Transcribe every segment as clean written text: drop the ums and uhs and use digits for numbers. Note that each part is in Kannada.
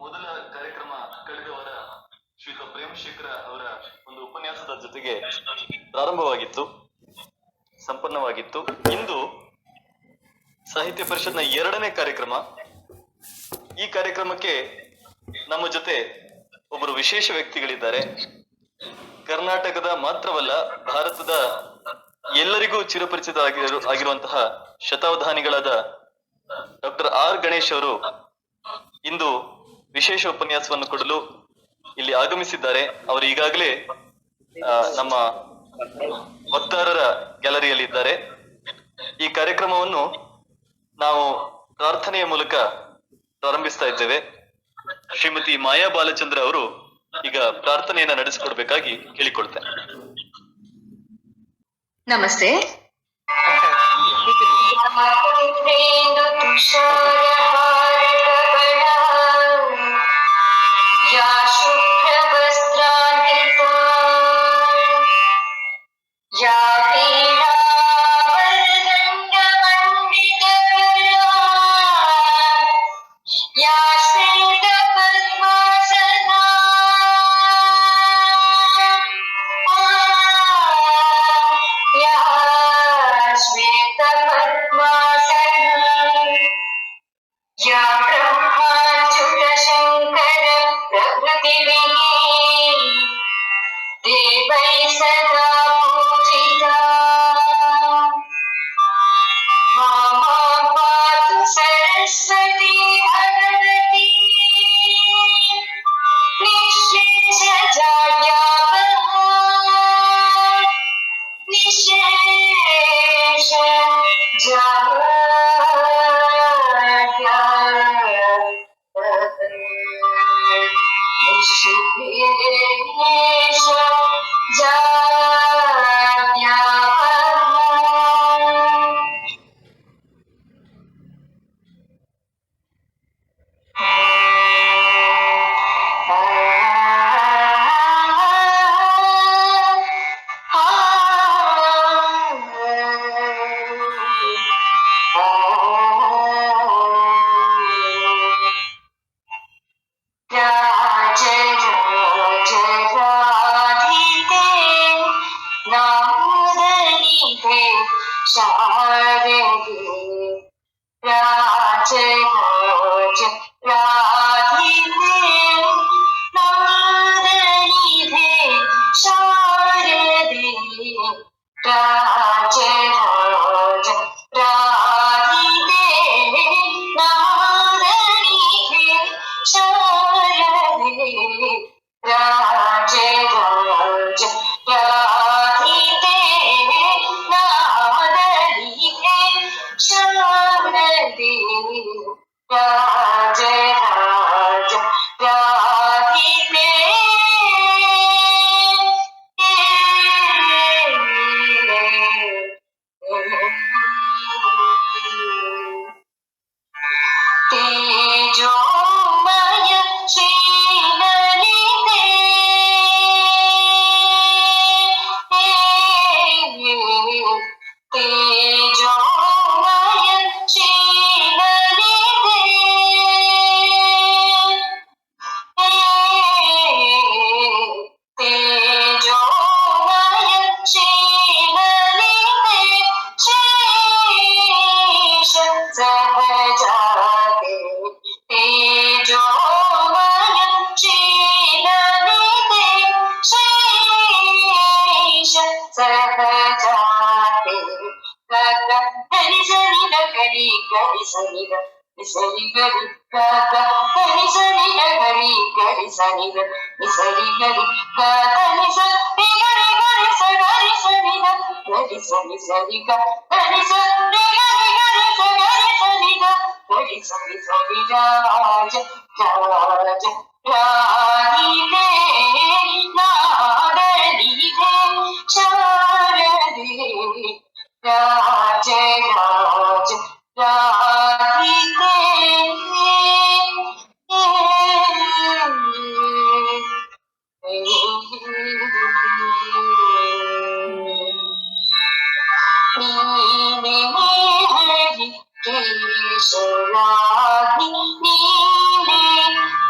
ಮೊದಲ ಕಾರ್ಯಕ್ರಮ ಕಳೆದ ವಾರ ಶ್ರೀಯುತ ಪ್ರೇಮಶೇಖರ ಅವರ ಒಂದು ಉಪನ್ಯಾಸದ ಜೊತೆಗೆ ಪ್ರಾರಂಭವಾಗಿತ್ತು, ಸಂಪನ್ನವಾಗಿತ್ತು. ಇಂದು ಸಾಹಿತ್ಯ ಪರಿಷತ್ನ 2ನೇ ಕಾರ್ಯಕ್ರಮ. ಈ ಕಾರ್ಯಕ್ರಮಕ್ಕೆ ನಮ್ಮ ಜೊತೆ ಒಬ್ಬರು ವಿಶೇಷ ವ್ಯಕ್ತಿಗಳಿದ್ದಾರೆ. ಕರ್ನಾಟಕದ ಮಾತ್ರವಲ್ಲ, ಭಾರತದ ಎಲ್ಲರಿಗೂ ಚಿರಪರಿಚಿತ ಆಗಿರುವಂತಹ ಶತಾವಧಾನಿಗಳಾದ ಡಾಕ್ಟರ್ ಆರ್ ಗಣೇಶ್ ಅವರು ಇಂದು ವಿಶೇಷ ಉಪನ್ಯಾಸವನ್ನು ಕೊಡಲು ಇಲ್ಲಿ ಆಗಮಿಸಿದ್ದಾರೆ. ಅವರು ಈಗಾಗಲೇ ನಮ್ಮ ವಕ್ತಾರರ ಗ್ಯಾಲರಿಯಲ್ಲಿ ಇದ್ದಾರೆ. ಈ ಕಾರ್ಯಕ್ರಮವನ್ನು ನಾವು ಪ್ರಾರ್ಥನೆಯ ಮೂಲಕ ಪ್ರಾರಂಭಿಸ್ತಾ ಇದ್ದೇವೆ. ಶ್ರೀಮತಿ ಮಾಯಾ ಬಾಲಚಂದ್ರ ಅವರು ಈಗ ಪ್ರಾರ್ಥನೆಯನ್ನ ನಡೆಸಿಕೊಡ್ಬೇಕಾಗಿ ಕೇಳಿಕೊಳ್ತೇನೆ. ನಮಸ್ತೆ.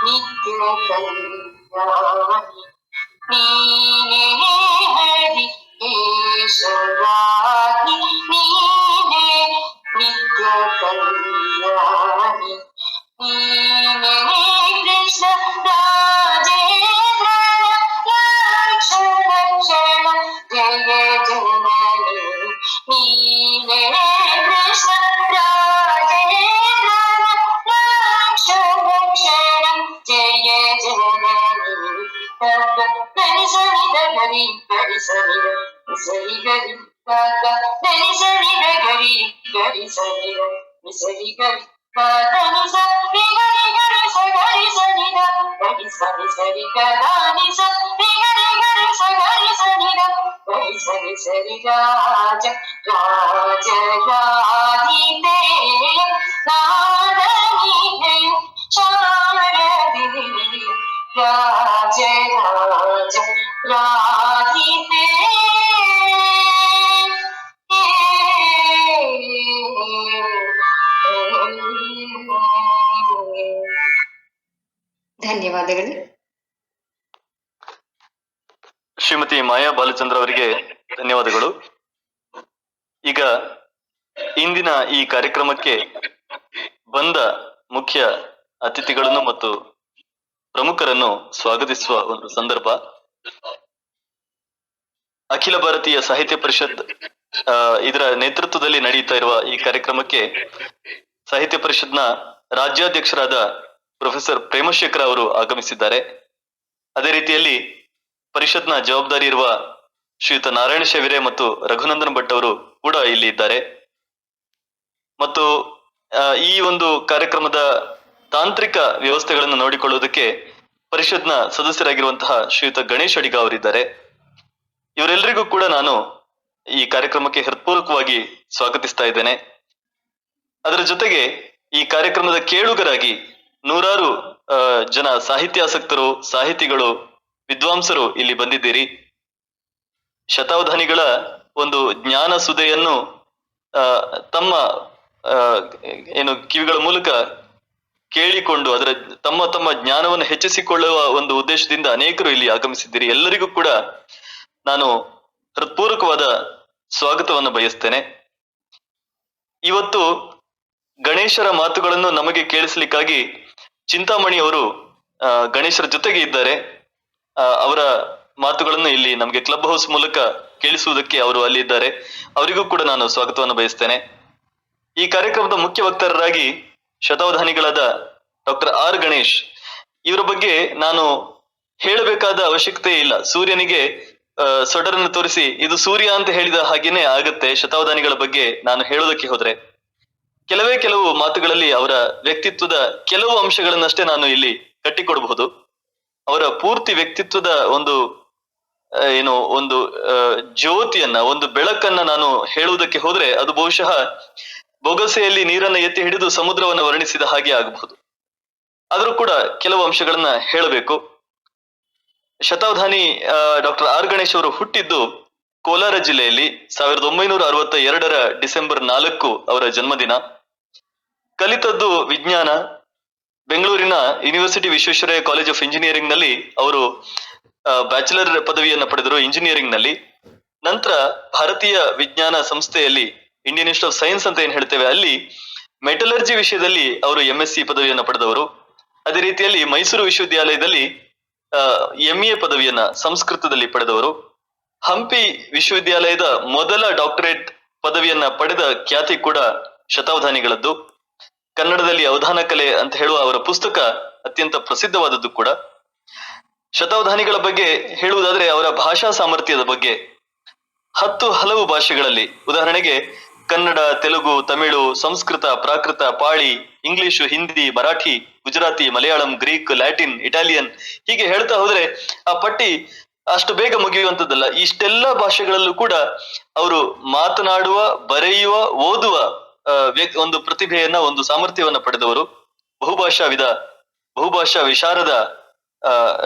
Ni ನೀನೇ ಹರಿ ಕೇಶವಾದಿ ನೀನೇ ನಿತ್ಯ ಕಲ್ಯಾಣಿ ನೀನೇ ಕೃಷ್ಣ ರಾಜೇಂದ್ರ ಲಕ್ಷಣ ಕ್ಷಣ ಜಯ ಜನನಿ ನೀನೇ ಕೃಷ್ಣ ರಾಜೇಂದ್ರ ಲಕ್ಷಣ ಕ್ಷಣ ಜಯ ಜನನಿ ಧನಿ ಸನಿ ಗರಿ ಗರಿ ಸನಿ ಸರಿ ಗರಿ ಧನಿ ಸನಿ ಗರಿ ಗರಿ ಸನಿ ಸರಿ ಗರಿ ಧನಿ ಸರಿ ಗರಿ ಗರಿ ಸರಿ ಸನಿ ಗರಿ ಸರಿ ಸರಿ ಗರಿ ಸರಿ ಗರಿ ಗರಿ ಸರಿ ಸನಿ ಗರಿ ಸರಿ ಸರಿ ರಾಜ ರಾಜ ರಾಧಿತೆ ನಾದನಿ ಶಾರದಿ ರಾಜ ರಾಜ ರಾಧಿತೆ ಧನ್ಯವಾದಗಳು. ಶ್ರೀಮತಿ ಮಾಯಾ ಬಾಲಚಂದ್ರ ಅವರಿಗೆ ಧನ್ಯವಾದಗಳು. ಈಗ ಇಂದಿನ ಈ ಕಾರ್ಯಕ್ರಮಕ್ಕೆ ಬಂದ ಮುಖ್ಯ ಅತಿಥಿಗಳನ್ನು ಮತ್ತು ಪ್ರಮುಖರನ್ನು ಸ್ವಾಗತಿಸುವ ಒಂದು ಸಂದರ್ಭ. ಅಖಿಲ ಭಾರತೀಯ ಸಾಹಿತ್ಯ ಪರಿಷತ್ ಇದರ ನೇತೃತ್ವದಲ್ಲಿ ನಡೆಯುತ್ತಾ ಇರುವ ಈ ಕಾರ್ಯಕ್ರಮಕ್ಕೆ ಸಾಹಿತ್ಯ ಪರಿಷತ್ನ ರಾಜ್ಯಾಧ್ಯಕ್ಷರಾದ ಪ್ರೊಫೆಸರ್ ಪ್ರೇಮಶೇಖರ್ ಅವರು ಆಗಮಿಸಿದ್ದಾರೆ. ಅದೇ ರೀತಿಯಲ್ಲಿ ಪರಿಷತ್ನ ಜವಾಬ್ದಾರಿ ಇರುವ ಶ್ರೀಯುತ ನಾರಾಯಣ ಶೆವಿರೆ ಮತ್ತು ರಘುನಂದನ್ ಭಟ್ ಅವರು ಕೂಡ ಇಲ್ಲಿ ಇದ್ದಾರೆ. ಮತ್ತು ಈ ಒಂದು ಕಾರ್ಯಕ್ರಮದ ತಾಂತ್ರಿಕ ವ್ಯವಸ್ಥೆಗಳನ್ನು ನೋಡಿಕೊಳ್ಳುವುದಕ್ಕೆ ಪರಿಷತ್ನ ಸದಸ್ಯರಾಗಿರುವಂತಹ ಶ್ರೀಯುತ ಗಣೇಶ್ ಅಡಿಗ ಅವರಿದ್ದಾರೆ. ಇವರೆಲ್ಲರಿಗೂ ಕೂಡ ನಾನು ಈ ಕಾರ್ಯಕ್ರಮಕ್ಕೆ ಹೃತ್ಪೂರ್ವಕವಾಗಿ ಸ್ವಾಗತಿಸ್ತಾ ಇದ್ದೇನೆ. ಅದರ ಜೊತೆಗೆ ಈ ಕಾರ್ಯಕ್ರಮದ ಕೇಳುಗರಾಗಿ ನೂರಾರು ಜನ ಸಾಹಿತ್ಯಾಸಕ್ತರು, ಸಾಹಿತಿಗಳು, ವಿದ್ವಾಂಸರು ಇಲ್ಲಿ ಬಂದಿದ್ದೀರಿ. ಶತಾವಧಾನಿಗಳ ಒಂದು ಜ್ಞಾನ ಸುಧೆಯನ್ನು ತಮ್ಮ ಏನು ಕಿವಿಗಳ ಮೂಲಕ ಕೇಳಿಕೊಂಡು ಅದರ ತಮ್ಮ ತಮ್ಮ ಜ್ಞಾನವನ್ನು ಹೆಚ್ಚಿಸಿಕೊಳ್ಳುವ ಒಂದು ಉದ್ದೇಶದಿಂದ ಅನೇಕರು ಇಲ್ಲಿ ಆಗಮಿಸಿದ್ದೀರಿ. ಎಲ್ಲರಿಗೂ ಕೂಡ ನಾನು ಹೃತ್ಪೂರ್ವಕವಾದ ಸ್ವಾಗತವನ್ನು ಬಯಸ್ತೇನೆ. ಇವತ್ತು ಗಣೇಶರ ಮಾತುಗಳನ್ನು ನಮಗೆ ಕೇಳಿಸ್ಲಿಕ್ಕಾಗಿ ಚಿಂತಾಮಣಿ ಅವರು ಗಣೇಶರ ಜೊತೆಗೆ ಇದ್ದಾರೆ. ಅವರ ಮಾತುಗಳನ್ನು ಇಲ್ಲಿ ನಮಗೆ ಕ್ಲಬ್ ಹೌಸ್ ಮೂಲಕ ಕೇಳಿಸುವುದಕ್ಕೆ ಅವರು ಅಲ್ಲಿ ಇದ್ದಾರೆ. ಅವರಿಗೂ ಕೂಡ ನಾನು ಸ್ವಾಗತವನ್ನು ಬಯಸ್ತೇನೆ. ಈ ಕಾರ್ಯಕ್ರಮದ ಮುಖ್ಯ ವಕ್ತಾರರಾಗಿ ಶತಾವಧಾನಿಗಳಾದ ಡಾಕ್ಟರ್ ಆರ್ ಗಣೇಶ್ ಇವರ ಬಗ್ಗೆ ನಾನು ಹೇಳಬೇಕಾದ ಅವಶ್ಯಕತೆ ಇಲ್ಲ. ಸೂರ್ಯನಿಗೆ ಸೊಡರನ್ನು ತೋರಿಸಿ ಇದು ಸೂರ್ಯ ಅಂತ ಹೇಳಿದ ಹಾಗೇನೆ ಆಗತ್ತೆ ಶತಾವಧಾನಿಗಳ ಬಗ್ಗೆ ನಾನು ಹೇಳೋದಕ್ಕೆ ಹೋದ್ರೆ. ಕೆಲವು ಮಾತುಗಳಲ್ಲಿ ಅವರ ವ್ಯಕ್ತಿತ್ವದ ಕೆಲವು ಅಂಶಗಳನ್ನಷ್ಟೇ ನಾನು ಇಲ್ಲಿ ಕಟ್ಟಿಕೊಡಬಹುದು. ಅವರ ಪೂರ್ತಿ ವ್ಯಕ್ತಿತ್ವದ ಒಂದು ಒಂದು ಜ್ಯೋತಿಯನ್ನ, ಒಂದು ಬೆಳಕನ್ನ ನಾನು ಹೇಳುವುದಕ್ಕೆ ಹೋದ್ರೆ ಅದು ಬಹುಶಃ ಬೊಗಸೆಯಲ್ಲಿ ನೀರನ್ನ ಎತ್ತಿ ಹಿಡಿದು ಸಮುದ್ರವನ್ನು ವರ್ಣಿಸಿದ ಹಾಗೆ ಆಗಬಹುದು. ಆದ್ರೂ ಕೂಡ ಕೆಲವು ಅಂಶಗಳನ್ನ ಹೇಳಬೇಕು. ಶತಾವಧಾನಿ ಡಾಕ್ಟರ್ ಆರ್ ಗಣೇಶ್ ಅವರು ಹುಟ್ಟಿದ್ದು ಕೋಲಾರ ಜಿಲ್ಲೆಯಲ್ಲಿ 1962 ಡಿಸೆಂಬರ್ 4 ಅವರ ಜನ್ಮದಿನ. ಕಲಿತದ್ದು ವಿಜ್ಞಾನ. ಬೆಂಗಳೂರಿನ university Visvesvaraya college of engineering ನಲ್ಲಿ ಅವರು ಬ್ಯಾಚುಲರ್ ಪದವಿಯನ್ನು ಪಡೆದರು ಇಂಜಿನಿಯರಿಂಗ್ ನಲ್ಲಿ. ನಂತರ ಭಾರತೀಯ ವಿಜ್ಞಾನ ಸಂಸ್ಥೆಯಲ್ಲಿ ಇಂಡಿಯನ್ ಇನ್ಸ್ಟಿಟ್ಯೂಟ್ ಆಫ್ ಸೈನ್ಸ್ ಅಂತ ಏನ್ ಹೇಳ್ತೇವೆ ಅಲ್ಲಿ ಮೆಟಲರ್ಜಿ ವಿಷಯದಲ್ಲಿ ಅವರು MSc ಪದವಿಯನ್ನು ಪಡೆದವರು. ಅದೇ ರೀತಿಯಲ್ಲಿ ಮೈಸೂರು ವಿಶ್ವವಿದ್ಯಾಲಯದಲ್ಲಿ MA ಪದವಿಯನ್ನ ಸಂಸ್ಕೃತದಲ್ಲಿ ಪಡೆದವರು. ಹಂಪಿ ವಿಶ್ವವಿದ್ಯಾಲಯದ ಮೊದಲ ಡಾಕ್ಟರೇಟ್ ಪದವಿಯನ್ನ ಪಡೆದ ಖ್ಯಾತಿ ಕೂಡ ಶತಾವಧಾನಿಗಳದ್ದು. ಕನ್ನಡದಲ್ಲಿ ಅವಧಾನ ಕಲೆ ಅಂತ ಹೇಳುವ ಅವರ ಪುಸ್ತಕ ಅತ್ಯಂತ ಪ್ರಸಿದ್ಧವಾದದ್ದು ಕೂಡ. ಶತಾವಧಾನಿಗಳ ಬಗ್ಗೆ ಹೇಳುವುದಾದ್ರೆ ಅವರ ಭಾಷಾ ಸಾಮರ್ಥ್ಯದ ಬಗ್ಗೆ 10 ಹಲವು ಭಾಷೆಗಳಲ್ಲಿ, ಉದಾಹರಣೆಗೆ Kannada, Telugu, Tamil, Sanskrit, Prakrit, Pali, English, Hindi, Marathi, Gujarati, Malayalam, Greek, Latin, Italian ಹೀಗೆ ಹೇಳ್ತಾ ಹೋದ್ರೆ ಆ ಪಟ್ಟಿ ಅಷ್ಟು ಬೇಗ ಮುಗಿಯುವಂತದ್ದಲ್ಲ. ಇಷ್ಟೆಲ್ಲ ಭಾಷೆಗಳಲ್ಲೂ ಕೂಡ ಅವರು ಮಾತನಾಡುವ, ಬರೆಯುವ, ಓದುವ ಒಂದು ಪ್ರತಿಭೆಯನ್ನ, ಒಂದು ಸಾಮರ್ಥ್ಯವನ್ನ ಪಡೆದವರು. ಬಹುಭಾಷಾ ವಿಶಾರದ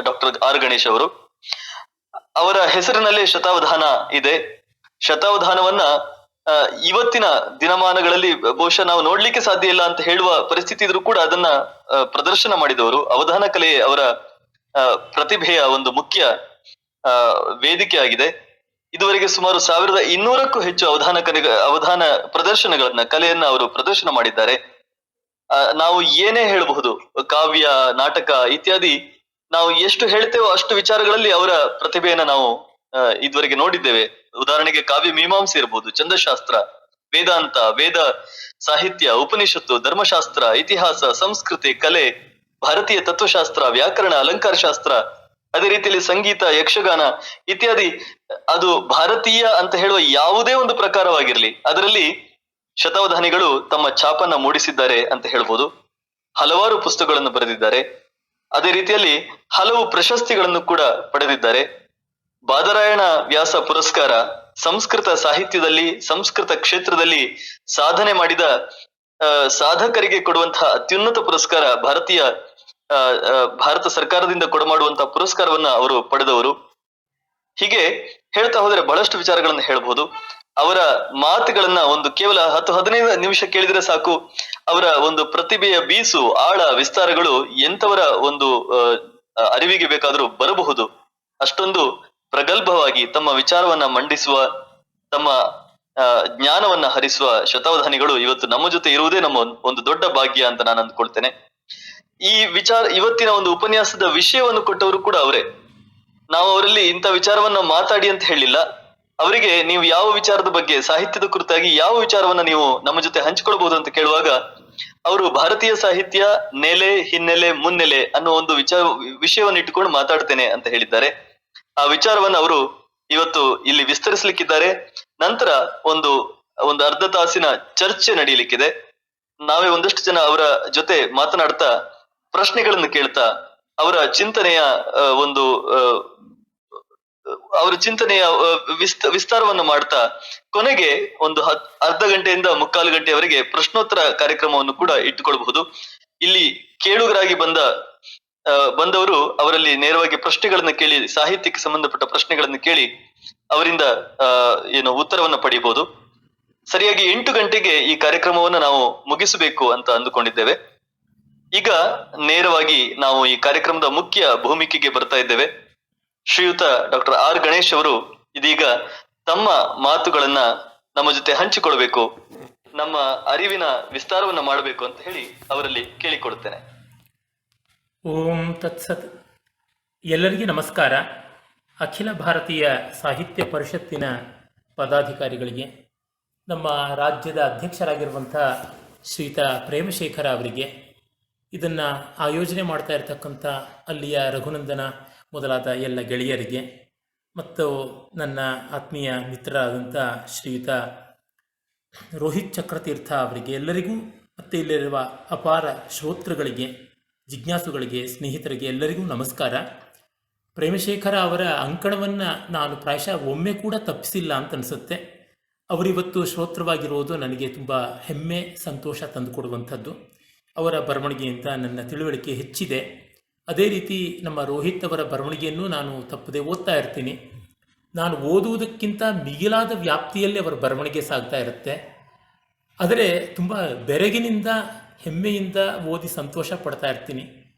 ಡಾಕ್ಟರ್ ಆರ್ ಗಣೇಶ್ ಅವರು. ಅವರ ಹೆಸರಿನಲ್ಲೇ ಶತಾವಧಾನ ಇದೆ. ಶತಾವಧಾನವನ್ನ ಆ, ಇವತ್ತಿನ ದಿನಮಾನಗಳಲ್ಲಿ ಬಹುಶಃ ನಾವು ನೋಡ್ಲಿಕ್ಕೆ ಸಾಧ್ಯ ಇಲ್ಲ ಅಂತ ಹೇಳುವ ಪರಿಸ್ಥಿತಿ ಇದ್ರೂ ಕೂಡ ಅದನ್ನ ಪ್ರದರ್ಶನ ಮಾಡಿದವರು. ಅವಧಾನ ಕಲೆ ಅವರ ಪ್ರತಿಭೆಯ ಒಂದು ಮುಖ್ಯ ವೇದಿಕೆ ಆಗಿದೆ. ಇದುವರೆಗೆ ಸುಮಾರು 1200ಕ್ಕೂ ಹೆಚ್ಚು ಅವಧಾನ ಪ್ರದರ್ಶನಗಳನ್ನ, ಕಲೆಯನ್ನ ಅವರು ಪ್ರದರ್ಶನ ಮಾಡಿದ್ದಾರೆ. ನಾವು ಏನೇ ಹೇಳಬಹುದು, ಕಾವ್ಯ, ನಾಟಕ ಇತ್ಯಾದಿ ನಾವು ಎಷ್ಟು ಹೇಳ್ತೇವೋ ಅಷ್ಟು ವಿಚಾರಗಳಲ್ಲಿ ಅವರ ಪ್ರತಿಭೆಯನ್ನ ನಾವು ಇದುವರೆಗೆ ನೋಡಿದ್ದೇವೆ. ಉದಾಹರಣೆಗೆ ಕಾವ್ಯ ಮೀಮಾಂಸೆ ಇರಬಹುದು, ಛಂದಶಾಸ್ತ್ರ, ವೇದಾಂತ, ವೇದ ಸಾಹಿತ್ಯ, ಉಪನಿಷತ್ತು, ಧರ್ಮಶಾಸ್ತ್ರ, ಇತಿಹಾಸ, ಸಂಸ್ಕೃತಿ, ಕಲೆ, ಭಾರತೀಯ ತತ್ವಶಾಸ್ತ್ರ, ವ್ಯಾಕರಣ, ಅಲಂಕಾರ ಶಾಸ್ತ್ರ, ಅದೇ ರೀತಿಯಲ್ಲಿ ಸಂಗೀತ, ಯಕ್ಷಗಾನ ಇತ್ಯಾದಿ. ಅದು ಭಾರತೀಯ ಅಂತ ಹೇಳುವ ಯಾವುದೇ ಒಂದು ಪ್ರಕಾರವಾಗಿರ್ಲಿ, ಅದರಲ್ಲಿ ಶತಾವಧಾನಿಗಳು ತಮ್ಮ ಛಾಪನ್ನ ಮೂಡಿಸಿದ್ದಾರೆ ಅಂತ ಹೇಳ್ಬೋದು. ಹಲವಾರು ಪುಸ್ತಕಗಳನ್ನು ಬರೆದಿದ್ದಾರೆ. ಅದೇ ರೀತಿಯಲ್ಲಿ ಹಲವು ಪ್ರಶಸ್ತಿಗಳನ್ನು ಕೂಡ ಪಡೆದಿದ್ದಾರೆ. ಬಾದರಾಯಣ ವ್ಯಾಸ ಪುರಸ್ಕಾರ, ಸಂಸ್ಕೃತ ಸಾಹಿತ್ಯದಲ್ಲಿ, ಸಂಸ್ಕೃತ ಕ್ಷೇತ್ರದಲ್ಲಿ ಸಾಧನೆ ಮಾಡಿದ ಸಾಧಕರಿಗೆ ಕೊಡುವಂತಹ ಅತ್ಯುನ್ನತ ಪುರಸ್ಕಾರ, ಭಾರತ ಸರ್ಕಾರದಿಂದ ಕೊಡಮಾಡುವಂತಹ ಪುರಸ್ಕಾರವನ್ನ ಅವರು ಪಡೆದವರು. ಹೀಗೆ ಹೇಳ್ತಾ ಹೋದರೆ ಬಹಳಷ್ಟು ವಿಚಾರಗಳನ್ನು ಹೇಳ್ಬಹುದು. ಅವರ ಮಾತುಗಳನ್ನ ಒಂದು ಕೇವಲ 10-15 ನಿಮಿಷ ಕೇಳಿದ್ರೆ ಸಾಕು, ಅವರ ಒಂದು ಪ್ರತಿಭೆಯ ಬೀಸು, ಆಳ, ವಿಸ್ತಾರಗಳು ಎಂತವರ ಒಂದು ಅರಿವಿಗೆ ಬೇಕಾದರೂ ಬರಬಹುದು. ಅಷ್ಟೊಂದು ಪ್ರಗಲ್ಭವಾಗಿ ತಮ್ಮ ವಿಚಾರವನ್ನ ಮಂಡಿಸುವ, ತಮ್ಮ ಜ್ಞಾನವನ್ನ ಹರಿಸುವ ಶತಾವಧಾನಿಗಳು ಇವತ್ತು ನಮ್ಮ ಜೊತೆ ಇರುವುದೇ ನಮ್ಮ ಒಂದು ದೊಡ್ಡ ಭಾಗ್ಯ ಅಂತ ನಾನು ಅಂದ್ಕೊಳ್ತೇನೆ. ಇವತ್ತಿನ ಒಂದು ಉಪನ್ಯಾಸದ ವಿಷಯವನ್ನು ಕೊಟ್ಟವರು ಕೂಡ ಅವರೇ. ನಾವು ಅವರಲ್ಲಿ ಇಂಥ ವಿಚಾರವನ್ನ ಮಾತಾಡಿ ಅಂತ ಹೇಳಿಲ್ಲ. ಅವರಿಗೆ ನೀವು ಯಾವ ವಿಚಾರದ ಬಗ್ಗೆ, ಸಾಹಿತ್ಯದ ಕುರಿತಾಗಿ ಯಾವ ವಿಚಾರವನ್ನ ನೀವು ನಮ್ಮ ಜೊತೆ ಹಂಚಿಕೊಳ್ಬಹುದು ಅಂತ ಕೇಳುವಾಗ, ಅವರು ಭಾರತೀಯ ಸಾಹಿತ್ಯ ನೆಲೆ, ಹಿನ್ನೆಲೆ, ಮುನ್ನೆಲೆ ಅನ್ನೋ ಒಂದು ವಿಷಯವನ್ನು ಇಟ್ಟುಕೊಂಡು ಮಾತಾಡ್ತೇನೆ ಅಂತ ಹೇಳಿದ್ದಾರೆ. ಆ ವಿಚಾರವನ್ನ ಅವರು ಇವತ್ತು ಇಲ್ಲಿ ವಿಸ್ತರಿಸಲಿಕ್ಕಿದ್ದಾರೆ. ನಂತರ ಒಂದು ಅರ್ಧ ತಾಸಿನ ಚರ್ಚೆ ನಡೆಯಲಿಕ್ಕಿದೆ. ನಾವೇ ಒಂದಷ್ಟು ಜನ ಅವರ ಜೊತೆ ಮಾತನಾಡ್ತಾ, ಪ್ರಶ್ನೆಗಳನ್ನು ಕೇಳ್ತಾ, ಅವರ ಚಿಂತನೆಯ ವಿಸ್ತಾರವನ್ನು ಮಾಡ್ತಾ, ಕೊನೆಗೆ ಒಂದು ಅರ್ಧ ಗಂಟೆಯಿಂದ 3/4 ಗಂಟೆಯವರೆಗೆ ಪ್ರಶ್ನೋತ್ತರ ಕಾರ್ಯಕ್ರಮವನ್ನು ಕೂಡ ಇಟ್ಟುಕೊಳ್ಬಹುದು. ಇಲ್ಲಿ ಕೇಳುಗರಾಗಿ ಬಂದವರು ಅವರಲ್ಲಿ ನೇರವಾಗಿ ಪ್ರಶ್ನೆಗಳನ್ನ ಕೇಳಿ, ಸಾಹಿತ್ಯಕ್ಕೆ ಸಂಬಂಧಪಟ್ಟ ಪ್ರಶ್ನೆಗಳನ್ನು ಕೇಳಿ ಅವರಿಂದ ಉತ್ತರವನ್ನ ಪಡಿಬಹುದು. ಸರಿಯಾಗಿ 8 ಗಂಟೆಗೆ ಈ ಕಾರ್ಯಕ್ರಮವನ್ನು ನಾವು ಮುಗಿಸಬೇಕು ಅಂತ ಅಂದುಕೊಂಡಿದ್ದೇವೆ. ಈಗ ನೇರವಾಗಿ ನಾವು ಈ ಕಾರ್ಯಕ್ರಮದ ಮುಖ್ಯ ಭೂಮಿಕೆಗೆ ಬರ್ತಾ ಇದ್ದೇವೆ. ಶ್ರೀಯುತ ಡಾಕ್ಟರ್ ಆರ್ ಗಣೇಶ್ ಅವರು ಇದೀಗ ತಮ್ಮ ಮಾತುಗಳನ್ನ ನಮ್ಮ ಜೊತೆ ಹಂಚಿಕೊಳ್ಬೇಕು, ನಮ್ಮ ಅರಿವಿನ ವಿಸ್ತಾರವನ್ನ ಮಾಡಬೇಕು ಅಂತ ಹೇಳಿ ಅವರಲ್ಲಿ ಕೇಳಿಕೊಡುತ್ತೇನೆ. ಓಂ ತತ್ಸತ್. ಎಲ್ಲರಿಗೂ ನಮಸ್ಕಾರ. ಅಖಿಲ ಭಾರತೀಯ ಸಾಹಿತ್ಯ ಪರಿಷತ್ತಿನ ಪದಾಧಿಕಾರಿಗಳಿಗೆ, ನಮ್ಮ ರಾಜ್ಯದ ಅಧ್ಯಕ್ಷರಾಗಿರುವಂಥ ಶ್ರೀಯುತ ಪ್ರೇಮಶೇಖರ ಅವರಿಗೆ, ಇದನ್ನು ಆಯೋಜನೆ ಮಾಡ್ತಾ ಇರತಕ್ಕಂಥ ಅಲ್ಲಿಯ ರಘುನಂದನ ಮೊದಲಾದ ಎಲ್ಲ ಗೆಳೆಯರಿಗೆ, ಮತ್ತು ನನ್ನ ಆತ್ಮೀಯ ಮಿತ್ರರಾದಂಥ ಶ್ರೀಯುತ ರೋಹಿತ್ ಚಕ್ರತೀರ್ಥ ಅವರಿಗೆ, ಎಲ್ಲರಿಗೂ ಮತ್ತು ಇಲ್ಲಿರುವ ಅಪಾರ ಶ್ರೋತೃಗಳಿಗೆ, ಜಿಜ್ಞಾಸುಗಳಿಗೆ, ಸ್ನೇಹಿತರಿಗೆ ಎಲ್ಲರಿಗೂ ನಮಸ್ಕಾರ. ಪ್ರೇಮಶೇಖರ ಅವರ ಅಂಕಣವನ್ನು ನಾನು ಪ್ರಾಯಶಃ ಒಮ್ಮೆ ಕೂಡ ತಪ್ಪಿಸಿಲ್ಲ ಅಂತ ಅನಿಸುತ್ತೆ. ಅವರಿವತ್ತು ಶ್ರೋತೃವಾಗಿರೋದು ನನಗೆ ತುಂಬ ಹೆಮ್ಮೆ, ಸಂತೋಷ ತಂದುಕೊಡುವಂಥದ್ದು. ಅವರ ಬರವಣಿಗೆಯಿಂದ ನನ್ನ ತಿಳುವಳಿಕೆ ಹೆಚ್ಚಿದೆ. ಅದೇ ರೀತಿ ನಮ್ಮ ರೋಹಿತ್ ಅವರ ಬರವಣಿಗೆಯನ್ನು ನಾನು ತಪ್ಪದೆ ಓದ್ತಾ ಇರ್ತೀನಿ. ನಾನು ಓದುವುದಕ್ಕಿಂತ ಮಿಗಿಲಾದ ವ್ಯಾಪ್ತಿಯಲ್ಲಿ ಅವರ ಬರವಣಿಗೆ ಸಾಗ್ತಾ ಇರುತ್ತೆ. ಆದರೆ ತುಂಬ ಬೆರಗಿನಿಂದ, ಹೆಮ್ಮೆಯಿಂದ ಓದಿ ಸಂತೋಷ ಪಡ್ತಾ ಇರ್ತೀನಿ.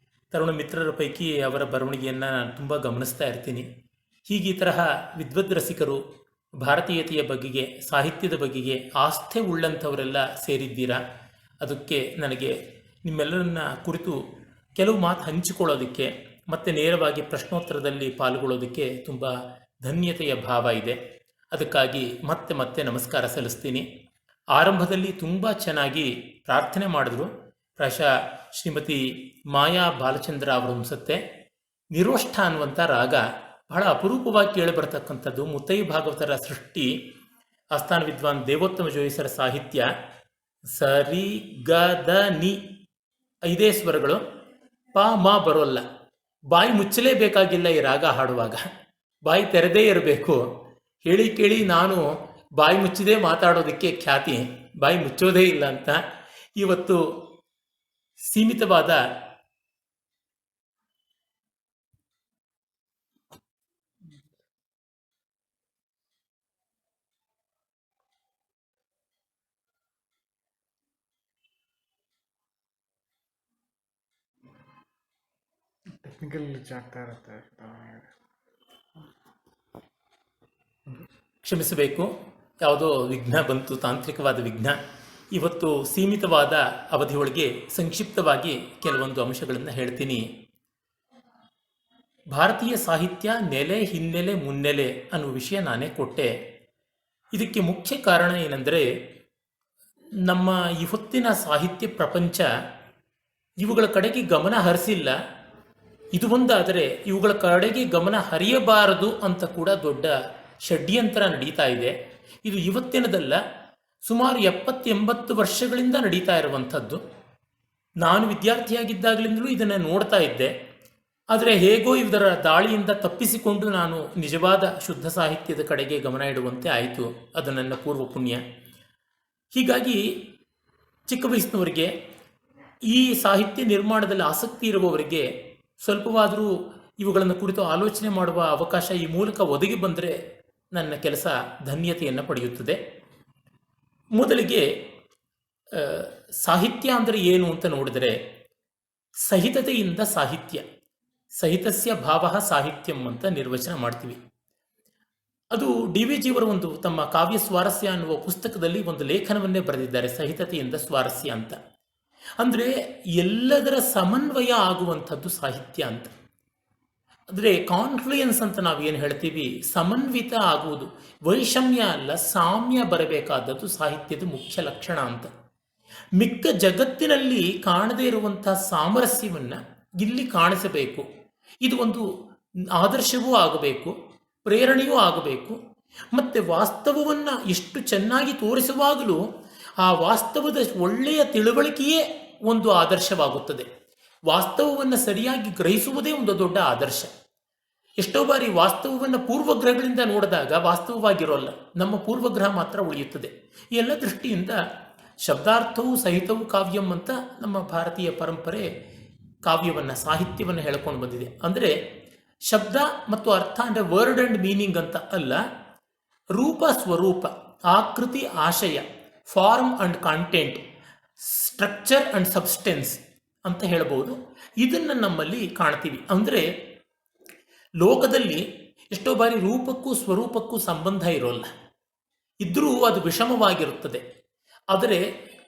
ತರುಣ ಮಿತ್ರರ ಪೈಕಿ ಅವರ ಬರವಣಿಗೆಯನ್ನು ನಾನು ತುಂಬ ಗಮನಿಸ್ತಾ ಇರ್ತೀನಿ. ಹೀಗೆ ಈ ತರಹ ವಿದ್ವದ್ ರಸಿಕರು, ಭಾರತೀಯತೆಯ ಬಗೆಗೆ, ಸಾಹಿತ್ಯದ ಬಗೆಗೆ ಆಸ್ಥೆ ಉಳ್ಳಂಥವರೆಲ್ಲ ಸೇರಿದ್ದೀರಾ. ಅದಕ್ಕೆ ನನಗೆ ನಿಮ್ಮೆಲ್ಲರನ್ನ ಕುರಿತು ಕೆಲವು ಮಾತು ಹಂಚಿಕೊಳ್ಳೋದಕ್ಕೆ ಮತ್ತು ನೇರವಾಗಿ ಪ್ರಶ್ನೋತ್ತರದಲ್ಲಿ ಪಾಲ್ಗೊಳ್ಳೋದಕ್ಕೆ ತುಂಬ ಧನ್ಯತೆಯ ಭಾವ ಇದೆ. ಅದಕ್ಕಾಗಿ ಮತ್ತೆ ಮತ್ತೆ ನಮಸ್ಕಾರ ಸಲ್ಲಿಸ್ತೀನಿ. ಆರಂಭದಲ್ಲಿ ತುಂಬ ಚೆನ್ನಾಗಿ ಪ್ರಾರ್ಥನೆ ಮಾಡಿದ್ರು. ಪ್ರಾಯಶಃ ಶ್ರೀಮತಿ ಮಾಯಾ ಬಾಲಚಂದ್ರ ಅವರು ಅನ್ಸುತ್ತೆ. ನಿರೋಷ್ಠ ಅನ್ನುವಂಥ ರಾಗ ಬಹಳ ಅಪರೂಪವಾಗಿ ಕೇಳಿಬರ್ತಕ್ಕಂಥದ್ದು. ಮುತ್ತೈ ಭಾಗವತರ ಸೃಷ್ಟಿ, ಆಸ್ಥಾನ ವಿದ್ವಾನ್ ದೇವೋತ್ತಮ ಜೋಯಿಸರ ಸಾಹಿತ್ಯ. ಸರಿ ಗ ದ ನಿ 5 ಸ್ವರಗಳು, ಪ ಮ ಬರೋಲ್ಲ. ಬಾಯಿ ಮುಚ್ಚಲೇಬೇಕಾಗಿಲ್ಲ ಈ ರಾಗ ಹಾಡುವಾಗ, ಬಾಯಿ ತೆರೆದೇ ಇರಬೇಕು. ಹೇಳಿ ಕೇಳಿ ನಾನು ಬಾಯಿ ಮುಚ್ಚದೇ ಮಾತಾಡೋದಕ್ಕೆ ಖ್ಯಾತಿ, ಬಾಯಿ ಮುಚ್ಚೋದೇ ಇಲ್ಲ ಅಂತ. ಇವತ್ತು ಸೀಮಿತವಾದ ಟೆಕ್ನಿಕಲ್ ಗ್ಲಿಚ್ ಆಗ್ತಾ ಇರುತ್ತೆ. ಕ್ಷಮಿಸಬೇಕು, ಯಾವುದೋ ವಿಘ್ನ ಬಂತು, ತಾಂತ್ರಿಕವಾದ ವಿಘ್ನ. ಇವತ್ತು ಸೀಮಿತವಾದ ಅವಧಿಯೊಳಗೆ ಸಂಕ್ಷಿಪ್ತವಾಗಿ ಕೆಲವೊಂದು ಅಂಶಗಳನ್ನು ಹೇಳ್ತೀನಿ. ಭಾರತೀಯ ಸಾಹಿತ್ಯ ನೆಲೆ, ಹಿನ್ನೆಲೆ, ಮುನ್ನೆಲೆ ಅನ್ನುವ ವಿಷಯ ನಾನೇ ಕೊಟ್ಟೆ. ಇದಕ್ಕೆ ಮುಖ್ಯ ಕಾರಣ ಏನೆಂದರೆ, ನಮ್ಮ ಈ ಹೊತ್ತಿನ ಸಾಹಿತ್ಯ ಪ್ರಪಂಚ ಇವುಗಳ ಕಡೆಗೆ ಗಮನ ಹರಿಸಿಲ್ಲ. ಇದು ಒಂದಾದರೆ ಇವುಗಳ ಕಡೆಗೆ ಗಮನ ಹರಿಯಬಾರದು ಅಂತ ಕೂಡ ದೊಡ್ಡ ಷಡ್ಯಂತ್ರ ನಡೀತಾ ಇದೆ. ಇದು ಇವತ್ತಿನದಲ್ಲ, ಸುಮಾರು 70-80 ವರ್ಷಗಳಿಂದ ನಡೀತಾ ಇರುವಂಥದ್ದು. ನಾನು ವಿದ್ಯಾರ್ಥಿಯಾಗಿದ್ದಾಗಲಿಂದಲೂ ಇದನ್ನು ನೋಡ್ತಾ ಇದ್ದೆ. ಆದರೆ ಹೇಗೋ ಇದರ ದಾಳಿಯಿಂದ ತಪ್ಪಿಸಿಕೊಂಡು ನಾನು ನಿಜವಾದ ಶುದ್ಧ ಸಾಹಿತ್ಯದ ಕಡೆಗೆ ಗಮನ ಇಡುವಂತೆ ಆಯಿತು. ಅದು ನನ್ನ ಪೂರ್ವ ಪುಣ್ಯ. ಹೀಗಾಗಿ ಚಿಕ್ಕ ವಯಸ್ಸಿನವರಿಗೆ, ಈ ಸಾಹಿತ್ಯ ನಿರ್ಮಾಣದಲ್ಲಿ ಆಸಕ್ತಿ ಇರುವವರಿಗೆ ಸ್ವಲ್ಪವಾದರೂ ಇವುಗಳನ್ನು ಕುರಿತು ಆಲೋಚನೆ ಮಾಡುವ ಅವಕಾಶ ಈ ಮೂಲಕ ಒದಗಿ ಬಂದರೆ ನನ್ನ ಕೆಲಸ ಧನ್ಯತೆಯನ್ನು ಪಡೆಯುತ್ತದೆ. ಮೊದಲಿಗೆ ಸಾಹಿತ್ಯ ಅಂದರೆ ಏನು ಅಂತ ನೋಡಿದರೆ, ಸಹಿತತೆಯಿಂದ ಸಾಹಿತ್ಯ, ಸಹಿತಸ್ಯ ಭಾವ ಸಾಹಿತ್ಯಂ ಅಂತ ನಿರ್ವಚನ ಮಾಡ್ತೀವಿ. ಅದು ಡಿ ವಿ ಜಿಯವರ ಒಂದು ತಮ್ಮ ಕಾವ್ಯ ಸ್ವಾರಸ್ಯ ಅನ್ನುವ ಪುಸ್ತಕದಲ್ಲಿ ಒಂದು ಲೇಖನವನ್ನೇ ಬರೆದಿದ್ದಾರೆ, ಸಹಿತತೆಯಿಂದ ಸ್ವಾರಸ್ಯ ಅಂತ. ಅಂದರೆ ಎಲ್ಲದರ ಸಮನ್ವಯ ಆಗುವಂಥದ್ದು ಸಾಹಿತ್ಯ ಅಂತ. ಅಂದರೆ ಕಾನ್ಫ್ಲುಯೆನ್ಸ್ ಅಂತ ನಾವು ಏನು ಹೇಳ್ತೀವಿ, ಸಮನ್ವಿತ ಆಗುವುದು, ವೈಷಮ್ಯ ಅಲ್ಲ ಸಾಮ್ಯ ಬರಬೇಕಾದದ್ದು ಸಾಹಿತ್ಯದ ಮುಖ್ಯ ಲಕ್ಷಣ ಅಂತ. ಮಿಕ್ಕ ಜಗತ್ತಿನಲ್ಲಿ ಕಾಣದೇ ಇರುವಂಥ ಸಾಮರಸ್ಯವನ್ನು ಇಲ್ಲಿ ಕಾಣಿಸಬೇಕು. ಇದು ಒಂದು ಆದರ್ಶವೂ ಆಗಬೇಕು, ಪ್ರೇರಣೆಯೂ ಆಗಬೇಕು. ಮತ್ತು ವಾಸ್ತವವನ್ನು ಎಷ್ಟು ಚೆನ್ನಾಗಿ ತೋರಿಸುವಾಗಲೂ ಆ ವಾಸ್ತವದ ಒಳ್ಳೆಯ ತಿಳುವಳಿಕೆಯೇ ಒಂದು ಆದರ್ಶವಾಗುತ್ತದೆ. ವಾಸ್ತವವನ್ನು ಸರಿಯಾಗಿ ಗ್ರಹಿಸುವುದೇ ಒಂದು ದೊಡ್ಡ ಆದರ್ಶ. ಎಷ್ಟೋ ಬಾರಿ ವಾಸ್ತವವನ್ನು ಪೂರ್ವಗ್ರಹಗಳಿಂದ ನೋಡಿದಾಗ ವಾಸ್ತವವಾಗಿರೋಲ್ಲ, ನಮ್ಮ ಪೂರ್ವಗ್ರಹ ಮಾತ್ರ ಉಳಿಯುತ್ತದೆ. ಈ ಎಲ್ಲ ದೃಷ್ಟಿಯಿಂದ ಶಬ್ದಾರ್ಥವೂ ಸಹಿತವೂ ಕಾವ್ಯಂ ಅಂತ ನಮ್ಮ ಭಾರತೀಯ ಪರಂಪರೆ ಕಾವ್ಯವನ್ನು, ಸಾಹಿತ್ಯವನ್ನು ಹೇಳ್ಕೊಂಡು ಬಂದಿದೆ. ಅಂದರೆ ಶಬ್ದ ಮತ್ತು ಅರ್ಥ ಅಂದರೆ ವರ್ಡ್ ಆ್ಯಂಡ್ ಮೀನಿಂಗ್ ಅಂತ ಅಲ್ಲ, ರೂಪ ಸ್ವರೂಪ, ಆಕೃತಿ ಆಶಯ, form and content, structure and substance ಅಂತ ಹೇಳ್ಬೋದು. ಇದನ್ನು ನಮ್ಮಲ್ಲಿ ಕಾಣ್ತೀವಿ. ಅಂದರೆ ಲೋಕದಲ್ಲಿ ಎಷ್ಟೋ ಬಾರಿ ರೂಪಕ್ಕೂ ಸ್ವರೂಪಕ್ಕೂ ಸಂಬಂಧ ಇರೋಲ್ಲ, ಇದ್ದರೂ ಅದು ವಿಷಮವಾಗಿರುತ್ತದೆ. ಆದರೆ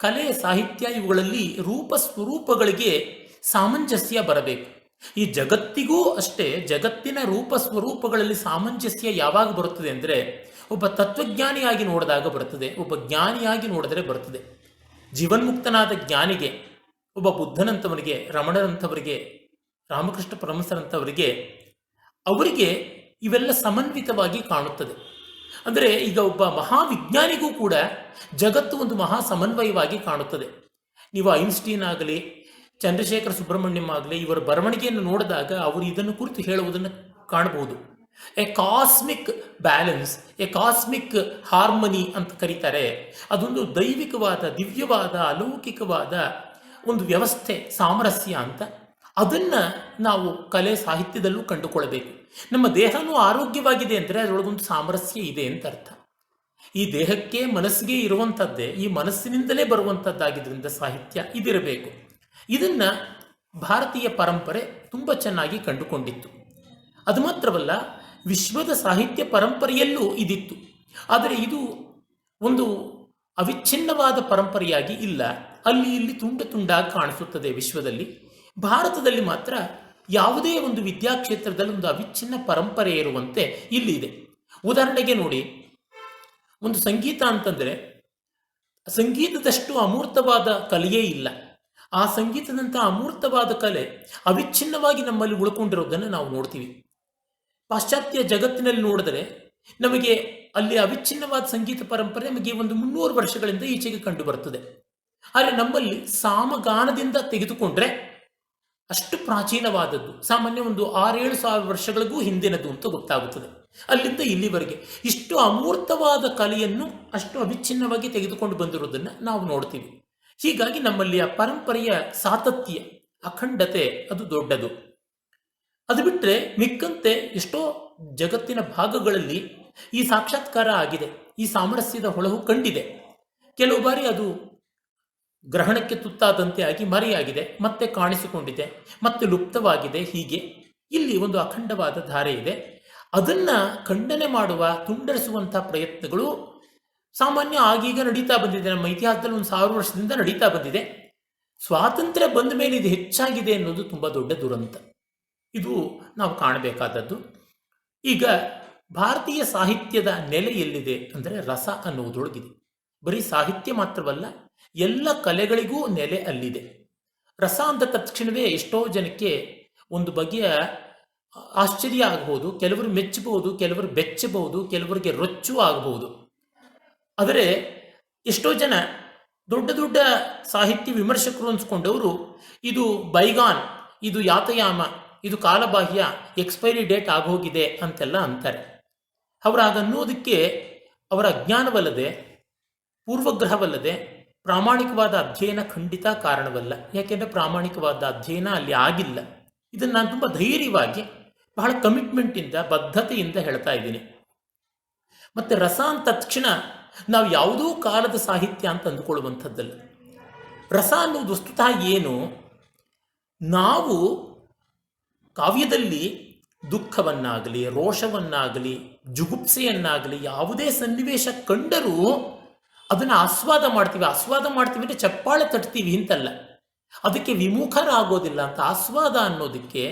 ಕಲೆ, ಸಾಹಿತ್ಯ ಇವುಗಳಲ್ಲಿ ರೂಪ ಸ್ವರೂಪಗಳಿಗೆ ಸಾಮಂಜಸ್ಯ ಬರಬೇಕು. ಈ ಜಗತ್ತಿಗೂ ಅಷ್ಟೇ, ಜಗತ್ತಿನ ರೂಪ ಸ್ವರೂಪಗಳಲ್ಲಿ ಸಾಮಂಜಸ್ಯ ಯಾವಾಗ ಬರುತ್ತದೆ ಅಂದರೆ ಒಬ್ಬ ತತ್ವಜ್ಞಾನಿಯಾಗಿ ನೋಡಿದಾಗ ಬರುತ್ತದೆ, ಒಬ್ಬ ಜ್ಞಾನಿಯಾಗಿ ನೋಡಿದರೆ ಬರುತ್ತದೆ. ಜೀವನ್ಮುಕ್ತನಾದ ಜ್ಞಾನಿಗೆ, ಒಬ್ಬ ಬುದ್ಧನಂಥವನಿಗೆ, ರಮಣರಂಥವರಿಗೆ, ರಾಮಕೃಷ್ಣ ಪರಮಹಂಸರಂಥವರಿಗೆ, ಅವರಿಗೆ ಇವೆಲ್ಲ ಸಮನ್ವಿತವಾಗಿ ಕಾಣುತ್ತದೆ. ಅಂದರೆ ಈಗ ಒಬ್ಬ ಮಹಾವಿಜ್ಞಾನಿಗೂ ಕೂಡ ಜಗತ್ತು ಒಂದು ಮಹಾ ಸಮನ್ವಯವಾಗಿ ಕಾಣುತ್ತದೆ. ನೀವು ಐನ್ಸ್ಟೀನ್ ಆಗಲಿ, ಚಂದ್ರಶೇಖರ ಸುಬ್ರಹ್ಮಣ್ಯಂ ಆಗಲಿ, ಇವರ ಬರವಣಿಗೆಯನ್ನು ನೋಡಿದಾಗ ಅವರು ಇದನ್ನು ಕುರಿತು ಹೇಳುವುದನ್ನು ಕಾಣಬಹುದು. A cosmic balance, A cosmic harmony ಅಂತ ಕರೀತಾರೆ. ಅದೊಂದು ದೈವಿಕವಾದ, ದಿವ್ಯವಾದ, ಅಲೌಕಿಕವಾದ ಒಂದು ವ್ಯವಸ್ಥೆ, ಸಾಮರಸ್ಯ ಅಂತ. ಅದನ್ನು ನಾವು ಕಲೆ, ಸಾಹಿತ್ಯದಲ್ಲೂ ಕಂಡುಕೊಳ್ಳಬೇಕು. ನಮ್ಮ ದೇಹನೂ ಆರೋಗ್ಯವಾಗಿದೆ ಅಂದರೆ ಅದರೊಳಗೊಂದು ಸಾಮರಸ್ಯ ಇದೆ ಅಂತ ಅರ್ಥ. ಈ ದೇಹಕ್ಕೆ, ಮನಸ್ಸಿಗೆ ಇರುವಂಥದ್ದೇ, ಈ ಮನಸ್ಸಿನಿಂದಲೇ ಬರುವಂಥದ್ದಾಗಿದ್ದರಿಂದ ಸಾಹಿತ್ಯ ಇದಿರಬೇಕು. ಇದನ್ನು ಭಾರತೀಯ ಪರಂಪರೆ ತುಂಬ ಚೆನ್ನಾಗಿ ಕಂಡುಕೊಂಡಿತ್ತು. ಅದು ಮಾತ್ರವಲ್ಲ, ವಿಶ್ವದ ಸಾಹಿತ್ಯ ಪರಂಪರೆಯಲ್ಲೂ ಇದಿತ್ತು. ಆದರೆ ಇದು ಒಂದು ಅವಿಚ್ಛಿನ್ನವಾದ ಪರಂಪರೆಯಾಗಿ ಇಲ್ಲ, ಅಲ್ಲಿ ಇಲ್ಲಿ ತುಂಡು ತುಂಡಾಗಿ ಕಾಣಿಸುತ್ತದೆ ವಿಶ್ವದಲ್ಲಿ. ಭಾರತದಲ್ಲಿ ಮಾತ್ರ ಯಾವುದೇ ಒಂದು ವಿದ್ಯಾಕ್ಷೇತ್ರದಲ್ಲಿ ಒಂದು ಅವಿಚ್ಛಿನ್ನ ಪರಂಪರೆ ಇರುವಂತೆ ಇಲ್ಲಿ ಇದೆ. ಉದಾಹರಣೆಗೆ ನೋಡಿ, ಒಂದು ಸಂಗೀತ ಅಂತಂದರೆ ಸಂಗೀತದಷ್ಟು ಅಮೂರ್ತವಾದ ಕಲೆಯೇ ಇಲ್ಲ. ಆ ಸಂಗೀತದಂಥ ಅಮೂರ್ತವಾದ ಕಲೆ ಅವಿಚ್ಛಿನ್ನವಾಗಿ ನಮ್ಮಲ್ಲಿ ಉಳ್ಕೊಂಡಿರೋದನ್ನು ನಾವು ನೋಡ್ತೀವಿ. ಪಾಶ್ಚಾತ್ಯ ಜಗತ್ತಿನಲ್ಲಿ ನೋಡಿದರೆ ನಮಗೆ ಅಲ್ಲಿ ಅವಿಚ್ಛಿನ್ನವಾದ ಸಂಗೀತ ಪರಂಪರೆ ನಮಗೆ ಒಂದು 300 ವರ್ಷಗಳಿಂದ ಈಚೆಗೆ ಕಂಡು ಬರ್ತದೆ. ಆದರೆ ನಮ್ಮಲ್ಲಿ ಸಾಮಗಾನದಿಂದ ತೆಗೆದುಕೊಂಡ್ರೆ ಅಷ್ಟು ಪ್ರಾಚೀನವಾದದ್ದು, ಸಾಮಾನ್ಯ ಒಂದು 6-7 ಸಾವಿರ ವರ್ಷಗಳಿಗೂ ಹಿಂದಿನದು ಅಂತ ಗೊತ್ತಾಗುತ್ತದೆ. ಅಲ್ಲಿಂದ ಇಲ್ಲಿವರೆಗೆ ಇಷ್ಟು ಅಮೂರ್ತವಾದ ಕಲೆಯನ್ನು ಅಷ್ಟು ಅವಿಚ್ಛಿನ್ನವಾಗಿ ತೆಗೆದುಕೊಂಡು ಬಂದಿರೋದನ್ನು ನಾವು ನೋಡ್ತೀವಿ. ಹೀಗಾಗಿ ನಮ್ಮಲ್ಲಿ ಆ ಪರಂಪರೆಯ ಸಾತತ್ಯ, ಅಖಂಡತೆ ಅದು ದೊಡ್ಡದು. ಅದು ಬಿಟ್ಟರೆ ಮಿಕ್ಕಂತೆ ಎಷ್ಟೋ ಜಗತ್ತಿನ ಭಾಗಗಳಲ್ಲಿ ಈ ಸಾಕ್ಷಾತ್ಕಾರ ಆಗಿದೆ, ಈ ಸಾಮರಸ್ಯದ ಹೊಳಹು ಕಂಡಿದೆ. ಕೆಲವು ಬಾರಿ ಅದು ಗ್ರಹಣಕ್ಕೆ ತುತ್ತಾದಂತೆ ಆಗಿ ಮರೆಯಾಗಿದೆ, ಮತ್ತೆ ಕಾಣಿಸಿಕೊಂಡಿದೆ, ಮತ್ತೆ ಲುಪ್ತವಾಗಿದೆ. ಹೀಗೆ ಇಲ್ಲಿ ಒಂದು ಅಖಂಡವಾದ ಧಾರೆ ಇದೆ. ಅದನ್ನ ಖಂಡನೆ ಮಾಡುವ, ತುಂಡರಿಸುವಂತಹ ಪ್ರಯತ್ನಗಳು ಸಾಮಾನ್ಯ ಆಗೀಗ ನಡೀತಾ ಬಂದಿದೆ. ನಮ್ಮ ಇತಿಹಾಸದಲ್ಲಿ 1000 ವರ್ಷದಿಂದ ನಡೀತಾ ಬಂದಿದೆ. ಸ್ವಾತಂತ್ರ್ಯ ಬಂದ ಮೇಲೆ ಇದು ಹೆಚ್ಚಾಗಿದೆ ಅನ್ನೋದು ತುಂಬ ದೊಡ್ಡ ದುರಂತ. ಇದು ನಾವು ಕಾಣಬೇಕಾದದ್ದು. ಈಗ ಭಾರತೀಯ ಸಾಹಿತ್ಯದ ನೆಲೆ ಎಲ್ಲಿದೆ ಅಂದರೆ ರಸ ಅನ್ನುವುದರೊಳಗಿದೆ. ಬರೀ ಸಾಹಿತ್ಯ ಮಾತ್ರವಲ್ಲ, ಎಲ್ಲ ಕಲೆಗಳಿಗೂ ನೆಲೆ ಅಲ್ಲಿದೆ. ರಸ ಅಂದ ತಕ್ಷಣವೇ ಎಷ್ಟೋ ಜನಕ್ಕೆ ಒಂದು ಬಗೆಯ ಆಶ್ಚರ್ಯ ಆಗಬಹುದು, ಕೆಲವರು ಮೆಚ್ಚಬಹುದು, ಕೆಲವರು ಬೆಚ್ಚಬಹುದು, ಕೆಲವರಿಗೆ ರೊಚ್ಚು ಆಗಬಹುದು. ಆದರೆ ಎಷ್ಟೋ ಜನ ದೊಡ್ಡ ದೊಡ್ಡ ಸಾಹಿತ್ಯ ವಿಮರ್ಶಕರು ಅನ್ಸ್ಕೊಂಡವರು ಇದು ಬೈಗಾನ್, ಇದು ಯಾತಯಾಮ, ಇದು ಕಾಲಬಾಹ್ಯ, ಎಕ್ಸ್ಪೈರಿ ಡೇಟ್ ಆಗೋಗಿದೆ ಅಂತೆಲ್ಲ ಅಂತಾರೆ. ಅವರಾಗನ್ನೋದಕ್ಕೆ ಅವರ ಅಜ್ಞಾನವಲ್ಲದೆ, ಪೂರ್ವಗ್ರಹವಲ್ಲದೆ, ಪ್ರಾಮಾಣಿಕವಾದ ಅಧ್ಯಯನ ಖಂಡಿತ ಕಾರಣವಲ್ಲ. ಯಾಕೆಂದರೆ ಪ್ರಾಮಾಣಿಕವಾದ ಅಧ್ಯಯನ ಅಲ್ಲಿ ಆಗಿಲ್ಲ. ಇದನ್ನು ನಾನು ತುಂಬ ಧೈರ್ಯವಾಗಿ, ಬಹಳ ಕಮಿಟ್ಮೆಂಟಿಂದ, ಬದ್ಧತೆಯಿಂದ ಹೇಳ್ತಾ ಇದ್ದೀನಿ. ಮತ್ತು ರಸ ಅಂದ ತಕ್ಷಣ ನಾವು ಯಾವುದೋ ಕಾಲದ ಸಾಹಿತ್ಯ ಅಂತ ಅಂದುಕೊಳ್ಳುವಂಥದ್ದಲ್ಲ. ರಸ ಅನ್ನೋದು ವಸ್ತುತಃ ಏನು, ನಾವು ಕಾವ್ಯದಲ್ಲಿ ದುಃಖವನ್ನಾಗಲಿ, ರೋಷವನ್ನಾಗಲಿ, ಜುಗುಪ್ಸೆಯನ್ನಾಗಲಿ ಯಾವುದೇ ಸನ್ನಿವೇಶ ಕಂಡರೂ ಅದನ್ನು ಆಸ್ವಾದ ಮಾಡ್ತೀವಿ. ಆಸ್ವಾದ ಮಾಡ್ತೀವಿ ಅಂದರೆ ಚಪ್ಪಾಳೆ ತಟ್ತೀವಿ ಅಂತಲ್ಲ, ಅದಕ್ಕೆ ವಿಮುಖರಾಗೋದಿಲ್ಲ ಅಂತ. ಆಸ್ವಾದ ಅನ್ನೋದಕ್ಕೆ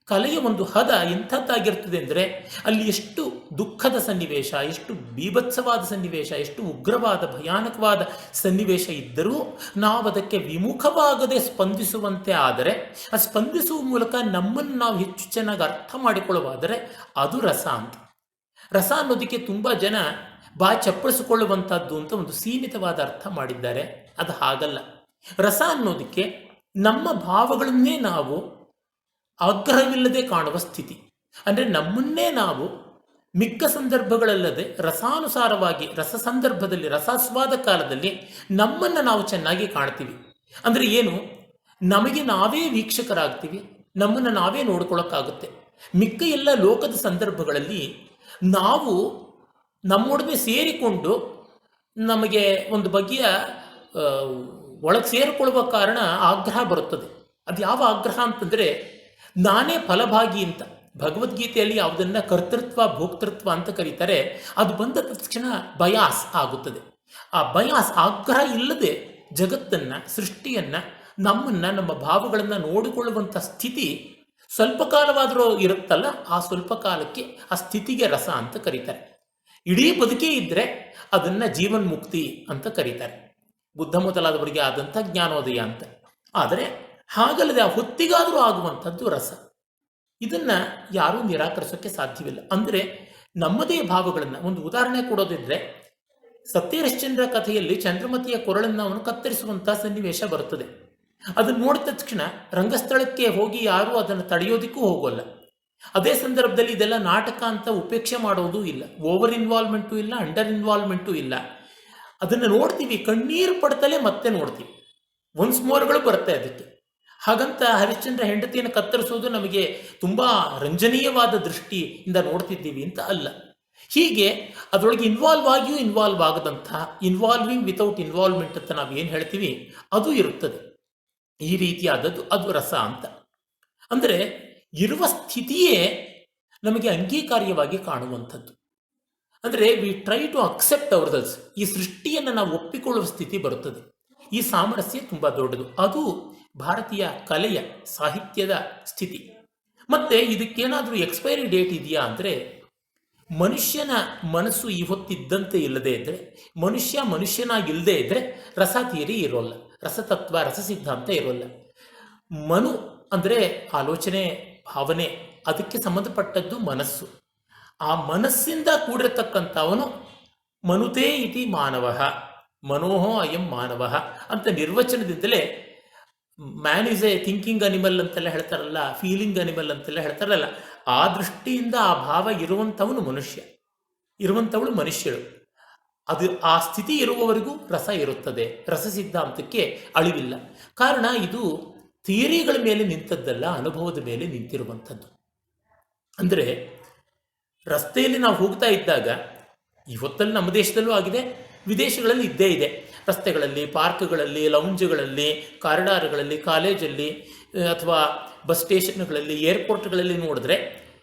ಕಲೆಯ ಒಂದು ಹದ ಎಂಥದ್ದಾಗಿರ್ತದೆ ಅಂದರೆ ಅಲ್ಲಿ ಎಷ್ಟು ದುಃಖದ ಸನ್ನಿವೇಶ, ಎಷ್ಟು ಬೀಭತ್ಸವಾದ ಸನ್ನಿವೇಶ, ಎಷ್ಟು ಉಗ್ರವಾದ ಭಯಾನಕವಾದ ಸನ್ನಿವೇಶ ಇದ್ದರೂ ನಾವು ಅದಕ್ಕೆ ವಿಮುಖವಾಗದೆ ಸ್ಪಂದಿಸುವಂತೆ ಆದರೆ, ಆ ಸ್ಪಂದಿಸುವ ಮೂಲಕ ನಮ್ಮನ್ನು ನಾವು ಹೆಚ್ಚು ಚೆನ್ನಾಗಿ ಅರ್ಥ ಮಾಡಿಕೊಳ್ಳುವಾದರೆ ಅದು ರಸ ಅಂತ. ರಸ ಅನ್ನೋದಕ್ಕೆ ತುಂಬ ಜನ ಚಪ್ಪಳಿಸಿಕೊಳ್ಳುವಂಥದ್ದು ಅಂತ ಒಂದು ಸೀಮಿತವಾದ ಅರ್ಥ ಮಾಡಿದ್ದಾರೆ. ಅದು ಹಾಗಲ್ಲ. ರಸ ಅನ್ನೋದಕ್ಕೆ ನಮ್ಮ ಭಾವಗಳನ್ನೇ ನಾವು ಆಗ್ರಹವಿಲ್ಲದೆ ಕಾಣುವ ಸ್ಥಿತಿ. ಅಂದರೆ ನಮ್ಮನ್ನೇ ನಾವು ಮಿಕ್ಕ ಸಂದರ್ಭಗಳಲ್ಲದೆ ರಸಾನುಸಾರವಾಗಿ, ರಸ ಸಂದರ್ಭದಲ್ಲಿ, ರಸಾಸ್ವಾದ ಕಾಲದಲ್ಲಿ ನಮ್ಮನ್ನು ನಾವು ಚೆನ್ನಾಗಿ ಕಾಣ್ತೀವಿ. ಅಂದರೆ ಏನು, ನಮಗೆ ನಾವೇ ವೀಕ್ಷಕರಾಗ್ತೀವಿ, ನಮ್ಮನ್ನು ನಾವೇ ನೋಡ್ಕೊಳ್ಳೋಕ್ಕಾಗುತ್ತೆ. ಮಿಕ್ಕ ಎಲ್ಲ ಲೋಕದ ಸಂದರ್ಭಗಳಲ್ಲಿ ನಾವು ನಮ್ಮೊಡನೆ ಸೇರಿಕೊಂಡು ನಮಗೆ ಒಂದು ಬಗೆಯ ಒಳಗೆ ಸೇರಿಕೊಳ್ಳುವ ಕಾರಣ ಆಗ್ರಹ ಬರುತ್ತದೆ. ಅದು ಯಾವ ಆಗ್ರಹ ಅಂತಂದರೆ ನಾನೇ ಫಲಭಾಗಿ ಅಂತ. ಭಗವದ್ಗೀತೆಯಲ್ಲಿ ಯಾವುದನ್ನು ಕರ್ತೃತ್ವ ಭೋಕ್ತೃತ್ವ ಅಂತ ಕರೀತಾರೆ. ಅದು ಬಂದ ತಕ್ಷಣ ಬಯಾಸ್ ಆಗುತ್ತದೆ. ಆ ಬಯಾಸ್, ಆಗ್ರಹ ಇಲ್ಲದೆ ಜಗತ್ತನ್ನು, ಸೃಷ್ಟಿಯನ್ನು, ನಮ್ಮನ್ನು, ನಮ್ಮ ಭಾವಗಳನ್ನು ನೋಡಿಕೊಳ್ಳುವಂಥ ಸ್ಥಿತಿ ಸ್ವಲ್ಪ ಕಾಲವಾದರೂ ಇರುತ್ತಲ್ಲ, ಆ ಸ್ವಲ್ಪ ಕಾಲಕ್ಕೆ ಆ ಸ್ಥಿತಿಗೆ ರಸ ಅಂತ ಕರೀತಾರೆ. ಇಡೀ ಬದುಕೇ ಇದ್ದರೆ ಅದನ್ನು ಜೀವನ್ಮುಕ್ತಿ ಅಂತ ಕರೀತಾರೆ. ಬುದ್ಧ ಮೊದಲಾದವರಿಗೆ ಆದಂಥ ಜ್ಞಾನೋದಯ ಅಂತ. ಆದರೆ ಹಾಗಲ್ಲದೆ ಆ ಹೊತ್ತಿಗಾದರೂ ಆಗುವಂಥದ್ದು ರಸ. ಇದನ್ನು ಯಾರೂ ನಿರಾಕರಿಸೋಕ್ಕೆ ಸಾಧ್ಯವಿಲ್ಲ. ಅಂದರೆ ನಮ್ಮದೇ ಭಾವಗಳನ್ನು, ಒಂದು ಉದಾಹರಣೆ ಕೊಡೋದಿದ್ರೆ, ಸತ್ಯಹರಿಶ್ಚಂದ್ರ ಕಥೆಯಲ್ಲಿ ಚಂದ್ರಮತಿಯ ಕೊರಳನ್ನು ಅವನು ಕತ್ತರಿಸುವಂಥ ಸನ್ನಿವೇಶ ಬರುತ್ತದೆ. ಅದನ್ನು ನೋಡಿದ ತಕ್ಷಣ ರಂಗಸ್ಥಳಕ್ಕೆ ಹೋಗಿ ಯಾರೂ ಅದನ್ನು ತಡೆಯೋದಕ್ಕೂ ಹೋಗೋಲ್ಲ. ಅದೇ ಸಂದರ್ಭದಲ್ಲಿ ಇದೆಲ್ಲ ನಾಟಕ ಅಂತ ಉಪೇಕ್ಷೆ ಮಾಡೋದು ಇಲ್ಲ. ಓವರ್ ಇನ್ವಾಲ್ವ್ಮೆಂಟು ಇಲ್ಲ, ಅಂಡರ್ ಇನ್ವಾಲ್ವ್ಮೆಂಟು ಇಲ್ಲ. ಅದನ್ನು ನೋಡ್ತೀವಿ, ಕಣ್ಣೀರು ಪಡ್ತಲೇ ಮತ್ತೆ ನೋಡ್ತೀವಿ. ಒನ್ಸ್ ಮೋರ್ಗಳು ಬರುತ್ತೆ ಅದಕ್ಕೆ. ಹಾಗಂತ ಹರಿಶ್ಚಂದ್ರ ಹೆಂಡತಿಯನ್ನು ಕತ್ತರಿಸೋದು ನಮಗೆ ತುಂಬ ರಂಜನೀಯವಾದ ದೃಷ್ಟಿಯಿಂದ ನೋಡ್ತಿದ್ದೀವಿ ಅಂತ ಅಲ್ಲ. ಹೀಗೆ ಅದರೊಳಗೆ ಇನ್ವಾಲ್ವ್ ಆಗಿಯೂ ಇನ್ವಾಲ್ವ್ ಆಗದಂತಹ, ಇನ್ವಾಲ್ವಿಂಗ್ ವಿತೌಟ್ ಇನ್ವಾಲ್ವ್ಮೆಂಟ್ ಅಂತ ನಾವು ಏನು ಹೇಳ್ತೀವಿ ಅದು ಇರುತ್ತದೆ. ಈ ರೀತಿಯಾದದ್ದು ಅದು ರಸ ಅಂತ. ಅಂದರೆ ಇರುವ ಸ್ಥಿತಿಯೇ ನಮಗೆ ಅಂಗೀಕಾರ್ಯವಾಗಿ ಕಾಣುವಂಥದ್ದು. ಅಂದರೆ we try to accept ourselves. ಈ ಸೃಷ್ಟಿಯನ್ನು ನಾವು ಒಪ್ಪಿಕೊಳ್ಳುವ ಸ್ಥಿತಿ ಬರುತ್ತದೆ. ಈ ಸಾಮರಸ್ಯ ತುಂಬ ದೊಡ್ಡದು. ಅದು ಭಾರತೀಯ ಕಲೆಯ, ಸಾಹಿತ್ಯದ ಸ್ಥಿತಿ. ಮತ್ತು ಇದಕ್ಕೇನಾದರೂ ಎಕ್ಸ್ಪೈರಿ ಡೇಟ್ ಇದೆಯಾ ಅಂದರೆ, ಮನುಷ್ಯನ ಮನಸ್ಸು ಇವತ್ತಿದ್ದಂತೆ ಇಲ್ಲದೆ ಇದ್ದರೆ, ಮನುಷ್ಯನಾಗಿಲ್ಲದೆ ಇದ್ದರೆ ರಸ ಥಿಯರಿ ಇರೋಲ್ಲ, ರಸತತ್ವ, ರಸಸಿದ್ಧಾಂತ ಇರೋಲ್ಲ. ಮನು ಅಂದರೆ ಆಲೋಚನೆ, ಭಾವನೆ, ಅದಕ್ಕೆ ಸಂಬಂಧಪಟ್ಟದ್ದು ಮನಸ್ಸು. ಆ ಮನಸ್ಸಿಂದ ಕೂಡಿರತಕ್ಕಂಥವನು ಮನುತೇ ಇತಿ ಮಾನವಃ, ಮನೋಹೋ ಅಯಂ ಮಾನವಃ ಅಂತ ನಿರ್ವಚನದಿಂದಲೇ man is a thinking animal ಅಂತೆಲ್ಲ ಹೇಳ್ತಾರಲ್ಲ, ಫೀಲಿಂಗ್ ಅನಿಮಲ್ ಅಂತೆಲ್ಲ ಹೇಳ್ತಾರಲ್ಲ, ಆ ದೃಷ್ಟಿಯಿಂದ ಆ ಭಾವ ಇರುವಂಥವನು ಮನುಷ್ಯ, ಇರುವಂಥವಳು ಮನುಷ್ಯಳು. ಅದು ಆ ಸ್ಥಿತಿ ಇರುವವರೆಗೂ ರಸ ಇರುತ್ತದೆ. ರಸ ಸಿದ್ಧಾಂತಕ್ಕೆ ಅಳಿವಿಲ್ಲ. ಕಾರಣ ಇದು ಥಿಯರಿಗಳ ಮೇಲೆ ನಿಂತದ್ದಲ್ಲ, ಅನುಭವದ ಮೇಲೆ ನಿಂತಿರುವಂಥದ್ದು. ಅಂದರೆ ರಸ್ತೆಯಲ್ಲಿ ನಾವು ಹೋಗ್ತಾ ಇದ್ದಾಗ, ಇವತ್ತಲ್ಲಿ ನಮ್ಮ ದೇಶದಲ್ಲೂ ಆಗಿದೆ, ವಿದೇಶಗಳಲ್ಲಿ ಇದ್ದೇ ಇದೆ, ರಸ್ತೆಗಳಲ್ಲಿ, ಪಾರ್ಕ್ಗಳಲ್ಲಿ, ಲೌಂಜ್ಗಳಲ್ಲಿ, ಕಾರಿಡಾರ್ಗಳಲ್ಲಿ, ಕಾಲೇಜಲ್ಲಿ ಅಥವಾ ಬಸ್ ಸ್ಟೇಷನ್ಗಳಲ್ಲಿ, ಏರ್ಪೋರ್ಟ್ಗಳಲ್ಲಿ ನೋಡಿದ್ರೆ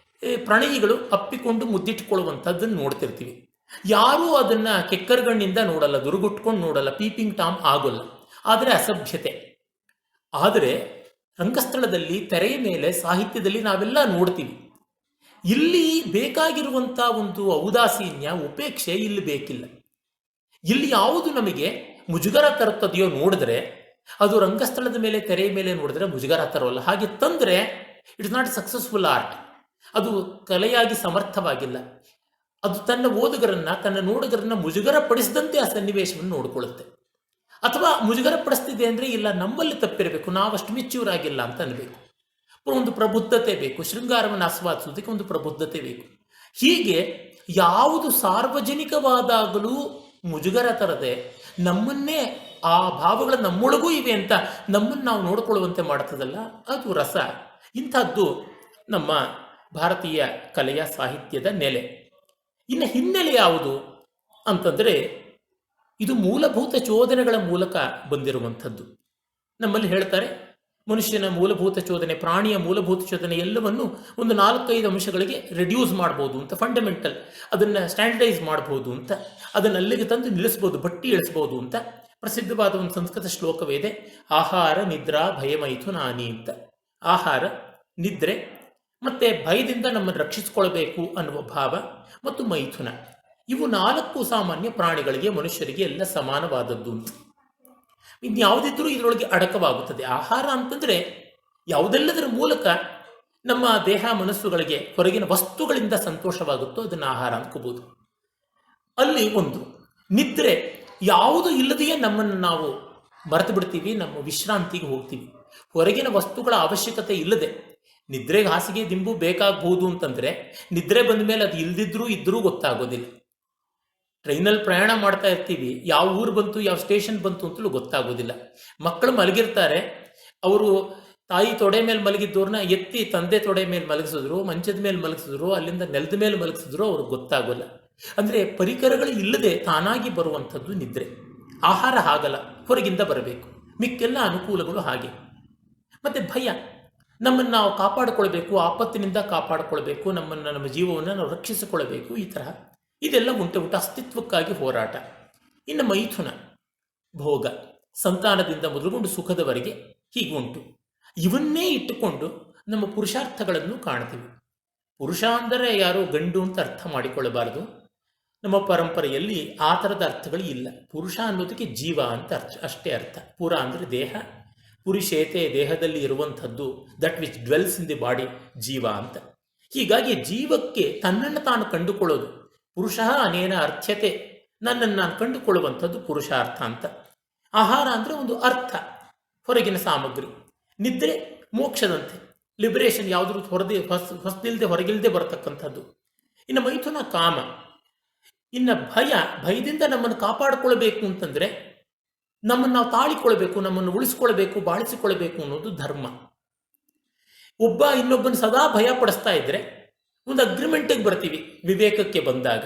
ಪ್ರಣಯಿಗಳು ಅಪ್ಪಿಕೊಂಡು ಮುದ್ದಿಟ್ಕೊಳ್ಳುವಂಥದ್ದನ್ನು ನೋಡ್ತಿರ್ತೀವಿ. ಯಾರೂ ಅದನ್ನು ಕೆಕ್ಕರ್ಗಣ್ಣಿಂದ ನೋಡಲ್ಲ, ದುರುಗುಟ್ಕೊಂಡು ನೋಡಲ್ಲ, ಪೀಪಿಂಗ್ ಟಾಮ್ ಆಗೋಲ್ಲ. ಆದರೆ ಅಸಭ್ಯತೆ. ಆದರೆ ರಂಗಸ್ಥಳದಲ್ಲಿ, ತೆರೆಯ ಮೇಲೆ, ಸಾಹಿತ್ಯದಲ್ಲಿ ನಾವೆಲ್ಲ ನೋಡ್ತೀವಿ. ಇಲ್ಲಿ ಬೇಕಾಗಿರುವಂಥ ಒಂದು ಔದಾಸೀನ್ಯ, ಉಪೇಕ್ಷೆ ಇಲ್ಲಿ ಬೇಕಿಲ್ಲ. ಇಲ್ಲಿ ಯಾವುದು ನಮಗೆ ಮುಜುಗರ ತರುತ್ತದೆಯೋ ನೋಡಿದ್ರೆ ಅದು ರಂಗಸ್ಥಳದ ಮೇಲೆ, ತೆರೆಯ ಮೇಲೆ ನೋಡಿದ್ರೆ ಮುಜುಗರ ತರೋಲ್ಲ. ಹಾಗೆ ತಂದರೆ ಇಟ್ಸ್ ನಾಟ್ ಸಕ್ಸಸ್ಫುಲ್ ಆರ್ಟ್. ಅದು ಕಲೆಯಾಗಿ ಸಮರ್ಥವಾಗಿಲ್ಲ. ಅದು ತನ್ನ ಓದುಗರನ್ನ, ತನ್ನ ನೋಡುಗರನ್ನ ಮುಜುಗರ ಪಡಿಸಿದಂತೆ ಆ ಸನ್ನಿವೇಶವನ್ನು ನೋಡಿಕೊಳ್ಳುತ್ತೆ. ಅಥವಾ ಮುಜುಗರ ಪಡಿಸ್ತಿದೆ ಅಂದರೆ ಇಲ್ಲ, ನಮ್ಮಲ್ಲಿ ತಪ್ಪಿರಬೇಕು, ನಾವಷ್ಟು ಮೆಚ್ಯೂರ್ ಆಗಿಲ್ಲ ಅಂತ ಅನ್ಬೇಕು. ಒಂದು ಪ್ರಬುದ್ಧತೆ ಬೇಕು. ಶೃಂಗಾರವನ್ನು ಆಸ್ವಾದಿಸೋದಕ್ಕೆ ಒಂದು ಪ್ರಬುದ್ಧತೆ ಬೇಕು. ಹೀಗೆ ಯಾವುದು ಸಾರ್ವಜನಿಕವಾದಾಗಲೂ ಮುಜುಗರ ತರದೆ ನಮ್ಮನ್ನೇ, ಆ ಭಾವಗಳು ನಮ್ಮೊಳಗೂ ಇವೆ ಅಂತ ನಮ್ಮನ್ನು ನಾವು ನೋಡಿಕೊಳ್ಳುವಂತೆ ಮಾಡ್ತದಲ್ಲ, ಅದು ರಸ. ಇಂಥದ್ದು ನಮ್ಮ ಭಾರತೀಯ ಕಲೆಯ, ಸಾಹಿತ್ಯದ ನೆಲೆ. ಇನ್ನು ಹಿನ್ನೆಲೆ ಯಾವುದು ಅಂತಂದರೆ, ಇದು ಮೂಲಭೂತ ಚೋದನೆಗಳ ಮೂಲಕ ಬಂದಿರುವಂಥದ್ದು. ನಮ್ಮಲ್ಲಿ ಹೇಳ್ತಾರೆ, ಮನುಷ್ಯನ ಮೂಲಭೂತ ಚೋದನೆ, ಪ್ರಾಣಿಯ ಮೂಲಭೂತ ಚೋದನೆ ಎಲ್ಲವನ್ನು ಒಂದು 4-5 ಅಂಶಗಳಿಗೆ ರೆಡ್ಯೂಸ್ ಮಾಡ್ಬೋದು ಅಂತ, ಫಂಡಮೆಂಟಲ್, ಅದನ್ನು ಸ್ಟ್ಯಾಂಡರ್ಡೈಸ್ ಮಾಡ್ಬೋದು ಅಂತ, ಅದನ್ನು ಅಲ್ಲಿಗೆ ತಂದು ನಿಲ್ಲಿಸ್ಬೋದು, ಬಟ್ಟಿ ಇಳಿಸ್ಬೋದು ಅಂತ ಪ್ರಸಿದ್ಧವಾದ ಒಂದು ಸಂಸ್ಕೃತ ಶ್ಲೋಕವೇ ಇದೆ. ಆಹಾರ, ನಿದ್ರಾ, ಭಯಮೈಥುನಾನಿ ಅಂತ. ಆಹಾರ, ನಿದ್ರೆ ಮತ್ತು ಭಯದಿಂದ ನಮ್ಮನ್ನು ರಕ್ಷಿಸಿಕೊಳ್ಬೇಕು ಅನ್ನುವ ಭಾವ, ಮತ್ತು ಮೈಥುನ, ಇವು 4 ಸಾಮಾನ್ಯ ಪ್ರಾಣಿಗಳಿಗೆ, ಮನುಷ್ಯರಿಗೆ ಎಲ್ಲ ಸಮಾನವಾದದ್ದು ಅಂತ. ಇನ್ಯಾವುದಿದ್ರೂ ಇದರೊಳಗೆ ಅಡಕವಾಗುತ್ತದೆ. ಆಹಾರ ಅಂತಂದರೆ ಯಾವುದೆಲ್ಲದರ ಮೂಲಕ ನಮ್ಮ ದೇಹ ಮನಸ್ಸುಗಳಿಗೆ ಹೊರಗಿನ ವಸ್ತುಗಳಿಂದ ಸಂತೋಷವಾಗುತ್ತೋ ಅದನ್ನು ಆಹಾರ ಅಂದ್ಕೋಬೋದು. ಅಲ್ಲಿ ಒಂದು ನಿದ್ರೆ, ಯಾವುದು ಇಲ್ಲದೆಯೇ ನಮ್ಮನ್ನು ನಾವು ಮರೆತು ಬಿಡ್ತೀವಿ, ನಮ್ಮ ವಿಶ್ರಾಂತಿಗೆ ಹೋಗ್ತೀವಿ. ಹೊರಗಿನ ವಸ್ತುಗಳ ಅವಶ್ಯಕತೆ ಇಲ್ಲದೆ ನಿದ್ರೆಗೆ ಹಾಸಿಗೆ ದಿಂಬು ಬೇಕಾಗಬಹುದು ಅಂತಂದರೆ, ನಿದ್ರೆ ಬಂದ ಮೇಲೆ ಅದು ಇದ್ರೂ ಗೊತ್ತಾಗೋದಿಲ್ಲ. ಟ್ರೈನಲ್ಲಿ ಪ್ರಯಾಣ ಮಾಡ್ತಾ ಇರ್ತೀವಿ, ಯಾವ ಊರು ಬಂತು, ಯಾವ ಸ್ಟೇಷನ್ ಬಂತು ಅಂತಲೂ ಗೊತ್ತಾಗೋದಿಲ್ಲ. ಮಕ್ಕಳು ಮಲಗಿರ್ತಾರೆ, ಅವರು ತಾಯಿ ತೊಡೆ ಮೇಲೆ ಮಲಗಿದ್ದವ್ರನ್ನ ಎತ್ತಿ ತಂದೆ ತೊಡೆ ಮೇಲೆ ಮಲಗಿಸಿದ್ರು, ಮಂಚದ ಮೇಲೆ ಮಲಗಿಸಿದ್ರು, ಅಲ್ಲಿಂದ ನೆಲದ ಮೇಲೆ ಮಲಗಿಸಿದ್ರು ಅವ್ರಿಗೆ ಗೊತ್ತಾಗೋಲ್ಲ. ಅಂದರೆ ಪರಿಕರಗಳು ಇಲ್ಲದೆ ತಾನಾಗಿ ಬರುವಂಥದ್ದು ನಿದ್ರೆ. ಆಹಾರ ಹಾಗಲ್ಲ, ಹೊರಗಿಂದ ಬರಬೇಕು. ಮಿಕ್ಕೆಲ್ಲ ಅನುಕೂಲಗಳು ಹಾಗೆ. ಮತ್ತು ಭಯ, ನಮ್ಮನ್ನು ನಾವು ಕಾಪಾಡಿಕೊಳ್ಬೇಕು, ಆಪತ್ತಿನಿಂದ ಕಾಪಾಡಿಕೊಳ್ಬೇಕು, ನಮ್ಮ ಜೀವವನ್ನು ನಾವು ರಕ್ಷಿಸಿಕೊಳ್ಬೇಕು, ಈ ತರಹ ಇದೆಲ್ಲ ಉಂಟು ಅಸ್ತಿತ್ವಕ್ಕಾಗಿ ಹೋರಾಟ. ಇನ್ನು ಮೈಥುನ, ಭೋಗ, ಸಂತಾನದಿಂದ ಮೊದಲುಗೊಂಡು ಸುಖದವರೆಗೆ ಹೀಗುಂಟು. ಇವನ್ನೇ ಇಟ್ಟುಕೊಂಡು ನಮ್ಮ ಪುರುಷಾರ್ಥಗಳನ್ನು ಕಾಣ್ತೀವಿ. ಪುರುಷ ಅಂದರೆ ಯಾರೋ ಗಂಡು ಅಂತ ಅರ್ಥ ಮಾಡಿಕೊಳ್ಳಬಾರದು. ನಮ್ಮ ಪರಂಪರೆಯಲ್ಲಿ ಆ ಥರದ ಅರ್ಥಗಳು ಇಲ್ಲ. ಪುರುಷ ಅನ್ನೋದಕ್ಕೆ ಜೀವ ಅಂತ ಅಷ್ಟೇ ಅರ್ಥ. ಪುರ ಅಂದರೆ ದೇಹ, ಪುರುಷೇತೆ ದೇಹದಲ್ಲಿ ಇರುವಂಥದ್ದು, that which dwells in the body, ಜೀವ ಅಂತ. ಹೀಗಾಗಿ ಜೀವಕ್ಕೆ ತನ್ನನ್ನು ತಾನು ಕಂಡುಕೊಳ್ಳೋದು, ಪುರುಷ ಅನೇನ ಅರ್ಥ್ಯತೆ, ನನ್ನನ್ನು ನಾನು ಕಂಡುಕೊಳ್ಳುವಂಥದ್ದು ಪುರುಷಾರ್ಥ ಅಂತ. ಆಹಾರ ಅಂದರೆ ಒಂದು ಅರ್ಥ, ಹೊರಗಿನ ಸಾಮಗ್ರಿ. ನಿದ್ರೆ ಮೋಕ್ಷದಂತೆ, ಲಿಬರೇಷನ್, ಯಾವುದ್ರ ಹೊಸದಿಲ್ಲದೆ ಹೊರಗಿಲ್ಲದೆ ಬರತಕ್ಕಂಥದ್ದು. ಇನ್ನು ಮೈಥುನ ಕಾಮ. ಇನ್ನು ಭಯದಿಂದ ನಮ್ಮನ್ನು ಕಾಪಾಡಿಕೊಳ್ಬೇಕು ಅಂತಂದರೆ ನಮ್ಮನ್ನು ನಾವು ತಾಳಿಕೊಳ್ಬೇಕು, ನಮ್ಮನ್ನು ಉಳಿಸ್ಕೊಳ್ಬೇಕು, ಬಾಳಿಸಿಕೊಳ್ಬೇಕು ಅನ್ನೋದು ಧರ್ಮ. ಒಬ್ಬ ಇನ್ನೊಬ್ಬನ ಸದಾ ಭಯ ಪಡಿಸ್ತಾ ಇದ್ರೆ ಒಂದು ಅಗ್ರಿಮೆಂಟಿಗೆ ಬರ್ತೀವಿ. ವಿವೇಕಕ್ಕೆ ಬಂದಾಗ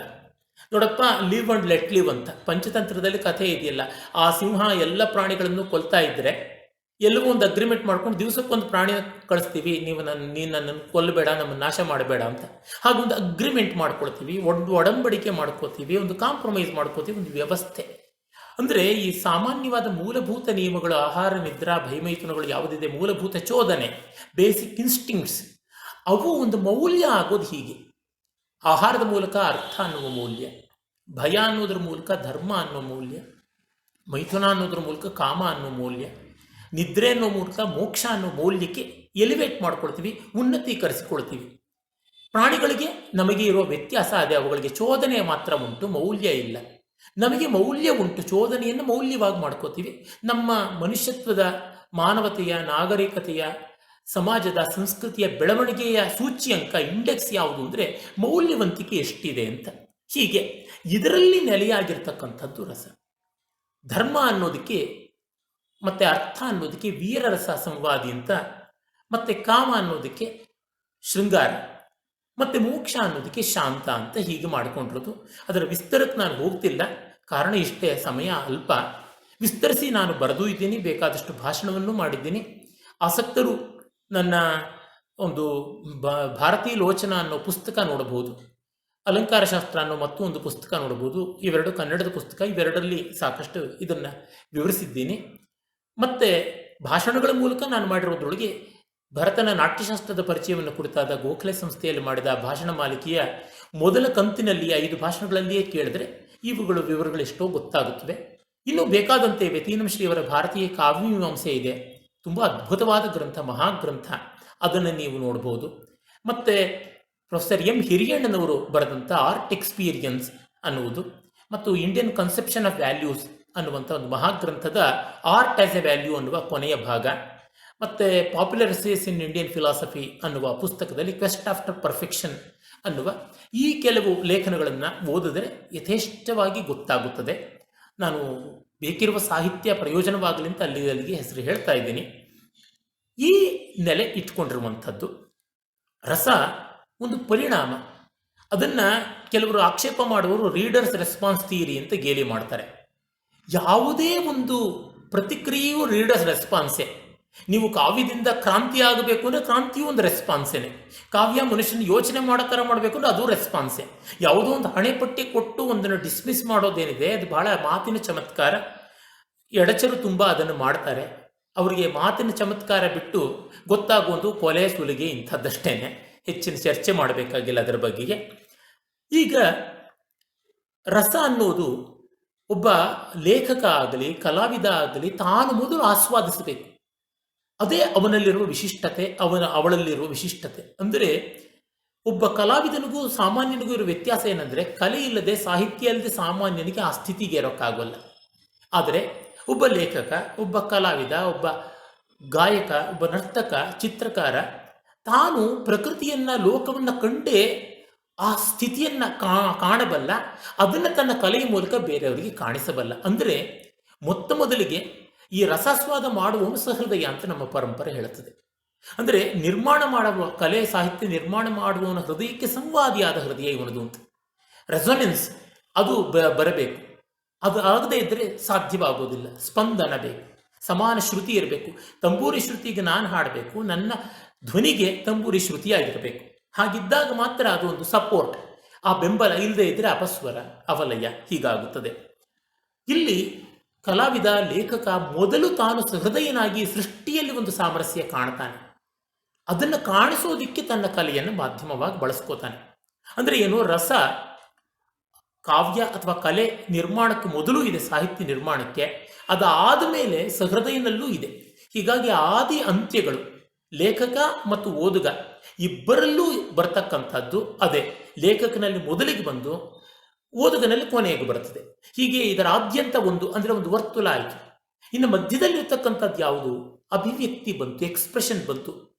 ನೋಡಪ್ಪ, ಲಿವ್ ಅಂಡ್ ಲೆಟ್ ಲಿವ್ ಅಂತ ಪಂಚತಂತ್ರದಲ್ಲಿ ಕಥೆ ಇದೆಯಲ್ಲ. ಆ ಸಿಂಹ ಎಲ್ಲ ಪ್ರಾಣಿಗಳನ್ನು ಕೊಲ್ತಾ ಇದ್ರೆ ಎಲ್ಲವೂ ಒಂದು ಅಗ್ರಿಮೆಂಟ್ ಮಾಡ್ಕೊಂಡು ದಿವಸಕ್ಕೊಂದು ಪ್ರಾಣಿ ಕಳಿಸ್ತೀವಿ, ನೀನು ನನ್ನನ್ನು ಕೊಲ್ಲಬೇಡ, ನಮ್ಮನ್ನು ನಾಶ ಮಾಡಬೇಡ ಅಂತ. ಹಾಗೊಂದು ಅಗ್ರಿಮೆಂಟ್ ಮಾಡ್ಕೊಳ್ತೀವಿ, ಒಡಂಬಡಿಕೆ ಮಾಡ್ಕೋತೀವಿ, ಒಂದು ಕಾಂಪ್ರಮೈಸ್ ಮಾಡ್ಕೋತೀವಿ, ಒಂದು ವ್ಯವಸ್ಥೆ. ಅಂದರೆ ಈ ಸಾಮಾನ್ಯವಾದ ಮೂಲಭೂತ ನಿಯಮಗಳು, ಆಹಾರ, ನಿದ್ರಾ, ಭಯಮೈಥುನಗಳು ಯಾವುದಿದೆ, ಮೂಲಭೂತ ಚೋದನೆ, ಬೇಸಿಕ್ ಇನ್ಸ್ಟಿಂಕ್ಟ್ಸ್, ಅವು ಒಂದು ಮೌಲ್ಯ ಆಗೋದು ಹೀಗೆ. ಆಹಾರದ ಮೂಲಕ ಅರ್ಥ ಅನ್ನುವ ಮೌಲ್ಯ, ಭಯ ಅನ್ನೋದ್ರ ಮೂಲಕ ಧರ್ಮ ಅನ್ನೋ ಮೌಲ್ಯ, ಮೈಥುನ ಅನ್ನೋದ್ರ ಮೂಲಕ ಕಾಮ ಅನ್ನೋ ಮೌಲ್ಯ, ನಿದ್ರೆ ಅನ್ನೋ ಮೂಲಕ ಮೋಕ್ಷ ಅನ್ನೋ ಮೌಲ್ಯಕ್ಕೆ ಎಲಿವೇಟ್ ಮಾಡ್ಕೊಳ್ತೀವಿ, ಉನ್ನತೀಕರಿಸಿಕೊಳ್ತೀವಿ. ಪ್ರಾಣಿಗಳಿಗೆ ನಮಗೆ ಇರೋ ವ್ಯತ್ಯಾಸ ಅದೇ, ಅವುಗಳಿಗೆ ಚೋದನೆ ಮಾತ್ರ ಉಂಟು, ಮೌಲ್ಯ ಇಲ್ಲ. ನಮಗೆ ಮೌಲ್ಯ ಉಂಟು, ಚೋದನೆಯನ್ನು ಮೌಲ್ಯವಾಗಿ ಮಾಡ್ಕೋತೀವಿ. ನಮ್ಮ ಮನುಷ್ಯತ್ವದ, ಮಾನವತೆಯ, ನಾಗರಿಕತೆಯ, ಸಮಾಜದ, ಸಂಸ್ಕೃತಿಯ ಬೆಳವಣಿಗೆಯ ಸೂಚ್ಯಂಕ, ಇಂಡೆಕ್ಸ್ ಯಾವುದು ಅಂದರೆ ಮೌಲ್ಯವಂತಿಕೆ ಎಷ್ಟಿದೆ ಅಂತ. ಹೀಗೆ ಇದರಲ್ಲಿ ನೆಲೆಯಾಗಿರ್ತಕ್ಕಂಥದ್ದು ರಸ. ಧರ್ಮ ಅನ್ನೋದಕ್ಕೆ ಮತ್ತು ಅರ್ಥ ಅನ್ನೋದಕ್ಕೆ ವೀರರಸ ಸಂವಾದಿ ಅಂತ, ಮತ್ತು ಕಾಮ ಅನ್ನೋದಕ್ಕೆ ಶೃಂಗಾರ, ಮತ್ತು ಮೋಕ್ಷ ಅನ್ನೋದಕ್ಕೆ ಶಾಂತ ಅಂತ ಹೀಗೆ ಮಾಡಿಕೊಂಡಿರೋದು. ಅದರ ವಿಸ್ತಾರಕ್ಕೆ ನಾನು ಹೋಗ್ತಿಲ್ಲ, ಕಾರಣ ಇಷ್ಟೇ, ಸಮಯ ಅಲ್ಪ. ವಿಸ್ತರಿಸಿ ನಾನು ಬರೆದೂ ಇದ್ದೀನಿ, ಬೇಕಾದಷ್ಟು ಭಾಷಣವನ್ನು ಮಾಡಿದ್ದೀನಿ. ಆಸಕ್ತರು ನನ್ನ ಒಂದು ಭಾರತೀಯ ಲೋಚನ ಅನ್ನೋ ಪುಸ್ತಕ ನೋಡಬಹುದು, ಅಲಂಕಾರ ಶಾಸ್ತ್ರ ಅನ್ನೋ ಮತ್ತು ಒಂದು ಪುಸ್ತಕ ನೋಡಬಹುದು. ಇವೆರಡು ಕನ್ನಡದ ಪುಸ್ತಕ, ಇವೆರಡರಲ್ಲಿ ಸಾಕಷ್ಟು ಇದನ್ನು ವಿವರಿಸಿದ್ದೀನಿ. ಮತ್ತು ಭಾಷಣಗಳ ಮೂಲಕ ನಾನು ಮಾಡಿರೋದ್ರೊಳಗೆ ಭರತನ ನಾಟ್ಯಶಾಸ್ತ್ರದ ಪರಿಚಯವನ್ನು ಕುರಿತಾದ ಗೋಖಲೆ ಸಂಸ್ಥೆಯಲ್ಲಿ ಮಾಡಿದ ಭಾಷಣ ಮಾಲಿಕೆಯ ಮೊದಲ ಕಂತಿನಲ್ಲಿ 5 ಭಾಷಣಗಳಲ್ಲಿಯೇ ಕೇಳಿದ್ರೆ ಇವುಗಳು ವಿವರಗಳೆಷ್ಟೋ ಗೊತ್ತಾಗುತ್ತವೆ. ಇನ್ನೂ ಬೇಕಾದಂತೆ ಯತೀಂದ್ರಶ್ರೀಯವರ ಭಾರತೀಯ ಕಾವ್ಯಮೀಮಾಂಸೆ ಇದೆ, ತುಂಬ ಅದ್ಭುತವಾದ ಗ್ರಂಥ, ಮಹಾಗ್ರಂಥ, ಅದನ್ನು ನೀವು ನೋಡ್ಬೋದು. ಮತ್ತು ಪ್ರೊಫೆಸರ್ ಎಂ ಹಿರಿಯಣ್ಣನವರು ಬರೆದಂಥ ಆರ್ಟ್ ಎಕ್ಸ್ಪೀರಿಯನ್ಸ್ ಅನ್ನುವುದು ಮತ್ತು ಇಂಡಿಯನ್ ಕನ್ಸೆಪ್ಷನ್ ಆಫ್ ವ್ಯಾಲ್ಯೂಸ್ ಅನ್ನುವಂಥ ಒಂದು ಮಹಾಗ್ರಂಥದ ಆರ್ಟ್ ಆಸ್ ಎ ವ್ಯಾಲ್ಯೂ ಅನ್ನುವ ಕೊನೆಯ ಭಾಗ, ಮತ್ತು popular essays in Indian philosophy ಅನ್ನುವ ಪುಸ್ತಕದಲ್ಲಿ ಕ್ವೆಸ್ಟ್ ಆಫ್ಟರ್ ಪರ್ಫೆಕ್ಷನ್ ಅನ್ನುವ ಈ ಕೆಲವು ಲೇಖನಗಳನ್ನು ಓದಿದ್ರೆ ಯಥೇಷ್ಟವಾಗಿ ಗೊತ್ತಾಗುತ್ತದೆ. ನಾನು ಬೇಕಿರುವ ಸಾಹಿತ್ಯ ಪ್ರಯೋಜನವಾಗಲಿ ಅಂತ ಅಲ್ಲಿಗೆ ಹೆಸರು ಹೇಳ್ತಾ ಇದ್ದೀನಿ. ಈ ನೆಲೆ ಇಟ್ಕೊಂಡಿರುವಂಥದ್ದು ರಸ ಒಂದು ಪರಿಣಾಮ. ಅದನ್ನು ಕೆಲವರು ಆಕ್ಷೇಪ ಮಾಡುವವರು ರೀಡರ್ಸ್ ರೆಸ್ಪಾನ್ಸ್ ಥಿಯರಿ ಅಂತ ಗೇಲಿ ಮಾಡ್ತಾರೆ. ಯಾವುದೇ ಒಂದು ಪ್ರತಿಕ್ರಿಯೆಯೂ ರೀಡರ್ಸ್ ರೆಸ್ಪಾನ್ಸೇ. ನೀವು ಕಾವ್ಯದಿಂದ ಕ್ರಾಂತಿ ಆಗಬೇಕು ಅಂದರೆ ಕ್ರಾಂತಿಯೂ ಒಂದು ರೆಸ್ಪಾನ್ಸೇನೆ. ಕಾವ್ಯ ಮನುಷ್ಯನ ಯೋಚನೆ ಮಾಡೋ ಥರ ಮಾಡಬೇಕು ಅಂದರೆ ಅದು ರೆಸ್ಪಾನ್ಸೇ. ಯಾವುದೋ ಒಂದು ಹಣೆಪಟ್ಟಿ ಕೊಟ್ಟು ಒಂದನ್ನು ಡಿಸ್ಮಿಸ್ ಮಾಡೋದೇನಿದೆ ಅದು ಬಹಳ ಮಾತಿನ ಚಮತ್ಕಾರ. ಎಡಚರು ತುಂಬ ಅದನ್ನು ಮಾಡ್ತಾರೆ. ಅವರಿಗೆ ಮಾತಿನ ಚಮತ್ಕಾರ ಬಿಟ್ಟು ಗೊತ್ತಾಗುವುದು ಕೊಲೆ ಸುಲಿಗೆ ಇಂಥದ್ದಷ್ಟೇನೆ, ಹೆಚ್ಚಿನ ಚರ್ಚೆ ಮಾಡಬೇಕಾಗಿಲ್ಲ ಅದರ ಬಗೆಗೆ. ಈಗ ರಸ ಅನ್ನೋದು ಒಬ್ಬ ಲೇಖಕ ಆಗಲಿ ಕಲಾವಿದ ಆಗಲಿ ತಾನು ಮೊದಲು ಆಸ್ವಾದಿಸಬೇಕು. ಅದೇ ಅವನಲ್ಲಿರುವ ವಿಶಿಷ್ಟತೆ, ಅವಳಲ್ಲಿರುವ ವಿಶಿಷ್ಟತೆ. ಅಂದರೆ ಒಬ್ಬ ಕಲಾವಿದನಿಗೂ ಸಾಮಾನ್ಯನಿಗೂ ಇರೋ ವ್ಯತ್ಯಾಸ ಏನಂದರೆ, ಕಲೆ ಇಲ್ಲದೆ ಸಾಹಿತ್ಯ ಇಲ್ಲದೆ ಸಾಮಾನ್ಯನಿಗೆ ಆ ಸ್ಥಿತಿಗೆ ಇರೋಕ್ಕಾಗೋಲ್ಲ. ಆದರೆ ಒಬ್ಬ ಲೇಖಕ, ಒಬ್ಬ ಕಲಾವಿದ, ಒಬ್ಬ ಗಾಯಕ, ಒಬ್ಬ ನರ್ತಕ, ಚಿತ್ರಕಾರ ತಾನು ಪ್ರಕೃತಿಯನ್ನು, ಲೋಕವನ್ನು ಕಂಡೇ ಆ ಸ್ಥಿತಿಯನ್ನು ಕಾಣಬಲ್ಲ. ಅದನ್ನು ತನ್ನ ಕಲೆಯ ಮೂಲಕ ಬೇರೆಯವರಿಗೆ ಕಾಣಿಸಬಲ್ಲ. ಅಂದರೆ ಮೊತ್ತ ಮೊದಲಿಗೆ ಈ ರಸಾಸ್ವಾದ ಮಾಡುವವನು ಸಹೃದಯ ಅಂತ ನಮ್ಮ ಪರಂಪರೆ ಹೇಳುತ್ತದೆ. ಅಂದರೆ ನಿರ್ಮಾಣ ಮಾಡುವ ಕಲೆ ಸಾಹಿತ್ಯ ನಿರ್ಮಾಣ ಮಾಡುವವನ ಹೃದಯಕ್ಕೆ ಸಂವಾದಿಯಾದ ಹೃದಯ ಇವನದು ಅಂತ. ರೆಸೊನೆನ್ಸ್ ಅದು ಬರಬೇಕು. ಅದು ಆಗದೇ ಇದ್ದರೆ ಸಾಧ್ಯವಾಗೋದಿಲ್ಲ. ಸ್ಪಂದನ ಬೇಕು, ಸಮಾನ ಶ್ರುತಿ ಇರಬೇಕು. ತಂಬೂರಿ ಶ್ರುತಿಗೆ ನಾನು ಹಾಡಬೇಕು, ನನ್ನ ಧ್ವನಿಗೆ ತಂಬೂರಿ ಶ್ರುತಿಯಾಗಿರಬೇಕು. ಹಾಗಿದ್ದಾಗ ಮಾತ್ರ ಅದು ಒಂದು ಸಪೋರ್ಟ್. ಆ ಬೆಂಬಲ ಇಲ್ಲದೆ ಇದ್ದರೆ ಅಪಸ್ವರ, ಅವಲಯ ಹೀಗಾಗುತ್ತದೆ. ಇಲ್ಲಿ ಕಲಾವಿದ, ಲೇಖಕ ಮೊದಲು ತಾನು ಸಹೃದಯನಾಗಿ ಸೃಷ್ಟಿಯಲ್ಲಿ ಒಂದು ಸಾಮರಸ್ಯ ಕಾಣ್ತಾನೆ. ಅದನ್ನು ಕಾಣಿಸೋದಿಕ್ಕೆ ತನ್ನ ಕಲೆಯನ್ನು ಮಾಧ್ಯಮವಾಗಿ ಬಳಸ್ಕೋತಾನೆ. ಅಂದರೆ ಏನು, ರಸ ಕಾವ್ಯ ಅಥವಾ ಕಲೆ ನಿರ್ಮಾಣಕ್ಕೆ ಮೊದಲು ಇದೆ, ಸಾಹಿತ್ಯ ನಿರ್ಮಾಣಕ್ಕೆ. ಅದಾದ ಮೇಲೆ ಸಹೃದಯನಲ್ಲೂ ಇದೆ. ಹೀಗಾಗಿ ಆದಿ ಅಂತ್ಯಗಳು ಲೇಖಕ ಮತ್ತು ಓದುಗ ಇಬ್ಬರಲ್ಲೂ ಬರ್ತಕ್ಕಂಥದ್ದು ಅದೇ. ಲೇಖಕನಲ್ಲಿ ಮೊದಲಿಗೆ ಬಂದು ಓದುಗನಲ್ಲಿ ಕೊನೆಗೆ ಬರುತ್ತದೆ. ಹೀಗೆ ಇದರ ಆದ್ಯಂತ ಒಂದು ಅಂದರೆ ಒಂದು ವರ್ತುಲ ಆಯಿತು. ಇನ್ನು ಮಧ್ಯದಲ್ಲಿರ್ತಕ್ಕಂಥದ್ದು ಯಾವುದು? ಅಭಿವ್ಯಕ್ತಿ ಬಂತು, ಎಕ್ಸ್ಪ್ರೆಷನ್ ಬಂತು.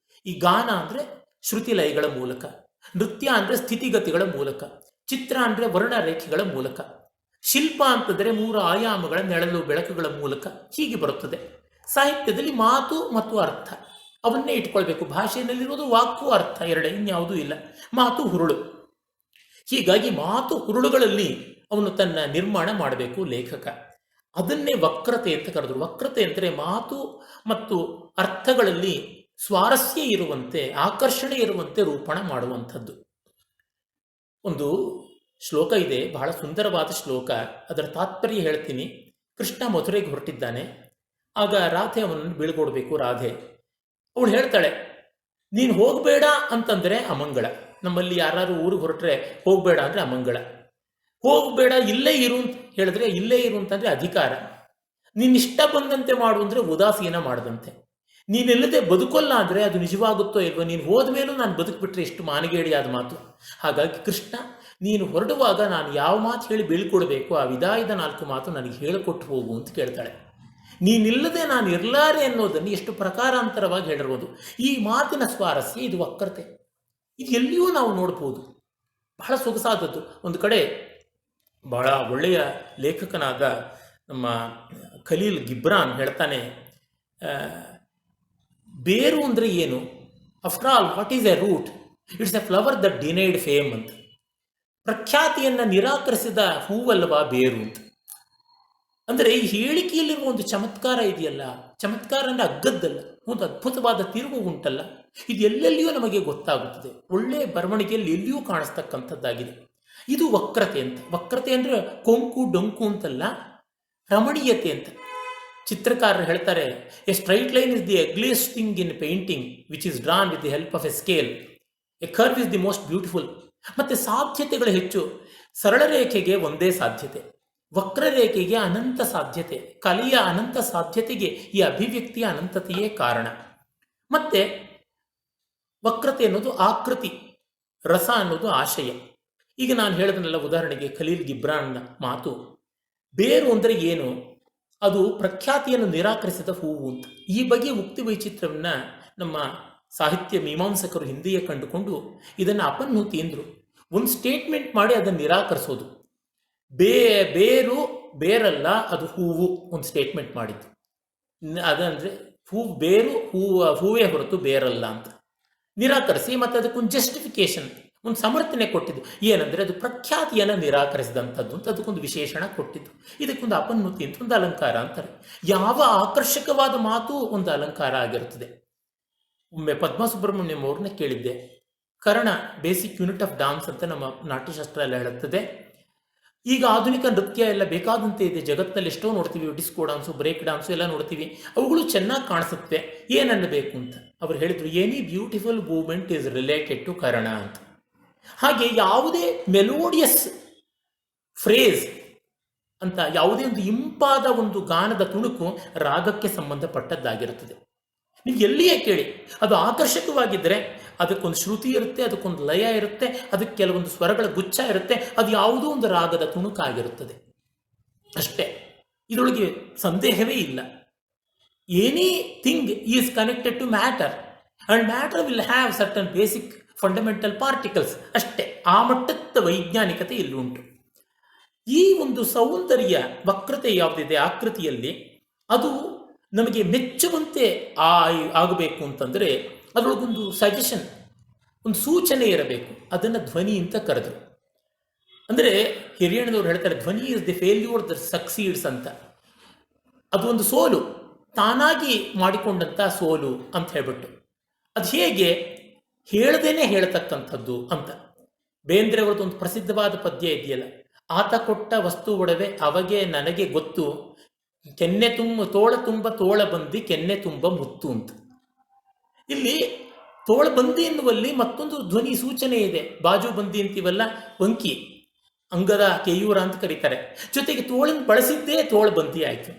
ಈ ಗಾನ ಅಂದರೆ ಶ್ರುತಿ ಲಯಗಳ ಮೂಲಕ, ನೃತ್ಯ ಅಂದರೆ ಸ್ಥಿತಿಗತಿಗಳ ಮೂಲಕ, ಚಿತ್ರ ಅಂದರೆ ವರ್ಣರೇಖೆಗಳ ಮೂಲಕ, ಶಿಲ್ಪ ಅಂತಂದರೆ 3 ಆಯಾಮಗಳ ನೆರಳು ಬೆಳಕುಗಳ ಮೂಲಕ ಹೀಗೆ ಬರುತ್ತದೆ. ಸಾಹಿತ್ಯದಲ್ಲಿ ಮಾತು ಮತ್ತು ಅರ್ಥ ಅವನ್ನೇ ಇಟ್ಕೊಳ್ಬೇಕು. ಭಾಷೆಯಲ್ಲಿರುವುದು ವಾಕು, ಅರ್ಥ, ಎರಡೇ, ಇನ್ಯಾವುದೂ ಇಲ್ಲ. ಮಾತು ಹುರುಳು. ಹೀಗಾಗಿ ಮಾತು ಹುರುಳುಗಳಲ್ಲಿ ಅವನು ತನ್ನ ನಿರ್ಮಾಣ ಮಾಡಬೇಕು ಲೇಖಕ. ಅದನ್ನೇ ವಕ್ರತೆ ಅಂತ ಕರೆದರು. ವಕ್ರತೆ ಅಂದರೆ ಮಾತು ಮತ್ತು ಅರ್ಥಗಳಲ್ಲಿ ಸ್ವಾರಸ್ಯ ಇರುವಂತೆ, ಆಕರ್ಷಣೆ ಇರುವಂತೆ ರೂಪಣ ಮಾಡುವಂಥದ್ದು. ಒಂದು ಶ್ಲೋಕ ಇದೆ, ಬಹಳ ಸುಂದರವಾದ ಶ್ಲೋಕ. ಅದರ ತಾತ್ಪರ್ಯ ಹೇಳ್ತೀನಿ. ಕೃಷ್ಣ ಮಥುರೆಗೆ ಹೊರಟಿದ್ದಾನೆ. ಆಗ ರಾಧೆ ಅವನನ್ನು ಬೀಳ್ಕೊಡ್ಬೇಕು. ರಾಧೆ ಅವಳು ಹೇಳ್ತಾಳೆ, ನೀನು ಹೋಗಬೇಡ ಅಂತಂದರೆ ಅಮಂಗಳ. ನಮ್ಮಲ್ಲಿ ಯಾರು ಊರಿಗೆ ಹೊರಟ್ರೆ ಹೋಗಬೇಡ ಅಂದರೆ ಅಮಂಗಳ. ಹೋಗಬೇಡ, ಇಲ್ಲೇ ಇರು ಅಂತ ಹೇಳಿದ್ರೆ ಇಲ್ಲೇ ಇರು ಅಂತಂದರೆ ಅಧಿಕಾರ. ನೀನಿಷ್ಟ ಬಂದಂತೆ ಮಾಡು ಅಂದರೆ ಉದಾಸೀನ ಮಾಡದಂತೆ. ನೀನಿಲ್ಲದೆ ಬದುಕೋಲ್ಲ ಅಂದರೆ ಅದು ನಿಜವಾಗುತ್ತೋ ಇಲ್ವೋ? ನೀನು ಹೋದ ಮೇಲೂ ನಾನು ಬದುಕಿಬಿಟ್ರೆ ಎಷ್ಟು ಮಾನಗೇಡಿಯಾದ ಮಾತು. ಹಾಗಾಗಿ ಕೃಷ್ಣ, ನೀನು ಹೊರಡುವಾಗ ನಾನು ಯಾವ ಮಾತು ಹೇಳಿ ಬೀಳ್ಕೊಡ್ಬೇಕು, ಆ ವಿದಾಯದ 4 ಮಾತು ನನಗೆ ಹೇಳಿಕೊಟ್ಟು ಹೋಗು ಅಂತ ಕೇಳ್ತಾಳೆ. ನೀನಿಲ್ಲದೆ ನಾನು ಇರಲಾರೆ ಅನ್ನೋದನ್ನು ಎಷ್ಟು ಪ್ರಕಾರಾಂತರವಾಗಿ ಹೇಳಿರ್ಬೋದು. ಈ ಮಾತಿನ ಸ್ವಾರಸ್ಯ, ಇದು ವಕ್ರತೆ. ಇದು ಎಲ್ಲಿಯೂ ನಾವು ನೋಡ್ಬೋದು. ಬಹಳ ಸೊಗಸಾದದ್ದು. ಒಂದು ಕಡೆ ಬಹಳ ಒಳ್ಳೆಯ ಲೇಖಕನಾದ ನಮ್ಮ ಖಲೀಲ್ ಗಿಬ್ರಾನ್ ಹೇಳ್ತಾನೆ, ಬೇರು ಅಂದರೆ ಏನು? After all what is a root? It's a flower that denied fame ಅಂತ. ಪ್ರಖ್ಯಾತಿಯನ್ನು ನಿರಾಕರಿಸಿದ ಹೂವಲ್ಲವಾ ಬೇರು ಅಂತ. ಅಂದರೆ ಈ ಹೇಳಿಕೆಯಲ್ಲಿರುವ ಒಂದು ಚಮತ್ಕಾರ ಇದೆಯಲ್ಲ, ಚಮತ್ಕಾರ ಅಂದರೆ ಅಗ್ಗದ್ದಲ್ಲ, ಒಂದು ಅದ್ಭುತವಾದ ತಿರುವು ಉಂಟಲ್ಲ, ಇದು ಎಲ್ಲೆಲ್ಲಿಯೂ ನಮಗೆ ಗೊತ್ತಾಗುತ್ತದೆ. ಒಳ್ಳೆಯ ಬರವಣಿಗೆಯಲ್ಲಿ ಎಲ್ಲಿಯೂ ಕಾಣಿಸ್ತಕ್ಕಂಥದ್ದಾಗಿದೆ. ಇದು ವಕ್ರತೆ ಅಂತ. ವಕ್ರತೆ ಅಂದರೆ ಕೊಂಕು ಡೊಂಕು ಅಂತಲ್ಲ, ರಮಣೀಯತೆ ಅಂತ. ಚಿತ್ರಕಾರರು ಹೇಳ್ತಾರೆ, a straight line is the ugliest thing in painting which is drawn with the help of a scale. A curve is the most beautiful. ಮತ್ತು ಸಾಧ್ಯತೆಗಳು ಹೆಚ್ಚು. ಸರಳ ರೇಖೆಗೆ ಒಂದೇ ಸಾಧ್ಯತೆ, ವಕ್ರರೇಖೆಗೆ ಅನಂತ ಸಾಧ್ಯತೆ. ಕಲೆಯ ಅನಂತ ಸಾಧ್ಯತೆಗೆ ಈ ಅಭಿವ್ಯಕ್ತಿಯ ಅನಂತತೆಯೇ ಕಾರಣ. ಮತ್ತೆ ವಕ್ರತೆ ಅನ್ನೋದು ಆಕೃತಿ, ರಸ ಅನ್ನೋದು ಆಶಯ. ಈಗ ನಾನು ಹೇಳಿದನಲ್ಲ, ಉದಾಹರಣೆಗೆ ಖಲೀಲ್ ಗಿಬ್ರಾನ್ನ ಮಾತು, ಬೇರು ಅಂದರೆ ಏನು, ಅದು ಪ್ರಖ್ಯಾತಿಯನ್ನು ನಿರಾಕರಿಸಿದ ಹೂವು ಅಂತ. ಈ ಬಗೆಯ ಉಕ್ತಿ ವೈಚಿತ್ರ್ಯವನ್ನು ನಮ್ಮ ಸಾಹಿತ್ಯ ಮೀಮಾಂಸಕರು ಹಿಂದೆಯೇ ಕಂಡುಕೊಂಡು ಇದನ್ನು ಅಪನ್ಹುತಿ ಎಂದರು. ಒಂದು ಸ್ಟೇಟ್ಮೆಂಟ್ ಮಾಡಿ ಅದನ್ನು ನಿರಾಕರಿಸೋದು. ಬೇರು ಬೇರಲ್ಲ, ಅದು ಹೂವು, ಒಂದು ಸ್ಟೇಟ್ಮೆಂಟ್ ಮಾಡಿದ್ದು. ಅದಂದರೆ ಬೇರು ಹೂವೇ ಹೊರತು ಬೇರಲ್ಲ ಅಂತ ನಿರಾಕರಿಸಿ, ಮತ್ತು ಅದಕ್ಕೊಂದು ಜಸ್ಟಿಫಿಕೇಶನ್, ಒಂದು ಸಮರ್ಥನೆ ಕೊಟ್ಟಿದ್ದು. ಏನಂದರೆ ಅದು ಪ್ರಖ್ಯಾತಿಯನ್ನು ನಿರಾಕರಿಸಿದಂಥದ್ದು ಅಂತ ಅದಕ್ಕೊಂದು ವಿಶೇಷಣ ಕೊಟ್ಟಿದ್ದು. ಇದಕ್ಕೊಂದು ಅಪನ್ಹುತಿ ಅಂತ ಒಂದು ಅಲಂಕಾರ ಅಂತಾರೆ. ಯಾವ ಆಕರ್ಷಕವಾದ ಮಾತು ಒಂದು ಅಲಂಕಾರ ಆಗಿರುತ್ತದೆ. ಒಮ್ಮೆ ಪದ್ಮ ಸುಬ್ರಹ್ಮಣ್ಯಂ ಅವ್ರನ್ನ ಕೇಳಿದ್ದೆ. Karna basic unit of dance ಅಂತ ನಮ್ಮ ನಾಟ್ಯಶಾಸ್ತ್ರ ಎಲ್ಲ ಹೇಳುತ್ತದೆ. ಈಗ ಆಧುನಿಕ ನೃತ್ಯ ಎಲ್ಲ ಬೇಕಾದಂತೆ ಇದೆ, ಜಗತ್ತಿನಲ್ಲಿ ಎಷ್ಟೋ ನೋಡ್ತೀವಿ, ಡಿಸ್ಕೋ ಡಾನ್ಸು, ಬ್ರೇಕ್ ಡಾನ್ಸು ಎಲ್ಲ ನೋಡ್ತೀವಿ, ಅವುಗಳು ಚೆನ್ನಾಗಿ ಕಾಣಿಸುತ್ತೆ, ಏನನ್ನಬೇಕು ಅಂತ. ಅವರು ಹೇಳಿದರು, any beautiful movement is related to Karna ಅಂತ. ಹಾಗೆ ಯಾವುದೇ ಮೆಲೋಡಿಯಸ್ ಫ್ರೇಸ್ ಅಂತ, ಯಾವುದೇ ಒಂದು ಇಂಪಾದ ಒಂದು ಗಾನದ ತುಣುಕು ರಾಗಕ್ಕೆ ಸಂಬಂಧಪಟ್ಟದ್ದಾಗಿರುತ್ತದೆ. ನೀವು ಎಲ್ಲಿಯೇ ಕೇಳಿ, ಅದು ಆಕರ್ಷಕವಾಗಿದ್ದರೆ ಅದಕ್ಕೊಂದು ಶ್ರುತಿ ಇರುತ್ತೆ, ಅದಕ್ಕೊಂದು ಲಯ ಇರುತ್ತೆ, ಅದಕ್ಕೆ ಕೆಲವೊಂದು ಸ್ವರಗಳ ಗುಚ್ಛ ಇರುತ್ತೆ, ಅದು ಯಾವುದೋ ಒಂದು ರಾಗದ ತುಣುಕಾಗಿರುತ್ತದೆ ಅಷ್ಟೇ. ಇದರೊಳಗೆ ಸಂದೇಹವೇ ಇಲ್ಲ. Anything is connected to matter and matter will have certain basic fundamental particles ಅಷ್ಟೇ. ಆ ಮಟ್ಟದ ವೈಜ್ಞಾನಿಕತೆ ಇಲ್ಲಿ ಉಂಟು. ಈ ಒಂದು ಸೌಂದರ್ಯ ವಕ್ರತೆ ಯಾವುದಿದೆ ಆಕೃತಿಯಲ್ಲಿ, ಅದು ನಮಗೆ ಮೆಚ್ಚುವಂತೆ ಆಗಬೇಕು ಅಂತಂದರೆ ಅದರೊಳಗೊಂದು ಸಜೆಷನ್, ಒಂದು ಸೂಚನೆ ಇರಬೇಕು. ಅದನ್ನು ಧ್ವನಿ ಅಂತ ಕರೆದರು. ಅಂದರೆ ಹಿರಿಯಣ್ಣದವ್ರು ಹೇಳ್ತಾರೆ, ಧ್ವನಿ is the failure that succeeds ಅಂತ. ಅದು ಒಂದು ಸೋಲು, ತಾನಾಗಿ ಮಾಡಿಕೊಂಡಂಥ ಸೋಲು ಅಂತ ಹೇಳ್ಬಿಟ್ಟು. ಅದು ಹೇಗೆ ಹೇಳದೇನೆ ಹೇಳತಕ್ಕಂಥದ್ದು ಅಂತ. ಬೇಂದ್ರೆ ಅವ್ರದ್ದು ಒಂದು ಪ್ರಸಿದ್ಧವಾದ ಪದ್ಯ ಇದೆಯಲ್ಲ, ಆತ ಕೊಟ್ಟ ವಸ್ತು ಒಡವೆ ಅವಗೆ ನನಗೆ ಗೊತ್ತು, ಕೆನ್ನೆ ತೋಳ ತುಂಬ ತೋಳ ಬಂದಿ ಕೆನ್ನೆ ತುಂಬ ಮುತ್ತು ಅಂತ. ಇಲ್ಲಿ ತೋಳ ಬಂದಿ ಎನ್ನುವಲ್ಲಿ ಮತ್ತೊಂದು ಧ್ವನಿ ಸೂಚನೆ ಇದೆ. ಬಾಜು ಬಂದಿ ಅಂತೀವಲ್ಲ, ವಂಕಿ, ಅಂಗದ ಕೇಯೂರ ಅಂತ ಕರೀತಾರೆ. ಜೊತೆಗೆ ತೋಳನ್ನು ಬಳಸಿದ್ದೇ ತೋಳ ಬಂದಿ ಆಯಿತು.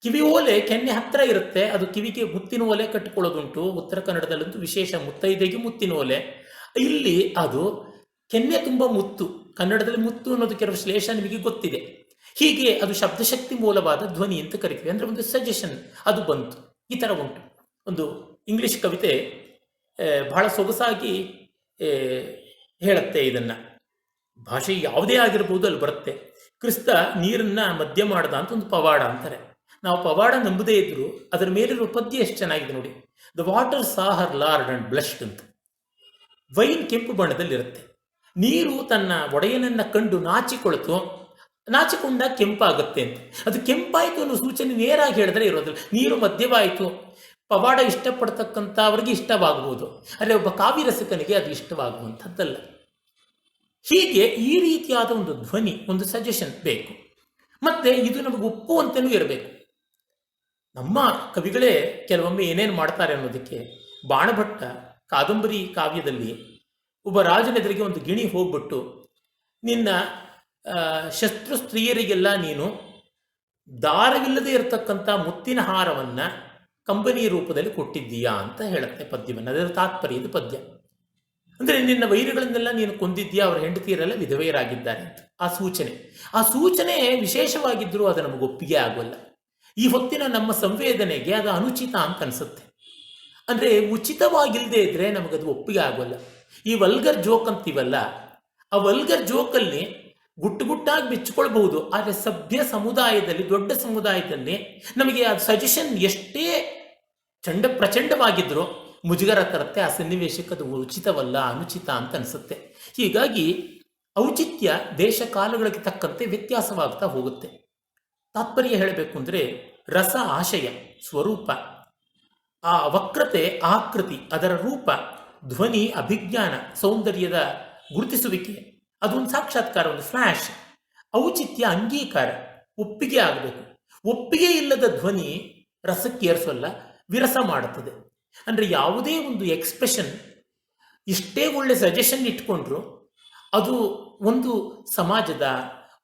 ಕಿವಿ ಓಲೆ ಕೆನ್ನೆ ಹತ್ತಿರ ಇರುತ್ತೆ, ಅದು ಕಿವಿಗೆ ಮುತ್ತಿನ ಓಲೆ ಕಟ್ಟಿಕೊಳ್ಳೋದುಂಟು. ಉತ್ತರ ಕನ್ನಡದಲ್ಲಂತೂ ವಿಶೇಷ, ಮುತ್ತೈದೆಗೆ ಮುತ್ತಿನ ಓಲೆ. ಇಲ್ಲಿ ಅದು ಕೆನ್ನೆ ತುಂಬ ಮುತ್ತು. ಕನ್ನಡದಲ್ಲಿ ಮುತ್ತು ಅನ್ನೋದು ಕೆಲವು ಶ್ಲೇಷ ನಿಮಗೆ ಗೊತ್ತಿದೆ. ಹೀಗೆ ಅದು ಶಬ್ದಶಕ್ತಿ ಮೂಲವಾದ ಧ್ವನಿ ಅಂತ ಕರಿತೀವಿ. ಅಂದರೆ ಒಂದು ಸಜೆಷನ್ ಅದು ಬಂತು. ಈ ಥರ ಉಂಟು. ಒಂದು ಇಂಗ್ಲಿಷ್ ಕವಿತೆ ಬಹಳ ಸೊಗಸಾಗಿ ಹೇಳುತ್ತೆ ಇದನ್ನು. ಭಾಷೆ ಯಾವುದೇ ಆಗಿರ್ಬೋದು ಅಲ್ಲಿ ಬರುತ್ತೆ. ಕ್ರಿಸ್ತ ನೀರನ್ನು ಮದ್ಯ ಮಾಡ್ದ ಅಂತ ಒಂದು ಪವಾಡ ಅಂತಾರೆ. ನಾವು ಪವಾಡ ನಂಬದೇ ಇದ್ರು ಅದರ ಮೇಲಿರುವ ಪದ್ಯ ಎಷ್ಟು ಚೆನ್ನಾಗಿದೆ ನೋಡಿ. The water saw Har lord and ಬ್ಲಶ್ಡ್ ಅಂತ. ವೈನ್ ಕೆಂಪು ಬಣ್ಣದಲ್ಲಿರುತ್ತೆ. ನೀರು ತನ್ನ ಒಡೆಯನನ್ನು ಕಂಡು ನಾಚಿಕೊಂಡಾಗ ಕೆಂಪಾಗುತ್ತೆ ಅಂತ. ಅದು ಕೆಂಪಾಯಿತು ಅನ್ನೋ ಸೂಚನೆ ನೇರಾಗಿ ಹೇಳಿದ್ರೆ ಇರೋದಿಲ್ಲ. ನೀರು ಮದ್ಯವಾಯಿತು, ಪವಾಡ ಇಷ್ಟಪಡ್ತಕ್ಕಂಥ ಅವ್ರಿಗೆ ಇಷ್ಟವಾಗಬಹುದು, ಆದರೆ ಒಬ್ಬ ಕಾವ್ಯರಸಿಕನಿಗೆ ಅದು ಇಷ್ಟವಾಗುವಂಥದ್ದಲ್ಲ. ಹೀಗೆ ಈ ರೀತಿಯಾದ ಒಂದು ಧ್ವನಿ, ಒಂದು ಸಜೆಷನ್ ಬೇಕು. ಮತ್ತೆ ಇದು ನಮಗೆ ಒಪ್ಪುವಂತೆಯೂ ಇರಬೇಕು. ನಮ್ಮ ಕವಿಗಳೇ ಕೆಲವೊಮ್ಮೆ ಏನೇನು ಮಾಡ್ತಾರೆ ಅನ್ನೋದಕ್ಕೆ, ಬಾಣಭಟ್ಟ ಕಾದಂಬರಿ ಕಾವ್ಯದಲ್ಲಿ ಒಬ್ಬ ರಾಜನೆದುರಿಗೆ ಒಂದು ಗಿಣಿ ಹೋಗ್ಬಿಟ್ಟು, ನಿನ್ನ ಶಸ್ತ್ರ ಸ್ತ್ರೀಯರಿಗೆಲ್ಲ ನೀನು ದಾರವಿಲ್ಲದೆ ಇರತಕ್ಕಂಥ ಮುತ್ತಿನ ಹಾರವನ್ನು ಕಂಬನಿ ರೂಪದಲ್ಲಿ ಕೊಟ್ಟಿದ್ದೀಯಾ ಅಂತ ಹೇಳುತ್ತೆ ಪದ್ಯವನ್ನು. ಅದರ ತಾತ್ಪರ್ಯದ ಪದ್ಯ. ಅಂದರೆ ನಿನ್ನ ವೈರಿಗಳನ್ನೆಲ್ಲ ನೀನು ಕೊಂದಿದ್ದೀಯಾ, ಅವರ ಹೆಂಡತಿಯರೆಲ್ಲ ವಿಧವೆಯರಾಗಿದ್ದಾರೆ ಅಂತ ಆ ಸೂಚನೆ ವಿಶೇಷವಾಗಿದ್ದರೂ ಅದು ನಮಗೆ ಒಪ್ಪಿಗೆ ಆಗೋಲ್ಲ. ಈ ಹೊತ್ತಿನ ನಮ್ಮ ಸಂವೇದನೆಗೆ ಅದು ಅನುಚಿತ ಅಂತ ಅನಿಸುತ್ತೆ. ಅಂದರೆ ಉಚಿತವಾಗಿಲ್ಲದೆ ಇದ್ದರೆ ನಮಗದು ಒಪ್ಪಿಗೆ ಆಗೋಲ್ಲ. ಈ ವಲ್ಗರ್ ಜೋಕ್ ಅಂತೀವಲ್ಲ, ಆ ವಲ್ಗರ್ ಜೋಕಲ್ಲಿ ಗುಟ್ಟಾಗಿ ಮೆಚ್ಚಿಕೊಳ್ಬಹುದು. ಆದರೆ ಸಭ್ಯ ಸಮುದಾಯದಲ್ಲಿ, ದೊಡ್ಡ ಸಮುದಾಯದಲ್ಲಿ ನಮಗೆ ಆ ಸಜೆಷನ್ ಎಷ್ಟೇ ಪ್ರಚಂಡವಾಗಿದ್ದರೂ ಮುಜುಗರ ತರುತ್ತೆ. ಆ ಸನ್ನಿವೇಶಕ್ಕೆ ಅದು ಉಚಿತವಲ್ಲ, ಅನುಚಿತ ಅಂತ ಅನಿಸುತ್ತೆ. ಹೀಗಾಗಿ ಔಚಿತ್ಯ ದೇಶ ಕಾಲಗಳಿಗೆ ತಕ್ಕಂತೆ ವ್ಯತ್ಯಾಸವಾಗ್ತಾ ಹೋಗುತ್ತೆ. ತಾತ್ಪರ್ಯ ಹೇಳಬೇಕು ಅಂದರೆ ರಸ ಆಶಯ, ಸ್ವರೂಪ, ಆ ವಕ್ರತೆ ಆಕೃತಿ, ಅದರ ರೂಪ, ಧ್ವನಿ ಅಭಿಜ್ಞಾನ, ಸೌಂದರ್ಯದ ಗುರುತಿಸುವಿಕೆ, ಅದೊಂದು ಸಾಕ್ಷಾತ್ಕಾರ, ಒಂದು ಫ್ಲ್ಯಾಶ್. ಔಚಿತ್ಯ ಅಂಗೀಕಾರ, ಒಪ್ಪಿಗೆ ಆಗಬೇಕು. ಒಪ್ಪಿಗೆ ಇಲ್ಲದ ಧ್ವನಿ ರಸಕ್ಕೆ ಏರಿಸೋಲ್ಲ, ವಿರಸ ಮಾಡುತ್ತದೆ. ಅಂದರೆ ಯಾವುದೇ ಒಂದು ಎಕ್ಸ್ಪ್ರೆಷನ್ ಎಷ್ಟೇ ಒಳ್ಳೆ ಸಜೆಷನ್ ಇಟ್ಕೊಂಡ್ರು ಅದು ಒಂದು ಸಮಾಜದ,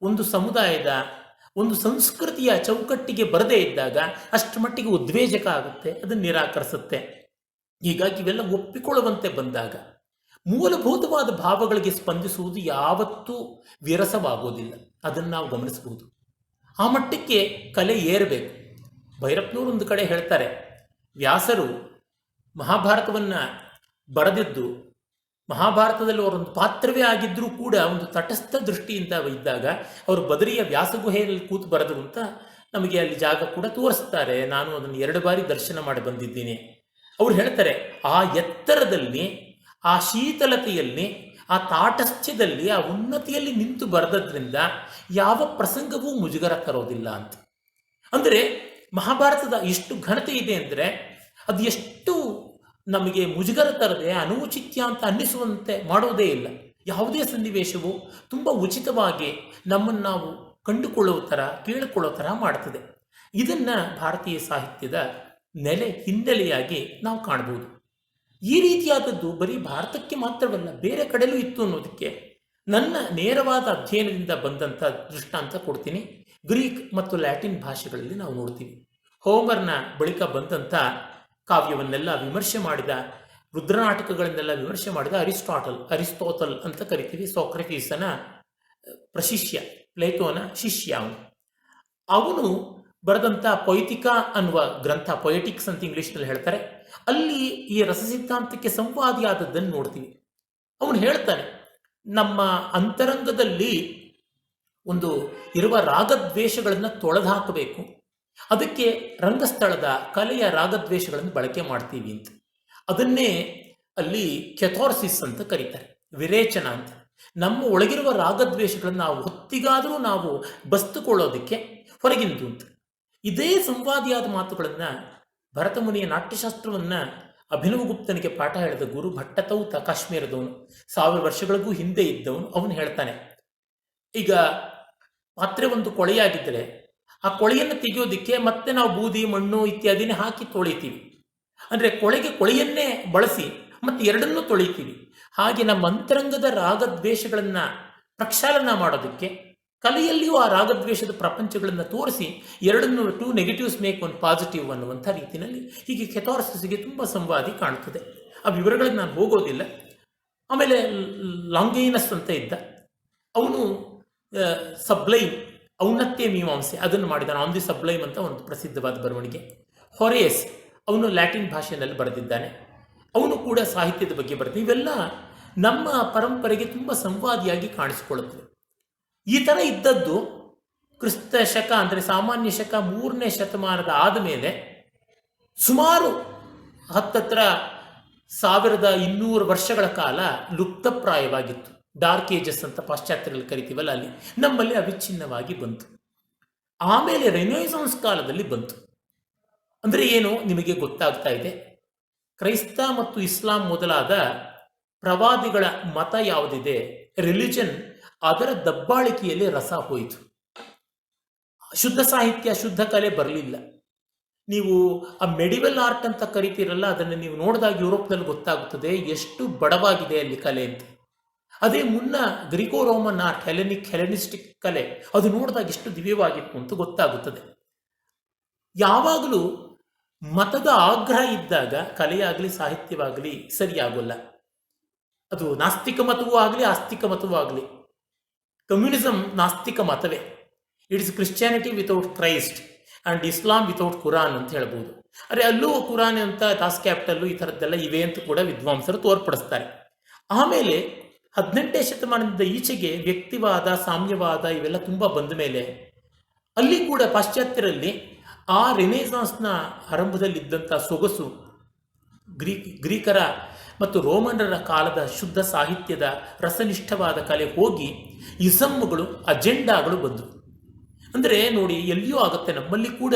ಒಂದು ಸಮುದಾಯದ, ಒಂದು ಸಂಸ್ಕೃತಿಯ ಚೌಕಟ್ಟಿಗೆ ಬರದೇ ಇದ್ದಾಗ ಅಷ್ಟರ ಮಟ್ಟಿಗೆ ಉದ್ವೇಜಕ ಆಗುತ್ತೆ, ಅದನ್ನು ನಿರಾಕರಿಸುತ್ತೆ. ಹೀಗಾಗಿ ಇವೆಲ್ಲ ಒಪ್ಪಿಕೊಳ್ಳುವಂತೆ ಬಂದಾಗ ಮೂಲಭೂತವಾದ ಭಾವಗಳಿಗೆ ಸ್ಪಂದಿಸುವುದು ಯಾವತ್ತೂ ವಿರಸವಾಗೋದಿಲ್ಲ. ಅದನ್ನು ನಾವು ಗಮನಿಸಬಹುದು. ಆ ಮಟ್ಟಕ್ಕೆ ಕಲೆ ಏರಬೇಕು. ಭೈರಪ್ಪನವರು ಒಂದು ಕಡೆ ಹೇಳ್ತಾರೆ, ವ್ಯಾಸರು ಮಹಾಭಾರತವನ್ನು ಬರೆದಿದ್ದು ಮಹಾಭಾರತದಲ್ಲಿ ಅವರೊಂದು ಪಾತ್ರವೇ ಆಗಿದ್ದರೂ ಕೂಡ ಒಂದು ತಟಸ್ಥ ದೃಷ್ಟಿಯಿಂದ ಇದ್ದಾಗ ಅವರು ಬದರಿಯ ವ್ಯಾಸಗುಹೆಯಲ್ಲಿ ಕೂತು ಬರೆದರು ಅಂತ ನಮಗೆ ಅಲ್ಲಿ ಜಾಗ ಕೂಡ ತೋರಿಸ್ತಾರೆ. ನಾನು ಅದನ್ನು 2 ಬಾರಿ ದರ್ಶನ ಮಾಡಿ ಬಂದಿದ್ದೀನಿ. ಅವ್ರು ಹೇಳ್ತಾರೆ, ಆ ಎತ್ತರದಲ್ಲಿ, ಆ ಶೀತಲತೆಯಲ್ಲಿ, ಆ ತಾಟಸ್ಥ್ಯದಲ್ಲಿ, ಆ ಉನ್ನತಿಯಲ್ಲಿ ನಿಂತು ಬರೆದದ್ರಿಂದ ಯಾವ ಪ್ರಸಂಗವೂ ಮುಜುಗರ ತರೋದಿಲ್ಲ ಅಂತ. ಅಂದರೆ ಮಹಾಭಾರತದ ಎಷ್ಟು ಘನತೆ ಇದೆ ಅಂದರೆ ಅದು ಎಷ್ಟು ನಮಗೆ ಮುಜುಗರ ತರದೆ ಅನೌಚಿತ್ಯ ಅಂತ ಅನ್ನಿಸುವಂತೆ ಮಾಡೋದೇ ಇಲ್ಲ. ಯಾವುದೇ ಸನ್ನಿವೇಶವು ತುಂಬ ಉಚಿತವಾಗಿ ನಮ್ಮನ್ನು ನಾವು ಕಂಡುಕೊಳ್ಳೋ ಥರ, ಕೇಳಿಕೊಳ್ಳೋ ಥರ ಮಾಡ್ತದೆ. ಇದನ್ನು ಭಾರತೀಯ ಸಾಹಿತ್ಯದ ಹಿನ್ನೆಲೆಯಾಗಿ ನಾವು ಕಾಣ್ಬೋದು. ಈ ರೀತಿಯಾದದ್ದು ಬರೀ ಭಾರತಕ್ಕೆ ಮಾತ್ರವಲ್ಲ, ಬೇರೆ ಕಡೆಯಲ್ಲೂ ಇತ್ತು ಅನ್ನೋದಕ್ಕೆ ನನ್ನ ನೇರವಾದ ಅಧ್ಯಯನದಿಂದ ಬಂದಂಥ ದೃಷ್ಟಾಂತ ಕೊಡ್ತೀನಿ. ಗ್ರೀಕ್ ಮತ್ತು ಲ್ಯಾಟಿನ್ ಭಾಷೆಗಳಲ್ಲಿ ನಾವು ನೋಡ್ತೀವಿ. ಹೋಮರ್ನ ಬಳಿಕ ಬಂದಂಥ ಕಾವ್ಯವನ್ನೆಲ್ಲ ವಿಮರ್ಶೆ ಮಾಡಿದ, ರುದ್ರನಾಟಕಗಳನ್ನೆಲ್ಲ ವಿಮರ್ಶೆ ಮಾಡಿದ ಅರಿಸ್ಟೋಟಲ್ ಅಂತ ಕರಿತೀವಿ. ಸೋಕ್ರಟೀಸನ ಪ್ರಶಿಷ್ಯ, ಪ್ಲೇಟೋನ ಶಿಷ್ಯ ಅವನು ಬರೆದಂಥ ಪೊಯಿಟಿಕಾ ಅನ್ನುವ ಗ್ರಂಥ, ಪೊಯೆಟಿಕ್ಸ್ ಅಂತ ಇಂಗ್ಲೀಷ್ನಲ್ಲಿ ಹೇಳ್ತಾರೆ. ಅಲ್ಲಿ ಈ ರಸಸಿದ್ಧಾಂತಕ್ಕೆ ಸಂವಾದಿಯಾದದ್ದನ್ನು ನೋಡ್ತೀವಿ. ಅವನು ಹೇಳ್ತಾನೆ, ನಮ್ಮ ಅಂತರಂಗದಲ್ಲಿ ಒಂದು ಇರುವ ರಾಗದ್ವೇಷಗಳನ್ನು ತೊಳೆದು ಹಾಕಬೇಕು, ಅದಕ್ಕೆ ರಂಗಸ್ಥಳದ ಕಲೆಯ ರಾಗದ್ವೇಷಗಳನ್ನು ಬಳಕೆ ಮಾಡ್ತೀವಿ ಅಂತ. ಅದನ್ನೇ ಅಲ್ಲಿ ಕೆಥಾರ್ಸಿಸ್ ಅಂತ ಕರೀತಾರೆ, ವಿರೇಚನ ಅಂತ. ನಮ್ಮ ಒಳಗಿರುವ ರಾಗದ್ವೇಷಗಳನ್ನು ನಾವು ಹೊತ್ತಿಗಾದರೂ ನಾವು ಬಸ್ತುಕೊಳ್ಳೋದಕ್ಕೆ ಹೊರಗಿಂದು ಅಂತ. ಇದೇ ಸಂವಾದಿಯಾದ ಮಾತುಗಳನ್ನು ಭರತಮುನಿಯ ನಾಟ್ಯಶಾಸ್ತ್ರವನ್ನು ಅಭಿನವಗುಪ್ತನಿಗೆ ಪಾಠ ಹೇಳಿದ ಗುರು ಭಟ್ಟತೌತ, ಕಾಶ್ಮೀರದವನು, 1000 ವರ್ಷಗಳಿಗೂ ಹಿಂದೆ ಇದ್ದವನು, ಅವನು ಹೇಳ್ತಾನೆ, ಈಗ ಪಾತ್ರೆ ಒಂದು ಕೊಳೆಯಾಗಿದ್ದರೆ ಆ ಕೊಳೆಯನ್ನು ತೆಗೆಯೋದಿಕ್ಕೆ ಮತ್ತೆ ನಾವು ಬೂದಿ, ಮಣ್ಣು ಇತ್ಯಾದಿನೇ ಹಾಕಿ ತೊಳಿತೀವಿ. ಅಂದರೆ ಕೊಳೆಯನ್ನೇ ಬಳಸಿ ಮತ್ತೆ ಎರಡನ್ನೂ ತೊಳಿತೀವಿ. ಹಾಗೆ ನಮ್ಮ ಅಂತರಂಗದ ರಾಗದ್ವೇಷಗಳನ್ನು ಪ್ರಕ್ಷಾಳನ ಮಾಡೋದಕ್ಕೆ ಕಲೆಯಲ್ಲಿಯೂ ಆ ರಾಗದ್ವೇಷದ ಪ್ರಪಂಚಗಳನ್ನು ತೋರಿಸಿ ಎರಡನ್ನು 2 ನೆಗೆಟಿವ್ಸ್ ಮೇಕ್ 1 ಪಾಸಿಟಿವ್ ಅನ್ನುವಂಥ ರೀತಿಯಲ್ಲಿ ಹೀಗೆ ಕೆಥಾರ್ಸಿಸ್ಗೆ ತುಂಬ ಸಂವಾದಿ ಕಾಣುತ್ತದೆ. ಆ ವಿವರಗಳಿಗೆ ನಾನು ಹೋಗೋದಿಲ್ಲ. ಆಮೇಲೆ ಲಾಂಗೇನಸ್ ಅಂತ ಇದ್ದ, ಅವನು ಸಬ್ಲೈಮ್, ಔನ್ನತ್ಯ ಮೀಮಾಂಸೆ ಅದನ್ನು ಮಾಡಿದ್ದಾನೆ. ಆನ್ ದಿ ಸಬ್ಲೈಮ್ ಅಂತ ಒಂದು ಪ್ರಸಿದ್ಧವಾದ ಬರವಣಿಗೆ. ಹೊರೇಸ್ ಅವನು ಲ್ಯಾಟಿನ್ ಭಾಷೆಯಲ್ಲಿ ಬರೆದಿದ್ದಾನೆ. ಅವನು ಕೂಡ ಸಾಹಿತ್ಯದ ಬಗ್ಗೆ ಬರೆದ. ಇವೆಲ್ಲ ನಮ್ಮ ಪರಂಪರೆಗೆ ತುಂಬ ಸಂವಾದಿಯಾಗಿ ಕಾಣಿಸಿಕೊಳ್ಳುತ್ತವೆ. ಈ ಥರ ಇದ್ದದ್ದು ಕ್ರಿಸ್ತ ಶಕ ಅಂದರೆ ಸಾಮಾನ್ಯ ಶಕ 3ನೇ ಶತಮಾನದ ಆದಮೇಲೆ ಸುಮಾರು ಹತ್ತತ್ರ 1200 ವರ್ಷಗಳ ಕಾಲ ಲುಪ್ತಪ್ರಾಯವಾಗಿತ್ತು. ಡಾರ್ಕ್ ಏಜಸ್ ಅಂತ ಪಾಶ್ಚಾತ್ಯರಲ್ಲಿ ಕರಿತೀವಲ್ಲ, ಅಲ್ಲಿ ನಮ್ಮಲ್ಲಿ ಅವಿಚ್ಛಿನ್ನವಾಗಿ ಬಂತು. ಆಮೇಲೆ ರೆನೆಸಾನ್ಸ್ ಕಾಲದಲ್ಲಿ ಬಂತು. ಅಂದರೆ ಏನು ನಿಮಗೆ ಗೊತ್ತಾಗ್ತಾ ಇದೆ, ಕ್ರೈಸ್ತ ಮತ್ತು ಇಸ್ಲಾಂ ಮೊದಲಾದ ಪ್ರವಾದಿಗಳ ಮತ ಯಾವುದಿದೆ, ರಿಲಿಜನ್, ಅದರ ದಬ್ಬಾಳಿಕೆಯಲ್ಲಿ ರಸ ಹೋಯಿತು. ಶುದ್ಧ ಸಾಹಿತ್ಯ, ಶುದ್ಧ ಕಲೆ ಬರಲಿಲ್ಲ. ನೀವು ಆ ಮೆಡಿವಲ್ ಆರ್ಟ್ ಅಂತ ಕರಿತೀರಲ್ಲ, ಅದನ್ನು ನೀವು ನೋಡಿದಾಗ ಯುರೋಪ್ನಲ್ಲಿ ಗೊತ್ತಾಗುತ್ತದೆ ಎಷ್ಟು ಬಡವಾಗಿದೆ ಅಲ್ಲಿ ಕಲೆ ಅಂತ. ಅದೇ ಮುನ್ನ ಗ್ರೀಕೋ ರೋಮನ್ ಆರ್ಟ್, ಹೆಲೆನಿಸ್ಟಿಕ್ ಕಲೆ, ಅದು ನೋಡಿದಾಗ ಎಷ್ಟು ದಿವ್ಯವಾಗಿತ್ತು ಅಂತ ಗೊತ್ತಾಗುತ್ತದೆ. ಯಾವಾಗಲೂ ಮತದ ಆಗ್ರಹ ಇದ್ದಾಗ ಕಲೆಯಾಗಲಿ ಸಾಹಿತ್ಯವಾಗಲಿ ಸರಿಯಾಗೋಲ್ಲ. ಅದು ನಾಸ್ತಿಕ ಮತವೂ ಆಗಲಿ ಆಸ್ತಿಕ ಮತವೂ ಆಗಲಿ. ಕಮ್ಯುನಿಸಮ್ ನಾಸ್ತಿಕ ಮತವೇ. It is Christianity without Christ and Islam without Quran ಅಂತ ಹೇಳ್ಬೋದು. ಅರೆ ಅಲ್ಲೂ ಕುರಾನ್ ಅಂತ ದಾಸ್ ಕ್ಯಾಪಿಟಲ್ಲು ಈ ಥರದ್ದೆಲ್ಲ ಇವೆ ಅಂತ ಕೂಡ ವಿದ್ವಾಂಸರು ತೋರ್ಪಡಿಸ್ತಾರೆ. ಆಮೇಲೆ 18ನೇ ಶತಮಾನದಿಂದ ಈಚೆಗೆ ವ್ಯಕ್ತಿವಾದ, ಸಾಮ್ಯವಾದ ಇವೆಲ್ಲ ತುಂಬ ಬಂದ ಮೇಲೆ ಅಲ್ಲಿ ಕೂಡ ಪಾಶ್ಚಾತ್ಯರಲ್ಲಿ ಆ ರೆನೆಸಾನ್ಸ್ನ ಆರಂಭದಲ್ಲಿದ್ದಂಥ ಸೊಗಸು, ಗ್ರೀಕರ ಮತ್ತು ರೋಮನರ ಕಾಲದ ಶುದ್ಧ ಸಾಹಿತ್ಯದ ರಸನಿಷ್ಠವಾದ ಕಲೆ ಹೋಗಿ ಇಸಮ್ಮುಗಳು, ಅಜೆಂಡಾಗಳು ಬಂದವು. ಅಂದರೆ ನೋಡಿ, ಎಲ್ಲಿಯೂ ಆಗುತ್ತೆ, ನಮ್ಮಲ್ಲಿ ಕೂಡ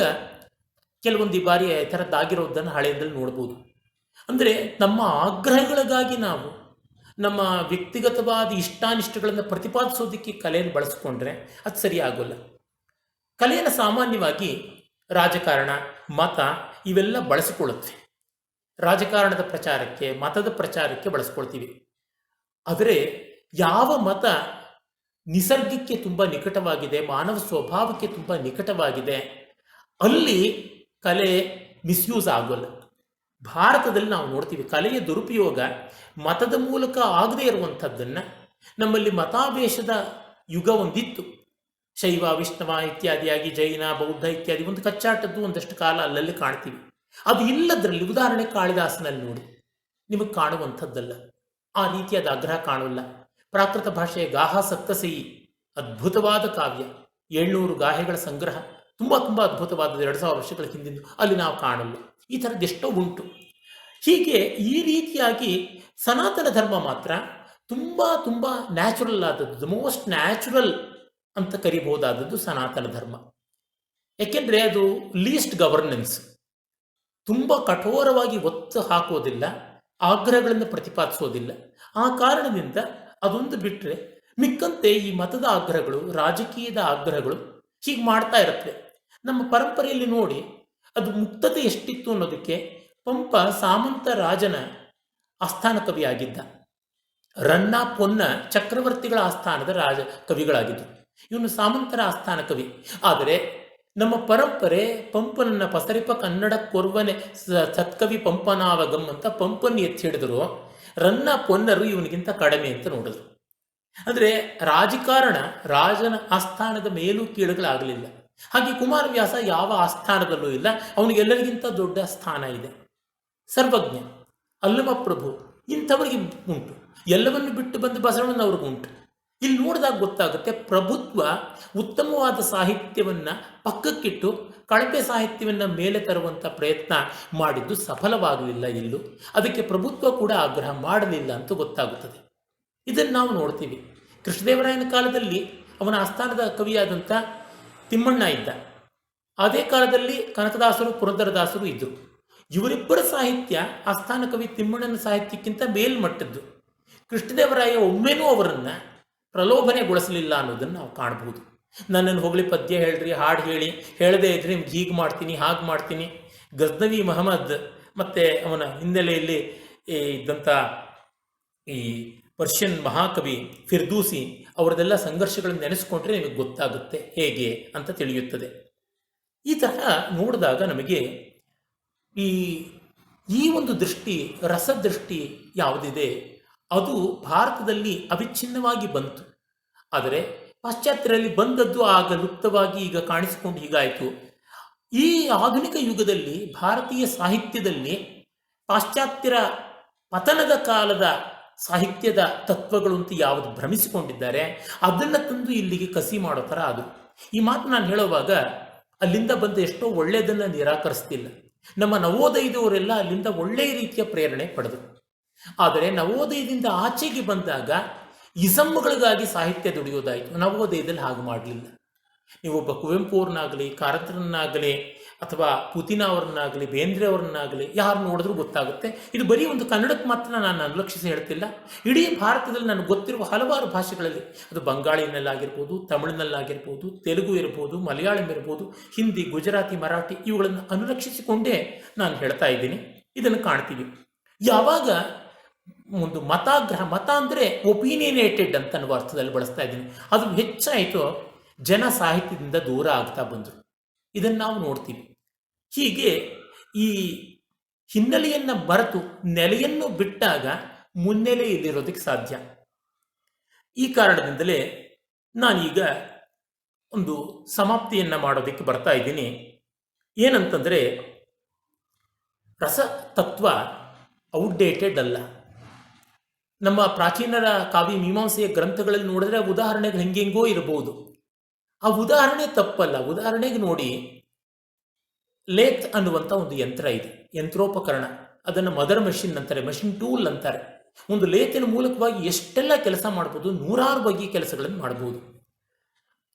ಕೆಲವೊಂದು ಬಾರಿ ಈ ಥರದ್ದಾಗಿರೋದನ್ನು ಹಳೆಯದಲ್ಲಿ ನೋಡ್ಬೋದು. ಅಂದರೆ ನಮ್ಮ ಆಗ್ರಹಗಳಿಗಾಗಿ ನಾವು ನಮ್ಮ ವ್ಯಕ್ತಿಗತವಾದ ಇಷ್ಟಾನಿಷ್ಟಗಳನ್ನು ಪ್ರತಿಪಾದಿಸೋದಕ್ಕೆ ಕಲೆಯನ್ನು ಬಳಸ್ಕೊಂಡ್ರೆ ಅದು ಸರಿಯಾಗೋಲ್ಲ. ಕಲೆಯನ್ನು ಸಾಮಾನ್ಯವಾಗಿ ರಾಜಕಾರಣ, ಮತ ಇವೆಲ್ಲ ಬಳಸಿಕೊಳ್ಳುತ್ತವೆ. ರಾಜಕಾರಣದ ಪ್ರಚಾರಕ್ಕೆ, ಮತದ ಪ್ರಚಾರಕ್ಕೆ ಬಳಸ್ಕೊಳ್ತೀವಿ. ಆದರೆ ಯಾವ ಮತ ನಿಸರ್ಗಕ್ಕೆ ತುಂಬ ನಿಕಟವಾಗಿದೆ, ಮಾನವ ಸ್ವಭಾವಕ್ಕೆ ತುಂಬ ನಿಕಟವಾಗಿದೆ, ಅಲ್ಲಿ ಕಲೆ ಮಿಸ್ಯೂಸ್ ಆಗೋಲ್ಲ. ಭಾರತದಲ್ಲಿ ನಾವು ನೋಡ್ತೀವಿ ಕಲೆಯ ದುರುಪಯೋಗ ಮತದ ಮೂಲಕ ಆಗದೇ ಇರುವಂಥದ್ದನ್ನು. ನಮ್ಮಲ್ಲಿ ಮತಾವೇಶದ ಯುಗ ಒಂದಿತ್ತು, ಶೈವ ವಿಷ್ಣವ ಇತ್ಯಾದಿಯಾಗಿ, ಜೈನ ಬೌದ್ಧ ಇತ್ಯಾದಿ ಒಂದು ಕಚ್ಚಾಟದ್ದು ಒಂದಷ್ಟು ಕಾಲ ಅಲ್ಲಲ್ಲಿ ಕಾಣ್ತೀವಿ. ಅದು ಇಲ್ಲದ್ರಲ್ಲಿ ಉದಾಹರಣೆ ಕಾಳಿದಾಸನಲ್ಲಿ ನೋಡಿ, ನಿಮಗೆ ಕಾಣುವಂಥದ್ದಲ್ಲ, ಆ ರೀತಿಯಾದ ಆಗ್ರಹ ಕಾಣೋಲ್ಲ. ಪ್ರಾಕೃತ ಭಾಷೆಯ ಗಾಹ ಸಪ್ತಸಯಿ ಅದ್ಭುತವಾದ ಕಾವ್ಯ, 700 ಗಾಹೆಗಳ ಸಂಗ್ರಹ, ತುಂಬ ತುಂಬ ಅದ್ಭುತವಾದ 2000 ವರ್ಷಗಳ ಹಿಂದಿನ, ಅಲ್ಲಿ ನಾವು ಕಾಣಲ್ಲ. ಈ ಥರದ್ದು ಎಷ್ಟೋ ಉಂಟು. ಹೀಗೆ ಈ ರೀತಿಯಾಗಿ ಸನಾತನ ಧರ್ಮ ಮಾತ್ರ ತುಂಬ ತುಂಬ ನ್ಯಾಚುರಲ್ ಆದದ್ದು, ದ ಮೋಸ್ಟ್ ನ್ಯಾಚುರಲ್ ಅಂತ ಕರಿಬಹುದಾದದ್ದು ಸನಾತನ ಧರ್ಮ. ಯಾಕೆಂದರೆ ಅದು ಲೀಸ್ಟ್ ಗವರ್ನೆನ್ಸ್, ತುಂಬ ಕಠೋರವಾಗಿ ಒತ್ತು ಹಾಕೋದಿಲ್ಲ, ಆಗ್ರಹಗಳನ್ನು ಪ್ರತಿಪಾದಿಸೋದಿಲ್ಲ. ಆ ಕಾರಣದಿಂದ ಅದೊಂದು ಬಿಟ್ಟರೆ ಮಿಕ್ಕಂತೆ ಈ ಮತದ ಆಗ್ರಹಗಳು, ರಾಜಕೀಯದ ಆಗ್ರಹಗಳು ಹೀಗೆ ಮಾಡ್ತಾ ಇರುತ್ತೆ. ನಮ್ಮ ಪರಂಪರೆಯಲ್ಲಿ ನೋಡಿ, ಅದು ಮುಕ್ತತೆ ಎಷ್ಟಿತ್ತು ಅನ್ನೋದಕ್ಕೆ ಪಂಪ ಸಾಮಂತ ರಾಜನ ಆಸ್ಥಾನ ಕವಿಯಾಗಿದ್ದ. ರನ್ನ ಪೊನ್ನ ಚಕ್ರವರ್ತಿಗಳ ಆಸ್ಥಾನದ ರಾಜ ಕವಿಗಳಾಗಿದ್ದರು. ಇವನು ಸಾಮಂತರ ಆಸ್ಥಾನ ಕವಿ. ಆದರೆ ನಮ್ಮ ಪರಂಪರೆ ಪಂಪನನ್ನ ಪಸರಿಪ ಕನ್ನಡ ಕೊರ್ವನೆ ಸತ್ಕವಿ ಪಂಪನಾವಗಂ ಅಂತ ಪಂಪನ್ನು ಎತ್ತಿ ಹಿಡಿದ್ರು. ರನ್ನ ಪೊನ್ನರು ಇವನಿಗಿಂತ ಕಡಿಮೆ ಅಂತ ನೋಡಿದ್ರು. ಅಂದರೆ ರಾಜಕಾರಣ ರಾಜನ ಆಸ್ಥಾನದ ಮೇಲೂ ಕೀಳುಗಳಾಗಲಿಲ್ಲ. ಹಾಗೆ ಕುಮಾರವ್ಯಾಸ ಯಾವ ಆಸ್ಥಾನದಲ್ಲೂ ಇಲ್ಲ, ಅವನಿಗೆಲ್ಲರಿಗಿಂತ ದೊಡ್ಡ ಸ್ಥಾನ ಇದೆ. ಸರ್ವಜ್ಞ, ಅಲ್ಲಮ ಪ್ರಭು ಇಂಥವರಿಗೆ ಉಂಟು. ಎಲ್ಲವನ್ನು ಬಿಟ್ಟು ಬಂದು ಬಸವಣ್ಣನವ್ರಿಗೂ ಉಂಟು. ಇಲ್ಲಿ ನೋಡಿದಾಗ ಗೊತ್ತಾಗುತ್ತೆ, ಪ್ರಭುತ್ವ ಉತ್ತಮವಾದ ಸಾಹಿತ್ಯವನ್ನು ಪಕ್ಕಕ್ಕಿಟ್ಟು ಕಳಪೆ ಸಾಹಿತ್ಯವನ್ನು ಮೇಲೆ ತರುವಂಥ ಪ್ರಯತ್ನ ಮಾಡಿದ್ದು ಸಫಲವಾಗಲಿಲ್ಲ ಎಲ್ಲೂ. ಅದಕ್ಕೆ ಪ್ರಭುತ್ವ ಕೂಡ ಆಗ್ರಹ ಮಾಡಲಿಲ್ಲ ಅಂತ ಗೊತ್ತಾಗುತ್ತದೆ. ಇದನ್ನು ನಾವು ನೋಡ್ತೀವಿ. ಕೃಷ್ಣದೇವರಾಯನ ಕಾಲದಲ್ಲಿ ಅವನ ಆಸ್ಥಾನದ ಕವಿಯಾದಂಥ ತಿಮ್ಮಣ್ಣ ಇದ್ದ. ಅದೇ ಕಾಲದಲ್ಲಿ ಕನಕದಾಸರು, ಪುರಂದರದಾಸರು ಇದ್ದರು. ಇವರಿಬ್ಬರ ಸಾಹಿತ್ಯ ಆಸ್ಥಾನ ಕವಿ ತಿಮ್ಮಣ್ಣನ ಸಾಹಿತ್ಯಕ್ಕಿಂತ ಮೇಲ್ಮಟ್ಟದ್ದು. ಕೃಷ್ಣದೇವರಾಯ ಒಮ್ಮೆನೂ ಅವರನ್ನು ಪ್ರಲೋಭನೆಗೊಳಿಸಲಿಲ್ಲ ಅನ್ನೋದನ್ನು ನಾವು ಕಾಣಬಹುದು. ನನ್ನನ್ನು ಹೊಗಳಿ ಪದ್ಯ ಹೇಳ್ರಿ, ಹಾಡು ಹೇಳಿ, ಹೇಳದೇ ಇದ್ರೆ ನಿಮ್ಗೆ ಹೀಗೆ ಮಾಡ್ತೀನಿ, ಹಾಗೆ ಮಾಡ್ತೀನಿ. ಗಜ್ನವಿ ಮಹಮ್ಮದ್ ಮತ್ತು ಅವನ ಹಿನ್ನೆಲೆಯಲ್ಲಿ ಇದ್ದಂಥ ಈ ಪರ್ಷಿಯನ್ ಮಹಾಕವಿ ಫಿರ್ದೂಸಿ ಅವರದೆಲ್ಲ ಸಂಘರ್ಷಗಳನ್ನು ನೆನೆಸ್ಕೊಂಡ್ರೆ ನಿಮಗೆ ಗೊತ್ತಾಗುತ್ತೆ ಹೇಗೆ ಅಂತ ತಿಳಿಯುತ್ತದೆ. ಈ ತರಹ ನೋಡಿದಾಗ ನಮಗೆ ಈ ಒಂದು ದೃಷ್ಟಿ, ರಸದೃಷ್ಟಿ ಯಾವುದಿದೆ ಅದು ಭಾರತದಲ್ಲಿ ಅವಿಚ್ಛಿನ್ನವಾಗಿ ಬಂತು. ಆದರೆ ಪಾಶ್ಚಾತ್ಯರಲ್ಲಿ ಬಂದದ್ದು ಆಗ ಲುಪ್ತವಾಗಿ ಈಗ ಕಾಣಿಸಿಕೊಂಡು ಹೀಗಾಯಿತು. ಈ ಆಧುನಿಕ ಯುಗದಲ್ಲಿ ಭಾರತೀಯ ಸಾಹಿತ್ಯದಲ್ಲಿ ಪಾಶ್ಚಾತ್ಯರ ಪತನದ ಕಾಲದ ಸಾಹಿತ್ಯದ ತತ್ವಗಳು ಅಂತ ಯಾವುದು ಭ್ರಮಿಸಿಕೊಂಡಿದ್ದಾರೆ ಅದನ್ನು ತಂದು ಇಲ್ಲಿಗೆ ಕಸಿ ಮಾಡೋ ಥರ ಅದು. ಈ ಮಾತು ನಾನು ಹೇಳುವಾಗ ಅಲ್ಲಿಂದ ಬಂದ ಎಷ್ಟೋ ಒಳ್ಳೆಯದನ್ನು ನಿರಾಕರಿಸ್ತಿಲ್ಲ. ನಮ್ಮ ನವೋದಯದವರೆಲ್ಲ ಅಲ್ಲಿಂದ ಒಳ್ಳೆಯ ರೀತಿಯ ಪ್ರೇರಣೆ ಪಡೆದರು. ಆದರೆ ನವೋದಯದಿಂದ ಆಚೆಗೆ ಬಂದಾಗ ಇಸಮ್ಮುಗಳಿಗಾಗಿ ಸಾಹಿತ್ಯ ದುಡಿಯೋದಾಯಿತು. ನವೋದಯದಲ್ಲಿ ಹಾಗೆ ಮಾಡಲಿಲ್ಲ. ನೀವೊಬ್ಬ ಕುವೆಂಪು ಅವ್ರನ್ನಾಗಲಿ, ಕಾರಂತರನ್ನಾಗಲಿ, ಅಥವಾ ಪುತಿನ ಅವ್ರನ್ನಾಗಲಿ, ಬೇಂದ್ರೆ ಅವ್ರನ್ನಾಗಲಿ ಯಾರು ನೋಡಿದ್ರೂ ಗೊತ್ತಾಗುತ್ತೆ. ಇದು ಬರೀ ಒಂದು ಕನ್ನಡಕ್ಕೆ ಮಾತ್ರ ನಾನು ಅನುಲಕ್ಷಿಸಿ ಹೇಳ್ತಿಲ್ಲ. ಇಡೀ ಭಾರತದಲ್ಲಿ ನನಗೆ ಗೊತ್ತಿರುವ ಹಲವಾರು ಭಾಷೆಗಳಲ್ಲಿ, ಅದು ಬಂಗಾಳಿನಲ್ಲಾಗಿರ್ಬೋದು, ತಮಿಳಿನಲ್ಲಾಗಿರ್ಬೋದು, ತೆಲುಗು ಇರ್ಬೋದು, ಮಲಯಾಳಂ ಇರ್ಬೋದು, ಹಿಂದಿ, ಗುಜರಾತಿ, ಮರಾಠಿ ಇವುಗಳನ್ನು ಅನುಲಕ್ಷಿಸಿಕೊಂಡೇ ನಾನು ಹೇಳ್ತಾ ಇದ್ದೀನಿ. ಇದನ್ನು ಕಾಣ್ತೀವಿ. ಯಾವಾಗ ಒಂದು ಮತಾಗ್ರಹ, ಮತ ಅಂದರೆ ಒಪಿನಿಯನೇಟೆಡ್ ಅಂತ ಅನ್ನುವ ಅರ್ಥದಲ್ಲಿ ಬಳಸ್ತಾ ಇದ್ದೀನಿ, ಅದು ಹೆಚ್ಚಾಯಿತು, ಜನ ಸಾಹಿತ್ಯದಿಂದ ದೂರ ಆಗ್ತಾ ಬಂದರು. ಇದನ್ನು ನಾವು ನೋಡ್ತೀವಿ. ಹೀಗೆ ಈ ಹಿನ್ನೆಲೆಯನ್ನು ಮರೆತು ನೆಲೆಯನ್ನು ಬಿಟ್ಟಾಗ ಮುನ್ನೆಲೆಯಲ್ಲಿರೋದಕ್ಕೆ ಸಾಧ್ಯ. ಈ ಕಾರಣದಿಂದಲೇ ನಾನೀಗ ಒಂದು ಸಮಾಪ್ತಿಯನ್ನು ಮಾಡೋದಕ್ಕೆ ಬರ್ತಾ ಇದ್ದೀನಿ. ಏನಂತಂದರೆ, ರಸತತ್ವ ಔಟ್ಡೇಟೆಡ್ ಅಲ್ಲ. ನಮ್ಮ ಪ್ರಾಚೀನರ ಕಾವ್ಯ ಮೀಮಾಂಸೆಯ ಗ್ರಂಥಗಳಲ್ಲಿ ನೋಡಿದ್ರೆ ಉದಾಹರಣೆಗಳು ಹೆಂಗೆಂಗೋ ಇರಬಹುದು. ಆ ಉದಾಹರಣೆ ತಪ್ಪಲ್ಲ. ಉದಾಹರಣೆಗೆ ನೋಡಿ, ಲೇತ್ ಅನ್ನುವಂಥ ಒಂದು ಯಂತ್ರ ಇದೆ, ಯಂತ್ರೋಪಕರಣ. ಅದನ್ನು ಮದರ್ ಮೆಷಿನ್ ಅಂತಾರೆ, ಮೆಷಿನ್ ಟೂಲ್ ಅಂತಾರೆ. ಒಂದು ಲೇತಿನ ಮೂಲಕವಾಗಿ ಎಷ್ಟೆಲ್ಲ ಕೆಲಸ ಮಾಡ್ಬೋದು, 100 ಬಗೆಯ ಕೆಲಸಗಳನ್ನು ಮಾಡ್ಬೋದು.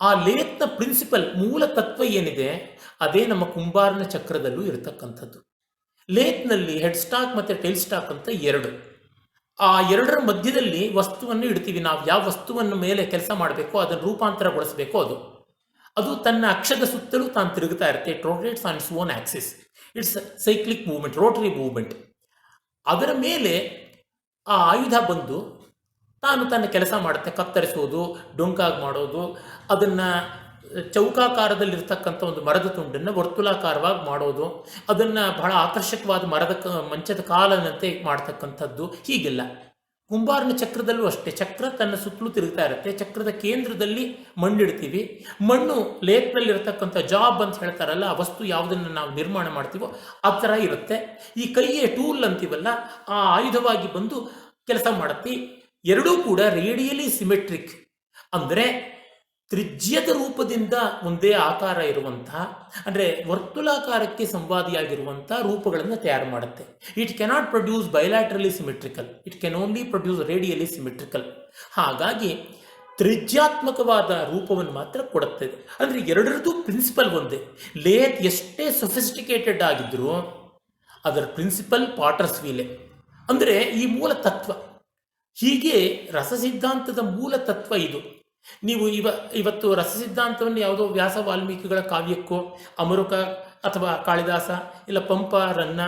ಆ ಲೇತ್ನ ಪ್ರಿನ್ಸಿಪಲ್, ಮೂಲ ತತ್ವ ಏನಿದೆ ಅದೇ ನಮ್ಮ ಕುಂಬಾರನ ಚಕ್ರದಲ್ಲೂ ಇರತಕ್ಕಂಥದ್ದು. ಲೇತ್ನಲ್ಲಿ ಹೆಡ್ ಸ್ಟಾಕ್ ಮತ್ತು ಟೈಲ್ ಸ್ಟಾಕ್ ಅಂತ ಎರಡು. ಆ ಎರಡರ ಮಧ್ಯದಲ್ಲಿ ವಸ್ತುವನ್ನು ಇಡ್ತೀವಿ. ನಾವು ಯಾವ ವಸ್ತುವನ್ನು ಮೇಲೆ ಕೆಲಸ ಮಾಡಬೇಕೋ ಅದನ್ನು ರೂಪಾಂತರಗೊಳಿಸಬೇಕೋ ಅದು ತನ್ನ ಅಕ್ಷದ ಸುತ್ತಲೂ ತಾನು ತಿರುಗುತ್ತಾ ಇರುತ್ತೆ. It rotates on its own axis. It's cyclic movement, rotary movement. ಅದರ ಮೇಲೆ ಆ ಆಯುಧ ಬಂದು ತಾನು ತನ್ನ ಕೆಲಸ ಮಾಡುತ್ತೆ. ಕತ್ತರಿಸೋದು, ಡೊಂಕಾಗಿ ಮಾಡೋದು, ಅದನ್ನು ಚೌಕಾಕಾರದಲ್ಲಿರ್ತಕ್ಕಂಥ ಒಂದು ಮರದ ತುಂಡನ್ನು ವರ್ತುಲಾಕಾರವಾಗಿ ಮಾಡೋದು, ಅದನ್ನು ಬಹಳ ಆಕರ್ಷಕವಾದ ಮರದ ಮಂಚದ ಕಾಲನಂತೆ ಮಾಡ್ತಕ್ಕಂಥದ್ದು, ಹೀಗೆಲ್ಲ. ಕುಂಬಾರನ ಚಕ್ರದಲ್ಲೂ ಅಷ್ಟೇ. ಚಕ್ರ ತನ್ನ ಸುತ್ತಲೂ ತಿರುಗ್ತಾ ಇರುತ್ತೆ. ಚಕ್ರದ ಕೇಂದ್ರದಲ್ಲಿ ಮಣ್ಣಿಡ್ತೀವಿ. ಮಣ್ಣು ಲೇತ್ನಲ್ಲಿರ್ತಕ್ಕಂಥ ಜಾಬ್ ಅಂತ ಹೇಳ್ತಾರಲ್ಲ, ಆ ವಸ್ತು ಯಾವುದನ್ನು ನಾವು ನಿರ್ಮಾಣ ಮಾಡ್ತೀವೋ ಆ ಥರ ಇರುತ್ತೆ. ಈ ಕೈಯೇ ಟೂಲ್ ಅಂತೀವಲ್ಲ, ಆ ಆಯುಧವಾಗಿ ಬಂದು ಕೆಲಸ ಮಾಡುತ್ತೆ. ಎರಡೂ ಕೂಡ ರೇಡಿಯಲಿ ಸಿಮೆಟ್ರಿಕ್, ಅಂದರೆ ತ್ರಿಜ್ಯದ ರೂಪದಿಂದ ಒಂದೇ ಆಕಾರ ಇರುವಂತಹ, ಅಂದರೆ ವರ್ತುಲಾಕಾರಕ್ಕೆ ಸಂವಾದಿಯಾಗಿರುವಂಥ ರೂಪಗಳನ್ನು ತಯಾರು ಮಾಡುತ್ತೆ. It cannot produce ಬೈಲ್ಯಾಟ್ರಲಿ symmetrical, it can only produce radially symmetrical. ಹಾಗಾಗಿ ತ್ರಿಜ್ಯಾತ್ಮಕವಾದ ರೂಪವನ್ನು ಮಾತ್ರ ಕೊಡುತ್ತದೆ. ಅಂದರೆ ಎರಡರದ್ದು ಪ್ರಿನ್ಸಿಪಲ್ ಒಂದೇ. ಲೇತ್ ಎಷ್ಟೇ ಸೊಫಿಸ್ಟಿಕೇಟೆಡ್ ಆಗಿದ್ರೂ ಅದರ ಪ್ರಿನ್ಸಿಪಲ್ ಪಾಟರ್ಸ್ ವೀಲೆ, ಅಂದರೆ ಈ ಮೂಲ ತತ್ವ. ಹೀಗೆ ರಸಸಿದ್ಧಾಂತದ ಮೂಲ ತತ್ವ ಇದು. ನೀವು ಇವತ್ತು ರಸಸಿದ್ಧಾಂತವನ್ನು ಯಾವುದೋ ವ್ಯಾಸ ವಾಲ್ಮೀಕಿಗಳ ಕಾವ್ಯಕ್ಕೋ, ಅಮರುಕ ಅಥವಾ ಕಾಳಿದಾಸ ಇಲ್ಲ ಪಂಪ, ರನ್ನ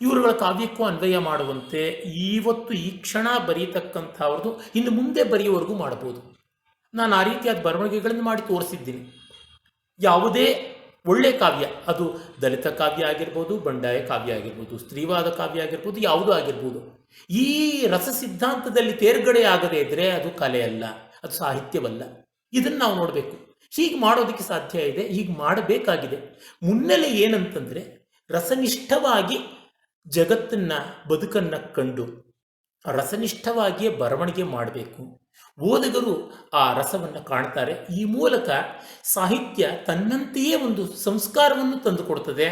ಇವರುಗಳ ಕಾವ್ಯಕ್ಕೂ ಅನ್ವಯ ಮಾಡುವಂತೆ ಇವತ್ತು ಈ ಕ್ಷಣ ಬರೀತಕ್ಕಂಥವ್ರದ್ದು ಇನ್ನು ಮುಂದೆ ಬರೆಯುವವರೆಗೂ ಮಾಡಬಹುದು. ನಾನು ಆ ರೀತಿಯಾದ ಬರವಣಿಗೆಗಳನ್ನು ಮಾಡಿ ತೋರಿಸಿದ್ದೀನಿ. ಯಾವುದೇ ಒಳ್ಳೆಯ ಕಾವ್ಯ, ಅದು ದಲಿತ ಕಾವ್ಯ ಆಗಿರ್ಬೋದು, ಬಂಡಾಯ ಕಾವ್ಯ ಆಗಿರ್ಬೋದು, ಸ್ತ್ರೀವಾದ ಕಾವ್ಯ ಆಗಿರ್ಬೋದು, ಯಾವುದೂ ಆಗಿರ್ಬೋದು, ಈ ರಸ ಸಿದ್ಧಾಂತದಲ್ಲಿ ತೇರ್ಗಡೆ ಆಗದೇ ಇದ್ದರೆ ಅದು ಕಲೆ ಅಲ್ಲ, ಅದು ಸಾಹಿತ್ಯವಲ್ಲ. ಇದನ್ನು ನಾವು ನೋಡಬೇಕು. ಹೀಗೆ ಮಾಡೋದಕ್ಕೆ ಸಾಧ್ಯ ಇದೆ, ಹೀಗೆ ಮಾಡಬೇಕಾಗಿದೆ. ಮುನ್ನೆಲೆ ಏನಂತಂದರೆ, ರಸನಿಷ್ಠವಾಗಿ ಜಗತ್ತನ್ನು, ಬದುಕನ್ನು ಕಂಡು ರಸನಿಷ್ಠವಾಗಿಯೇ ಬರವಣಿಗೆ ಮಾಡಬೇಕು. ಓದುಗರು ಆ ರಸವನ್ನು ಕಾಣ್ತಾರೆ. ಈ ಮೂಲಕ ಸಾಹಿತ್ಯ ತನ್ನಂತೆಯೇ ಒಂದು ಸಂಸ್ಕಾರವನ್ನು ತಂದುಕೊಡ್ತದೆ.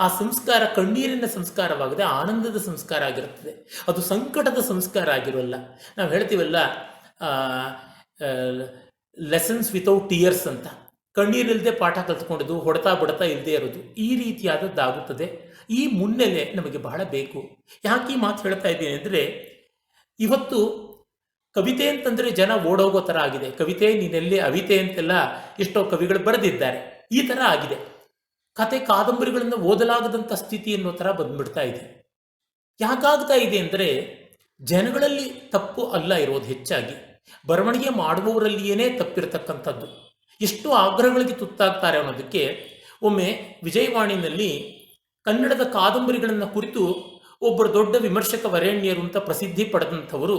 ಆ ಸಂಸ್ಕಾರ ಕಣ್ಣೀರಿನ ಸಂಸ್ಕಾರವಾಗದೆ ಆನಂದದ ಸಂಸ್ಕಾರ ಆಗಿರುತ್ತದೆ. ಅದು ಸಂಕಟದ ಸಂಸ್ಕಾರ ಆಗಿರೋಲ್ಲ. ನಾವು ಹೇಳ್ತೀವಲ್ಲ, ಲೆಸನ್ಸ್ ವಿತೌಟ್ ಟಿಯರ್ಸ್ ಅಂತ. ಕಣ್ಣೀರಿಲ್ಲದೆ ಪಾಠ ಕಲ್ತ್ಕೊಂಡಿದ್ದು, ಹೊಡೆತಾ ಬಡತಾ ಇಲ್ಲದೆ ಇರೋದು, ಈ ರೀತಿಯಾದದ್ದಾಗುತ್ತದೆ. ಈ ಮುನ್ನೆಲೆ ನಮಗೆ ಬಹಳ ಬೇಕು. ಯಾಕೆ ಈ ಮಾತು ಹೇಳ್ತಾ ಇದ್ದೀನಿ ಅಂದರೆ, ಇವತ್ತು ಕವಿತೆ ಅಂತಂದರೆ ಜನ ಓಡೋಗೋ ಥರ ಆಗಿದೆ. ಕವಿತೆ ನೀನೆಲ್ಲಿ ಅವಿತೆ ಅಂತೆಲ್ಲ ಎಷ್ಟೋ ಕವಿಗಳು ಬರೆದಿದ್ದಾರೆ. ಈ ಥರ ಆಗಿದೆ. ಕತೆ ಕಾದಂಬರಿಗಳನ್ನು ಓದಲಾಗದಂಥ ಸ್ಥಿತಿ ಅನ್ನೋ ಥರ ಬಂದ್ಬಿಡ್ತಾ ಇದೆ. ಯಾಕಾಗ್ತಾ ಇದೆ ಅಂದರೆ, ಜನಗಳಲ್ಲಿ ತಪ್ಪು ಅಲ್ಲ ಇರೋದು, ಹೆಚ್ಚಾಗಿ ಬರವಣಿಗೆ ಮಾಡುವವರಲ್ಲಿಯೇ ತಪ್ಪಿರತಕ್ಕಂಥದ್ದು. ಎಷ್ಟು ಆಗ್ರಹಗಳಿಗೆ ತುತ್ತಾಗ್ತಾರೆ ಅನ್ನೋದಕ್ಕೆ, ಒಮ್ಮೆ ವಿಜಯವಾಣಿನಲ್ಲಿ ಕನ್ನಡದ ಕಾದಂಬರಿಗಳನ್ನು ಕುರಿತು ಒಬ್ಬರು ದೊಡ್ಡ ವಿಮರ್ಶಕ ವರೇಣ್ಯರು ಅಂತ ಪ್ರಸಿದ್ಧಿ ಪಡೆದಂಥವರು,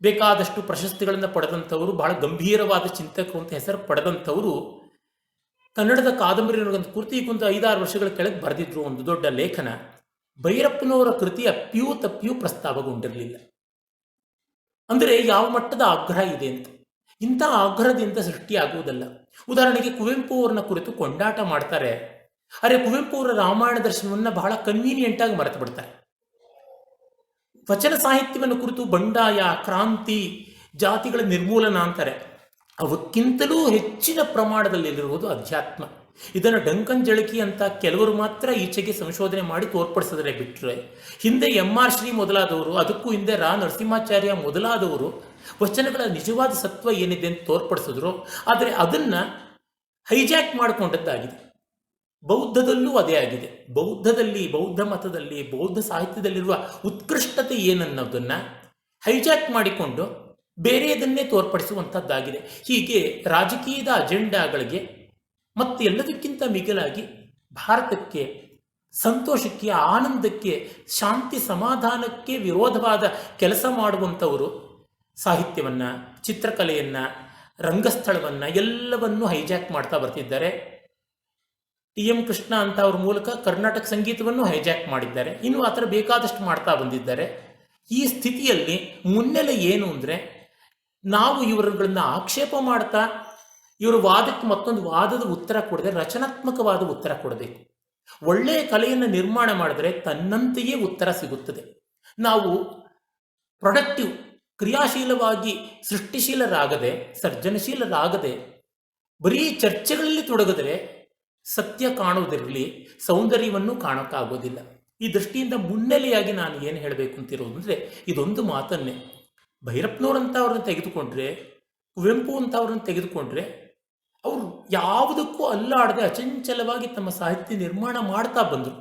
ಬೇಕಾದಷ್ಟು ಪ್ರಶಸ್ತಿಗಳನ್ನು ಪಡೆದಂಥವರು, ಬಹಳ ಗಂಭೀರವಾದ ಚಿಂತಕರು ಅಂತ ಹೆಸರು ಪಡೆದಂಥವರು, ಕನ್ನಡದ ಕಾದಂಬರಿಗಳನ್ನು ಕುರಿತು ಈಗ ಒಂದು 5-6 ವರ್ಷಗಳ ಕೆಳಗೆ ಬರೆದಿದ್ರು ಒಂದು ದೊಡ್ಡ ಲೇಖನ. ಭೈರಪ್ಪನವರ ಕೃತಿ ಅಪ್ಪಿಯೂ ತಪ್ಪಿಯೂ ಪ್ರಸ್ತಾವಗೊಂಡಿರಲಿಲ್ಲ. ಅಂದರೆ ಯಾವ ಮಟ್ಟದ ಆಗ್ರಹ ಇದೆ ಅಂತ. ಇಂಥ ಆಗ್ರಹದಿಂದ ಸೃಷ್ಟಿಯಾಗುವುದಲ್ಲ. ಉದಾಹರಣೆಗೆ ಕುವೆಂಪು ಅವರನ್ನ ಕುರಿತು ಕೊಂಡಾಟ ಮಾಡ್ತಾರೆ. ಅರೆ, ಕುವೆಂಪು ಅವರ ರಾಮಾಯಣ ದರ್ಶನವನ್ನು ಬಹಳ ಕನ್ವೀನಿಯೆಂಟಾಗಿ ಮರೆತು ಬಿಡ್ತಾರೆ. ವಚನ ಸಾಹಿತ್ಯವನ್ನು ಕುರಿತು ಬಂಡಾಯ, ಕ್ರಾಂತಿ, ಜಾತಿಗಳ ನಿರ್ಮೂಲನ ಅಂತಾರೆ. ಅವಕ್ಕಿಂತಲೂ ಹೆಚ್ಚಿನ ಪ್ರಮಾಣದಲ್ಲಿರುವುದು ಅಧ್ಯಾತ್ಮ. ಇದನ್ನು ಡಂಕನ್ ಜಳಕಿ ಅಂತ ಕೆಲವರು ಮಾತ್ರ ಈಚೆಗೆ ಸಂಶೋಧನೆ ಮಾಡಿ ತೋರ್ಪಡಿಸಿದರೆ ಬಿಟ್ಟರೆ, ಹಿಂದೆ MR ಶ್ರೀ ಮೊದಲಾದವರು, ಅದಕ್ಕೂ ಹಿಂದೆ ರಾ ನರಸಿಂಹಾಚಾರ್ಯ ಮೊದಲಾದವರು ವಚನಗಳ ನಿಜವಾದ ಸತ್ವ ಏನಿದೆ ಅಂತ ತೋರ್ಪಡಿಸಿದ್ರು. ಆದರೆ ಅದನ್ನು ಹೈಜಾಕ್ ಮಾಡಿಕೊಂಡದ್ದಾಗಿದೆ. ಬೌದ್ಧದಲ್ಲೂ ಅದೇ ಆಗಿದೆ. ಬೌದ್ಧದಲ್ಲಿ, ಬೌದ್ಧ ಮತದಲ್ಲಿ, ಬೌದ್ಧ ಸಾಹಿತ್ಯದಲ್ಲಿರುವ ಉತ್ಕೃಷ್ಟತೆ ಏನನ್ನೋದನ್ನು ಹೈಜಾಕ್ ಮಾಡಿಕೊಂಡು ಬೇರೆಯದನ್ನೇ ತೋರ್ಪಡಿಸುವಂಥದ್ದಾಗಿದೆ. ಹೀಗೆ ರಾಜಕೀಯದ ಅಜೆಂಡಾಗಳಿಗೆ ಮತ್ತು ಎಲ್ಲದಕ್ಕಿಂತ ಮಿಗಿಲಾಗಿ ಭಾರತಕ್ಕೆ, ಸಂತೋಷಕ್ಕೆ, ಆನಂದಕ್ಕೆ, ಶಾಂತಿ ಸಮಾಧಾನಕ್ಕೆ ವಿರೋಧವಾದ ಕೆಲಸ ಮಾಡುವಂಥವರು ಸಾಹಿತ್ಯವನ್ನು, ಚಿತ್ರಕಲೆಯನ್ನು, ರಂಗಸ್ಥಳವನ್ನು ಎಲ್ಲವನ್ನೂ ಹೈಜಾಕ್ ಮಾಡ್ತಾ ಬರ್ತಿದ್ದಾರೆ. TM ಕೃಷ್ಣ ಅಂತ ಅವ್ರ ಮೂಲಕ ಕರ್ನಾಟಕ ಸಂಗೀತವನ್ನು ಹೈಜಾಕ್ ಮಾಡಿದ್ದಾರೆ. ಇನ್ನು ಆ ಥರ ಬೇಕಾದಷ್ಟು ಮಾಡ್ತಾ ಬಂದಿದ್ದಾರೆ. ಈ ಸ್ಥಿತಿಯಲ್ಲಿ ಮುನ್ನೆಲೆ ಏನು ಅಂದರೆ, ನಾವು ಇವರುಗಳನ್ನು ಆಕ್ಷೇಪ ಮಾಡ್ತಾ ಇವರ ವಾದಕ್ಕೆ ಮತ್ತೊಂದು ವಾದದ ಉತ್ತರ ಕೊಡದೆ ರಚನಾತ್ಮಕವಾದ ಉತ್ತರ ಕೊಡಬೇಕು. ಒಳ್ಳೆಯ ಕಲೆಯನ್ನು ನಿರ್ಮಾಣ ಮಾಡಿದ್ರೆ ತನ್ನಂತೆಯೇ ಉತ್ತರ ಸಿಗುತ್ತದೆ. ನಾವು ಪ್ರೊಡಕ್ಟಿವ್, ಕ್ರಿಯಾಶೀಲವಾಗಿ ಸೃಷ್ಟಿಶೀಲರಾಗದೆ, ಸರ್ಜನಶೀಲರಾಗದೆ ಬರೀ ಚರ್ಚೆಗಳಲ್ಲಿ ತೊಡಗಿದ್ರೆ ಸತ್ಯ ಕಾಣುವುದಿರಲಿ, ಸೌಂದರ್ಯವನ್ನು ಕಾಣೋಕ್ಕಾಗೋದಿಲ್ಲ. ಈ ದೃಷ್ಟಿಯಿಂದ ಮುನ್ನೆಲೆಯಾಗಿ ನಾನು ಏನು ಹೇಳಬೇಕು ಅಂತಿರೋದು ಅಂದರೆ ಇದೊಂದು ಮಾತನ್ನೇ. ಭೈರಪ್ಪನವ್ರಂಥವ್ರನ್ನ ತೆಗೆದುಕೊಂಡ್ರೆ, ಕುವೆಂಪು ಅಂಥವ್ರನ್ನ ತೆಗೆದುಕೊಂಡ್ರೆ, ಅವರು ಯಾವುದಕ್ಕೂ ಅಲ್ಲಾಡದೆ ಅಚಂಚಲವಾಗಿ ತಮ್ಮ ಸಾಹಿತ್ಯ ನಿರ್ಮಾಣ ಮಾಡ್ತಾ ಬಂದರು.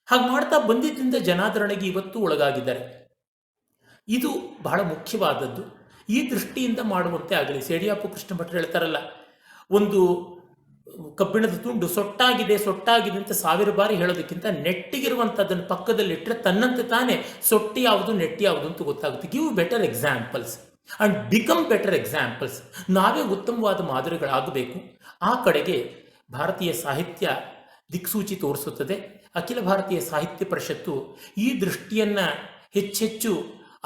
ಹಾಗೆ ಮಾಡ್ತಾ ಬಂದಿದ್ದರಿಂದ ಜನಾದರಣೆಗೆ ಇವತ್ತು ಒಳಗಾಗಿದ್ದಾರೆ. ಇದು ಬಹಳ ಮುಖ್ಯವಾದದ್ದು. ಈ ದೃಷ್ಟಿಯಿಂದ ಮಾಡುವಂತೆ ಆಗಲಿ. ಸೇಡಿಯಾಪು ಕೃಷ್ಣ ಭಟ್ರು ಹೇಳ್ತಾರಲ್ಲ, ಒಂದು ಕಬ್ಬಿಣದ ತುಂಡು ಸೊಟ್ಟಾಗಿದೆ ಅಂತ 1000 ಬಾರಿ ಹೇಳೋದಕ್ಕಿಂತ ನೆಟ್ಟಿಗಿರುವಂಥದ್ದನ್ನು ಪಕ್ಕದಲ್ಲಿಟ್ಟರೆ ತನ್ನಂತೆ ತಾನೇ ಸೊಟ್ಟಿ ಯಾವುದು ನೆಟ್ಟಿ ಯಾವುದು ಅಂತ ಗೊತ್ತಾಗುತ್ತೆ. Give better examples and become better examples. ನಾವೇ ಉತ್ತಮವಾದ ಮಾದರಿಗಳಾಗಬೇಕು. ಆ ಕಡೆಗೆ ಭಾರತೀಯ ಸಾಹಿತ್ಯ ದಿಕ್ಸೂಚಿ ತೋರಿಸುತ್ತದೆ. ಅಖಿಲ ಭಾರತೀಯ ಸಾಹಿತ್ಯ ಪರಿಷತ್ತು ಈ ದೃಷ್ಟಿಯನ್ನು ಹೆಚ್ಚೆಚ್ಚು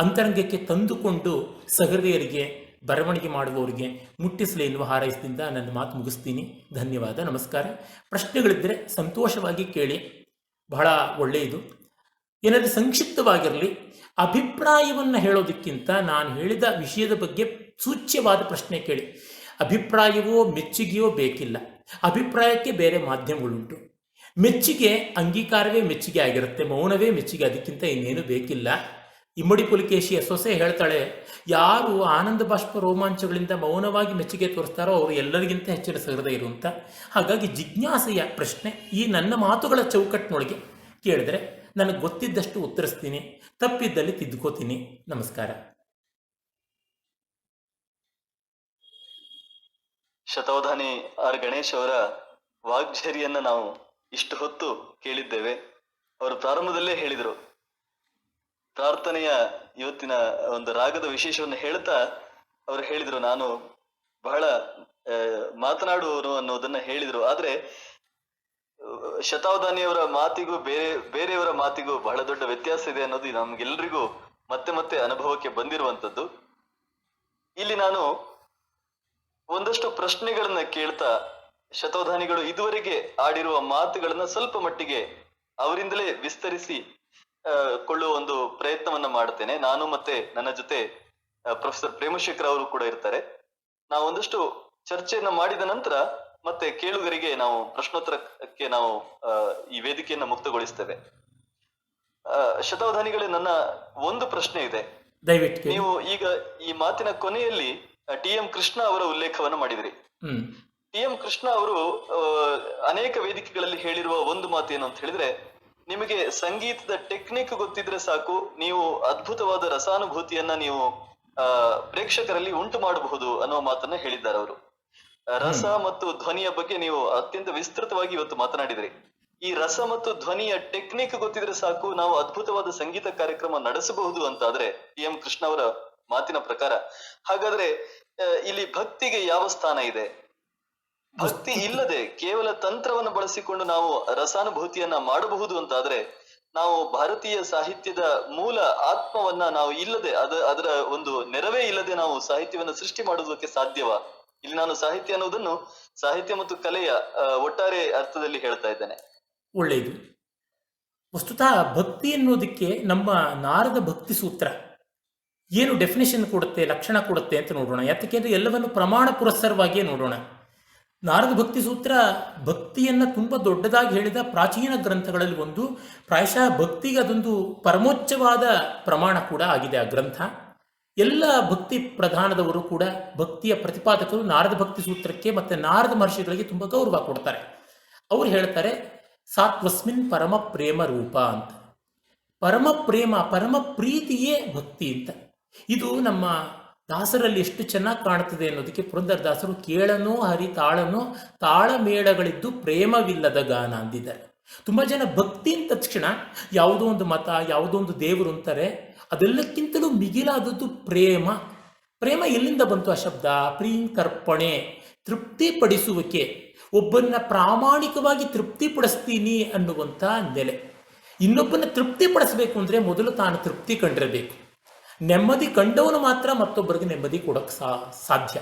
ಅಂತರಂಗಕ್ಕೆ ತಂದುಕೊಂಡು ಸಹೃದಯರಿಗೆ, ಬರವಣಿಗೆ ಮಾಡುವವರಿಗೆ ಮುಟ್ಟಿಸಲಿ ಎನ್ನುವ ಹಾರೈಸಿದಿಂದ ನನ್ನ ಮಾತು ಮುಗಿಸ್ತೀನಿ. ಧನ್ಯವಾದ, ನಮಸ್ಕಾರ. ಪ್ರಶ್ನೆಗಳಿದ್ದರೆ ಸಂತೋಷವಾಗಿ ಕೇಳಿ, ಬಹಳ ಒಳ್ಳೆಯದು. ಏನಾದರೂ ಸಂಕ್ಷಿಪ್ತವಾಗಿರಲಿ. ಅಭಿಪ್ರಾಯವನ್ನು ಹೇಳೋದಕ್ಕಿಂತ ನಾನು ಹೇಳಿದ ವಿಷಯದ ಬಗ್ಗೆ ಸೂಚ್ಯವಾದ ಪ್ರಶ್ನೆ ಕೇಳಿ. ಅಭಿಪ್ರಾಯವೋ ಮೆಚ್ಚುಗೆಯೋ ಬೇಕಿಲ್ಲ. ಅಭಿಪ್ರಾಯಕ್ಕೆ ಬೇರೆ ಮಾಧ್ಯಮಗಳುಂಟು. ಮೆಚ್ಚುಗೆ ಅಂಗೀಕಾರವೇ ಮೆಚ್ಚುಗೆ ಆಗಿರುತ್ತೆ, ಮೌನವೇ ಮೆಚ್ಚುಗೆ, ಅದಕ್ಕಿಂತ ಇನ್ನೇನು ಬೇಕಿಲ್ಲ. ಇಮ್ಮಡಿ ಪುಲಿಕೇಶಿಯ ಸೊಸೆ ಹೇಳ್ತಾಳೆ, ಯಾರು ಆನಂದ ಬಾಷ್ಪ ರೋಮಾಂಚಗಳಿಂದ ಮೌನವಾಗಿ ಮೆಚ್ಚುಗೆ ತೋರಿಸ್ತಾರೋ ಅವರು ಎಲ್ಲರಿಗಿಂತ ಹೆಚ್ಚಿನ ಸಹೃದಯರು ಅಂತ. ಹಾಗಾಗಿ ಜಿಜ್ಞಾಸೆಯ ಪ್ರಶ್ನೆ ಈ ನನ್ನ ಮಾತುಗಳ ಚೌಕಟ್ಟಿನೊಳಗೆ ಕೇಳಿದ್ರೆ ನನಗೆ ಗೊತ್ತಿದ್ದಷ್ಟು ಉತ್ತರಿಸ್ತೀನಿ, ತಪ್ಪಿದ್ದಲ್ಲಿ ತಿದ್ದುಕೋತೀನಿ. ನಮಸ್ಕಾರ. ಶತಾವಧಾನಿ ಆರ್ ಗಣೇಶ್ ಅವರ ವಾಗ್ಝರಿಯನ್ನ ನಾವು ಇಷ್ಟು ಹೊತ್ತು ಕೇಳಿದ್ದೇವೆ. ಅವರು ಪ್ರಾರಂಭದಲ್ಲೇ ಹೇಳಿದರು, ಪ್ರಾರ್ಥನೆಯ ಇವತ್ತಿನ ಒಂದು ರಾಗದ ವಿಶೇಷವನ್ನು ಹೇಳ್ತಾ ಅವರು ಹೇಳಿದರು, ನಾನು ಬಹಳ ಮಾತನಾಡುವವರು ಅನ್ನೋದನ್ನ ಹೇಳಿದರು. ಆದ್ರೆ ಶತಾವಧಾನಿಯವರ ಮಾತಿಗೂ ಬೇರೆಯವರ ಮಾತಿಗೂ ಬಹಳ ದೊಡ್ಡ ವ್ಯತ್ಯಾಸ ಇದೆ ಅನ್ನೋದು ನಮ್ಗೆಲ್ರಿಗೂ ಮತ್ತೆ ಮತ್ತೆ ಅನುಭವಕ್ಕೆ ಬಂದಿರುವಂತದ್ದು. ಇಲ್ಲಿ ನಾನು ಒಂದಷ್ಟು ಪ್ರಶ್ನೆಗಳನ್ನ ಕೇಳ್ತಾ ಶತಾವಧಾನಿಗಳು ಇದುವರೆಗೆ ಆಡಿರುವ ಮಾತುಗಳನ್ನ ಸ್ವಲ್ಪ ಮಟ್ಟಿಗೆ ಅವರಿಂದಲೇ ವಿಸ್ತರಿಸಿ ಕೊಳ್ಳುವ ಒಂದು ಪ್ರಯತ್ನವನ್ನ ಮಾಡ್ತೇನೆ. ನಾನು ಮತ್ತೆ ನನ್ನ ಜೊತೆ ಪ್ರೊಫೆಸರ್ ಪ್ರೇಮಶೇಖರ್ ಅವರು ಕೂಡ ಇರ್ತಾರೆ. ನಾವು ಒಂದಷ್ಟು ಚರ್ಚೆಯನ್ನ ಮಾಡಿದ ನಂತರ ಮತ್ತೆ ಕೇಳುಗರಿಗೆ ನಾವು ಪ್ರಶ್ನೋತ್ತರಕ್ಕೆ ನಾವು ಈ ವೇದಿಕೆಯನ್ನ ಮುಕ್ತಗೊಳಿಸ್ತೇವೆ. ಶತಾವಧಾನಿಗಳೇ, ನನ್ನ ಒಂದು ಪ್ರಶ್ನೆ ಇದೆ. ದಯವಿಟ್ಟು. ನೀವು ಈಗ ಈ ಮಾತಿನ ಕೊನೆಯಲ್ಲಿ ಟಿ.ಎಂ. ಕೃಷ್ಣ ಅವರ ಉಲ್ಲೇಖವನ್ನು ಮಾಡಿದ್ರಿ. ಟಿ.ಎಂ. ಕೃಷ್ಣ ಅವರು ಅನೇಕ ವೇದಿಕೆಗಳಲ್ಲಿ ಹೇಳಿರುವ ಒಂದು ಮಾತು ಏನು ಅಂತ ಹೇಳಿದ್ರೆ, ನಿಮಗೆ ಸಂಗೀತದ ಟೆಕ್ನಿಕ್ ಗೊತ್ತಿದ್ರೆ ಸಾಕು, ನೀವು ಅದ್ಭುತವಾದ ರಸಾನುಭೂತಿಯನ್ನ ನೀವು ಪ್ರೇಕ್ಷಕರಲ್ಲಿ ಉಂಟು ಮಾಡಬಹುದು ಅನ್ನೋ ಮಾತನ್ನ ಹೇಳಿದ್ದಾರೆ ಅವರು. ರಸ ಮತ್ತು ಧ್ವನಿಯ ಬಗ್ಗೆ ನೀವು ಅತ್ಯಂತ ವಿಸ್ತೃತವಾಗಿ ಇವತ್ತು ಮಾತನಾಡಿದ್ರಿ. ಈ ರಸ ಮತ್ತು ಧ್ವನಿಯ ಟೆಕ್ನಿಕ್ ಗೊತ್ತಿದ್ರೆ ಸಾಕು, ನಾವು ಅದ್ಭುತವಾದ ಸಂಗೀತ ಕಾರ್ಯಕ್ರಮ ನಡೆಸಬಹುದು ಅಂತಾದ್ರೆ ಟಿ.ಎಂ. ಕೃಷ್ಣ ಅವರ ಮಾತಿನ ಪ್ರಕಾರ, ಹಾಗಾದ್ರೆ ಇಲ್ಲಿ ಭಕ್ತಿಗೆ ಯಾವ ಸ್ಥಾನ ಇದೆ? ಭಕ್ತಿ ಇಲ್ಲದೆ ಕೇವಲ ತಂತ್ರವನ್ನು ಬಳಸಿಕೊಂಡು ನಾವು ರಸಾನುಭೂತಿಯನ್ನ ಮಾಡಬಹುದು ಅಂತಾದ್ರೆ, ನಾವು ಭಾರತೀಯ ಸಾಹಿತ್ಯದ ಮೂಲ ಆತ್ಮವನ್ನ ನಾವು ಇಲ್ಲದೆ, ಅದರ ಒಂದು ನೆರವೇ ಇಲ್ಲದೆ ನಾವು ಸಾಹಿತ್ಯವನ್ನ ಸೃಷ್ಟಿ ಮಾಡುವುದಕ್ಕೆ ಸಾಧ್ಯವಾ? ಇಲ್ಲಿ ನಾನು ಸಾಹಿತ್ಯ ಅನ್ನೋದನ್ನು ಸಾಹಿತ್ಯ ಮತ್ತು ಕಲೆಯ ಒಟ್ಟಾರೆ ಅರ್ಥದಲ್ಲಿ ಹೇಳ್ತಾ ಇದ್ದೇನೆ. ಒಳ್ಳೆಯದು. ವಸ್ತುತಃ ಭಕ್ತಿ ಎನ್ನುವುದಕ್ಕೆ ನಮ್ಮ ನಾರದ ಭಕ್ತಿ ಸೂತ್ರ ಏನು ಡೆಫಿನೇಷನ್ ಕೊಡುತ್ತೆ, ಲಕ್ಷಣ ಕೊಡುತ್ತೆ ಅಂತ ನೋಡೋಣ. ಯಾಕೆಂದರೆ ಎಲ್ಲವನ್ನು ಪ್ರಮಾಣ ಪುರಸ್ಸರವಾಗಿಯೇ ನೋಡೋಣ. ನಾರದ ಭಕ್ತಿ ಸೂತ್ರ ಭಕ್ತಿಯನ್ನು ತುಂಬ ದೊಡ್ಡದಾಗಿ ಹೇಳಿದ ಪ್ರಾಚೀನ ಗ್ರಂಥಗಳಲ್ಲಿ ಒಂದು. ಪ್ರಾಯಶಃ ಭಕ್ತಿಗೆ ಅದೊಂದು ಪರಮೋಚ್ಚವಾದ ಪ್ರಮಾಣ ಕೂಡ ಆಗಿದೆ ಆ ಗ್ರಂಥ. ಎಲ್ಲ ಭಕ್ತಿ ಪ್ರಧಾನದವರು ಕೂಡ, ಭಕ್ತಿಯ ಪ್ರತಿಪಾದಕರು ನಾರದ ಭಕ್ತಿ ಸೂತ್ರಕ್ಕೆ ಮತ್ತು ನಾರದ ಮಹರ್ಷಿಗಳಿಗೆ ತುಂಬ ಗೌರವ ಕೊಡ್ತಾರೆ. ಅವ್ರು ಹೇಳ್ತಾರೆ, ಸಾತ್ವಸ್ಮಿನ್ ಪರಮ ಪ್ರೇಮ ರೂಪ ಅಂತ. ಪರಮ ಪ್ರೇಮ, ಪರಮ ಪ್ರೀತಿಯೇ ಭಕ್ತಿ ಅಂತ. ಇದು ನಮ್ಮ ದಾಸರಲ್ಲಿ ಎಷ್ಟು ಚೆನ್ನಾಗಿ ಕಾಣುತ್ತದೆ ಅನ್ನೋದಕ್ಕೆ ಪುರಂದರದಾಸರು ಕೇಳನೋ ಹರಿ ತಾಳನೋ ತಾಳಮೇಳಗಳಿದ್ದು ಪ್ರೇಮವಿಲ್ಲದ ಗಾನ ಅಂದಿದ್ದಾರೆ. ತುಂಬ ಜನ ಭಕ್ತಿ ಅಂತ ತಕ್ಷಣ ಯಾವುದೋ ಒಂದು ಮತ, ಯಾವುದೋ ಒಂದು ದೇವರು ಅಂತಾರೆ. ಅದೆಲ್ಲಕ್ಕಿಂತಲೂ ಮಿಗಿಲಾದದ್ದು ಪ್ರೇಮ. ಪ್ರೇಮ ಎಲ್ಲಿಂದ ಬಂತು ಆ ಶಬ್ದ? ಪ್ರೀಂಕರ್ಪಣೆ, ತೃಪ್ತಿಪಡಿಸುವಿಕೆ. ಒಬ್ಬನ್ನ ಪ್ರಾಮಾಣಿಕವಾಗಿ ತೃಪ್ತಿಪಡಿಸ್ತೀನಿ ಅನ್ನುವಂಥ ನೆಲೆ. ಇನ್ನೊಬ್ಬನ ತೃಪ್ತಿಪಡಿಸಬೇಕು ಅಂದರೆ ಮೊದಲು ತಾನು ತೃಪ್ತಿ ಕಂಡಿರಬೇಕು. ನೆಮ್ಮದಿ ಕಂಡವನು ಮಾತ್ರ ಮತ್ತೊಬ್ಬರಿಗೆ ನೆಮ್ಮದಿ ಕೊಡೋಕ್ಕೆ ಸಾಧ್ಯ.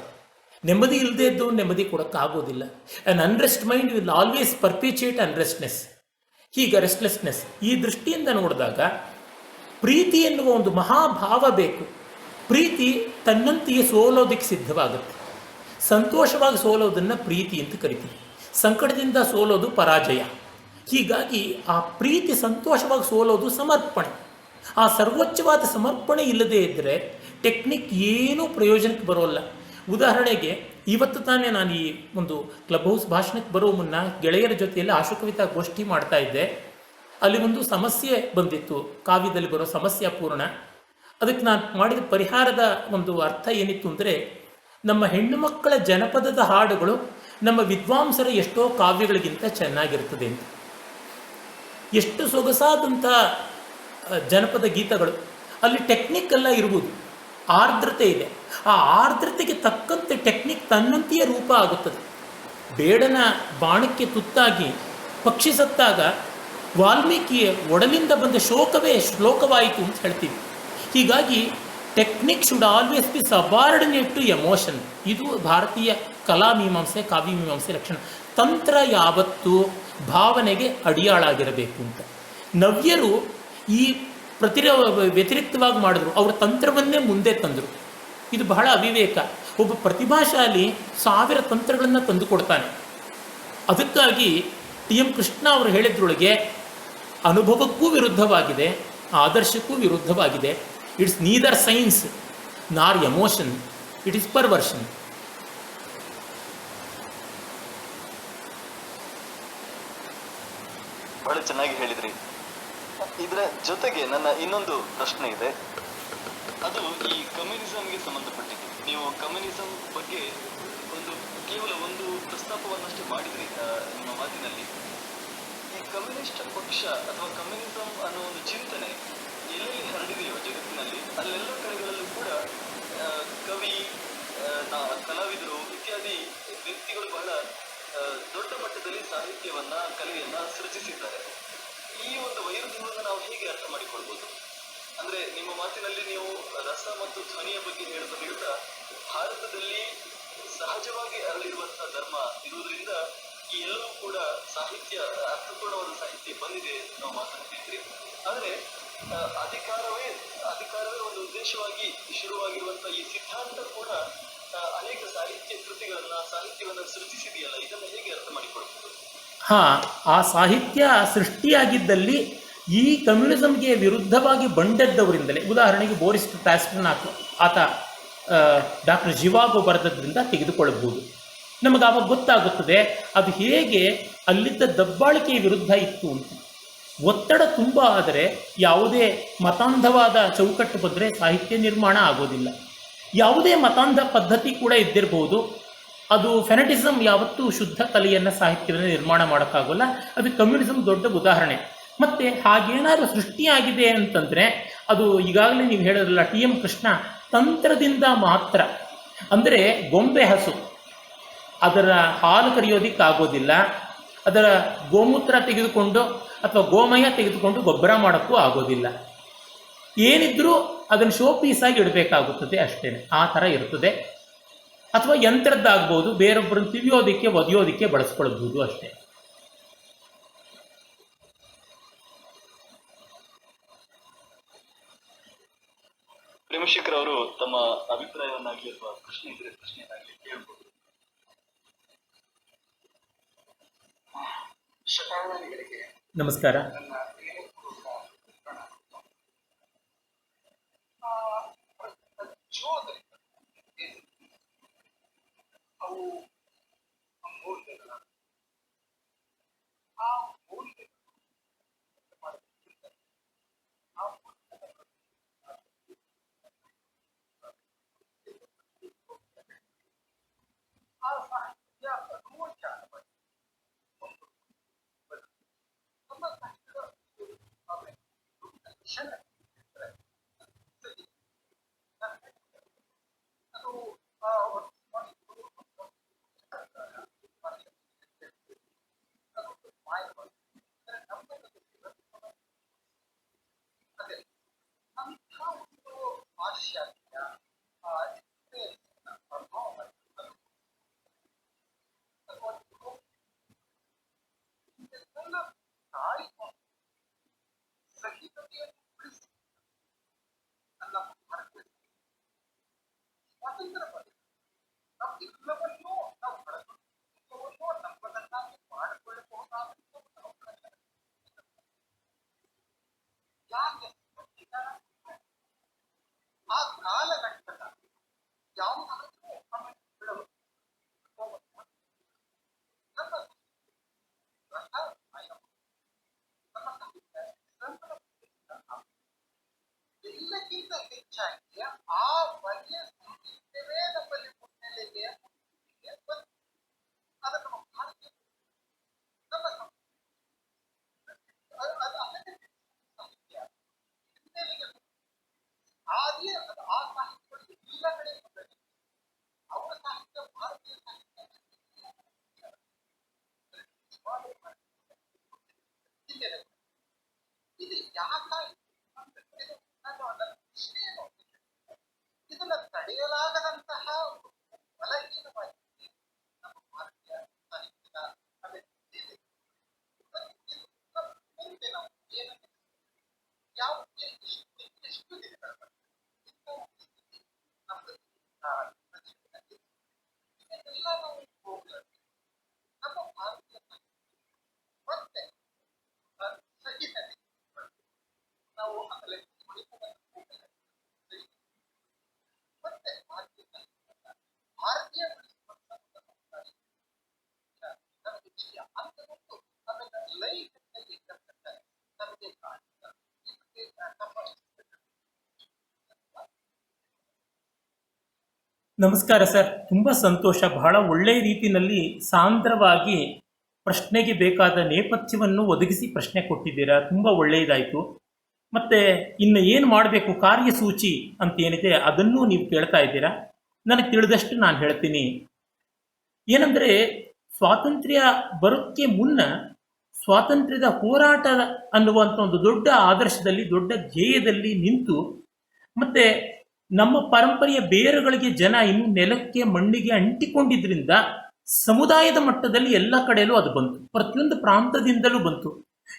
ನೆಮ್ಮದಿ ಇಲ್ಲದೆ ಇದ್ದವು ನೆಮ್ಮದಿ ಕೊಡೋಕ್ಕಾಗೋದಿಲ್ಲ. An unrest mind will always perpetuate unrestness. ಹೀಗೆ ರೆಸ್ಟ್ಲೆಸ್ನೆಸ್. ಈ ದೃಷ್ಟಿಯಿಂದ ನೋಡಿದಾಗ ಪ್ರೀತಿ ಎನ್ನುವ ಒಂದು ಮಹಾಭಾವ ಬೇಕು. ಪ್ರೀತಿ ತನ್ನಂತೆಯೇ ಸೋಲೋದಕ್ಕೆ ಸಿದ್ಧವಾಗುತ್ತೆ. ಸಂತೋಷವಾಗಿ ಸೋಲೋದನ್ನು ಪ್ರೀತಿ ಅಂತ ಕರಿತೀವಿ, ಸಂಕಟದಿಂದ ಸೋಲೋದು ಪರಾಜಯ. ಹೀಗಾಗಿ ಆ ಪ್ರೀತಿ ಸಂತೋಷವಾಗಿ ಸೋಲೋದು ಸಮರ್ಪಣೆ. ಆ ಸರ್ವೋಚ್ಚವಾದ ಸಮರ್ಪಣೆ ಇಲ್ಲದೇ ಇದ್ದರೆ ಟೆಕ್ನಿಕ್ ಏನೂ ಪ್ರಯೋಜನಕ್ಕೆ ಬರೋಲ್ಲ. ಉದಾಹರಣೆಗೆ ಇವತ್ತು ತಾನೇ ನಾನು ಈ ಒಂದು ಕ್ಲಬ್ ಹೌಸ್ ಭಾಷಣಕ್ಕೆ ಬರೋ ಮುನ್ನ ಗೆಳೆಯರ ಜೊತೆಯಲ್ಲಿ ಆಶುಕವಿತಾ ಗೋಷ್ಠಿ ಮಾಡ್ತಾ ಇದ್ದೆ. ಅಲ್ಲಿ ಒಂದು ಸಮಸ್ಯೆ ಬಂದಿತ್ತು, ಕಾವ್ಯದಲ್ಲಿ ಬರೋ ಸಮಸ್ಯೆ ಪೂರ್ಣ. ಅದಕ್ಕೆ ನಾನು ಮಾಡಿದ ಪರಿಹಾರದ ಒಂದು ಅರ್ಥ ಏನಿತ್ತು ಅಂದರೆ, ನಮ್ಮ ಹೆಣ್ಣು ಮಕ್ಕಳ ಜನಪದದ ಹಾಡುಗಳು ನಮ್ಮ ವಿದ್ವಾಂಸರ ಎಷ್ಟೋ ಕಾವ್ಯಗಳಿಗಿಂತ ಚೆನ್ನಾಗಿರ್ತದೆ ಅಂತ. ಎಷ್ಟು ಸೊಗಸಾದಂಥ ಜನಪದ ಗೀತಗಳು, ಅಲ್ಲಿ ಟೆಕ್ನಿಕ್ ಎಲ್ಲ ಇರ್ಬೋದು, ಆರ್ದ್ರತೆ ಇದೆ. ಆ ಆರ್ದ್ರತೆಗೆ ತಕ್ಕಂತೆ ಟೆಕ್ನಿಕ್ ತನ್ನಂತೆಯೇ ರೂಪ ಆಗುತ್ತದೆ. ಬೇಡನ ಬಾಣಕ್ಕೆ ತುತ್ತಾಗಿ ಪಕ್ಷಿ ಸತ್ತಾಗ ವಾಲ್ಮೀಕಿಯ ಒಡಲಿಂದ ಬಂದ ಶೋಕವೇ ಶ್ಲೋಕವಾಯಿತು ಅಂತ ಹೇಳ್ತೀವಿ. ಹೀಗಾಗಿ technique should always be subordinate to emotion. ಇದು ಭಾರತೀಯ ಕಲಾಮೀಮಾಂಸೆ, ಕಾವ್ಯಮೀಮಾಂಸೆ ಲಕ್ಷಣ. ತಂತ್ರ ಯಾವತ್ತೂ ಭಾವನೆಗೆ ಅಡಿಯಾಳಾಗಿರಬೇಕು ಅಂತ. ನವ್ಯರು ಈ ವ್ಯತಿರಿಕ್ತವಾಗಿ ಮಾಡಿದ್ರು, ಅವರ ತಂತ್ರವನ್ನೇ ಮುಂದೆ ತಂದರು. ಇದು ಬಹಳ ಅವಿವೇಕ. ಒಬ್ಬ ಪ್ರತಿಭಾಶಾಲಿ 1000 ತಂತ್ರಗಳನ್ನು ತಂದು ಕೊಡ್ತಾನೆ. ಅದಕ್ಕಾಗಿ ಟಿ ಎಂ ಕೃಷ್ಣ ಅವರು ಹೇಳಿದ್ರೊಳಗೆ ಅನುಭವಕ್ಕೂ ವಿರುದ್ಧವಾಗಿದೆ, ಆದರ್ಶಕ್ಕೂ ವಿರುದ್ಧವಾಗಿದೆ. ಇಟ್ಸ್ ನೀದರ್ ಸೈನ್ಸ್ ನಾರ್ ಎಮೋಷನ್, ಇಟ್ ಈಸ್ ಪರ್ವರ್ಷನ್. ಬಹಳ ಚೆನ್ನಾಗಿ ಹೇಳಿದ್ರಿ. ಇದರ ಜೊತೆಗೆ ನನ್ನ ಇನ್ನೊಂದು ಪ್ರಶ್ನೆ ಇದೆ, ಅದು ಈ ಕಮ್ಯುನಿಸಂಗೆ ಸಂಬಂಧಪಟ್ಟಿದ್ದು. ನೀವು ಕಮ್ಯುನಿಸಂ ಬಗ್ಗೆ ಕೇವಲ ಒಂದು ಪ್ರಸ್ತಾಪವನ್ನಷ್ಟೇ ಮಾಡಿದ್ರಿ ನಿಮ್ಮ ಮಾತಿನಲ್ಲಿ. ಈ ಕಮ್ಯುನಿಸ್ಟ್ ಪಕ್ಷ ಅಥವಾ ಕಮ್ಯುನಿಸಂ ಅನ್ನೋ ಒಂದು ಚಿಂತನೆ ಎಲ್ಲೆಲ್ಲಿ ಹರಡಿದೆಯೋ ಜಗತ್ತಿನಲ್ಲಿ, ಅಲ್ಲೆಲ್ಲ ಕಡೆಗಳಲ್ಲೂ ಕೂಡ ಕವಿ, ಕಲಾವಿದರು ಇತ್ಯಾದಿ ವ್ಯಕ್ತಿಗಳು ಬಹಳ ದೊಡ್ಡ ಮಟ್ಟದಲ್ಲಿ ಸಾಹಿತ್ಯವನ್ನ, ಕಲೆಯನ್ನ ಸೃಜಿಸಿದ್ದಾರೆ. ಈ ಒಂದು ವೈರುಧ್ಯವನ್ನು ನಾವು ಹೇಗೆ ಅರ್ಥ ಮಾಡಿಕೊಳ್ಬೋದು? ಅಂದ್ರೆ ನಿಮ್ಮ ಮಾತಿನಲ್ಲಿ ನೀವು ರಸ ಮತ್ತು ಧ್ವನಿಯ ಬಗ್ಗೆ ಹೇಳ್ತಾ ಭಾರತದಲ್ಲಿ ಸಹಜವಾಗಿ ಹರಡಿರುವಂತಹ ಧರ್ಮ ಇರುವುದರಿಂದ ಈ ಎಲ್ಲವೂ ಕೂಡ ಸಾಹಿತ್ಯ, ಅರ್ಥಪೂರ್ಣವಾದ ಸಾಹಿತ್ಯ ಬಂದಿದೆ ನಾವು ಮಾತನಾಡ್ತಿದ್ರಿ. ಆದ್ರೆ ಅಧಿಕಾರವೇ ಒಂದು ಉದ್ದೇಶವಾಗಿ ಶುರುವಾಗಿರುವಂತಹ ಈ ಸಿದ್ಧಾಂತ ಕೂಡ ಅನೇಕ ಸಾಹಿತ್ಯ ಕೃತಿಗಳನ್ನ, ಸಾಹಿತ್ಯವನ್ನ ಸೃಜಿಸಿದೆಯಲ್ಲ, ಇದನ್ನ ಹೇಗೆ ಅರ್ಥ ಮಾಡಿಕೊಳ್ಬಹುದು? ಆ ಸಾಹಿತ್ಯ ಸೃಷ್ಟಿಯಾಗಿದ್ದಲ್ಲಿ ಈ ಕಮ್ಯುನಿಸಮ್ಗೆ ವಿರುದ್ಧವಾಗಿ ಬಂಡೆದ್ದವರಿಂದಲೇ. ಉದಾಹರಣೆಗೆ ಬೋರಿಸ್ ಪ್ಯಾಸ್ಟರ್ನಾಕ್, ಆತ ಡಾಕ್ಟರ್ ಜಿವಾಗೋ ಬರೆದದ್ರಿಂದ ತೆಗೆದುಕೊಳ್ಳಬಹುದು. ನಮಗೆ ಆವಾಗ ಗೊತ್ತಾಗುತ್ತದೆ ಅದು ಹೇಗೆ ಅಲ್ಲಿದ್ದ ದಬ್ಬಾಳಿಕೆಯ ವಿರುದ್ಧ ಇತ್ತು ಅಂತ. ಒತ್ತಡ ತುಂಬ ಆದರೆ, ಯಾವುದೇ ಮತಾಂಧವಾದ ಚೌಕಟ್ಟು ಬಂದರೆ ಸಾಹಿತ್ಯ ನಿರ್ಮಾಣ ಆಗೋದಿಲ್ಲ. ಯಾವುದೇ ಮತಾಂಧ ಪದ್ಧತಿ ಕೂಡ ಇದ್ದಿರಬಹುದು, ಅದು ಫೆನಟಿಸಮ್ ಯಾವತ್ತೂ ಶುದ್ಧ ಕಲೆಯನ್ನು, ಸಾಹಿತ್ಯವನ್ನು ನಿರ್ಮಾಣ ಮಾಡೋಕ್ಕಾಗೋಲ್ಲ. ಅದು ಕಮ್ಯುನಿಸಮ್ ದೊಡ್ಡ ಉದಾಹರಣೆ. ಮತ್ತು ಹಾಗೇನಾದರೂ ಸೃಷ್ಟಿಯಾಗಿದೆ ಅಂತಂದರೆ ಅದು ಈಗಾಗಲೇ ನೀವು ಹೇಳಿದ್ರಲ್ಲ, ಟಿ ಎಂ ಕೃಷ್ಣ, ತಂತ್ರದಿಂದ ಮಾತ್ರ. ಅಂದರೆ ಗೊಂಬೆ ಹಸು, ಅದರ ಹಾಲು ಕರೆಯೋದಕ್ಕಾಗೋದಿಲ್ಲ, ಅದರ ಗೋಮೂತ್ರ ತೆಗೆದುಕೊಂಡು ಅಥವಾ ಗೋಮಯ ತೆಗೆದುಕೊಂಡು ಗೊಬ್ಬರ ಮಾಡೋಕ್ಕೂ ಆಗೋದಿಲ್ಲ. ಏನಿದ್ರೂ ಅದನ್ನು ಶೋ ಪೀಸಾಗಿ ಇಡಬೇಕಾಗುತ್ತದೆ ಅಷ್ಟೇ, ಆ ಥರ ಇರ್ತದೆ. ಅಥವಾ ಯಂತ್ರದ್ದಾಗ್ಬೋದು, ಬೇರೊಬ್ಬರನ್ನು ತಿವಿಯೋದಕ್ಕೆ, ಒದೆಯೋದಕ್ಕೆ ಬಳಸ್ಕೊಳ್ಬೋದು ಅಷ್ಟೇ. ಪ್ರೇಮಶೇಖರ್ ಅವರು ತಮ್ಮ ಅಭಿಪ್ರಾಯವನ್ನಾಗಲಿ ಅಥವಾ ಪ್ರಶ್ನೆ ಇದ್ರೆ ಪ್ರಶ್ನೆಯನ್ನಾಗಲಿ ಕೇಳ್ಬೋದು. ನಮಸ್ಕಾರ. ಸ್ವಾತಂತ್ರ್ಯ ಆ ಬಗೆಯ ಸಾಹಿತ್ಯವೇ ನಮ್ಮಲ್ಲಿ ಮುನ್ನೆಲೆಗೆ ಬಂತು. ಅದನ್ನು ನಮ್ಮ ಭಾರತೀಯ ನಮ್ಮ ಸಾಹಿತ್ಯ ಹಿನ್ನೆಲೆಗೆ ಆದಿ ಅದು ಆ ಸಾಹಿತ್ಯಗಳು ಎಲ್ಲ ಕಡೆ ಬಂದಿದೆ. ಅವರ ಸಾಹಿತ್ಯ ಭಾರತೀಯ ಸಾಹಿತ್ಯ ಹಿನ್ನೆಲೆ ಇದು ಯಾಕಾಯಿತು ಅಂತಂದ್ರೆ ನಾನು ಅದರ ಪ್ರಶ್ನೆ ನೋಡ್ತೀನಿ. ಇದನ್ನ ತಡೆಯಲಾಗದಂತಹ ಬಲಹೀನವಾಗಿ ನಮ್ಮ ಭಾರತೀಯ ಸಾಹಿತ್ಯದ ಮುಂದೆ ನಾವು ಏನಂದ್ರೆ ಯಾವ ಎಷ್ಟು ದಿನಗಳ ನಮ್ಮಲ್ಲಿ ಇದನ್ನೆಲ್ಲ ನಾವು ಹೋಗ್ಲಾರ್ದು ನಮ್ಮ ಭಾರತೀಯ ಮತ್ತೆ ಸಹಿತ ನಾವು ಆಮೇಲೆ ಮತ್ತೆ ಭಾರತೀಯ ನಮಗೆ ಇದೆಯಾ ಅಂತ ಗೊತ್ತು. ಅದನ್ನ ಲೈಫ್ ನಮಗೆ ನಮಸ್ಕಾರ ಸರ್, ತುಂಬ ಸಂತೋಷ. ಬಹಳ ಒಳ್ಳೆಯ ರೀತಿಯಲ್ಲಿ ಸಾಂದ್ರವಾಗಿ ಪ್ರಶ್ನೆಗೆ ಬೇಕಾದ ನೇಪಥ್ಯವನ್ನು ಒದಗಿಸಿ ಪ್ರಶ್ನೆ ಕೊಟ್ಟಿದ್ದೀರಾ. ತುಂಬ ಒಳ್ಳೆಯದಾಯಿತು. ಮತ್ತು ಇನ್ನು ಏನು ಮಾಡಬೇಕು, ಕಾರ್ಯಸೂಚಿ ಅಂತ ಏನಿದೆ ಅದನ್ನೂ ನೀವು ಕೇಳ್ತಾ ಇದ್ದೀರಾ. ನನಗೆ ತಿಳಿದಷ್ಟು ನಾನು ಹೇಳ್ತೀನಿ. ಏನಂದರೆ, ಸ್ವಾತಂತ್ರ್ಯ ಬರೋಕ್ಕೆ ಮುನ್ನ ಸ್ವಾತಂತ್ರ್ಯದ ಹೋರಾಟ ಅನ್ನುವಂಥ ಒಂದು ದೊಡ್ಡ ಆದರ್ಶದಲ್ಲಿ, ದೊಡ್ಡ ಧ್ಯೇಯದಲ್ಲಿ ನಿಂತು, ಮತ್ತು ನಮ್ಮ ಪರಂಪರೆಯ ಬೇರುಗಳಿಗೆ ಜನ ಇನ್ನೂ ನೆಲಕ್ಕೆ ಮಣ್ಣಿಗೆ ಅಂಟಿಕೊಂಡಿದ್ರಿಂದ ಸಮುದಾಯದ ಮಟ್ಟದಲ್ಲಿ ಎಲ್ಲ ಕಡೆಯಲ್ಲೂ ಅದು ಬಂತು, ಪ್ರತಿಯೊಂದು ಪ್ರಾಂತದಿಂದಲೂ ಬಂತು.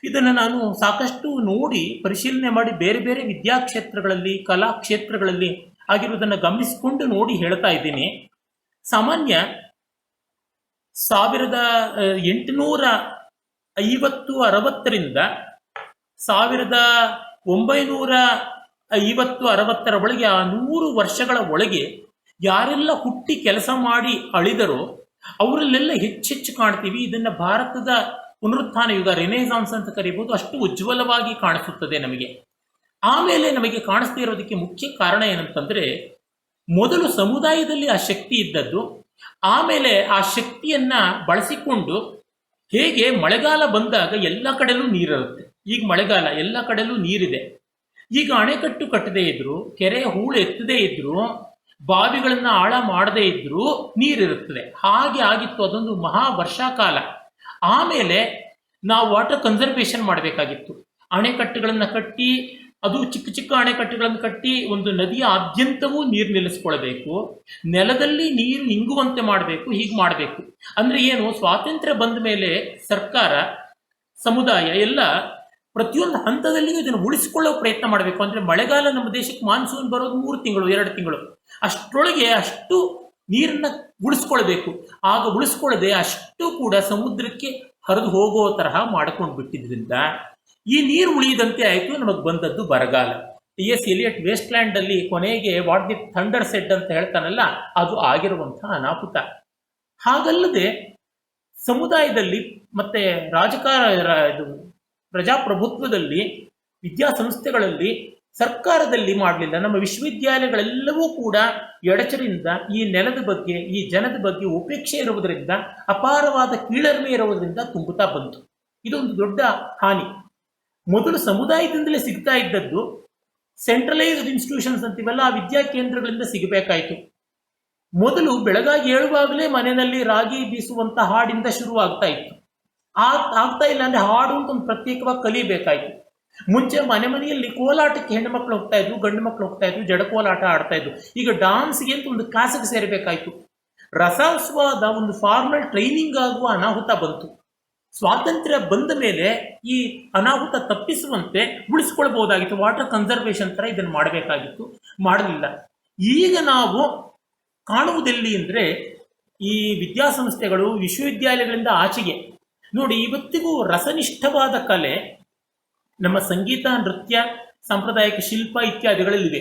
ಇದನ್ನು ನಾನು ಸಾಕಷ್ಟು ನೋಡಿ ಪರಿಶೀಲನೆ ಮಾಡಿ ಬೇರೆ ಬೇರೆ ವಿದ್ಯಾಕ್ಷೇತ್ರಗಳಲ್ಲಿ, ಕಲಾಕ್ಷೇತ್ರಗಳಲ್ಲಿ ಆಗಿರುವುದನ್ನು ಗಮನಿಸಿಕೊಂಡು ನೋಡಿ ಹೇಳ್ತಾ ಇದ್ದೀನಿ. ಸಾಮಾನ್ಯ 1850-60ರಿಂದ 1950-60 ಒಳಗೆ, ಆ 100 ವರ್ಷಗಳ ಒಳಗೆ ಯಾರೆಲ್ಲ ಹುಟ್ಟಿ ಕೆಲಸ ಮಾಡಿ ಅಳಿದರೋ ಅವರಲ್ಲೆಲ್ಲ ಹೆಚ್ಚೆಚ್ಚು ಕಾಣ್ತೀವಿ. ಇದನ್ನು ಭಾರತದ ಪುನರುತ್ಥಾನ ಯುಗ, ರೆನೆಸಾನ್ಸ್ ಅಂತ ಕರೀಬೋದು, ಅಷ್ಟು ಉಜ್ವಲವಾಗಿ ಕಾಣಿಸುತ್ತದೆ ನಮಗೆ. ಆಮೇಲೆ ನಮಗೆ ಕಾಣಿಸ್ತಾ ಇರೋದಕ್ಕೆ ಮುಖ್ಯ ಕಾರಣ ಏನಂತಂದರೆ, ಮೊದಲು ಸಮುದಾಯದಲ್ಲಿ ಆ ಶಕ್ತಿ ಇದ್ದದ್ದು, ಆಮೇಲೆ ಆ ಶಕ್ತಿಯನ್ನು ಬಳಸಿಕೊಂಡು ಹೇಗೆ ಮಳೆಗಾಲ ಬಂದಾಗ ಎಲ್ಲ ಕಡೆಯಲ್ಲೂ ನೀರಿರುತ್ತೆ. ಈಗ ಮಳೆಗಾಲ, ಎಲ್ಲ ಕಡೆಯಲ್ಲೂ ನೀರಿದೆ. ಈಗ ಅಣೆಕಟ್ಟು ಕಟ್ಟದೇ ಇದ್ರು, ಕೆರೆ ಹೂಳು ಎತ್ತದೇ ಇದ್ರು, ಬಾವಿಗಳನ್ನು ಆಳ ಮಾಡದೇ ಇದ್ರೂ ನೀರಿರುತ್ತದೆ. ಹಾಗೆ ಆಗಿತ್ತು. ಅದೊಂದು ಮಹಾ ವರ್ಷಾಕಾಲ. ಆಮೇಲೆ ನಾವು ವಾಟರ್ ಕನ್ಸರ್ವೇಷನ್ ಮಾಡಬೇಕಾಗಿತ್ತು. ಅಣೆಕಟ್ಟುಗಳನ್ನು ಕಟ್ಟಿ, ಅದು ಚಿಕ್ಕ ಚಿಕ್ಕ ಅಣೆಕಟ್ಟುಗಳನ್ನು ಕಟ್ಟಿ ಒಂದು ನದಿಯ ಆದ್ಯಂತವೂ ನೀರು ನಿಲ್ಲಿಸ್ಕೊಳ್ಬೇಕು, ನೆಲದಲ್ಲಿ ನೀರು ಇಂಗುವಂತೆ ಮಾಡಬೇಕು. ಹೀಗೆ ಮಾಡಬೇಕು. ಅಂದರೆ ಏನು, ಸ್ವಾತಂತ್ರ್ಯ ಬಂದ ಮೇಲೆ ಸರ್ಕಾರ, ಸಮುದಾಯ ಎಲ್ಲ ಪ್ರತಿಯೊಂದು ಹಂತದಲ್ಲಿಯೂ ಇದನ್ನು ಉಳಿಸಿಕೊಳ್ಳೋ ಪ್ರಯತ್ನ ಮಾಡಬೇಕು. ಅಂದರೆ ಮಳೆಗಾಲ ನಮ್ಮ ದೇಶಕ್ಕೆ ಮಾನ್ಸೂನ್ ಬರೋದು 3 ತಿಂಗಳು 2 ತಿಂಗಳು, ಅಷ್ಟರೊಳಗೆ ಅಷ್ಟು ನೀರನ್ನು ಉಳಿಸ್ಕೊಳ್ಬೇಕು. ಆಗ ಉಳಿಸ್ಕೊಳ್ಳದೆ ಅಷ್ಟು ಕೂಡ ಸಮುದ್ರಕ್ಕೆ ಹರಿದು ಹೋಗೋ ತರಹ ಮಾಡ್ಕೊಂಡು ಬಿಟ್ಟಿದ್ರಿಂದ ಈ ನೀರು ಉಳಿಯದಂತೆ ಆಯಿತು. ನಮಗೆ ಬಂದದ್ದು ಬರಗಾಲ. T.S. ಎಲಿಯಟ್ ವೇಸ್ಟ್ಲ್ಯಾಂಡಲ್ಲಿ ಕೊನೆಗೆ ವಾಟ್ ದಿ ಥಂಡರ್ ಸೆಡ್ ಅಂತ ಹೇಳ್ತಾನಲ್ಲ, ಅದು ಆಗಿರುವಂತಹ ಅನಾಹುತ. ಹಾಗಲ್ಲದೆ ಸಮುದಾಯದಲ್ಲಿ ಮತ್ತು ಪ್ರಜಾಪ್ರಭುತ್ವದಲ್ಲಿ, ವಿದ್ಯಾಸಂಸ್ಥೆಗಳಲ್ಲಿ, ಸರ್ಕಾರದಲ್ಲಿ ಮಾಡಲಿಲ್ಲ. ನಮ್ಮ ವಿಶ್ವವಿದ್ಯಾಲಯಗಳೆಲ್ಲವೂ ಕೂಡ ಎಡಚರಿಂದ, ಈ ನೆಲದ ಬಗ್ಗೆ, ಈ ಜನದ ಬಗ್ಗೆ ಉಪೇಕ್ಷೆ ಇರುವುದರಿಂದ, ಅಪಾರವಾದ ಕೀಳರಿಮೆ ಇರುವುದರಿಂದ ತುಂಬುತ್ತಾ ಬಂತು. ಇದೊಂದು ದೊಡ್ಡ ಹಾನಿ. ಮೊದಲು ಸಮುದಾಯದಿಂದಲೇ ಸಿಗ್ತಾ ಇದ್ದದ್ದು ಸೆಂಟ್ರಲೈಸ್ಡ್ ಇನ್ಸ್ಟಿಟ್ಯೂಷನ್ಸ್ ಅಂತೀವಲ್ಲ, ಆ ವಿದ್ಯಾಕೇಂದ್ರಗಳಿಂದ ಸಿಗಬೇಕಾಯಿತು. ಮೊದಲು ಬೆಳಗಾಗಿ ಏಳುವಾಗಲೇ ಮನೆಯಲ್ಲಿ ರಾಗಿ ಬೀಸುವಂಥ ಹಾಡಿಂದ ಶುರುವಾಗ್ತಾ ಇತ್ತು. ಆಗ್ತಾ ಇಲ್ಲ ಅಂದರೆ ಹಾಡು ಅಂತ ಒಂದು ಪ್ರತ್ಯೇಕವಾಗಿ ಕಲಿಬೇಕಾಯಿತು. ಮುಂಚೆ ಮನೆಯಲ್ಲಿ ಕೋಲಾಟಕ್ಕೆ ಹೆಣ್ಣು ಮಕ್ಕಳು ಹೋಗ್ತಾ ಇದ್ರು, ಗಂಡು ಮಕ್ಕಳು ಹೋಗ್ತಾ ಇದ್ರು, ಜಡಕೋಲಾಟ ಆಡ್ತಾ ಇದ್ರು. ಈಗ ಡಾನ್ಸ್ಗೆ ಅಂತ ಒಂದು ಕ್ಲಾಸಿಗೆ ಸೇರಬೇಕಾಯಿತು. ರಸೋತ್ಸವದ ಒಂದು ಫಾರ್ಮಲ್ ಟ್ರೈನಿಂಗ್ ಆಗುವ ಅನಾಹುತ ಬಂತು. ಸ್ವಾತಂತ್ರ್ಯ ಬಂದ ಮೇಲೆ ಈ ಅನಾಹುತ ತಪ್ಪಿಸುವಂತೆ ಉಳಿಸ್ಕೊಳ್ಬಹುದಾಗಿತ್ತು. ವಾಟರ್ ಕನ್ಸರ್ವೇಷನ್ ಥರ ಇದನ್ನು ಮಾಡಬೇಕಾಗಿತ್ತು, ಮಾಡಲಿಲ್ಲ. ಈಗ ನಾವು ಕಾಣುವುದೆಲ್ಲಿ ಅಂದರೆ, ಈ ವಿದ್ಯಾಸಂಸ್ಥೆಗಳು, ವಿಶ್ವವಿದ್ಯಾಲಯಗಳಿಂದ ಆಚೆಗೆ ನೋಡಿ, ಇವತ್ತಿಗೂ ರಸನಿಷ್ಠವಾದ ಕಲೆ ನಮ್ಮ ಸಂಗೀತ, ನೃತ್ಯ, ಸಾಂಪ್ರದಾಯಿಕ ಶಿಲ್ಪ ಇತ್ಯಾದಿಗಳಲ್ಲಿದೆ.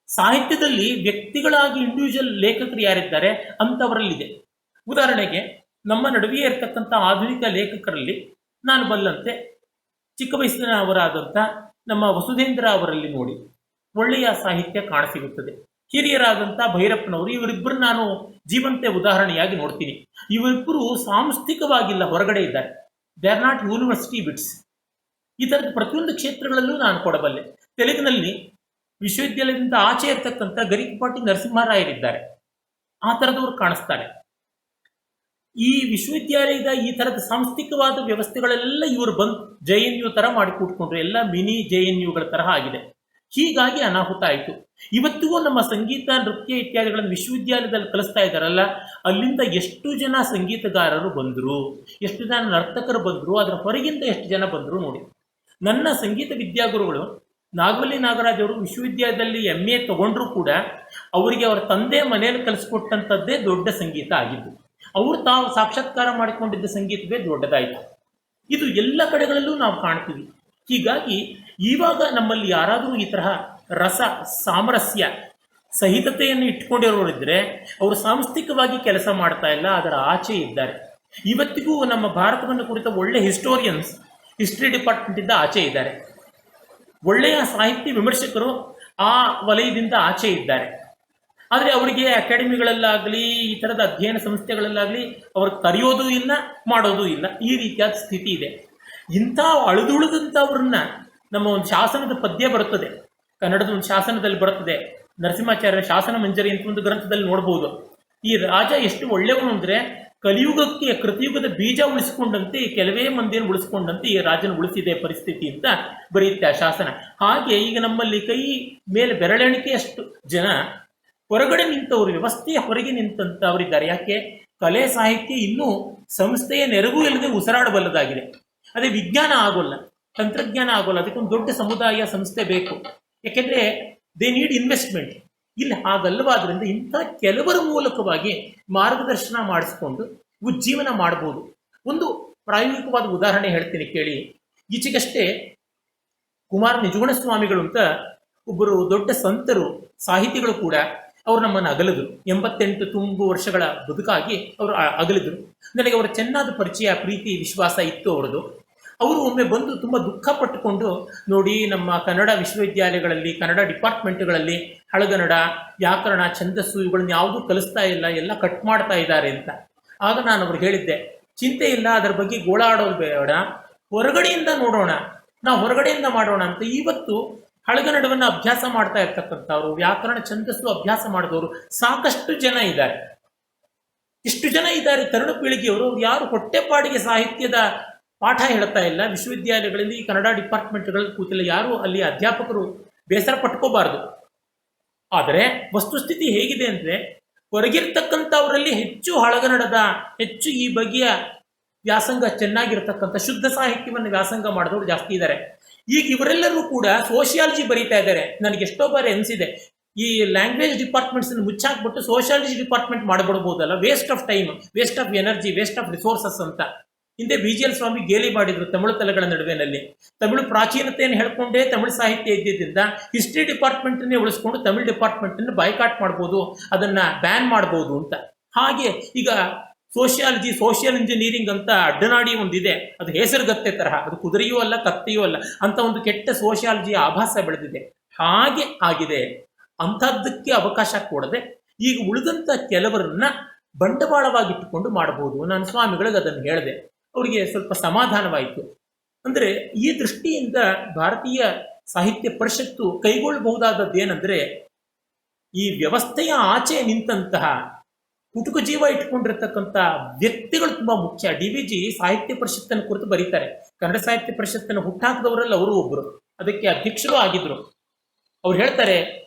ಸಾಹಿತ್ಯದಲ್ಲಿ ವ್ಯಕ್ತಿಗಳಾಗಿ ಇಂಡಿವಿಜುವಲ್ ಲೇಖಕರು ಯಾರಿದ್ದಾರೆ ಅಂಥವರಲ್ಲಿದೆ. ಉದಾಹರಣೆಗೆ ನಮ್ಮ ನಡುವೆ ಇರತಕ್ಕಂಥ ಆಧುನಿಕ ಲೇಖಕರಲ್ಲಿ ನಾನು ಬಲ್ಲಂತೆ ಚಿಕ್ಕ ವಯಸ್ಸಿನವರಾದಂಥ ನಮ್ಮ ವಸುಧೇಂದ್ರ ಅವರಲ್ಲಿ ನೋಡಿ, ಒಳ್ಳೆಯ ಸಾಹಿತ್ಯ ಕಾಣಸಿಗುತ್ತದೆ. ಹಿರಿಯರಾದಂಥ ಭೈರಪ್ಪನವರು, ಇವರಿಬ್ಬರು ನಾನು ಜೀವಂತ ಉದಾಹರಣೆಯಾಗಿ ನೋಡ್ತೀನಿ. ಇವರಿಬ್ಬರು ಸಾಂಸ್ಥಿಕವಾಗಿಲ್ಲ, ಹೊರಗಡೆ ಇದ್ದಾರೆ. They are not university bits. ಈ ಥರದ ಪ್ರತಿಯೊಂದು ಕ್ಷೇತ್ರಗಳಲ್ಲೂ ನಾನು ಕೊಡಬಲ್ಲೆ. ತೆಲುಗಿನಲ್ಲಿ ವಿಶ್ವವಿದ್ಯಾಲಯದಿಂದ ಆಚೆ ಇರ್ತಕ್ಕಂಥ ಗರಿಕಪಾಟಿ ನರಸಿಂಹರಾಯರಿದ್ದಾರೆ, ಆ ಥರದವರು ಕಾಣಿಸ್ತಾರೆ. ಈ ವಿಶ್ವವಿದ್ಯಾಲಯದ ಈ ಥರದ ಸಾಂಸ್ಥಿಕವಾದ ವ್ಯವಸ್ಥೆಗಳೆಲ್ಲ ಇವರು ಬಂದು JNU ಥರ ಮಾಡಿ ಕೂತ್ಕೊಂಡ್ರು, ಎಲ್ಲ ಮಿನಿ JNUಗಳ ತರಹ ಆಗಿದೆ. ಹೀಗಾಗಿ ಅನಾಹುತ ಆಯಿತು. ಇವತ್ತಿಗೂ ನಮ್ಮ ಸಂಗೀತ, ನೃತ್ಯ ಇತ್ಯಾದಿಗಳನ್ನು ವಿಶ್ವವಿದ್ಯಾಲಯದಲ್ಲಿ ಕಲಿಸ್ತಾ ಇದ್ದಾರಲ್ಲ, ಅಲ್ಲಿಂದ ಎಷ್ಟು ಜನ ಸಂಗೀತಗಾರರು ಬಂದರು, ಎಷ್ಟು ಜನ ನರ್ತಕರು ಬಂದರು, ಅದರ ಹೊರಗಿಂದ ಎಷ್ಟು ಜನ ಬಂದರು ನೋಡಿ. ನನ್ನ ಸಂಗೀತ ವಿದ್ಯಾಗುರುಗಳು ನಾಗವಲ್ಲಿ ನಾಗರಾಜ್ ಅವರು ವಿಶ್ವವಿದ್ಯಾಲಯದಲ್ಲಿ MA ತಗೊಂಡ್ರೂ ಕೂಡ ಅವರಿಗೆ ಅವರ ತಂದೆ ಮನೆಯಲ್ಲಿ ಕಲಿಸ್ಕೊಟ್ಟಂಥದ್ದೇ ದೊಡ್ಡ ಸಂಗೀತ ಆಗಿದ್ದು. ಅವರು ತಾವು ಸಾಕ್ಷಾತ್ಕಾರ ಮಾಡಿಕೊಂಡಿದ್ದ ಸಂಗೀತವೇ ದೊಡ್ಡದಾಯಿತು. ಇದು ಎಲ್ಲ ಕಡೆಗಳಲ್ಲೂ ನಾವು ಕಾಣ್ತೀವಿ. ಹೀಗಾಗಿ ಇವಾಗ ನಮ್ಮಲ್ಲಿ ಯಾರಾದರೂ ಈ ತರಹ ರಸ ಸಾಮರಸ್ಯ ಸಹಿತತೆಯನ್ನು ಇಟ್ಕೊಂಡಿರೋರಿದ್ದರೆ ಅವರು ಸಾಂಸ್ಥಿಕವಾಗಿ ಕೆಲಸ ಮಾಡ್ತಾ ಇಲ್ಲ, ಅದರ ಆಚೆ ಇದ್ದಾರೆ. ಇವತ್ತಿಗೂ ನಮ್ಮ ಭಾರತವನ್ನು ಕುರಿತ ಒಳ್ಳೆ ಹಿಸ್ಟೋರಿಯನ್ಸ್ ಹಿಸ್ಟ್ರಿ ಡಿಪಾರ್ಟ್ಮೆಂಟಿಂದ ಆಚೆ ಇದ್ದಾರೆ. ಒಳ್ಳೆಯ ಸಾಹಿತ್ಯ ವಿಮರ್ಶಕರು ಆ ವಲಯದಿಂದ ಆಚೆ ಇದ್ದಾರೆ. ಆದರೆ ಅವರಿಗೆ ಅಕಾಡೆಮಿಗಳಲ್ಲಾಗಲಿ ಈ ಥರದ ಅಧ್ಯಯನ ಸಂಸ್ಥೆಗಳಲ್ಲಾಗಲಿ ಅವರು ಕರೆಯೋದು ಇಲ್ಲ, ಮಾಡೋದು ಇಲ್ಲ. ಈ ರೀತಿಯಾದ ಸ್ಥಿತಿ ಇದೆ. ಇಂಥ ಅಳಿದುಳಿದಂಥವ್ರನ್ನ ನಮ್ಮ ಒಂದು ಶಾಸನದ ಪದ್ಯ ಬರುತ್ತದೆ, ಕನ್ನಡದ ಒಂದು ಶಾಸನದಲ್ಲಿ ಬರುತ್ತದೆ, ನರಸಿಂಹಾಚಾರ್ಯ ಶಾಸನ ಮಂಜರಿ ಅಂತ ಒಂದು ಗ್ರಂಥದಲ್ಲಿ ನೋಡ್ಬೋದು. ಈ ರಾಜ ಎಷ್ಟು ಒಳ್ಳೆಯವನು ಅಂದರೆ ಕಲಿಯುಗಕ್ಕೆ ಕೃತಿಯುಗದ ಬೀಜ ಉಳಿಸ್ಕೊಂಡಂತೆ ಕೆಲವೇ ಮಂದಿಯನ್ನು ಉಳಿಸ್ಕೊಂಡಂತೆ ಈ ರಾಜನ ಉಳಿಸಿದೆ ಪರಿಸ್ಥಿತಿ ಅಂತ ಬರೆಯುತ್ತೆ ಆ ಶಾಸನ. ಹಾಗೆ ಈಗ ನಮ್ಮಲ್ಲಿ ಕೈ ಮೇಲೆ ಬೆರಳೆಣಿಕೆಯಷ್ಟು ಜನ ಹೊರಗಡೆ ನಿಂತವರು, ವ್ಯವಸ್ಥೆಯ ಹೊರಗೆ ನಿಂತಂಥವರಿದ್ದಾರೆ. ಯಾಕೆ? ಕಲೆ ಸಾಹಿತ್ಯ ಇನ್ನೂ ಸಂಸ್ಥೆಯ ನೆರವು ಇಲ್ಲದೆ ಉಸಿರಾಡಬಲ್ಲದಾಗಿದೆ. ಅದೇ ವಿಜ್ಞಾನ ಆಗೋಲ್ಲ, ತಂತ್ರಜ್ಞಾನ ಆಗೋಲ್ಲ, ಅದಕ್ಕೊಂದು ದೊಡ್ಡ ಸಮುದಾಯ ಸಂಸ್ಥೆ ಬೇಕು. ಯಾಕೆಂದರೆ ದೇ ನೀಡ್ ಇನ್ವೆಸ್ಟ್ಮೆಂಟ್. ಇಲ್ಲಿ ಹಾಗಲ್ಲವಾದ್ರಿಂದ ಇಂಥ ಕೆಲವರ ಮೂಲಕವಾಗಿ ಮಾರ್ಗದರ್ಶನ ಮಾಡಿಸ್ಕೊಂಡು ಉಜ್ಜೀವನ ಮಾಡ್ಬೋದು. ಒಂದು ಪ್ರಾಯೋಗಿಕವಾದ ಉದಾಹರಣೆ ಹೇಳ್ತೀನಿ ಕೇಳಿ. ಈಚೆಗಷ್ಟೇ ಕುಮಾರ ನಿಜಗುಣ ಸ್ವಾಮಿಗಳು ಅಂತ ಒಬ್ಬರು ದೊಡ್ಡ ಸಂತರು, ಸಾಹಿತಿಗಳು ಕೂಡ, ಅವರು ನಮ್ಮನ್ನು ಅಗಲಿದ್ರು. 88 ತುಂಬು ವರ್ಷಗಳ ಬದುಕಾಗಿ ಅವರು ಅಗಲಿದ್ರು. ನನಗೆ ಅವರ ಚೆನ್ನಾದ ಪರಿಚಯ, ಪ್ರೀತಿ, ವಿಶ್ವಾಸ ಇತ್ತು ಅವರದು. ಅವರು ಒಮ್ಮೆ ಬಂದು ತುಂಬ ದುಃಖ ಪಟ್ಟುಕೊಂಡು, ನೋಡಿ ನಮ್ಮ ಕನ್ನಡ ವಿಶ್ವವಿದ್ಯಾಲಯಗಳಲ್ಲಿ, ಕನ್ನಡ ಡಿಪಾರ್ಟ್ಮೆಂಟ್ಗಳಲ್ಲಿ ಹಳಗನ್ನಡ, ವ್ಯಾಕರಣ, ಛಂದಸ್ಸು ಇವುಗಳನ್ನ ಯಾವುದೂ ಕಲಿಸ್ತಾ ಇಲ್ಲ, ಎಲ್ಲ ಕಟ್ ಮಾಡ್ತಾ ಇದ್ದಾರೆ ಅಂತ. ಆಗ ನಾನು ಅವ್ರಿಗೆ ಹೇಳಿದ್ದೆ, ಚಿಂತೆ ಇಲ್ಲ, ಅದರ ಬಗ್ಗೆ ಗೋಳಾಡೋದು ಬೇಡ, ಹೊರಗಡೆಯಿಂದ ನೋಡೋಣ, ನಾವು ಹೊರಗಡೆಯಿಂದ ಮಾಡೋಣ ಅಂತ. ಇವತ್ತು ಹಳಗನ್ನಡವನ್ನು ಅಭ್ಯಾಸ ಮಾಡ್ತಾ ಇರ್ತಕ್ಕಂಥವ್ರು, ವ್ಯಾಕರಣ, ಛಂದಸ್ಸು ಅಭ್ಯಾಸ ಮಾಡಿದವರು ಸಾಕಷ್ಟು ಜನ ಇದ್ದಾರೆ. ಇಷ್ಟು ಜನ ಇದ್ದಾರೆ ತರುಣ ಪೀಳಿಗೆಯವರು. ಯಾರು ಹೊಟ್ಟೆಪಾಡಿಗೆ ಸಾಹಿತ್ಯದ ಪಾಠ ಹೇಳ್ತಾ ಇಲ್ಲ. ವಿಶ್ವವಿದ್ಯಾಲಯಗಳಲ್ಲಿ, ಕನ್ನಡ ಡಿಪಾರ್ಟ್ಮೆಂಟ್ಗಳಲ್ಲಿ ಕೂತಿಲ್ಲ, ಯಾರು ಅಲ್ಲಿ ಅಧ್ಯಾಪಕರು ಬೇಸರ ಪಟ್ಕೋಬಾರ್ದು. ಆದರೆ ವಸ್ತುಸ್ಥಿತಿ ಹೇಗಿದೆ ಅಂದರೆ, ಹೊರಗಿರ್ತಕ್ಕಂಥವರಲ್ಲಿ ಹೆಚ್ಚು ಹಳಗನ್ನಡದ, ಹೆಚ್ಚು ಈ ಬಗೆಯ ವ್ಯಾಸಂಗ ಚೆನ್ನಾಗಿರ್ತಕ್ಕಂಥ ಶುದ್ಧ ಸಾಹಿತ್ಯವನ್ನು ವ್ಯಾಸಂಗ ಮಾಡಿದವರು ಜಾಸ್ತಿ ಇದ್ದಾರೆ. ಈಗ ಇವರೆಲ್ಲರೂ ಕೂಡ ಸೋಷಿಯಾಲಜಿ ಬರೀತಾ ಇದ್ದಾರೆ. ನನಗೆ ಎಷ್ಟೋ ಬಾರಿ ಅನಿಸಿದೆ, ಈ ಲ್ಯಾಂಗ್ವೇಜ್ ಡಿಪಾರ್ಟ್ಮೆಂಟ್ಸನ್ನು ಮುಚ್ಚಾಕ್ಬಿಟ್ಟು ಸೋಷಿಯಾಲಜಿ ಡಿಪಾರ್ಟ್ಮೆಂಟ್ ಮಾಡಿಬಿಡ್ಬೋದಲ್ಲ, waste of time, waste of energy, waste of resources ಅಂತ. ಹಿಂದೆ BGL ಸ್ವಾಮಿ ಗೇಲಿ ಮಾಡಿದ್ರು ತಮಿಳು ತಲೆಗಳ ನಡುವೆನಲ್ಲಿ. ತಮಿಳು ಪ್ರಾಚೀನತೆಯನ್ನು ಹೇಳ್ಕೊಂಡೇ ತಮಿಳು ಸಾಹಿತ್ಯ ಇದ್ದಿದ್ದರಿಂದ ಹಿಸ್ಟ್ರಿ ಡಿಪಾರ್ಟ್ಮೆಂಟನ್ನೇ ಉಳಿಸ್ಕೊಂಡು ತಮಿಳು ಡಿಪಾರ್ಟ್ಮೆಂಟನ್ನು ಬಾಯ್ಕಾಟ್ ಮಾಡ್ಬೋದು, ಅದನ್ನು ಬ್ಯಾನ್ ಮಾಡ್ಬೋದು ಅಂತ. ಹಾಗೆ ಈಗ ಸೋಷಿಯಾಲಜಿ, ಸೋಷಿಯಲ್ ಇಂಜಿನಿಯರಿಂಗ್ ಅಂತ ಅಡ್ಡನಾಡಿ ಒಂದಿದೆ, ಅದು ಹೆಸರುಗತ್ತೆ ತರಹ, ಅದು ಕುದುರೆಯೂ ಅಲ್ಲ ಕತ್ತೆಯೂ ಅಲ್ಲ ಅಂತ ಒಂದು ಕೆಟ್ಟ ಸೋಷಿಯಾಲಜಿಯ ಆಭಾಸ ಬೆಳೆದಿದೆ. ಹಾಗೆ ಆಗಿದೆ. ಅಂಥದ್ದಕ್ಕೆ ಅವಕಾಶ ಕೊಡದೆ ಈಗ ಉಳಿದಂಥ ಕೆಲವರನ್ನ ಬಂಡವಾಳವಾಗಿಟ್ಟುಕೊಂಡು ಮಾಡಬಹುದು. ನಾನು ಸ್ವಾಮಿಗಳಿಗೆ ಅದನ್ನು ಹೇಳಿದೆ, ಅವರಿಗೆ ಸ್ವಲ್ಪ ಸಮಾಧಾನವಾಯಿತು. ಅಂದರೆ ಈ ದೃಷ್ಟಿಯಿಂದ ಭಾರತೀಯ ಸಾಹಿತ್ಯ ಪರಿಷತ್ತು ಕೈಗೊಳ್ಳಬಹುದಾದದ್ದು ಏನಂದರೆ, ಈ ವ್ಯವಸ್ಥೆಯ ಆಚೆ ನಿಂತಹ ಕುಟುಕು ಜೀವ ಇಟ್ಕೊಂಡಿರ್ತಕ್ಕಂಥ ವ್ಯಕ್ತಿಗಳು ತುಂಬ ಮುಖ್ಯ. DVG ಸಾಹಿತ್ಯ ಪರಿಷತ್ತನ್ನು ಕುರಿತು ಬರೀತಾರೆ. ಕನ್ನಡ ಸಾಹಿತ್ಯ ಪರಿಷತ್ತನ್ನು ಹುಟ್ಟಾಕಿದವರಲ್ಲಿ ಅವರು ಒಬ್ಬರು, ಅದಕ್ಕೆ ಅಧ್ಯಕ್ಷರು ಆಗಿದ್ರು. ಅವ್ರು ಹೇಳ್ತಾರೆ,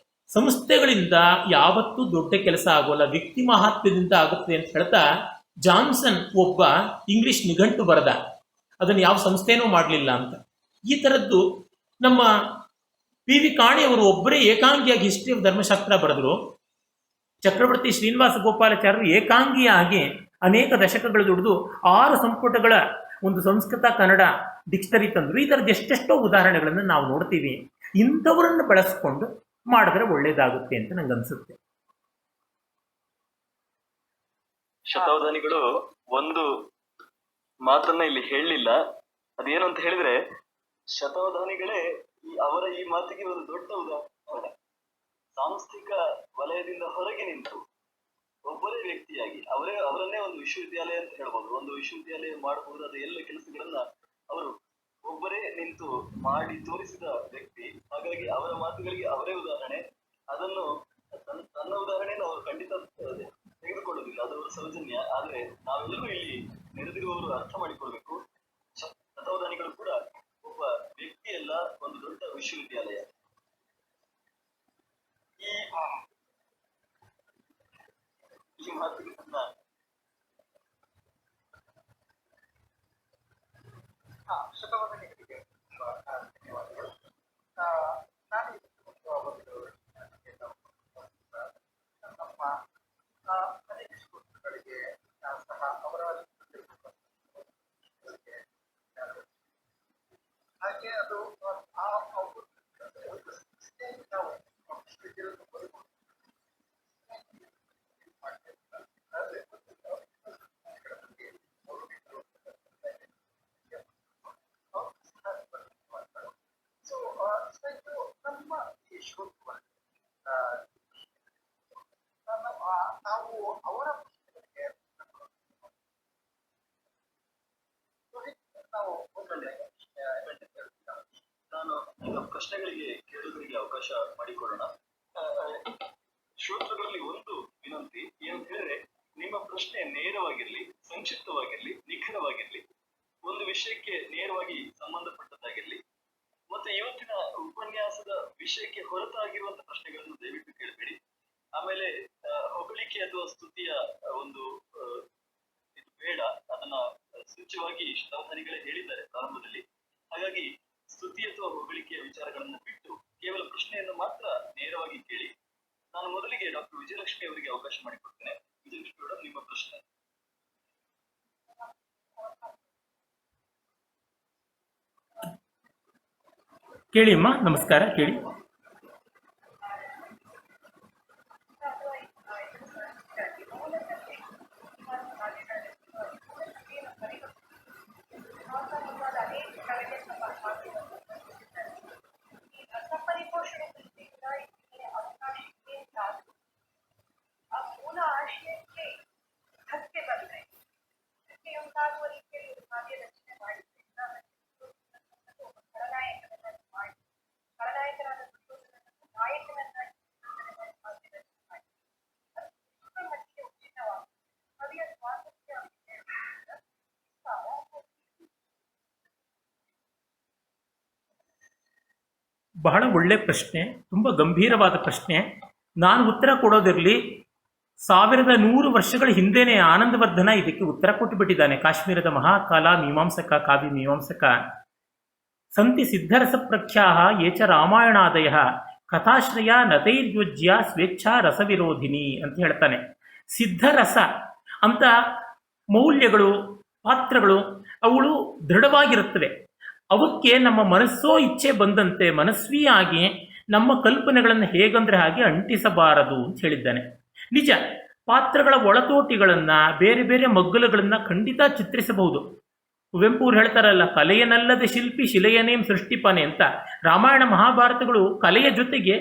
ಸಂಸ್ಥೆಗಳಿಂದ ಯಾವತ್ತೂ ದೊಡ್ಡ ಕೆಲಸ ಆಗೋಲ್ಲ, ವ್ಯಕ್ತಿ ಮಹಾತ್ಮ್ಯದಿಂದ ಆಗುತ್ತೆ ಅಂತ ಹೇಳ್ತಾ, ಜಾನ್ಸನ್ ಒಬ್ಬ ಇಂಗ್ಲಿಷ್ ನಿಘಂಟು ಬರೆದ, ಅದನ್ನು ಯಾವ ಸಂಸ್ಥೆನೂ ಮಾಡಲಿಲ್ಲ ಅಂತ. ಈ ಥರದ್ದು ನಮ್ಮ PV ಕಾಣಿಯವರು ಒಬ್ಬರೇ ಏಕಾಂಗಿಯಾಗಿ ಹಿಸ್ಟ್ರಿ ಆಫ್ ಧರ್ಮಶಾಸ್ತ್ರ ಬರೆದರು. ಚಕ್ರವರ್ತಿ ಶ್ರೀನಿವಾಸ ಗೋಪಾಲಾಚಾರ್ಯರು ಏಕಾಂಗಿಯಾಗಿ ಅನೇಕ ದಶಕಗಳು ದುಡಿದು 6 ಸಂಪುಟಗಳ ಒಂದು ಸಂಸ್ಕೃತ ಕನ್ನಡ ಡಿಕ್ಷನರಿ ತಂದರು. ಈ ಥರದ್ದು ಎಷ್ಟೆಷ್ಟೋ ಉದಾಹರಣೆಗಳನ್ನು ನಾವು ನೋಡ್ತೀವಿ. ಇಂಥವರನ್ನು ಬಳಸ್ಕೊಂಡು ಮಾಡಿದ್ರೆ ಒಳ್ಳೇದಾಗುತ್ತೆ ಅಂತ ನಂಗೆ ಅನ್ಸುತ್ತೆ. ಶತಾವಧಾನಿಗಳು ಒಂದು ಮಾತನ್ನ ಇಲ್ಲಿ ಹೇಳಲಿಲ್ಲ. ಅದೇನು ಅಂತ ಹೇಳಿದ್ರೆ, ಶತಾವಧಾನಿಗಳೇ ಅವರ ಈ ಮಾತಿಗೆ ಒಂದು ದೊಡ್ಡ ಉದಾಹರಣೆ. ಸಾಂಸ್ಥಿಕ ವಲಯದಿಂದ ಹೊರಗೆ ನಿಂತು ಒಬ್ಬರೇ ವ್ಯಕ್ತಿಯಾಗಿ ಅವರನ್ನೇ ಒಂದು ವಿಶ್ವವಿದ್ಯಾಲಯ ಅಂತ ಹೇಳ್ಬೋದು. ಒಂದು ವಿಶ್ವವಿದ್ಯಾಲಯ ಮಾಡಬಹುದಾದ ಎಲ್ಲ ಕೆಲಸಗಳನ್ನ ಅವರು ಒಬ್ಬರೇ ನಿಂತು ಮಾಡಿ ತೋರಿಸಿದ ವ್ಯಕ್ತಿ. ಹಾಗಾಗಿ ಅವರ ಮಾತುಗಳಿಗೆ ಅವರೇ ಉದಾಹರಣೆ. ಅದನ್ನು ತನ್ನ ಉದಾಹರಣೆಯನ್ನು ಅವರು ಖಂಡಿತ ತೆಗೆದುಕೊಳ್ಳುವುದಿಲ್ಲ, ಅದು ಅವರ ಸೌಜನ್ಯ. ಆದ್ರೆ ನಾವೆಲ್ಲರೂ ಇಲ್ಲಿ ನೆರೆದಿರುವವರು ಅರ್ಥ ಮಾಡಿಕೊಳ್ಬೇಕು, ಶತಾವಧಾನಿಗಳು ಕೂಡ ಒಬ್ಬ ವ್ಯಕ್ತಿಯಲ್ಲ, ಒಂದು ದೊಡ್ಡ ವಿಶ್ವವಿದ್ಯಾಲಯ. ಈ ಮಾತುಗಳನ್ನ ಶತವರ್ಣಿಗಳಿಗೆ ಧನ್ಯವಾದಗಳು. ನಾನು ಇವತ್ತು ನಮ್ಮ ಅನೇಕ ಸ್ಕೂಲ್ಗಳಿಗೆ ಸಹ ಅವರ ಹಾಗೆ ಅದು ನಾವು ನಮ್ಮ ಈ ನಾವು ಅವರ ಪುಸ್ತಕಗಳಿಗೆ ನಾವು ನಾನು ಈಗ ಪ್ರಶ್ನೆಗಳಿಗೆ ಕೇಳುಗರಿಗೆ ಅವಕಾಶ ಮಾಡಿಕೊಡೋಣ. ಶ್ರೋತೃಗಳಲ್ಲಿ ಒಂದು ವಿನಂತಿ ಏನಂತ ಹೇಳಿದ್ರೆ, ನಿಮ್ಮ ಪ್ರಶ್ನೆ ನೇರವಾಗಿರ್ಲಿ, ಸಂಕ್ಷಿಪ್ತವಾಗಿರ್ಲಿ, ನಿಖರವಾಗಿರ್ಲಿ, ಒಂದು ವಿಷಯಕ್ಕೆ ನೇರವಾಗಿ ಸಂಬಂಧಪಟ್ಟದ್ದಾಗಿರ್ಲಿ, ಮತ್ತೆ ಇವತ್ತಿನ ಉಪನ್ಯಾಸದ ವಿಷಯಕ್ಕೆ ಹೊರತಾಗಿರುವಂತ ಪ್ರಶ್ನೆಗಳನ್ನು ದಯವಿಟ್ಟು ಕೇಳಬೇಡಿ. ಆಮೇಲೆ ಹೊಗಳಿಕೆ ಅಥವಾ ಸ್ತುತಿಯ ಒಂದು ಇದು ಬೇಡ, ಅದನ್ನ ಸೂಚ್ಯವಾಗಿ ಶತಾವಧಾನಿಗಳೇ ಹೇಳಿದ್ದಾರೆ ಪ್ರಾರಂಭದಲ್ಲಿ. ಹಾಗಾಗಿ ಸ್ತುತಿ ಅಥವಾ ಹೊಗಳಿಕೆಯ ವಿಚಾರಗಳನ್ನು ಬಿಟ್ಟು ಕೇವಲ ಪ್ರಶ್ನೆಯನ್ನು ಮಾತ್ರ ನೇರವಾಗಿ ಕೇಳಿ. ನಾನು ಮೊದಲಿಗೆ ಡಾಕ್ಟರ್ ವಿಜಯಲಕ್ಷ್ಮಿ ಅವರಿಗೆ ಅವಕಾಶ ಮಾಡಿಕೊಡ್ತೇನೆ. ವಿಜಯಲಕ್ಷ್ಮಿ ಅವರ ನಿಮ್ಮ ಪ್ರಶ್ನೆ. ಕೇಳಿ ಅಮ್ಮ, ನಮಸ್ಕಾರ, ಕೇಳಿ. ಬಹಳ ಒಳ್ಳೆ ಪ್ರಶ್ನೆ, ತುಂಬ ಗಂಭೀರವಾದ ಪ್ರಶ್ನೆ. ನಾನು ಉತ್ತರ ಕೊಡೋದಿರಲಿ, 1100 ವರ್ಷಗಳ ಹಿಂದೆನೇ ಆನಂದವರ್ಧನ ಇದಕ್ಕೆ ಉತ್ತರ ಕೊಟ್ಟುಬಿಟ್ಟಿದ್ದಾನೆ. ಕಾಶ್ಮೀರದ ಮಹಾಕಾಲ ಮೀಮಾಂಸಕ, ಕಾವ್ಯ ಮೀಮಾಂಸಕ. ಸಂತಿ ಸಿದ್ಧರಸ ಪ್ರಖ್ಯಾ ಏಚ ರಾಮಾಯಣಾದಯ ಕಥಾಶ್ರಯ ನತೈರ್ಯುಜ್ಯ ಸ್ವೇಚ್ಛಾ ರಸವಿರೋಧಿನಿ ಅಂತ ಹೇಳ್ತಾನೆ. ಸಿದ್ಧರಸ ಅಂತ ಮೌಲ್ಯಗಳು, ಪಾತ್ರಗಳು ಅವುಗಳು ದೃಢವಾಗಿರುತ್ತವೆ. ಅವಕ್ಕೆ ನಮ್ಮ ಮನಸ್ಸೋ ಇಚ್ಛೆ ಬಂದಂತೆ ಮನಸ್ವಿಯಾಗಿ ನಮ್ಮ ಕಲ್ಪನೆಗಳನ್ನು ಹೇಗಂದ್ರೆ ಹಾಗೆ ಅಂಟಿಸಬಾರದು ಅಂತ ಹೇಳಿದ್ದಾನೆ. ನಿಜ, ಪಾತ್ರಗಳ ಒಳತೋಟಿಗಳನ್ನು, ಬೇರೆ ಬೇರೆ ಮಗ್ಗಲುಗಳನ್ನು ಖಂಡಿತ ಚಿತ್ರಿಸಬಹುದು. ಕುವೆಂಪು ಅವ್ರು ಹೇಳ್ತಾರಲ್ಲ, ಕಲೆಯನಲ್ಲದೆ ಶಿಲ್ಪಿ ಶಿಲೆಯನೇಂ ಸೃಷ್ಟಿಪನೆ ಅಂತ. ರಾಮಾಯಣ ಮಹಾಭಾರತಗಳು ಕಲೆಯ ಜೊತೆಗೆ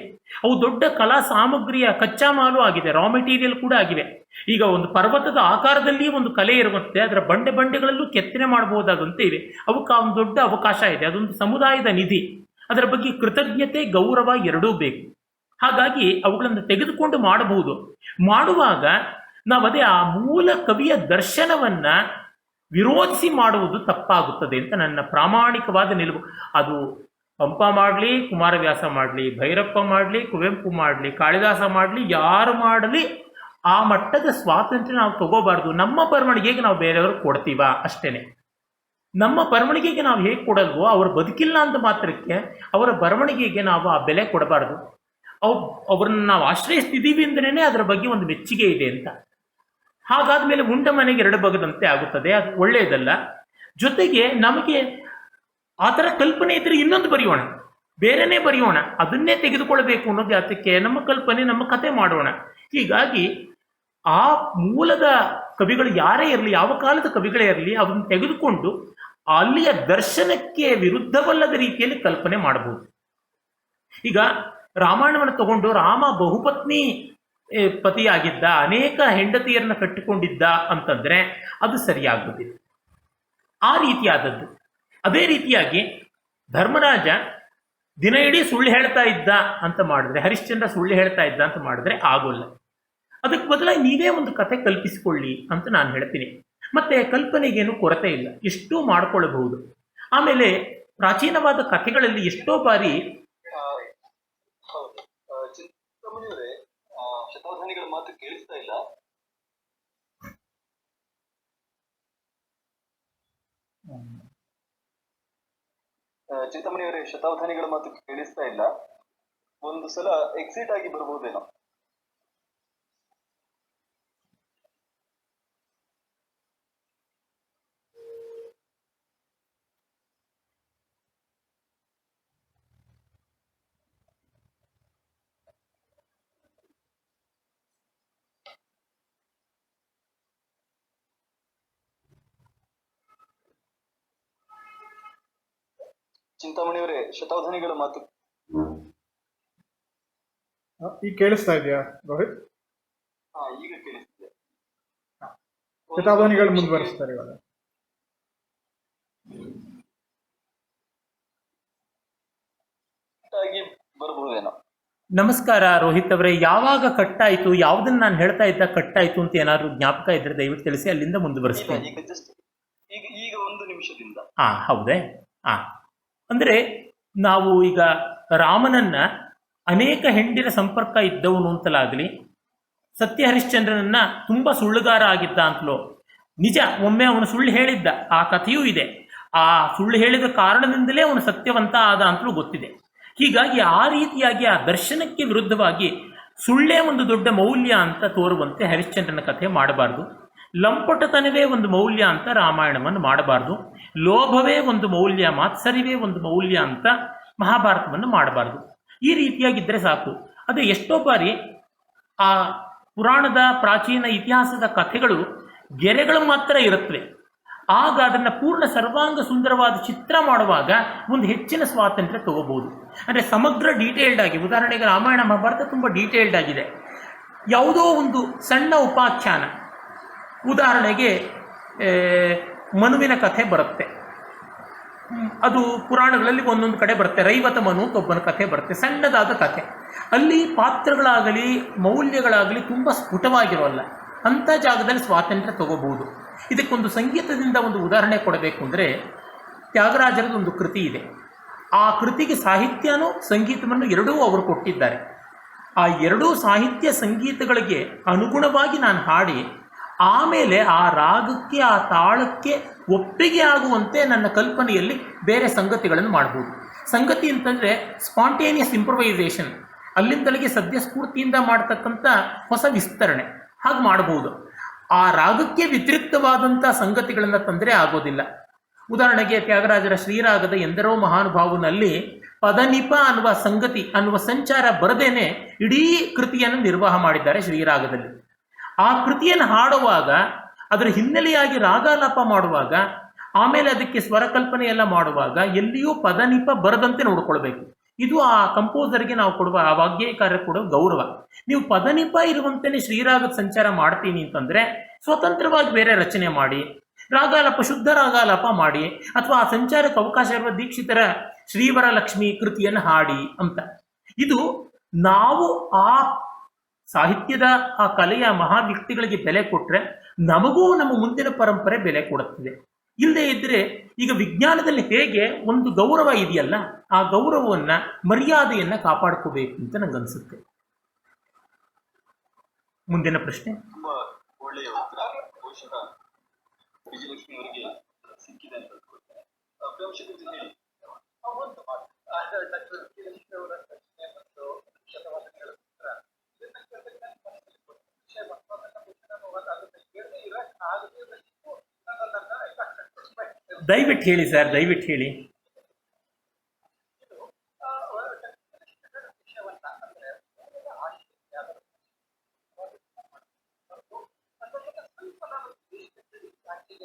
ಅವು ದೊಡ್ಡ ಕಲಾ ಸಾಮಗ್ರಿಯ ಕಚ್ಚಾ ಮಾಲು ಆಗಿದೆ, ರಾ ಮೆಟೀರಿಯಲ್ ಕೂಡ ಆಗಿವೆ. ಈಗ ಒಂದು ಪರ್ವತದ ಆಕಾರದಲ್ಲಿ ಒಂದು ಕಲೆ ಇರುವಂತೆ ಅದರ ಬಂಡೆ ಬಂಡೆಗಳಲ್ಲೂ ಕೆತ್ತನೆ ಮಾಡಬಹುದಾದಂತೆ ಇವೆ. ಅವಕ್ಕೆ ಒಂದು ದೊಡ್ಡ ಅವಕಾಶ ಇದೆ. ಅದೊಂದು ಸಮುದಾಯದ ನಿಧಿ. ಅದರ ಬಗ್ಗೆ ಕೃತಜ್ಞತೆ, ಗೌರವ ಎರಡೂ ಬೇಕು. ಹಾಗಾಗಿ ಅವುಗಳನ್ನು ತೆಗೆದುಕೊಂಡು ಮಾಡಬಹುದು. ಮಾಡುವಾಗ ನಾವು ಅದೇ ಆ ಮೂಲ ಕವಿಯ ದರ್ಶನವನ್ನ ವಿರೋಧಿಸಿ ಮಾಡುವುದು ತಪ್ಪಾಗುತ್ತದೆ ಅಂತ ನನ್ನ ಪ್ರಾಮಾಣಿಕವಾದ ನಿಲುವು. ಅದು ಪಂಪ ಮಾಡಲಿ, ಕುಮಾರವ್ಯಾಸ ಮಾಡಲಿ, ಭೈರಪ್ಪ ಮಾಡಲಿ, ಕುವೆಂಪು ಮಾಡಲಿ, ಕಾಳಿದಾಸ ಮಾಡಲಿ, ಯಾರು ಮಾಡಲಿ, ಆ ಮಟ್ಟದ ಸ್ವಾತಂತ್ರ್ಯ ನಾವು ತಗೋಬಾರ್ದು. ನಮ್ಮ ಬರವಣಿಗೆಗೆ ನಾವು ಬೇರೆಯವ್ರಿಗೆ ಕೊಡ್ತೀವ ಅಷ್ಟೇನೆ. ನಮ್ಮ ಬರವಣಿಗೆಗೆ ನಾವು ಹೇಗೆ ಕೊಡಲ್ವೋ, ಅವ್ರು ಬದುಕಿಲ್ಲ ಅಂತ ಮಾತ್ರಕ್ಕೆ ಅವರ ಬರವಣಿಗೆಗೆ ನಾವು ಆ ಬೆಲೆ ಕೊಡಬಾರ್ದು. ಅವ್ರನ್ನ ನಾವು ಆಶ್ರಯಿಸ್ತಿದ್ದೀವಿ ಅಂದ್ರೇ ಅದರ ಬಗ್ಗೆ ಒಂದು ಮೆಚ್ಚುಗೆ ಇದೆ ಅಂತ. ಹಾಗಾದ ಮೇಲೆ ಉಂಡ ಮನೆಗೆ ಎರಡು ಬಗದಂತೆ ಆಗುತ್ತದೆ, ಅದು ಒಳ್ಳೆಯದಲ್ಲ. ಜೊತೆಗೆ ನಮಗೆ ಆ ಥರ ಕಲ್ಪನೆ ಇದ್ರೆ ಇನ್ನೊಂದು ಬರೆಯೋಣ, ಬೇರೆನೇ ಬರೆಯೋಣ, ಅದನ್ನೇ ತೆಗೆದುಕೊಳ್ಬೇಕು ಅನ್ನೋದು ಯಾತಕ್ಕೆ? ನಮ್ಮ ಕಲ್ಪನೆ, ನಮ್ಮ ಕತೆ ಮಾಡೋಣ. ಹೀಗಾಗಿ ಆ ಮೂಲದ ಕವಿಗಳು ಯಾರೇ ಇರಲಿ, ಯಾವ ಕಾಲದ ಕವಿಗಳೇ ಇರಲಿ, ಅದನ್ನು ತೆಗೆದುಕೊಂಡು ಅಲ್ಲಿಯ ದರ್ಶನಕ್ಕೆ ವಿರುದ್ಧವಲ್ಲದ ರೀತಿಯಲ್ಲಿ ಕಲ್ಪನೆ ಮಾಡಬಹುದು. ಈಗ ರಾಮಾಯಣವನ್ನು ತಗೊಂಡು ರಾಮ ಬಹುಪತ್ನಿ ಪತಿಯಾಗಿದ್ದ, ಅನೇಕ ಹೆಂಡತಿಯರನ್ನ ಕಟ್ಟಿಕೊಂಡಿದ್ದ ಅಂತಂದ್ರೆ ಅದು ಸರಿಯಾಗುವುದಿಲ್ಲ. ಆ ರೀತಿಯಾದದ್ದು. ಅದೇ ರೀತಿಯಾಗಿ ಧರ್ಮರಾಜ ದಿನ ಇಡೀ ಸುಳ್ಳು ಹೇಳ್ತಾ ಇದ್ದ ಅಂತ ಮಾಡಿದ್ರೆ, ಹರಿಶ್ಚಂದ್ರ ಸುಳ್ಳು ಹೇಳ್ತಾ ಇದ್ದ ಅಂತ ಮಾಡಿದ್ರೆ ಆಗೋಲ್ಲ. ಅದಕ್ಕೆ ಬದಲಾಗಿ ನೀವೇ ಒಂದು ಕಥೆ ಕಲ್ಪಿಸಿಕೊಳ್ಳಿ ಅಂತ ನಾನು ಹೇಳ್ತೀನಿ. ಮತ್ತೆ ಕಲ್ಪನೆಗೇನು ಕೊರತೆ ಇಲ್ಲ, ಎಷ್ಟೂ ಮಾಡ್ಕೊಳ್ಳಬಹುದು. ಆಮೇಲೆ ಪ್ರಾಚೀನವಾದ ಕಥೆಗಳಲ್ಲಿ ಎಷ್ಟೋ ಬಾರಿ ಹೌದು. ಚಿಂತಾಮಣಿಯವರೇ, ಶತಾವಧಾನಿಗಳ ಮಾತು ಕೇಳಿಸ್ತಾ ಇಲ್ಲ. ಚಿಂತಾಮಣಿಯವರೇ, ಶತಾವಧಾನಿಗಳ ಮಾತು ಕೇಳಿಸ್ತಾ ಇಲ್ಲ. ಒಂದು ಸಲ ಎಕ್ಸಿಟ್ ಆಗಿ ಬರ್ಬೋದೇನೋ. ಚಿಂತಾಮಣಿಯವರೇ, ಶತಾವಧಾನಿಗಳ ಮಾತು ಈಗ ಕೇಳಿಸ್ತಾ ಇದೆಯಾ ರೋಹಿತ್? ಈಗ ಕೇಳಿಸ್ತಿದೆ. ಶತಾವಧಾನಿಗಳು ಮುಂದುವರಿಸ್ತಾರೆ ಇವಾಗ. ಆಗಿ ಬರ್ಬೋದೇನೋ. ನಮಸ್ಕಾರ ರೋಹಿತ್ ಅವರೇ. ಯಾವಾಗ ಕಟ್ಟಾಯಿತು, ಯಾವುದನ್ನು ನಾನು ಹೇಳ್ತಾ ಇದ್ದ ಕಟ್ಟಾಯಿತು ಅಂತ ಏನಾದ್ರು ಜ್ಞಾಪಕ ಇದ್ರೆ ದಯವಿಟ್ಟು ತಿಳಿಸಿ, ಅಲ್ಲಿಂದ ಮುಂದುವರಿಸ್ತೀನಿ. ಈಗ ಜಸ್ಟ್ ಈಗ ಒಂದು ನಿಮಿಷದಿಂದ. ಹೌದೇ? ಅಂದರೆ ನಾವು ಈಗ ರಾಮನನ್ನ ಅನೇಕ ಹೆಂಡಿರ ಸಂಪರ್ಕ ಇದ್ದವನು ಅಂತಲಾಗಲಿ, ಸತ್ಯ ಹರಿಶ್ಚಂದ್ರನನ್ನ ತುಂಬ ಸುಳ್ಳುಗಾರ ಆಗಿದ್ದ ಅಂತಲೋ, ನಿಜ ಒಮ್ಮೆ ಅವನು ಸುಳ್ಳು ಹೇಳಿದ್ದ, ಆ ಕಥೆಯೂ ಇದೆ. ಆ ಸುಳ್ಳು ಹೇಳಿದ ಕಾರಣದಿಂದಲೇ ಅವನು ಸತ್ಯವಂತ ಆದ ಅಂತಲೂ ಗೊತ್ತಿದೆ. ಹೀಗಾಗಿ ಆ ರೀತಿಯಾಗಿ ಆ ದರ್ಶನಕ್ಕೆ ವಿರುದ್ಧವಾಗಿ ಸುಳ್ಳೇ ಒಂದು ದೊಡ್ಡ ಮೌಲ್ಯ ಅಂತ ತೋರುವಂತೆ ಹರಿಶ್ಚಂದ್ರನ ಕಥೆ ಮಾಡಬಾರ್ದು. ಲಂಪಟತನವೇ ಒಂದು ಮೌಲ್ಯ ಅಂತ ರಾಮಾಯಣವನ್ನು ಮಾಡಬಾರ್ದು. ಲೋಭವೇ ಒಂದು ಮೌಲ್ಯ, ಮಾತ್ಸರ್ಯವೇ ಒಂದು ಮೌಲ್ಯ ಅಂತ ಮಹಾಭಾರತವನ್ನು ಮಾಡಬಾರ್ದು. ಈ ರೀತಿಯಾಗಿದ್ದರೆ ಸಾಕು. ಅದೇ ಎಷ್ಟೋ ಬಾರಿ ಆ ಪುರಾಣದ ಪ್ರಾಚೀನ ಇತಿಹಾಸದ ಕಥೆಗಳು ಗೆರೆಗಳು ಮಾತ್ರ ಇರುತ್ತವೆ. ಆಗ ಅದನ್ನು ಪೂರ್ಣ ಸರ್ವಾಂಗ ಸುಂದರವಾದ ಚಿತ್ರ ಮಾಡುವಾಗ ಒಂದು ಹೆಚ್ಚಿನ ಸ್ವಾತಂತ್ರ್ಯ ತಗೋಬಹುದು. ಅಂದರೆ ಸಮಗ್ರ ಡೀಟೇಲ್ಡ್ ಆಗಿ, ಉದಾಹರಣೆಗೆ ರಾಮಾಯಣ ಮಹಾಭಾರತ ತುಂಬ ಡೀಟೇಲ್ಡ್ ಆಗಿದೆ. ಯಾವುದೋ ಒಂದು ಸಣ್ಣ ಉಪಾಖ್ಯಾನ, ಉದಾಹರಣೆಗೆ ಮನುವಿನ ಕಥೆ ಬರುತ್ತೆ, ಅದು ಪುರಾಣಗಳಲ್ಲಿ ಒಂದೊಂದು ಕಡೆ ಬರುತ್ತೆ. ರೈವತ ಮನು ಅಂತ ಒಬ್ಬನ ಕಥೆ ಬರುತ್ತೆ, ಸಣ್ಣದಾದ ಕಥೆ. ಅಲ್ಲಿ ಪಾತ್ರಗಳಾಗಲಿ ಮೌಲ್ಯಗಳಾಗಲಿ ತುಂಬ ಸ್ಫುಟವಾಗಿರೋಲ್ಲ. ಅಂಥ ಜಾಗದಲ್ಲಿ ಸ್ವಾತಂತ್ರ್ಯ ತಗೋಬಹುದು. ಇದಕ್ಕೊಂದು ಸಂಗೀತದಿಂದ ಒಂದು ಉದಾಹರಣೆ ಕೊಡಬೇಕು ಅಂದರೆ, ತ್ಯಾಗರಾಜರದ ಒಂದು ಕೃತಿ ಇದೆ. ಆ ಕೃತಿಗೆ ಸಾಹಿತ್ಯನೂ ಸಂಗೀತವನ್ನು ಎರಡೂ ಅವರು ಕೊಟ್ಟಿದ್ದಾರೆ. ಆ ಎರಡೂ ಸಾಹಿತ್ಯ ಸಂಗೀತಗಳಿಗೆ ಅನುಗುಣವಾಗಿ ನಾನು ಹಾಡಿ, ಆಮೇಲೆ ಆ ರಾಗಕ್ಕೆ ಆ ತಾಳಕ್ಕೆ ಒಪ್ಪಿಗೆ ಆಗುವಂತೆ ನನ್ನ ಕಲ್ಪನೆಯಲ್ಲಿ ಬೇರೆ ಸಂಗತಿಗಳನ್ನು ಮಾಡ್ಬೋದು. ಸಂಗತಿ ಅಂತಂದರೆ ಸ್ಪಾಂಟೇನಿಯಸ್ ಇಂಪ್ರೊವೈಸೇಷನ್, ಅಲ್ಲಿಂದಲಿಗೆ ಸದ್ಯ ಸ್ಫೂರ್ತಿಯಿಂದ ಮಾಡ್ತಕ್ಕಂಥ ಹೊಸ ವಿಸ್ತರಣೆ, ಹಾಗೆ ಮಾಡ್ಬೋದು. ಆ ರಾಗಕ್ಕೆ ವ್ಯತಿರಿಕ್ತವಾದಂಥ ಸಂಗತಿಗಳನ್ನು ತಂದರೆ ಆಗೋದಿಲ್ಲ. ಉದಾಹರಣೆಗೆ ತ್ಯಾಗರಾಜರ ಶ್ರೀರಾಗದ ಎಂದರೋ ಮಹಾನುಭಾವನಲ್ಲಿ ಪದನಿಪ ಅನ್ನುವ ಸಂಗತಿ ಅನ್ನುವ ಸಂಚಾರ ಬರದೇನೆ ಇಡೀ ಕೃತಿಯನ್ನು ನಿರ್ವಾಹ ಮಾಡಿದ್ದಾರೆ ಶ್ರೀರಾಗದಲ್ಲಿ. ಆ ಕೃತಿಯನ್ನು ಹಾಡುವಾಗ, ಅದರ ಹಿನ್ನೆಲೆಯಾಗಿ ರಾಗಾಲಾಪ ಮಾಡುವಾಗ, ಆಮೇಲೆ ಅದಕ್ಕೆ ಸ್ವರಕಲ್ಪನೆ ಎಲ್ಲ ಮಾಡುವಾಗ ಎಲ್ಲಿಯೂ ಪದನಿಪ ಬರದಂತೆ ನೋಡ್ಕೊಳ್ಬೇಕು. ಇದು ಆ ಕಂಪೋಸರ್ಗೆ ನಾವು ಕೊಡುವ, ಆ ವಾಗ್ಯಕಾರ ಕೊಡುವ ಗೌರವ. ನೀವು ಪದನಿಪ ಇರುವಂತೆಯೇ ಶ್ರೀರಾಗದ ಸಂಚಾರ ಮಾಡ್ತೀನಿ ಅಂತಂದರೆ ಸ್ವತಂತ್ರವಾಗಿ ಬೇರೆ ರಚನೆ ಮಾಡಿ, ರಾಗಾಲಾಪ ಶುದ್ಧ ರಾಗಾಲಾಪ ಮಾಡಿ, ಅಥವಾ ಆ ಸಂಚಾರಕ್ಕೆ ಅವಕಾಶ ಇರುವ ದೀಕ್ಷಿತರ ಶ್ರೀವರ ಲಕ್ಷ್ಮಿ ಕೃತಿಯನ್ನು ಹಾಡಿ ಅಂತ. ಇದು ನಾವು ಆ ಸಾಹಿತ್ಯದ ಆ ಕಲೆಯ ಮಹಾ ವ್ಯಕ್ತಿಗಳಿಗೆ ಬೆಲೆ ಕೊಟ್ಟರೆ ನಮಗೂ ನಮ್ಮ ಮುಂದಿನ ಪರಂಪರೆ ಬೆಲೆ ಕೊಡುತ್ತದೆ. ಇಲ್ಲದೆ ಇದ್ದರೆ ಈಗ ವಿಜ್ಞಾನದಲ್ಲಿ ಹೇಗೆ ಒಂದು ಗೌರವ ಇದೆಯಲ್ಲ, ಆ ಗೌರವವನ್ನು ಮರ್ಯಾದೆಯನ್ನು ಕಾಪಾಡ್ಕೋಬೇಕು ಅಂತ ನನಗನ್ಸುತ್ತೆ. ಮುಂದಿನ ಪ್ರಶ್ನೆ. ತುಂಬಾ ಒಳ್ಳೆಯ ಉತ್ತರ. ಬಹುಶಃ ವಿಜಯಲಕ್ಷ್ಮಿ ಅವರಿಗೆ ಸಿಕ್ಕಿದೆ ಅಂತ ಅನ್ಕೊಳ್ತೇನೆ. ಹೇಳಿ. ಒಂದು ಮಾತು ಡಾಕ್ಟರ್ ವಿಜಯಲಕ್ಷ್ಮಿ ಅವರ ಪ್ರಶ್ನೆ ಮತ್ತು ಶತಮಾನಗಳ ಉತ್ತರ ವಿಷಯ ಅದನ್ನು ಕೇಳದೆ ಇರಕ್ಕಾಗದೇ ಇರಲಿಕ್ಕೂ ದಯವಿಟ್ಟು ಹೇಳಿ ಸರ್, ದಯವಿಟ್ಟು ಹೇಳಿ. ಇದು ವಿಷಯವನ್ನ ಅಂದ್ರೆ ಸ್ವಲ್ಪ ನಾನು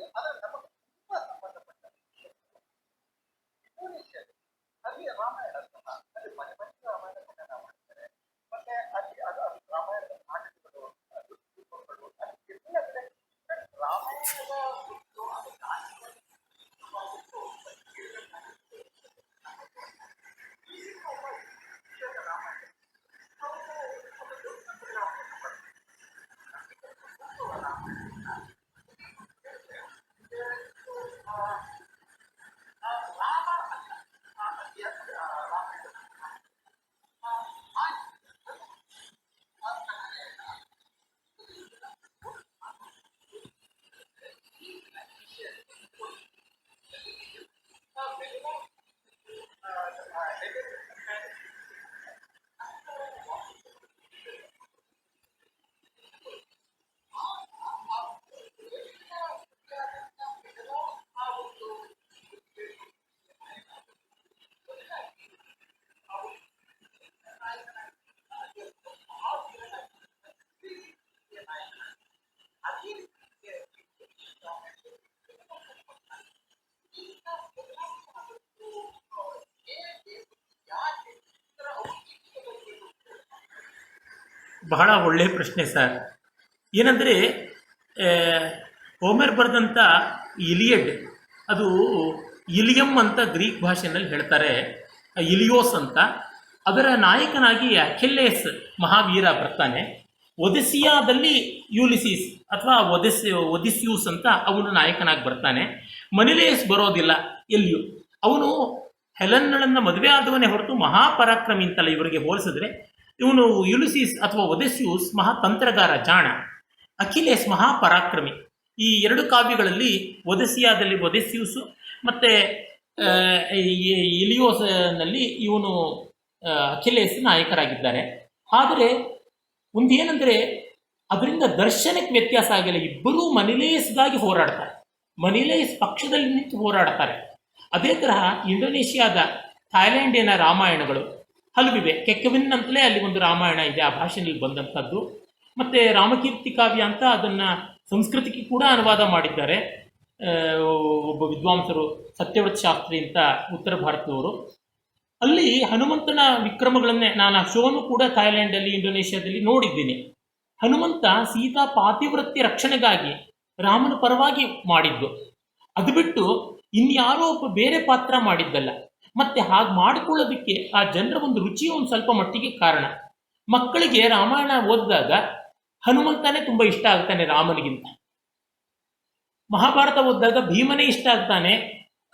ಆದರೆ ನಮಗೆ ತುಂಬಾ ಸಂಬಂಧಪಟ್ಟ ವಿಷಯ. ಅಲ್ಲಿ ರಾಮಾಯಣ ಸಹ ಅಲ್ಲಿ ಮನೆ ರಾಮಾಯಣ ಕಥನ ಮಾಡ್ತಾರೆ. ಬಹಳ ಒಳ್ಳೆಯ ಪ್ರಶ್ನೆ ಸರ್. ಏನಂದರೆ ಹೋಮೆರ್ ಬರೆದಂಥ ಇಲಿಯಡ್, ಅದು ಇಲಿಯಮ್ ಅಂತ ಗ್ರೀಕ್ ಭಾಷೆಯಲ್ಲಿ ಹೇಳ್ತಾರೆ, ಇಲಿಯೋಸ್ ಅಂತ. ಅದರ ನಾಯಕನಾಗಿ ಅಖಿಲ್ಲೇಸ್ ಮಹಾವೀರ ಬರ್ತಾನೆ. ಒದಿಸಿಯಾದಲ್ಲಿ ಯೂಲಿಸಿಸ್ ಅಥವಾ ಒದಿಸ್ಯೂಸ್ ಅಂತ ಅವನು ನಾಯಕನಾಗಿ ಬರ್ತಾನೆ. ಮನಿಲೇಸ್ ಬರೋದಿಲ್ಲ ಎಲ್ಲಿಯೂ. ಅವನು ಹೆಲನ್ನಳನ್ನು ಮದುವೆ ಆದವನೇ ಹೊರತು ಮಹಾಪರಾಕ್ರಮಿ ಅಂತಲ್ಲ. ಇವರಿಗೆ ಹೋಲಿಸಿದ್ರೆ ಇವನು ಯುಲಿಸಿಸ್ ಅಥವಾ ಒದೆಸ್ಯೂಸ್ ಮಹಾತಂತ್ರಗಾರ, ಜಾಣ. ಅಖಿಲೇಸ್ ಮಹಾಪರಾಕ್ರಮಿ. ಈ ಎರಡು ಕಾವ್ಯಗಳಲ್ಲಿ ಒದೆಸಿಯಾದಲ್ಲಿ ಒದೆಸ್ಯೂಸು ಮತ್ತು ಇಲಿಯೋಸ್ನಲ್ಲಿ ಇವನು ಅಖಿಲೇಸ್ ನಾಯಕರಾಗಿದ್ದಾರೆ. ಆದರೆ ಒಂದೇನೆಂದರೆ ಅದರಿಂದ ದರ್ಶನಕ್ಕೆ ವ್ಯತ್ಯಾಸ ಆಗಿಲ್ಲ. ಇಬ್ಬರೂ ಮನಿಲೇಸ್ಗಾಗಿ ಹೋರಾಡ್ತಾರೆ, ಮನಿಲೇಸ್ ಪಕ್ಷದಲ್ಲಿ ನಿಂತು ಹೋರಾಡ್ತಾರೆ. ಅದೇ ತರಹ ಇಂಡೋನೇಷ್ಯಾದ ಥಾಯ್ಲ್ಯಾಂಡಿನ ರಾಮಾಯಣಗಳು ಹಲವಿವೆ. ಕೆಕ್ಕವಿನ್ ಅಂತಲೇ ಅಲ್ಲಿ ಒಂದು ರಾಮಾಯಣ ಇದೆ, ಆ ಭಾಷೆಯಲ್ಲಿ ಬಂದಂಥದ್ದು. ಮತ್ತು ರಾಮಕೀರ್ತಿ ಕಾವ್ಯ ಅಂತ ಅದನ್ನು ಸಂಸ್ಕೃತಿಗೆ ಕೂಡ ಅನುವಾದ ಮಾಡಿದ್ದಾರೆ ಒಬ್ಬ ವಿದ್ವಾಂಸರು, ಸತ್ಯವ್ರತ ಶಾಸ್ತ್ರಿ ಅಂತ, ಉತ್ತರ ಭಾರತದವರು. ಅಲ್ಲಿ ಹನುಮಂತನ ವಿಕ್ರಮಗಳನ್ನೇ ನಾನು ಆ ಶೋನು ಕೂಡ ಥಾಯ್ಲ್ಯಾಂಡಲ್ಲಿ ಇಂಡೋನೇಷ್ಯಾದಲ್ಲಿ ನೋಡಿದ್ದೀನಿ. ಹನುಮಂತ ಸೀತಾ ಪಾತಿವ್ರತ್ಯ ರಕ್ಷಣೆಗಾಗಿ ರಾಮನ ಪರವಾಗಿ ಮಾಡಿದ್ದು. ಅದು ಬಿಟ್ಟು ಇನ್ಯಾರೋ ಒಬ್ಬ ಬೇರೆ ಪಾತ್ರ ಮಾಡಿದ್ದಲ್ಲ. ಮತ್ತೆ ಹಾಗೆ ಮಾಡಿಕೊಳ್ಳೋದಕ್ಕೆ ಆ ಜನರ ಒಂದು ರುಚಿಯು ಒಂದು ಸ್ವಲ್ಪ ಮಟ್ಟಿಗೆ ಕಾರಣ. ಮಕ್ಕಳಿಗೆ ರಾಮಾಯಣ ಓದಿದಾಗ ಹನುಮಂತನೇ ತುಂಬ ಇಷ್ಟ ಆಗ್ತಾನೆ ರಾಮನಿಗಿಂತ. ಮಹಾಭಾರತ ಓದಿದಾಗ ಭೀಮನೇ ಇಷ್ಟ ಆಗ್ತಾನೆ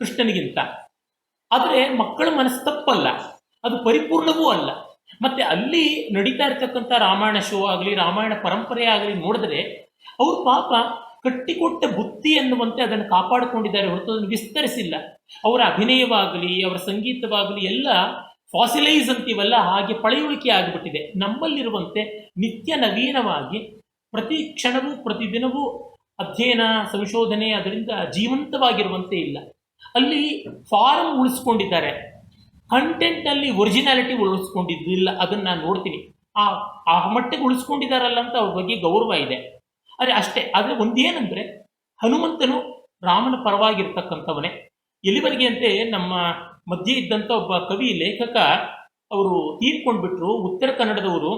ಕೃಷ್ಣನಿಗಿಂತ. ಆದರೆ ಮಕ್ಕಳ ಮನಸ್ಸು ತಪ್ಪಲ್ಲ, ಅದು ಪರಿಪೂರ್ಣವೂ ಅಲ್ಲ. ಮತ್ತೆ ಅಲ್ಲಿ ನಡೀತಾ ಇರ್ತಕ್ಕಂಥ ರಾಮಾಯಣ ಶೋ ಆಗಲಿ, ರಾಮಾಯಣ ಪರಂಪರೆ ಆಗಲಿ ನೋಡಿದ್ರೆ ಅವ್ರ ಪಾಪ ಕಟ್ಟಿಕೊಟ್ಟ ಬುತ್ತಿ ಎನ್ನುವಂತೆ ಅದನ್ನು ಕಾಪಾಡಿಕೊಂಡಿದ್ದಾರೆ ಹೊರತು ಅದನ್ನು ವಿಸ್ತರಿಸಿಲ್ಲ. ಅವರ ಅಭಿನಯವಾಗಲಿ, ಅವರ ಸಂಗೀತವಾಗಲಿ ಎಲ್ಲ ಫಾಸಿಲೈಸ್ ಅಂತೀವಲ್ಲ, ಹಾಗೆ ಪಳೆಯುಳಿಕೆ ಆಗಿಬಿಟ್ಟಿದೆ. ನಮ್ಮಲ್ಲಿರುವಂತೆ ನಿತ್ಯ ನವೀನವಾಗಿ ಪ್ರತಿ ಕ್ಷಣವೂ ಪ್ರತಿದಿನವೂ ಅಧ್ಯಯನ, ಸಂಶೋಧನೆ ಅದರಿಂದ ಜೀವಂತವಾಗಿರುವಂತೆ ಇಲ್ಲ. ಅಲ್ಲಿ ಫಾರಮ್ ಉಳಿಸ್ಕೊಂಡಿದ್ದಾರೆ, ಕಂಟೆಂಟಲ್ಲಿ ಒರಿಜಿನಾಲಿಟಿ ಉಳಿಸ್ಕೊಂಡಿದ್ದಿಲ್ಲ. ಅದನ್ನು ನಾನು ನೋಡ್ತೀನಿ. ಆ ಮಟ್ಟಿಗೆ ಉಳಿಸ್ಕೊಂಡಿದ್ದಾರಲ್ಲ ಅಂತ ಅವ್ರ ಬಗ್ಗೆ ಗೌರವ ಇದೆ. ಅರೆ ಅಷ್ಟೇ. ಆದರೆ ಒಂದೇನೆಂದರೆ ಹನುಮಂತನು ರಾಮನ ಪರವಾಗಿರ್ತಕ್ಕಂಥವನೇ. ಎಲ್ಲಿವರೆಗೆ ಅಂತೆ ನಮ್ಮ ಮಧ್ಯೆ ಇದ್ದಂಥ ಒಬ್ಬ ಕವಿ, ಲೇಖಕ, ಅವರು ತೀರ್ಕೊಂಡ್ಬಿಟ್ರು. ಉತ್ತರ ಕನ್ನಡದವರು,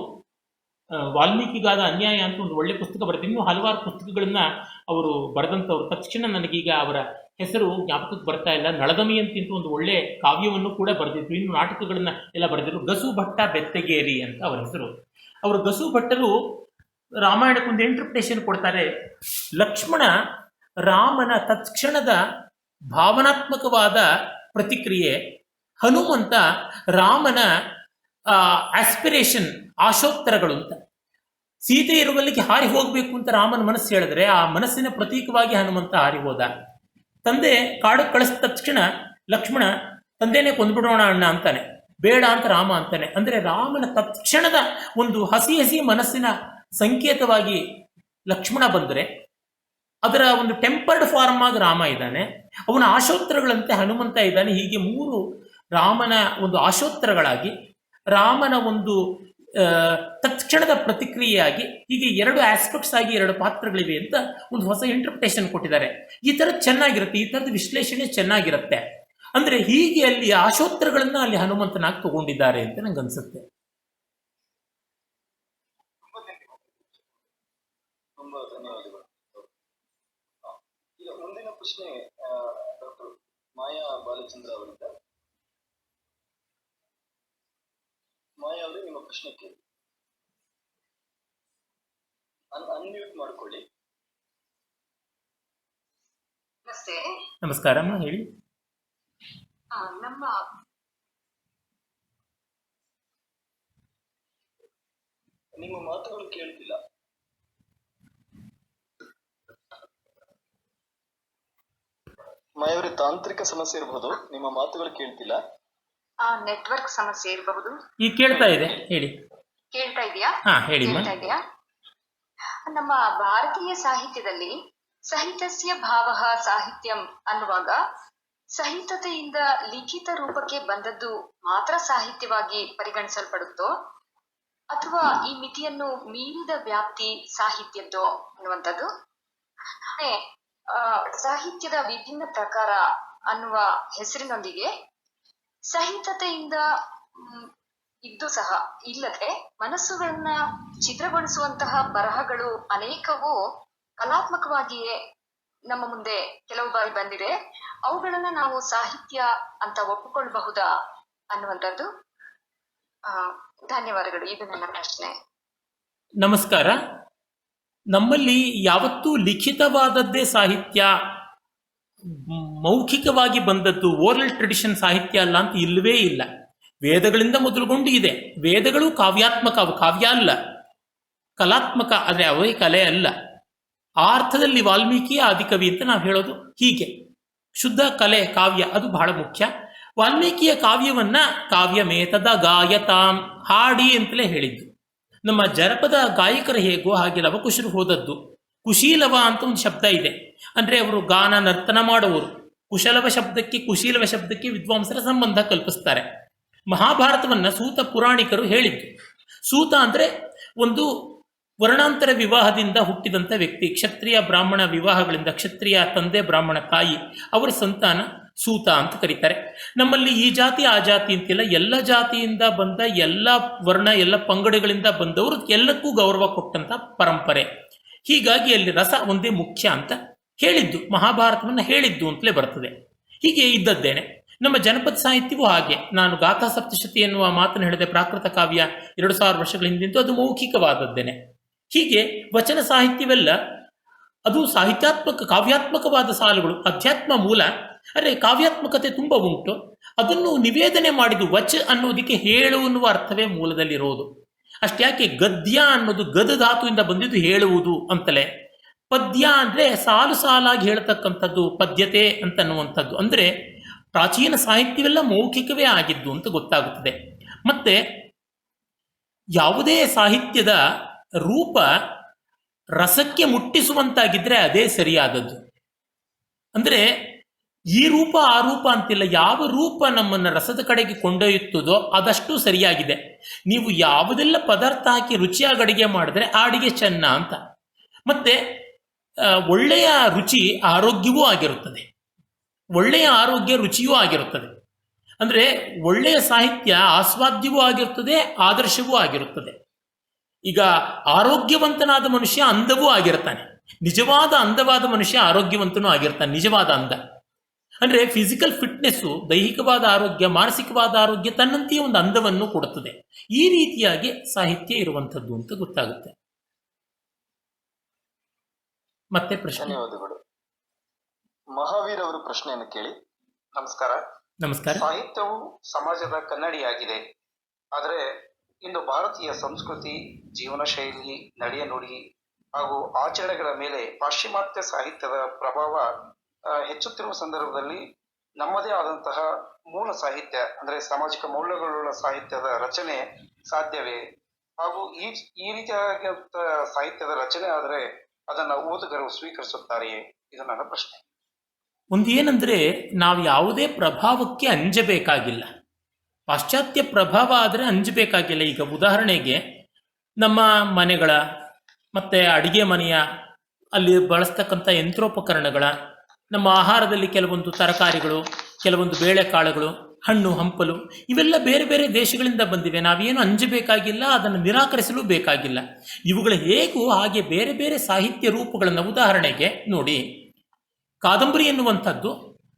ವಾಲ್ಮೀಕಿಗಾದ ಅನ್ಯಾಯ ಅಂತ ಒಂದು ಒಳ್ಳೆ ಪುಸ್ತಕ ಬರೆದಿದ್ದು. ಇನ್ನೂ ಹಲವಾರು ಪುಸ್ತಕಗಳನ್ನು ಅವರು ಬರೆದಂಥವ್ರು. ತಕ್ಷಣ ನನಗೀಗ ಅವರ ಹೆಸರು ಜ್ಞಾಪಕಕ್ಕೆ ಬರ್ತಾ ಇಲ್ಲ. ನಳದಮಯಂತಿ ಒಂದು ಒಳ್ಳೆ ಕಾವ್ಯವನ್ನು ಕೂಡ ಬರೆದಿದ್ರು. ಇನ್ನು ನಾಟಕಗಳನ್ನ ಎಲ್ಲ ಬರೆದಿದ್ರು. ಗಸು ಭಟ್ಟ ಬೆತ್ತಗೇರಿ ಅಂತ ಅವರ ಹೆಸರು. ಅವರು ಗಸು ಭಟ್ಟರು ರಾಮಾಯಣಕ್ಕೊಂದು ಇಂಟರ್ಪ್ರಿಟೇಷನ್ ಕೊಡ್ತಾರೆ. ಲಕ್ಷ್ಮಣ ರಾಮನ ತತ್ಕ್ಷಣದ ಭಾವನಾತ್ಮಕವಾದ ಪ್ರತಿಕ್ರಿಯೆ, ಹನುಮಂತ ರಾಮನ ಆಸ್ಪಿರೇಷನ್, ಆಶೋತ್ತರಗಳು ಅಂತ. ಸೀತೆ ಇರುವಲ್ಲಿಗೆ ಹಾರಿ ಹೋಗಬೇಕು ಅಂತ ರಾಮನ ಮನಸ್ಸು ಹೇಳಿದ್ರೆ ಆ ಮನಸ್ಸಿನ ಪ್ರತೀಕವಾಗಿ ಹನುಮಂತ ಹಾರಿ ಹೋದ. ತಂದೆ ಕಾಡು ಕಳಿಸಿದ ತಕ್ಷಣ ಲಕ್ಷ್ಮಣ ತಂದೆನೇ ಕೊಂದ್ಬಿಡೋಣ ಅಣ್ಣ ಅಂತಾನೆ, ಬೇಡ ಅಂತ ರಾಮ ಅಂತಾನೆ. ಅಂದರೆ ರಾಮನ ತತ್ಕ್ಷಣದ ಒಂದು ಹಸಿ ಹಸಿ ಮನಸ್ಸಿನ ಸಂಕೇತವಾಗಿ ಲಕ್ಷ್ಮಣ ಬಂದರೆ ಅದರ ಒಂದು ಟೆಂಪರ್ಡ್ ಫಾರ್ಮ್ ಆಗಿ ರಾಮ ಇದ್ದಾನೆ, ಅವನ ಆಶೋತ್ತರಗಳಂತೆ ಹನುಮಂತ ಇದ್ದಾನೆ. ಹೀಗೆ ಮೂರು ರಾಮನ ಒಂದು ಆಶೋತ್ತರಗಳಾಗಿ, ರಾಮನ ಒಂದು ತತ್ಕ್ಷಣದ ಪ್ರತಿಕ್ರಿಯೆಯಾಗಿ, ಹೀಗೆ ಎರಡು ಆಸ್ಪೆಕ್ಟ್ಸ್ ಆಗಿ ಎರಡು ಪಾತ್ರಗಳಿವೆ ಅಂತ ಒಂದು ಹೊಸ ಇಂಟರ್ಪ್ರಿಟೇಷನ್ ಕೊಟ್ಟಿದ್ದಾರೆ. ಈ ಥರದ್ದು ಚೆನ್ನಾಗಿರುತ್ತೆ, ಈ ಥರದ ವಿಶ್ಲೇಷಣೆ ಚೆನ್ನಾಗಿರುತ್ತೆ. ಅಂದರೆ ಹೀಗೆ ಅಲ್ಲಿ ಆಶೋತ್ತರಗಳನ್ನು ಅಲ್ಲಿ ಹನುಮಂತನಾಗಿ ತಗೊಂಡಿದ್ದಾರೆ ಅಂತ ನಂಗೆ ಅನ್ಸುತ್ತೆ. ತುಂಬಾ ಧನ್ಯವಾದಗಳು. ಈಗ ಮುಂದಿನ ಪ್ರಶ್ನೆ ಡಾಕ್ಟರ್ ಮಾಯಾ ಬಾಲಚಂದ್ರ ಅವರಿಂದ. ಮಾಯಾ ಅವರು, ನಿಮ್ಮ ಪ್ರಶ್ನೆ ಕೇಳಿ. ಅನ್ಮ್ಯೂಟ್ ಮಾಡ್ಕೊಳ್ಳಿ. ನಮಸ್ತೆ. ನಮಸ್ಕಾರ ಅಮ್ಮ, ಹೇಳಿ. ನಮ್ಮ ನಿಮ್ಮ ಮಾತುಗಳು ಕೇಳ್ತಿಲ್ಲ. ಮಾಯವರೇ, ತಾಂತ್ರಿಕ ಸಮಸ್ಯೆ ಇರಬಹುದು, ನಿಮ್ಮ ಮಾತುಗಳು ಕೇಳ್ತಿಲ್ಲ. ನೆಟ್ವರ್ಕ್ ಸಮಸ್ಯೆ ಇರಬಹುದು. ಈಗ ಕೇಳ್ತಾ ಇದೆ, ಹೇಳಿ. ಕೇಳ್ತಾ ಇದೆಯಾ? ಹೇಳಿ. ಕೇಳ್ತಾ ಇದೆಯಾ? ನಮ್ಮ ಭಾರತೀಯ ಸಾಹಿತ್ಯದಲ್ಲಿ ಸಹಿತಸ್ಯ ಭಾವಃ ಸಾಹಿತ್ಯಂ ಅನ್ನುವಾಗ ಸಹಿತತೆಯಿಂದ ಲಿಖಿತ ರೂಪಕ್ಕೆ ಬಂದದ್ದು ಮಾತ್ರ ಸಾಹಿತ್ಯವಾಗಿ ಪರಿಗಣಿಸಲ್ಪಡುತ್ತೋ ಅಥವಾ ಈ ಮಿತಿಯನ್ನು ಮೀರಿದ ವ್ಯಾಪ್ತಿ ಸಾಹಿತ್ಯದ್ದು ಅನ್ನುವಂಥದ್ದು? ಸಾಹಿತ್ಯದ ವಿಭಿನ್ನ ಪ್ರಕಾರ ಅನ್ನುವ ಹೆಸರಿನೊಂದಿಗೆ ಸಹಿತತೆಯಿಂದ ಇದ್ದು ಸಹ ಇಲ್ಲದೆ ಮನಸ್ಸುಗಳನ್ನ ಛಿದ್ರಗೊಳಿಸುವಂತಹ ಬರಹಗಳು ಅನೇಕವು ಕಲಾತ್ಮಕವಾಗಿಯೇ ನಮ್ಮ ಮುಂದೆ ಕೆಲವು ಬಾರಿ ಬಂದಿದೆ. ಅವುಗಳನ್ನ ನಾವು ಸಾಹಿತ್ಯ ಅಂತ ಒಪ್ಪಿಕೊಳ್ಳಬಹುದಾ ಅನ್ನುವಂಥದ್ದು. ಧನ್ಯವಾದಗಳು. ಇದು ನನ್ನ ಪ್ರಶ್ನೆ. ನಮಸ್ಕಾರ. ನಮ್ಮಲ್ಲಿ ಯಾವತ್ತೂ ಲಿಖಿತವಾದದ್ದೇ ಸಾಹಿತ್ಯ, ಮೌಖಿಕವಾಗಿ ಬಂದದ್ದು ಓರಲ್ ಟ್ರೆಡಿಷನ್ ಸಾಹಿತ್ಯ ಅಲ್ಲ ಅಂತ ಇಲ್ಲವೇ ಇಲ್ಲ. ವೇದಗಳಿಂದ ಮೊದಲುಗೊಂಡು ಇದೆ. ವೇದಗಳು ಕಾವ್ಯಾತ್ಮಕ, ಅವು ಕಾವ್ಯ ಅಲ್ಲ, ಕಲಾತ್ಮಕ, ಆದರೆ ಅವೇ ಕಲೆ ಅಲ್ಲ. ಆ ಅರ್ಥದಲ್ಲಿ ವಾಲ್ಮೀಕಿ ಆದಿಕವಿ ಅಂತ ನಾವು ಹೇಳೋದು ಹೀಗೆ. ಶುದ್ಧ ಕಲೆ ಕಾವ್ಯ ಅದು ಬಹಳ ಮುಖ್ಯ. ವಾಲ್ಮೀಕಿಯ ಕಾವ್ಯವನ್ನ ಕಾವ್ಯಮೇತದ ಗಾಯತಾಂ, ಹಾಡಿ ಅಂತಲೇ ಹೇಳಿದ್ದು. ನಮ್ಮ ಜನಪದ ಗಾಯಕರು ಹೇಗೋ ಹಾಗೆ ಲವಕುಶರು ಹೋದದ್ದು. ಕುಶೀಲವ ಅಂತ ಒಂದು ಶಬ್ದ ಇದೆ, ಅಂದರೆ ಅವರು ಗಾನ ನರ್ತನ ಮಾಡುವವರು. ಕುಶಲವ ಶಬ್ದಕ್ಕೆ ಕುಶೀಲವ ಶಬ್ದಕ್ಕೆ ವಿದ್ವಾಂಸರ ಸಂಬಂಧ ಕಲ್ಪಿಸ್ತಾರೆ. ಮಹಾಭಾರತವನ್ನು ಸೂತ ಪುರಾಣಿಕರು ಹೇಳಿದ್ದು. ಸೂತ ಅಂದರೆ ಒಂದು ವರ್ಣಾಂತರ ವಿವಾಹದಿಂದ ಹುಟ್ಟಿದಂಥ ವ್ಯಕ್ತಿ. ಕ್ಷತ್ರಿಯ ಬ್ರಾಹ್ಮಣ ವಿವಾಹಗಳಿಂದ, ಕ್ಷತ್ರಿಯ ತಂದೆ ಬ್ರಾಹ್ಮಣ ತಾಯಿ, ಅವರ ಸಂತಾನ ಸೂತ ಅಂತ ಕರೀತಾರೆ. ನಮ್ಮಲ್ಲಿ ಈ ಜಾತಿ ಆ ಜಾತಿ ಅಂತಿಲ್ಲ, ಎಲ್ಲ ಜಾತಿಯಿಂದ ಬಂದ, ಎಲ್ಲ ವರ್ಣ ಎಲ್ಲ ಪಂಗಡಗಳಿಂದ ಬಂದವರು ಎಲ್ಲಕ್ಕೂ ಗೌರವ ಕೊಟ್ಟಂಥ ಪರಂಪರೆ. ಹೀಗಾಗಿ ಅಲ್ಲಿ ರಸ ಒಂದೇ ಮುಖ್ಯ ಅಂತ ಹೇಳಿದ್ದು, ಮಹಾಭಾರತವನ್ನು ಹೇಳಿದ್ದು ಅಂತಲೇ ಬರ್ತದೆ. ಹೀಗೆ ಇದ್ದದ್ದೇನೆ ನಮ್ಮ ಜನಪದ ಸಾಹಿತ್ಯವೂ ಹಾಗೆ. ನಾನು ಗಾಥಾ ಸಪ್ತಶತಿ ಎನ್ನುವ ಮಾತನ್ನು ಹೇಳಿದೆ. ಪ್ರಾಕೃತ ಕಾವ್ಯ 2000 ವರ್ಷಗಳ ಹಿಂದಿಂದು ಅದು ಮೌಖಿಕವಾದದ್ದೇನೆ. ಹೀಗೆ ವಚನ ಸಾಹಿತ್ಯವೆಲ್ಲ ಅದು ಸಾಹಿತ್ಯಾತ್ಮಕ ಕಾವ್ಯಾತ್ಮಕವಾದ ಸಾಲುಗಳು, ಅಧ್ಯಾತ್ಮ ಮೂಲ. ಅರೆ ಕಾವ್ಯಾತ್ಮಕತೆ ತುಂಬ ಉಂಟು. ಅದನ್ನು ನಿವೇದನೆ ಮಾಡಿದ್ದು ವಚ ಅನ್ನೋದಕ್ಕೆ ಹೇಳು ಅನ್ನುವ ಅರ್ಥವೇ ಮೂಲದಲ್ಲಿರೋದು. ಅಷ್ಟ್ಯಾಕೆ ಗದ್ಯ ಅನ್ನೋದು ಗದ ಧಾತುವಿಂದ ಬಂದಿದ್ದು ಹೇಳುವುದು ಅಂತಲೇ. ಪದ್ಯ ಅಂದರೆ ಸಾಲು ಸಾಲಾಗಿ ಹೇಳ್ತಕ್ಕಂಥದ್ದು, ಪದ್ಯತೆ ಅಂತನ್ನುವಂಥದ್ದು. ಅಂದರೆ ಪ್ರಾಚೀನ ಸಾಹಿತ್ಯವೆಲ್ಲ ಮೌಖಿಕವೇ ಆಗಿದ್ದು ಅಂತ ಗೊತ್ತಾಗುತ್ತದೆ. ಮತ್ತೆ ಯಾವುದೇ ಸಾಹಿತ್ಯದ ರೂಪ ರಸಕ್ಕೆ ಮುಟ್ಟಿಸುವಂತಾಗಿದ್ದರೆ ಅದೇ ಸರಿಯಾದದ್ದು. ಅಂದರೆ ಈ ರೂಪ ಆ ರೂಪ ಅಂತಿಲ್ಲ, ಯಾವ ರೂಪ ನಮ್ಮನ್ನು ರಸದ ಕಡೆಗೆ ಕೊಂಡೊಯ್ಯುತ್ತದೋ ಅದಷ್ಟು ಸರಿಯಾಗಿದೆ. ನೀವು ಯಾವುದೆಲ್ಲ ಪದಾರ್ಥ ಹಾಕಿ ರುಚಿಯಾಗಿ ಅಡಿಗೆ ಮಾಡಿದ್ರೆ ಆ ಅಡಿಗೆ ಚೆನ್ನ ಅಂತ. ಮತ್ತೆ ಒಳ್ಳೆಯ ರುಚಿ ಆರೋಗ್ಯವೂ ಆಗಿರುತ್ತದೆ, ಒಳ್ಳೆಯ ಆರೋಗ್ಯ ರುಚಿಯೂ ಆಗಿರುತ್ತದೆ. ಅಂದರೆ ಒಳ್ಳೆಯ ಸಾಹಿತ್ಯ ಆಸ್ವಾದ್ಯವೂ ಆಗಿರುತ್ತದೆ, ಆದರ್ಶವೂ ಆಗಿರುತ್ತದೆ. ಈಗ ಆರೋಗ್ಯವಂತನಾದ ಮನುಷ್ಯ ಅಂದವೂ ಆಗಿರ್ತಾನೆ. ನಿಜವಾದ ಅಂದವಾದ ಮನುಷ್ಯ ಆರೋಗ್ಯವಂತನೂ ಆಗಿರ್ತಾನೆ. ನಿಜವಾದ ಅಂದ ಅಂದರೆ ಫಿಸಿಕಲ್ ಫಿಟ್ನೆಸ್ಸು, ದೈಹಿಕವಾದ ಆರೋಗ್ಯ, ಮಾನಸಿಕವಾದ ಆರೋಗ್ಯ ತನ್ನಂತೆಯೇ ಒಂದು ಅಂದವನ್ನು ಕೊಡುತ್ತದೆ. ಈ ರೀತಿಯಾಗಿ ಸಾಹಿತ್ಯ ಇರುವಂಥದ್ದು ಅಂತ ಗೊತ್ತಾಗುತ್ತೆ. ಮತ್ತೆ ಪ್ರಶ್ನೆ. ಧನ್ಯವಾದಗಳು. ಮಹಾವೀರ್ ಅವರು ಪ್ರಶ್ನೆಯನ್ನು ಕೇಳಿ. ನಮಸ್ಕಾರ. ನಮಸ್ಕಾರ. ಸಾಹಿತ್ಯವು ಸಮಾಜದ ಕನ್ನಡಿಯಾಗಿದೆ. ಆದರೆ ಇಂದು ಭಾರತೀಯ ಸಂಸ್ಕೃತಿ, ಜೀವನ ಶೈಲಿ, ನಡೆಯ ನುಡಿ ಹಾಗೂ ಆಚರಣೆಗಳ ಮೇಲೆ ಪಾಶ್ಚಿಮಾತ್ಯ ಸಾಹಿತ್ಯದ ಪ್ರಭಾವ ಹೆಚ್ಚುತ್ತಿರುವ ಸಂದರ್ಭದಲ್ಲಿ ನಮ್ಮದೇ ಆದಂತಹ ಮೂಲ ಸಾಹಿತ್ಯ ಅಂದರೆ ಸಾಮಾಜಿಕ ಮೌಲ್ಯಗಳುಳ್ಳ ಸಾಹಿತ್ಯದ ರಚನೆ ಸಾಧ್ಯವೇ? ಹಾಗೂ ಈ ರೀತಿಯಾದ ಸಾಹಿತ್ಯದ ರಚನೆ ಆದರೆ ಅದನ್ನು ಓದುಗರು ಸ್ವೀಕರಿಸುತ್ತಾರೆಯೇ? ಇದು ನನ್ನ ಪ್ರಶ್ನೆ. ಒಂದು ಏನಂದರೆ, ನಾವು ಯಾವುದೇ ಪ್ರಭಾವಕ್ಕೆ ಅಂಜಬೇಕಾಗಿಲ್ಲ. ಪಾಶ್ಚಾತ್ಯ ಪ್ರಭಾವ ಆದರೆ ಅಂಜಬೇಕಾಗಿಲ್ಲ. ಈಗ ಉದಾಹರಣೆಗೆ ನಮ್ಮ ಮನೆಗಳ ಮತ್ತು ಅಡಿಗೆ ಮನೆಯ ಅಲ್ಲಿ ಬಳಸ್ತಕ್ಕಂಥ ಯಂತ್ರೋಪಕರಣಗಳ, ನಮ್ಮ ಆಹಾರದಲ್ಲಿ ಕೆಲವೊಂದು ತರಕಾರಿಗಳು, ಕೆಲವೊಂದು ಬೇಳೆಕಾಳುಗಳು, ಹಣ್ಣು ಹಂಪಲು, ಇವೆಲ್ಲ ಬೇರೆ ಬೇರೆ ದೇಶಗಳಿಂದ ಬಂದಿವೆ. ನಾವೇನು ಅಂಜಬೇಕಾಗಿಲ್ಲ, ಅದನ್ನು ನಿರಾಕರಿಸಲು ಬೇಕಾಗಿಲ್ಲ. ಇವುಗಳು ಹೇಗೂ ಹಾಗೆ ಬೇರೆ ಬೇರೆ ಸಾಹಿತ್ಯ ರೂಪಗಳನ್ನು, ಉದಾಹರಣೆಗೆ ನೋಡಿ, ಕಾದಂಬರಿ ಎನ್ನುವಂಥದ್ದು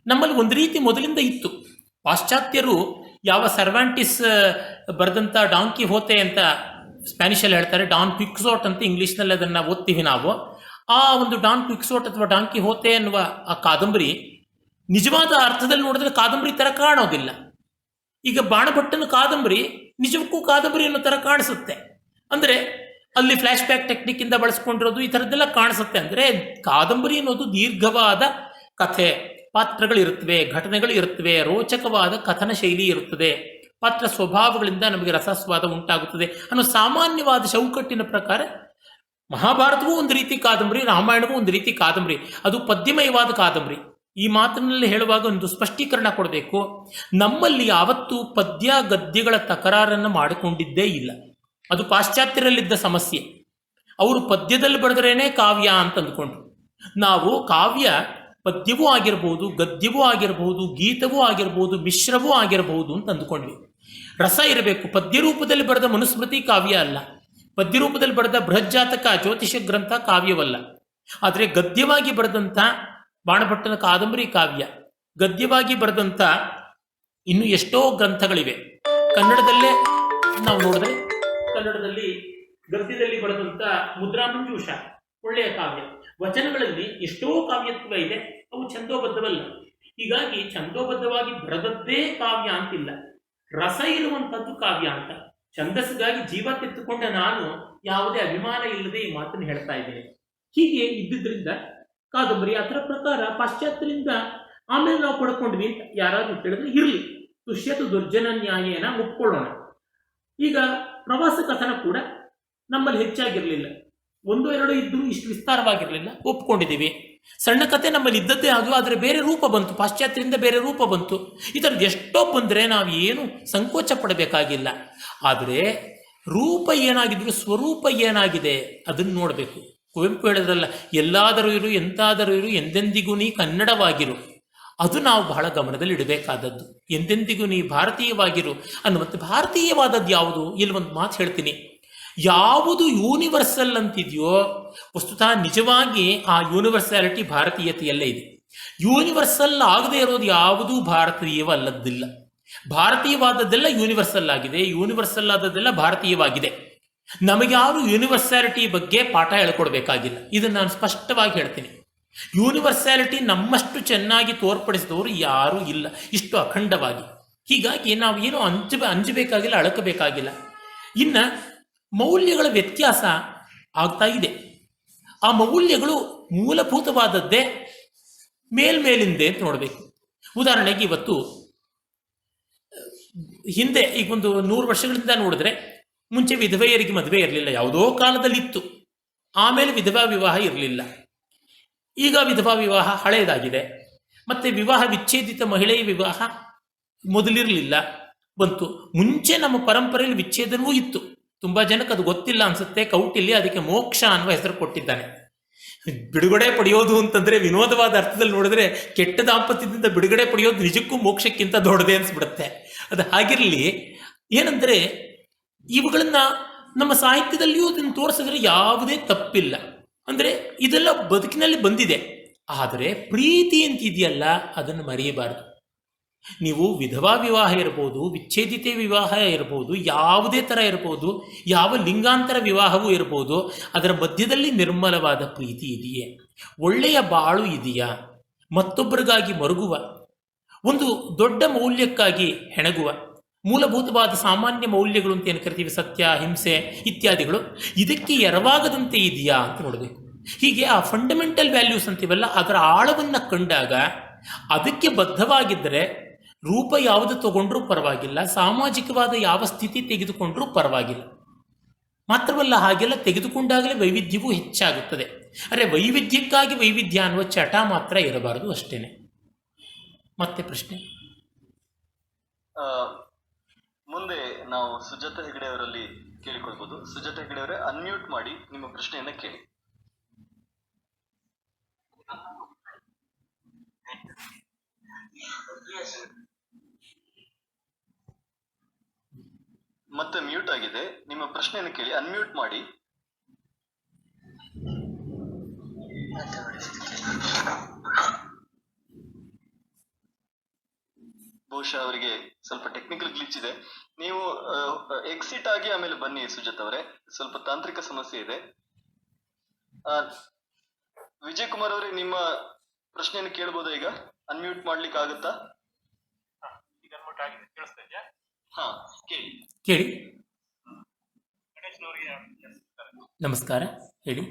ನಮ್ಮಲ್ಲಿ ಒಂದು ರೀತಿ ಮೊದಲಿಂದ ಇತ್ತು. ಪಾಶ್ಚಾತ್ಯರು ಯಾವ ಸರ್ವ್ಯಾಂಟಿಸ್ ಬರೆದಂಥ ಡಾನ್ ಕಿಹೋತೆ ಅಂತ ಸ್ಪ್ಯಾನಿಷಲ್ಲಿ ಹೇಳ್ತಾರೆ, ಡಾನ್ ಕ್ವಿಕ್ಸೋಟ್ ಅಂತ ಇಂಗ್ಲೀಷ್ನಲ್ಲಿ ಅದನ್ನು ಓದ್ತೀವಿ ನಾವು. ಆ ಒಂದು ಡಾನ್ ಕ್ವಿಕ್ಸೋಟ್ ಅಥವಾ ಡಾನ್ ಕಿಹೋತೆ ಎನ್ನುವ ಆ ಕಾದಂಬರಿ ನಿಜವಾದ ಅರ್ಥದಲ್ಲಿ ನೋಡಿದ್ರೆ ಕಾದಂಬರಿ ಥರ ಕಾಣೋದಿಲ್ಲ. ಈಗ ಬಾಣಭಟ್ಟನ ಕಾದಂಬರಿ ನಿಜಕ್ಕೂ ಕಾದಂಬರಿ ಅನ್ನೋ ಥರ ಕಾಣಿಸುತ್ತೆ. ಅಂದರೆ ಅಲ್ಲಿ ಫ್ಲ್ಯಾಶ್ ಬ್ಯಾಕ್ ಟೆಕ್ನಿಕ್ಕಿಂದ ಬಳಸ್ಕೊಂಡಿರೋದು ಈ ಥರದ್ದೆಲ್ಲ ಕಾಣಿಸುತ್ತೆ. ಅಂದರೆ ಕಾದಂಬರಿ ಅನ್ನೋದು ದೀರ್ಘವಾದ ಕಥೆ, ಪಾತ್ರಗಳಿರುತ್ತವೆ, ಘಟನೆಗಳು ಇರುತ್ತವೆ, ರೋಚಕವಾದ ಕಥನ ಶೈಲಿ ಇರುತ್ತದೆ, ಪಾತ್ರ ಸ್ವಭಾವಗಳಿಂದ ನಮಗೆ ರಸಸ್ವಾದ ಉಂಟಾಗುತ್ತದೆ ಅನ್ನೋ ಸಾಮಾನ್ಯವಾದ ಚೌಕಟ್ಟಿನ ಪ್ರಕಾರ ಮಹಾಭಾರತವೂ ಒಂದು ರೀತಿ ಕಾದಂಬರಿ, ರಾಮಾಯಣವೂ ಒಂದು ರೀತಿ ಕಾದಂಬರಿ. ಅದು ಪದ್ಯಮಯವಾದ ಕಾದಂಬರಿ. ಈ ಮಾತಿನಲ್ಲಿ ಹೇಳುವಾಗ ಒಂದು ಸ್ಪಷ್ಟೀಕರಣ ಕೊಡಬೇಕು. ನಮ್ಮಲ್ಲಿ ಯಾವತ್ತೂ ಪದ್ಯ ಗದ್ಯಗಳ ತಕರಾರನ್ನು ಮಾಡಿಕೊಂಡಿದ್ದೇ ಇಲ್ಲ. ಅದು ಪಾಶ್ಚಾತ್ಯರಲ್ಲಿದ್ದ ಸಮಸ್ಯೆ. ಅವರು ಪದ್ಯದಲ್ಲಿ ಬರೆದ್ರೇನೆ ಕಾವ್ಯ ಅಂತ ಅಂದ್ಕೊಂಡ್ರು. ನಾವು ಕಾವ್ಯ ಪದ್ಯವೂ ಆಗಿರ್ಬೋದು, ಗದ್ಯವೂ ಆಗಿರ್ಬೋದು, ಗೀತವೂ ಆಗಿರ್ಬೋದು, ಮಿಶ್ರವೂ ಆಗಿರಬಹುದು ಅಂತ ಅಂದ್ಕೊಂಡ್ವಿ. ರಸ ಇರಬೇಕು. ಪದ್ಯರೂಪದಲ್ಲಿ ಬರೆದ ಮನುಸ್ಮೃತಿ ಕಾವ್ಯ ಅಲ್ಲ, ಪದ್ಯರೂಪದಲ್ಲಿ ಬರೆದ ಬೃಹಜ್ಜಾತಕ ಜ್ಯೋತಿಷ ಗ್ರಂಥ ಕಾವ್ಯವಲ್ಲ. ಆದರೆ ಗದ್ಯವಾಗಿ ಬರೆದಂಥ ಬಾಣಭಟ್ಟನ ಕಾದಂಬರಿ ಕಾವ್ಯ, ಗದ್ಯವಾಗಿ ಬರೆದಂಥ ಇನ್ನು ಎಷ್ಟೋ ಗ್ರಂಥಗಳಿವೆ. ಕನ್ನಡದಲ್ಲೇ ನಾವು ನೋಡಿದ್ರೆ, ಕನ್ನಡದಲ್ಲಿ ಗದ್ಯದಲ್ಲಿ ಬರೆದಂಥ ಮುದ್ರಾಮಂಜೂಷ ಒಳ್ಳೆಯ ಕಾವ್ಯ. ವಚನಗಳಲ್ಲಿ ಎಷ್ಟೋ ಕಾವ್ಯತ್ವ ಇದೆ, ಅವು ಛಂದೋಬದ್ಧವಲ್ಲ. ಹೀಗಾಗಿ ಛಂದೋಬದ್ಧವಾಗಿ ಬರೆದದ್ದೇ ಕಾವ್ಯ ಅಂತಿಲ್ಲ, ರಸ ಇರುವಂಥದ್ದು ಕಾವ್ಯ ಅಂತ. ಛಂದಸ್ಸಿಗಾಗಿ ಜೀವ ತೆತ್ತುಕೊಂಡ ನಾನು ಯಾವುದೇ ಅಭಿಮಾನ ಇಲ್ಲದೆ ಈ ಮಾತನ್ನು ಹೇಳ್ತಾ ಇದ್ದೇನೆ. ಹೀಗೆ ಇದ್ದಿದ್ದರಿಂದ ಕಾದಂಬರಿ ಅದರ ಪ್ರಕಾರ ಪಾಶ್ಚಾತ್ಯರಿಂದ ಆಮೇಲೆ ನಾವು ಪಡ್ಕೊಂಡ್ವಿ ಅಂತ ಯಾರಾದ್ರೂ ಹೇಳಿದ್ರೆ ಇರಲಿ, ತುಷ್ಯತು ದುರ್ಜನ ನ್ಯಾಯೇನ ಒಪ್ಕೊಳ್ಳೋಣ. ಈಗ ಪ್ರವಾಸ ಕಥನ ಕೂಡ ನಮ್ಮಲ್ಲಿ ಹೆಚ್ಚಾಗಿರಲಿಲ್ಲ, ಒಂದು ಎರಡು ಇದ್ದರೂ ಇಷ್ಟು ವಿಸ್ತಾರವಾಗಿರಲಿಲ್ಲ, ಒಪ್ಕೊಂಡಿದ್ದೀವಿ. ಸಣ್ಣ ಕಥೆ ನಮ್ಮಲ್ಲಿ ಇದ್ದದ್ದೇ ಆದರೂ ಆದರೆ ಬೇರೆ ರೂಪ ಬಂತು, ಪಾಶ್ಚಾತ್ಯರಿಂದ ಬೇರೆ ರೂಪ ಬಂತು. ಈ ಥರದ್ದು ಎಷ್ಟೋ ಬಂದರೆ ನಾವು ಏನು ಸಂಕೋಚ ಪಡಬೇಕಾಗಿಲ್ಲ. ಆದರೆ ರೂಪ ಏನಾಗಿದ್ರು ಸ್ವರೂಪ ಏನಾಗಿದೆ ಅದನ್ನು ನೋಡಬೇಕು. ಕುವೆಂಪು ಹೇಳಿದ್ರಲ್ಲ, ಎಲ್ಲಾದರೂ ಇರು ಎಂತಾದರೂ ಇರು ಎಂದೆಂದಿಗೂ ನೀ ಕನ್ನಡವಾಗಿರು. ಅದು ನಾವು ಬಹಳ ಗಮನದಲ್ಲಿ ಇಡಬೇಕಾದದ್ದು. ಎಂದೆಂದಿಗೂ ನೀ ಭಾರತೀಯವಾಗಿರು ಅನ್ನುವಂಥ. ಭಾರತೀಯವಾದದ್ದು ಯಾವುದು? ಇಲ್ಲಿ ಒಂದು ಮಾತು ಹೇಳ್ತೀನಿ. ಯಾವುದು ಯೂನಿವರ್ಸಲ್ ಅಂತಿದೆಯೋ ವಸ್ತುತಃ ನಿಜವಾಗಿ ಆ ಯೂನಿವರ್ಸಾಲಿಟಿ ಭಾರತೀಯತೆಯಲ್ಲೇ ಇದೆ. ಯೂನಿವರ್ಸಲ್ ಆಗದೆ ಇರೋದು ಯಾವುದೂ ಭಾರತೀಯವಲ್ಲದ್ದಿಲ್ಲ. ಭಾರತೀಯವಾದದ್ದೆಲ್ಲ ಯೂನಿವರ್ಸಲ್ ಆಗಿದೆ, ಯೂನಿವರ್ಸಲ್ ಆದದ್ದೆಲ್ಲ ಭಾರತೀಯವಾಗಿದೆ. ನಮಗೆ ಯಾರು ಯೂನಿವರ್ಸಾಲಿಟಿ ಬಗ್ಗೆ ಪಾಠ ಹೇಳ್ಕೊಡ್ಬೇಕಾಗಿಲ್ಲ. ಇದನ್ನು ನಾನು ಸ್ಪಷ್ಟವಾಗಿ ಹೇಳ್ತೀನಿ. ಯೂನಿವರ್ಸಾಲಿಟಿ ನಮ್ಮಷ್ಟು ಚೆನ್ನಾಗಿ ತೋರ್ಪಡಿಸಿದವರು ಯಾರೂ ಇಲ್ಲ, ಇಷ್ಟು ಅಖಂಡವಾಗಿ. ಹೀಗಾಗಿ ನಾವು ಏನು ಅಂಜಬೇಕಾಗಿಲ್ಲ, ಅಳಕಬೇಕಾಗಿಲ್ಲ. ಇನ್ನು ಮೌಲ್ಯಗಳ ವ್ಯತ್ಯಾಸ ಆಗ್ತಾ ಇದೆ. ಆ ಮೌಲ್ಯಗಳು ಮೂಲಭೂತವಾದದ್ದೇ, ಮೇಲ್ಮೇಲಿಂದೆ ಅಂತ ನೋಡಬೇಕು. ಉದಾಹರಣೆಗೆ ಇವತ್ತು ಹಿಂದೆ ಈಗ ಒಂದು 100 ವರ್ಷಗಳಿಂದ ನೋಡಿದ್ರೆ, ಮುಂಚೆ ವಿಧವೆಯರಿಗೆ ಮದುವೆ ಇರಲಿಲ್ಲ, ಯಾವುದೋ ಕಾಲದಲ್ಲಿತ್ತು. ಆಮೇಲೆ ವಿಧವಾ ವಿವಾಹ ಇರಲಿಲ್ಲ. ಈಗ ವಿಧವಾ ವಿವಾಹ ಹಳೆಯದಾಗಿದೆ. ಮತ್ತು ವಿವಾಹ ವಿಚ್ಛೇದಿತ ಮಹಿಳೆಯ ವಿವಾಹ ಮೊದಲಿರಲಿಲ್ಲ, ಬಂತು. ಮುಂಚೆ ನಮ್ಮ ಪರಂಪರೆಯಲ್ಲಿ ವಿಚ್ಛೇದನವೂ ಇತ್ತು. ತುಂಬ ಜನಕ್ಕೆ ಅದು ಗೊತ್ತಿಲ್ಲ ಅನ್ಸುತ್ತೆ. ಕೌಟಿಲ್ಯ ಅದಕ್ಕೆ ಮೋಕ್ಷ ಅನ್ನುವ ಹೆಸರು ಕೊಟ್ಟಿದ್ದಾನೆ. ಬಿಡುಗಡೆ ಪಡೆಯೋದು ಅಂತಂದರೆ ವಿನೋದವಾದ ಅರ್ಥದಲ್ಲಿ ನೋಡಿದ್ರೆ ಕೆಟ್ಟ ದಾಂಪತ್ಯದಿಂದ ಬಿಡುಗಡೆ ಪಡೆಯೋದು ನಿಜಕ್ಕೂ ಮೋಕ್ಷಕ್ಕಿಂತ ದೊಡ್ಡದೇ ಅನಿಸ್ಬಿಡುತ್ತೆ. ಅದು ಹಾಗಿರಲಿ. ಏನಂದರೆ ಇವುಗಳನ್ನು ನಮ್ಮ ಸಾಹಿತ್ಯದಲ್ಲಿಯೂ ಅದನ್ನು ತೋರಿಸಿದ್ರೆ ಯಾವುದೇ ತಪ್ಪಿಲ್ಲ. ಅಂದರೆ ಇದೆಲ್ಲ ಬದುಕಿನಲ್ಲಿ ಬಂದಿದೆ. ಆದರೆ ಪ್ರೀತಿ ಅಂತಿದೆಯಲ್ಲ, ಅದನ್ನು ಮರೆಯಬಾರದು. ನೀವು ವಿಧವಾ ವಿವಾಹ ಇರ್ಬೋದು, ವಿಚ್ಛೇದಿತ ವಿವಾಹ ಇರ್ಬೋದು, ಯಾವುದೇ ಥರ ಇರ್ಬೋದು, ಯಾವ ಲಿಂಗಾಂತರ ವಿವಾಹವೂ ಇರ್ಬೋದು, ಅದರ ಮಧ್ಯದಲ್ಲಿ ನಿರ್ಮಲವಾದ ಪ್ರೀತಿ ಇದೆಯೇ? ಒಳ್ಳೆಯ ಬಾಳು ಇದೆಯಾ? ಮತ್ತೊಬ್ಬರಿಗಾಗಿ ಮರುಗುವ, ಒಂದು ದೊಡ್ಡ ಮೌಲ್ಯಕ್ಕಾಗಿ ಹೆಣಗುವ, ಮೂಲಭೂತವಾದ ಸಾಮಾನ್ಯ ಮೌಲ್ಯಗಳು ಅಂತ ಏನು ಕರಿತೀವಿ, ಸತ್ಯ, ಹಿಂಸೆ ಇತ್ಯಾದಿಗಳು, ಇದಕ್ಕೆ ಎರವಾಗದಂತೆ ಇದೆಯಾ ಅಂತ ನೋಡಬೇಕು. ಹೀಗೆ ಆ ಫಂಡಮೆಂಟಲ್ ವ್ಯಾಲ್ಯೂಸ್ ಅಂತೀವಲ್ಲ, ಅದರ ಆಳವನ್ನು ಕಂಡಾಗ ಅದಕ್ಕೆ ಬದ್ಧವಾಗಿದ್ದರೆ ರೂಪ ಯಾವುದು ತಗೊಂಡ್ರೂ ಪರವಾಗಿಲ್ಲ, ಸಾಮಾಜಿಕವಾದ ಯಾವ ಸ್ಥಿತಿ ತೆಗೆದುಕೊಂಡ್ರೂ ಪರವಾಗಿಲ್ಲ. ಮಾತ್ರವಲ್ಲ, ಹಾಗೆಲ್ಲ ತೆಗೆದುಕೊಂಡಾಗಲೇ ವೈವಿಧ್ಯವೂ ಹೆಚ್ಚಾಗುತ್ತದೆ. ಅರೆ, ವೈವಿಧ್ಯಕ್ಕಾಗಿ ವೈವಿಧ್ಯ ಅನ್ನುವ ಚಟ ಮಾತ್ರ ಇರಬಾರದು, ಅಷ್ಟೇನೆ. ಮತ್ತೆ ಪ್ರಶ್ನೆ ಮುಂದೆ ನಾವು ಸುಜಾತ ಹೆಗಡೆ ಅವರಲ್ಲಿ ಕೇಳಿಕೊಳ್ಬಹುದು. ಸುಜಾತ ಹೆಗಡೆ ಅವರೇ, ಅನ್ಮ್ಯೂಟ್ ಮಾಡಿ ನಿಮ್ಮ ಪ್ರಶ್ನೆಯನ್ನ ಕೇಳಿ. ಮತ್ತೆ ಮ್ಯೂಟ್ ಆಗಿದೆ, ನಿಮ್ಮ ಪ್ರಶ್ನೆಯನ್ನು ಕೇಳಿ, ಅನ್ಮ್ಯೂಟ್ ಮಾಡಿ. ಬಹುಶಃ ಅವರಿಗೆ ಸ್ವಲ್ಪ ಟೆಕ್ನಿಕಲ್ ಗ್ಲಿಚ್ ಇದೆ. ನೀವು ಎಕ್ಸಿಟ್ ಆಗಿ ಆಮೇಲೆ ಬನ್ನಿ ಸುಜಾತ್ ಅವರೇ, ಸ್ವಲ್ಪ ತಾಂತ್ರಿಕ ಸಮಸ್ಯೆ ಇದೆ. ವಿಜಯ್ ಕುಮಾರ್ ಅವರೇ, ನಿಮ್ಮ ಪ್ರಶ್ನೆಯನ್ನು ಕೇಳಬಹುದಾ? ಈಗ ಅನ್ಮ್ಯೂಟ್ ಮಾಡ್ಲಿಕ್ಕೆ ಆಗುತ್ತಾ? ಹಾ, ಕೇಳಿ. ನಮಸ್ಕಾರ, ಹೇಳಿ.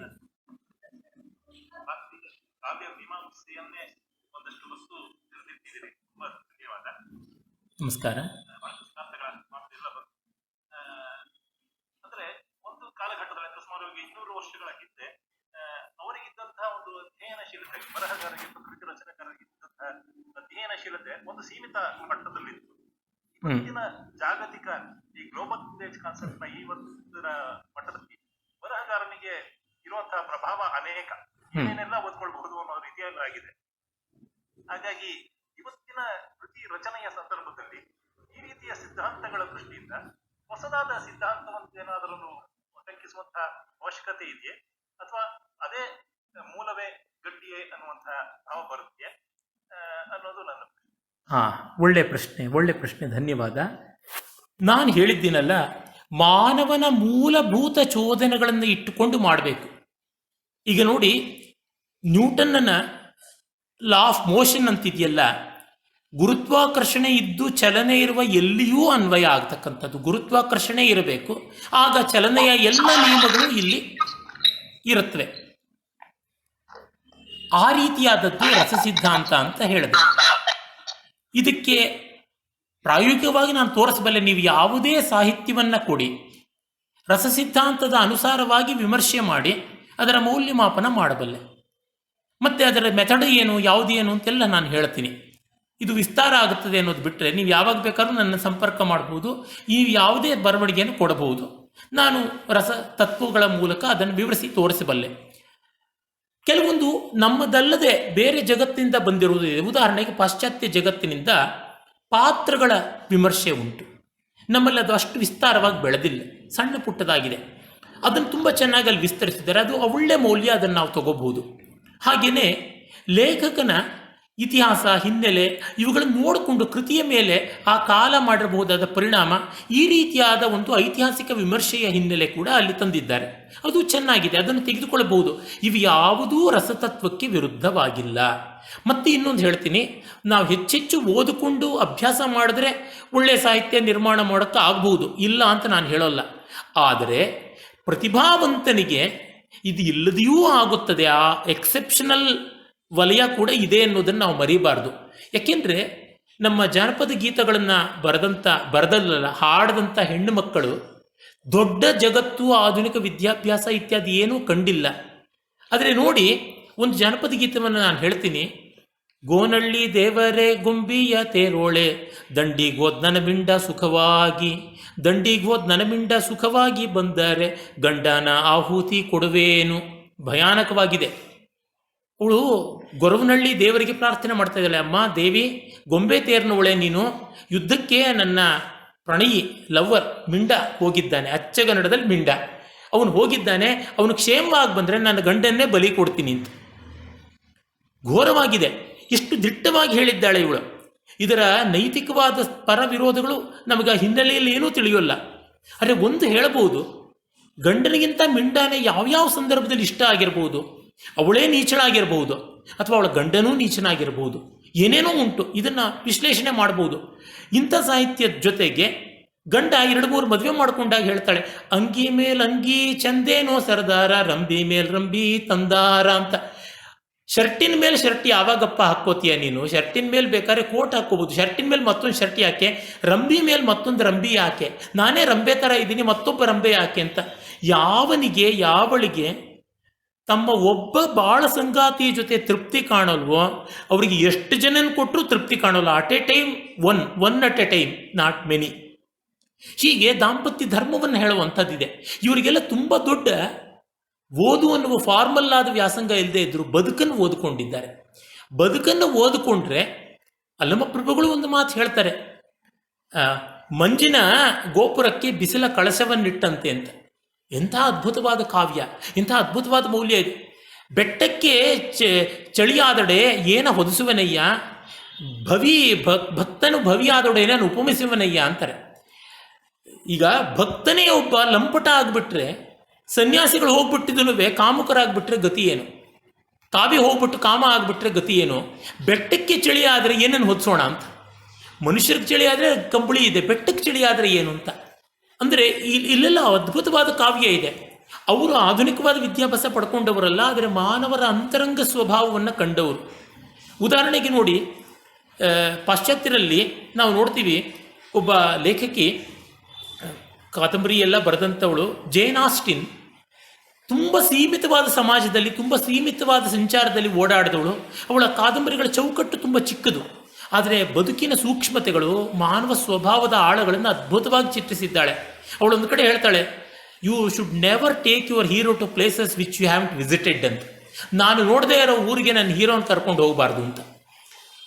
ನಮಸ್ಕಾರ. ಅಂದ್ರೆ ಒಂದು ಕಾಲಘಟ್ಟದಲ್ಲಿ ಸುಮಾರು 200 ವರ್ಷಗಳ ಹಿಂದೆ ಅವರಿಗಿದ್ದಂತಹ ಒಂದು ಅಧ್ಯಯನಶೀಲತೆ, ಬರಹಗಾರರಿಗೆ ಕೃತಿ ರಚನೆಕಾರರಿಗಿದ್ದಂತಹ ಅಧ್ಯಯನಶೀಲತೆ ಒಂದು ಸೀಮಿತ ಮಟ್ಟದಲ್ಲಿತ್ತು. ಇವತ್ತಿನ ಜಾಗತಿಕ ಈ ಗ್ಲೋಬಲ್ ವಿಲೇಜ್ ಕಾನ್ಸೆಪ್ಟ್ ನ ಈ ಒಂದು ಮಟ್ಟದಲ್ಲಿ ಬರಹಗಾರನಿಗೆ ಇರುವಂತಹ ಪ್ರಭಾವ ಅನೇಕ, ಏನೆಲ್ಲ ಓದ್ಕೊಳ್ಬಹುದು ಅನ್ನೋ ರೀತಿಯಲ್ಲಿ ಆಗಿದೆ. ಹಾಗಾಗಿ ಇವತ್ತಿನ ಕೃತಿ ರಚನೆಯ ಸಂದರ್ಭದಲ್ಲಿ ಈ ರೀತಿಯ ಸಿದ್ಧಾಂತಗಳ ದೃಷ್ಟಿಯಿಂದ ಹೊಸದಾದ ಸಿದ್ಧಾಂತವನ್ನು ಏನಾದರೂ ಟಂಕಿಸುವಂತಹ ಅವಶ್ಯಕತೆ ಇದೆಯೇ, ಅಥವಾ ಅದೇ ಮೂಲವೇ ಗಟ್ಟಿಯೇ ಅನ್ನುವಂತಹ ಭಾವ ಬರುತ್ತೆ ಅನ್ನೋದು ನನ್ನ ಪ್ರಶ್ನೆ. ಒಳ್ಳೆ ಪ್ರಶ್ನೆ, ಧನ್ಯವಾದ. ನಾನು ಹೇಳಿದ್ದೀನಲ್ಲ, ಮಾನವನ ಮೂಲಭೂತ ಚೋದನೆಗಳನ್ನು ಇಟ್ಟುಕೊಂಡು ಮಾಡಬೇಕು. ಈಗ ನೋಡಿ, ನ್ಯೂಟನ್ನ ಲಾ ಆಫ್ ಮೋಷನ್ ಅಂತಿದೆಯಲ್ಲ, ಗುರುತ್ವಾಕರ್ಷಣೆ ಇದ್ದು ಚಲನೆ ಇರುವ ಎಲ್ಲಿಯೂ ಅನ್ವಯ ಆಗ್ತಕ್ಕಂಥದ್ದು. ಗುರುತ್ವಾಕರ್ಷಣೆ ಇರಬೇಕು, ಆಗ ಚಲನೆಯ ಎಲ್ಲ ನಿಯಮಗಳು ಇಲ್ಲಿ ಇರುತ್ತವೆ. ಆ ರೀತಿಯಾದದ್ದು ರಸಸಿದ್ಧಾಂತ ಅಂತ ಹೇಳಿದೆ. ಇದಕ್ಕೆ ಪ್ರಾಯೋಗಿಕವಾಗಿ ನಾನು ತೋರಿಸಬಲ್ಲೆ. ನೀವು ಯಾವುದೇ ಸಾಹಿತ್ಯವನ್ನು ಕೊಡಿ, ರಸಸಿದ್ಧಾಂತದ ಅನುಸಾರವಾಗಿ ವಿಮರ್ಶೆ ಮಾಡಿ ಅದರ ಮೌಲ್ಯಮಾಪನ ಮಾಡಬಲ್ಲೆ. ಮತ್ತು ಅದರ ಮೆಥಡ್ ಏನು, ಯಾವುದೇನು ಅಂತೆಲ್ಲ ನಾನು ಹೇಳ್ತೀನಿ. ಇದು ವಿಸ್ತಾರ ಆಗುತ್ತದೆ ಅನ್ನೋದು ಬಿಟ್ಟರೆ ನೀವು ಯಾವಾಗ ಬೇಕಾದ್ರೂ ನನ್ನ ಸಂಪರ್ಕ ಮಾಡ್ಬೋದು, ಈ ಯಾವುದೇ ಬರವಣಿಗೆಯನ್ನು ಕೊಡಬಹುದು. ನಾನು ರಸ ತತ್ವಗಳ ಮೂಲಕ ಅದನ್ನು ವಿವರಿಸಿ ತೋರಿಸಬಲ್ಲೆ. ಕೆಲವೊಂದು ನಮ್ಮದಲ್ಲದೆ ಬೇರೆ ಜಗತ್ತಿನಿಂದ ಬಂದಿರುವುದಿದೆ. ಉದಾಹರಣೆಗೆ ಪಾಶ್ಚಾತ್ಯ ಜಗತ್ತಿನಿಂದ ಪಾತ್ರಗಳ ವಿಮರ್ಶೆ ಉಂಟು. ನಮ್ಮಲ್ಲಿ ಅದು ಅಷ್ಟು ವಿಸ್ತಾರವಾಗಿ ಬೆಳೆದಿಲ್ಲ, ಸಣ್ಣ ಪುಟ್ಟದಾಗಿದೆ. ಅದನ್ನು ತುಂಬ ಚೆನ್ನಾಗಿ ಅಲ್ಲಿ ವಿಸ್ತರಿಸಿದ್ದಾರೆ. ಅದು ಒಳ್ಳೆ ಮೌಲ್ಯ, ಅದನ್ನು ನಾವು ತಗೋಬಹುದು. ಹಾಗೆಯೇ ಲೇಖಕನ ಇತಿಹಾಸ, ಹಿನ್ನೆಲೆ ಇವುಗಳನ್ನು ನೋಡಿಕೊಂಡು ಕೃತಿಯ ಮೇಲೆ ಆ ಕಾಲ ಮಾಡಿರಬಹುದಾದ ಪರಿಣಾಮ, ಈ ರೀತಿಯಾದ ಒಂದು ಐತಿಹಾಸಿಕ ವಿಮರ್ಶೆಯ ಹಿನ್ನೆಲೆ ಕೂಡ ಅಲ್ಲಿ ತಂದಿದ್ದಾರೆ. ಅದು ಚೆನ್ನಾಗಿದೆ, ಅದನ್ನು ತೆಗೆದುಕೊಳ್ಳಬಹುದು. ಇವು ಯಾವುದೂ ರಸತತ್ವಕ್ಕೆ ವಿರುದ್ಧವಾಗಿಲ್ಲ. ಮತ್ತು ಇನ್ನೊಂದು ಹೇಳ್ತೀನಿ, ನಾವು ಹೆಚ್ಚೆಚ್ಚು ಓದಿಕೊಂಡು ಅಭ್ಯಾಸ ಮಾಡಿದ್ರೆ ಒಳ್ಳೆಯ ಸಾಹಿತ್ಯ ನಿರ್ಮಾಣ ಮಾಡೋಕ್ಕೆ ಆಗ್ಬೋದು, ಇಲ್ಲ ಅಂತ ನಾನು ಹೇಳೋಲ್ಲ. ಆದರೆ ಪ್ರತಿಭಾವಂತನಿಗೆ ಇದು ಇಲ್ಲದೆಯೂ ಆಗುತ್ತದೆ. ಆ ಎಕ್ಸೆಪ್ಷನಲ್ ವಲಯ ಕೂಡ ಇದೆ ಅನ್ನೋದನ್ನು ನಾವು ಮರಿಬಾರ್ದು. ಯಾಕೆಂದರೆ ನಮ್ಮ ಜಾನಪದ ಗೀತಗಳನ್ನು ಬರೆದಲ್ಲ ಹಾಡದಂಥ ಹೆಣ್ಣು ಮಕ್ಕಳು ದೊಡ್ಡ ಜಗತ್ತು, ಆಧುನಿಕ ವಿದ್ಯಾಭ್ಯಾಸ ಇತ್ಯಾದಿ ಏನೂ ಕಂಡಿಲ್ಲ. ಆದರೆ ನೋಡಿ, ಒಂದು ಜಾನಪದ ಗೀತವನ್ನು ನಾನು ಹೇಳ್ತೀನಿ. ಗೋನಳ್ಳಿ ದೇವರೇ ಗೊಂಬಿಯ ತೇರೋಳೆ, ದಂಡಿಗೋದ್ ನನ್ನ ಮಿಂಡ ಸುಖವಾಗಿ, ದಂಡಿಗೋದ್ ನನ್ನ ಮಿಂಡ ಸುಖವಾಗಿ ಬಂದರೆ ಗಂಡನ ಆಹುತಿ ಕೊಡುವೇನು. ಭಯಾನಕವಾಗಿದೆ. ಅವಳು ಗೊರವನಹಳ್ಳಿ ದೇವರಿಗೆ ಪ್ರಾರ್ಥನೆ ಮಾಡ್ತಾ ಇದ್ದಾಳೆ, ಅಮ್ಮ ದೇವಿ, ಗೊಂಬೆ ತೇರ್ನವಳೆ ನೀನು, ಯುದ್ಧಕ್ಕೆ ನನ್ನ ಪ್ರಣಯಿ ಲವ್ವರ್ ಮಿಂಡ ಹೋಗಿದ್ದಾನೆ, ಅಚ್ಚಗನ್ನಡದಲ್ಲಿ ಮಿಂಡ, ಅವನು ಹೋಗಿದ್ದಾನೆ, ಅವನು ಕ್ಷೇಮವಾಗಿ ಬಂದರೆ ನನ್ನ ಗಂಡನ್ನೇ ಬಲಿ ಕೊಡ್ತೀನಿ ಅಂತ. ಘೋರವಾಗಿದೆ. ಎಷ್ಟು ದಿಟ್ಟವಾಗಿ ಹೇಳಿದ್ದಾಳೆ ಇವಳು. ಇದರ ನೈತಿಕವಾದ ಪರ ವಿರೋಧಗಳು ನಮಗೆ ಹಿನ್ನೆಲೆಯಲ್ಲಿ ಏನೂ ತಿಳಿಯೋಲ್ಲ. ಆದರೆ ಒಂದು ಹೇಳಬಹುದು, ಗಂಡನಿಗಿಂತ ಮಿಂಡಾನೆ ಯಾವ್ಯಾವ ಸಂದರ್ಭದಲ್ಲಿ ಇಷ್ಟ ಆಗಿರ್ಬೋದು. ಅವಳೇ ನೀಚಳಾಗಿರ್ಬೋದು, ಅಥವಾ ಅವಳ ಗಂಡನೂ ನೀಚನಾಗಿರ್ಬೋದು, ಏನೇನೋ ಉಂಟು. ಇದನ್ನು ವಿಶ್ಲೇಷಣೆ ಮಾಡ್ಬೋದು. ಇಂಥ ಸಾಹಿತ್ಯದ ಜೊತೆಗೆ ಗಂಡ 2-3 ಮದುವೆ ಮಾಡ್ಕೊಂಡಾಗ ಹೇಳ್ತಾಳೆ, ಅಂಗಿ ಮೇಲ್ ಅಂಗಿ ಚಂದೇನೋ ಸರದಾರ, ರಂಬಿ ಮೇಲ್ ರಂಬಿ ತಂದಾರ ಅಂತ. ಶರ್ಟಿನ ಮೇಲೆ ಶರ್ಟ್ ಯಾವಾಗಪ್ಪ ಹಾಕ್ಕೋತೀಯ ನೀನು? ಶರ್ಟಿನ ಮೇಲೆ ಬೇಕಾದ್ರೆ ಕೋಟ್ ಹಾಕ್ಕೋಬೋದು, ಶರ್ಟಿನ ಮೇಲೆ ಮತ್ತೊಂದು ಶರ್ಟ್ ಯಾಕೆ, ರಂಬಿ ಮೇಲೆ ಮತ್ತೊಂದು ರಂಬಿ ಯಾಕೆ, ನಾನೇ ರಂಬೆ ಥರ ಇದ್ದೀನಿ ಮತ್ತೊಬ್ಬ ರಂಬೆ ಯಾಕೆ ಅಂತ. ಯಾವಳಿಗೆ ತಮ್ಮ ಒಬ್ಬ ಬಾಳ ಸಂಗಾತಿಯ ಜೊತೆ ತೃಪ್ತಿ ಕಾಣಲ್ವೋ ಅವರಿಗೆ ಎಷ್ಟು ಜನನ ಕೊಟ್ಟರು ತೃಪ್ತಿ ಕಾಣೋಲ್ಲ. At a time one at a time, not many. ಹೀಗೆ ದಾಂಪತ್ಯ ಧರ್ಮವನ್ನು ಹೇಳುವಂಥದ್ದಿದೆ. ಇವರಿಗೆಲ್ಲ ತುಂಬ ದೊಡ್ಡ ಓದು ಅನ್ನುವ ಫಾರ್ಮಲ್ ಆದ ವ್ಯಾಸಂಗ ಇಲ್ಲದೆ ಇದ್ದರು ಬದುಕನ್ನು ಓದಿಕೊಂಡಿದ್ದಾರೆ. ಬದುಕನ್ನು ಓದಿಕೊಂಡ್ರೆ ಅಲ್ಲಮ ಪ್ರಭುಗಳು ಒಂದು ಮಾತು ಹೇಳ್ತಾರೆ, ಮಂಜಿನ ಗೋಪುರಕ್ಕೆ ಬಿಸಿಲ ಕಳಶವನ್ನಿಟ್ಟಂತೆ ಅಂತ. ಎಂಥ ಅದ್ಭುತವಾದ ಕಾವ್ಯ, ಇಂಥ ಅದ್ಭುತವಾದ ಮೌಲ್ಯ ಇದೆ. ಬೆಟ್ಟಕ್ಕೆ ಚಳಿಯಾದೊಡೆ ಏನ ಹೊದಿಸುವನಯ್ಯ, ಭಕ್ತನು ಭವಿಯಾದೊಡೆ ನಾನು ಉಪಮಿಸುವನಯ್ಯ ಅಂತಾರೆ. ಈಗ ಭಕ್ತನೇ ಒಬ್ಬ ಲಂಪಟ ಆಗಿಬಿಟ್ರೆ, ಸನ್ಯಾಸಿಗಳು ಹೋಗ್ಬಿಟ್ಟಿದ್ದನು ಕಾಮುಕರಾಗ್ಬಿಟ್ರೆ ಗತಿ ಏನು, ಕಾವ್ಯ ಹೋಗ್ಬಿಟ್ಟು ಕಾಮ ಆಗಿಬಿಟ್ರೆ ಗತಿ ಏನು, ಬೆಟ್ಟಕ್ಕೆ ಚಳಿ ಆದರೆ ಏನನ್ನು ಹೊದಿಸೋಣ ಅಂತ. ಮನುಷ್ಯರಿಗೆ ಚಳಿ ಆದರೆ ಕಂಬಳಿ ಇದೆ, ಬೆಟ್ಟಕ್ಕೆ ಚಳಿ ಆದರೆ ಏನು ಅಂತ. ಅಂದರೆ ಇಲ್ಲೆಲ್ಲ ಅದ್ಭುತವಾದ ಕಾವ್ಯ ಇದೆ. ಅವರು ಆಧುನಿಕವಾದ ವಿದ್ಯಾಭ್ಯಾಸ ಪಡ್ಕೊಂಡವರಲ್ಲ, ಆದರೆ ಮಾನವರ ಅಂತರಂಗ ಸ್ವಭಾವವನ್ನು ಕಂಡವರು. ಉದಾಹರಣೆಗೆ ನೋಡಿ, ಪಾಶ್ಚಾತ್ಯರಲ್ಲಿ ನಾವು ನೋಡ್ತೀವಿ, ಒಬ್ಬ ಲೇಖಕಿ ಕಾದಂಬರಿ ಎಲ್ಲ ಬರೆದಂಥವಳು ಜೇನ್ ಆಸ್ಟಿನ್. ತುಂಬ ಸೀಮಿತವಾದ ಸಮಾಜದಲ್ಲಿ, ತುಂಬ ಸೀಮಿತವಾದ ಸಂಚಾರದಲ್ಲಿ ಓಡಾಡಿದವಳು. ಅವಳ ಕಾದಂಬರಿಗಳ ಚೌಕಟ್ಟು ತುಂಬ ಚಿಕ್ಕದು, ಆದರೆ ಬದುಕಿನ ಸೂಕ್ಷ್ಮತೆಗಳು, ಮಾನವ ಸ್ವಭಾವದ ಆಳಗಳನ್ನು ಅದ್ಭುತವಾಗಿ ಚಿತ್ರಿಸಿದ್ದಾಳೆ. ಅವಳೊಂದು ಕಡೆ ಹೇಳ್ತಾಳೆ, you should never take your hero to places which you haven't visited ಅಂತ. ನಾನು ನೋಡದೇ ಇರೋ ಊರಿಗೆ ನನ್ನ ಹೀರೋನ ಕರ್ಕೊಂಡು ಹೋಗಬಾರ್ದು ಅಂತ.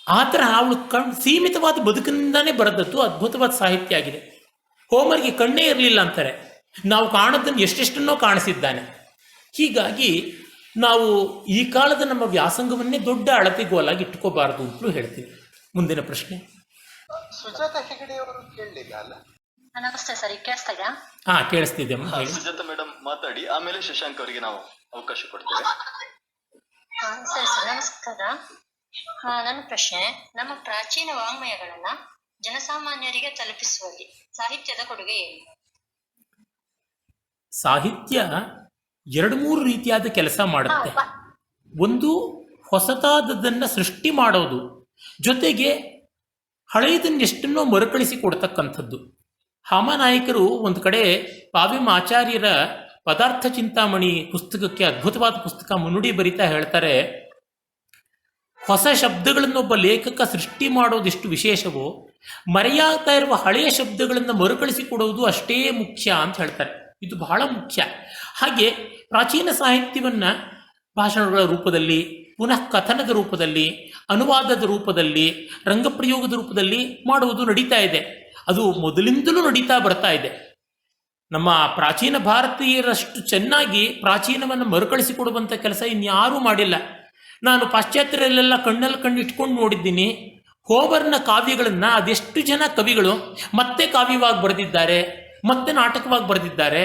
ಆ ಥರ ಅವಳು ಸೀಮಿತವಾದ ಬದುಕಿನಿಂದಾನೇ ಬರೆದದ್ದು ಅದ್ಭುತವಾದ ಸಾಹಿತ್ಯ ಆಗಿದೆ. ಹೋಮರ್ಗೆ ಕಣ್ಣೇ ಇರಲಿಲ್ಲ ಅಂತಾರೆ, ನಾವು ಕಾಣೋದನ್ನು ಎಷ್ಟೆಷ್ಟನ್ನೋ ಕಾಣಿಸಿದ್ದಾನೆ. ಹೀಗಾಗಿ ನಾವು ಈ ಕಾಲದ ನಮ್ಮ ವ್ಯಾಸಂಗವನ್ನೇ ದೊಡ್ಡ ಅಳತೆಗೋಲಾಗಿ ಇಟ್ಕೋಬಾರದು ಅಂತಲೂ ಹೇಳ್ತೀವಿ. ಮುಂದಿನ ಪ್ರಶ್ನೆ. ಸುಜಾತ ಹೆಗಡೆ ಅವರು ಕೇಳಲಿಲ್ಲ ಅಲ್ಲ? ನಮಸ್ತೆ ಸರ್, ಕೇಳಿಸ್ತಾ ಇದೆಯಾ? ಹಾ, ಕೇಳಿಸ್ತಿದೆ ಅಮ್ಮ, ಹೇಳಿ. ಸುಜಾತ ಮೇಡಮ್ ಮಾತಾಡಿ, ಆಮೇಲೆ ಶಶಾಂಕ್ ಅವರಿಗೆ ನಾವು ಅವಕಾಶ ಕೊಡ್ತೇವೆ. ಸರಿ ಸರ್, ನಮಸ್ಕಾರ. ನನ್ನ ಪ್ರಶ್ನೆ, ನಮ್ಮ ಪ್ರಾಚೀನ ವಾಂಗ್ಮಯಗಳನ್ನ ಜನಸಾಮಾನ್ಯರಿಗೆ ತಲುಪಿಸುವಲ್ಲಿ ಸಾಹಿತ್ಯದ ಕೊಡುಗೆ ಏನು? ಸಾಹಿತ್ಯ 2-3 ರೀತಿಯಾದ ಕೆಲಸ ಮಾಡುತ್ತೆ. ಒಂದು, ಹೊಸತಾದದ್ದನ್ನು ಸೃಷ್ಟಿ ಮಾಡೋದು, ಜೊತೆಗೆ ಹಳೆಯದನ್ನೆಷ್ಟನ್ನೋ ಮರುಕಳಿಸಿ ಕೊಡ್ತಕ್ಕಂಥದ್ದು. ಹಾಮನಾಯಕರು ಒಂದು ಕಡೆ ಪಾವಿಮ ಆಚಾರ್ಯರ ಪದಾರ್ಥ ಚಿಂತಾಮಣಿ ಪುಸ್ತಕಕ್ಕೆ ಅದ್ಭುತವಾದ ಪುಸ್ತಕ ಮುನ್ನುಡಿ ಬರಿತಾ ಹೇಳ್ತಾರೆ, ಹೊಸ ಶಬ್ದಗಳನ್ನೊಬ್ಬ ಲೇಖಕ ಸೃಷ್ಟಿ ಮಾಡೋದೆಷ್ಟು ವಿಶೇಷವೋ, ಮರೆಯಾಗ್ತಾ ಇರುವ ಹಳೆಯ ಶಬ್ದಗಳನ್ನು ಮರುಕಳಿಸಿಕೊಡುವುದು ಅಷ್ಟೇ ಮುಖ್ಯ ಅಂತ ಹೇಳ್ತಾರೆ. ಇದು ಬಹಳ ಮುಖ್ಯ. ಹಾಗೆ ಪ್ರಾಚೀನ ಸಾಹಿತ್ಯವನ್ನು ಭಾಷಣಗಳ ರೂಪದಲ್ಲಿ, ಪುನಃ ಕಥನದ ರೂಪದಲ್ಲಿ, ಅನುವಾದದ ರೂಪದಲ್ಲಿ, ರಂಗಪ್ರಯೋಗದ ರೂಪದಲ್ಲಿ ಮಾಡುವುದು ನಡೀತಾ ಇದೆ. ಅದು ಮೊದಲಿಂದಲೂ ನಡೀತಾ ಬರ್ತಾ ಇದೆ. ನಮ್ಮ ಪ್ರಾಚೀನ ಭಾರತೀಯರಷ್ಟು ಚೆನ್ನಾಗಿ ಪ್ರಾಚೀನವನ್ನು ಮರುಕಳಿಸಿಕೊಡುವಂಥ ಕೆಲಸ ಇನ್ಯಾರೂ ಮಾಡಿಲ್ಲ. ನಾನು ಪಾಶ್ಚಾತ್ಯರಲ್ಲೆಲ್ಲ ಕಣ್ಣಲ್ಲಿ ಕಣ್ಣಿಟ್ಕೊಂಡು ನೋಡಿದ್ದೀನಿ. ಹೋಮರ್ನ ಕಾವ್ಯಗಳನ್ನು ಅದೆಷ್ಟು ಜನ ಕವಿಗಳು ಮತ್ತೆ ಕಾವ್ಯವಾಗಿ ಬರೆದಿದ್ದಾರೆ, ಮತ್ತೆ ನಾಟಕವಾಗಿ ಬರೆದಿದ್ದಾರೆ.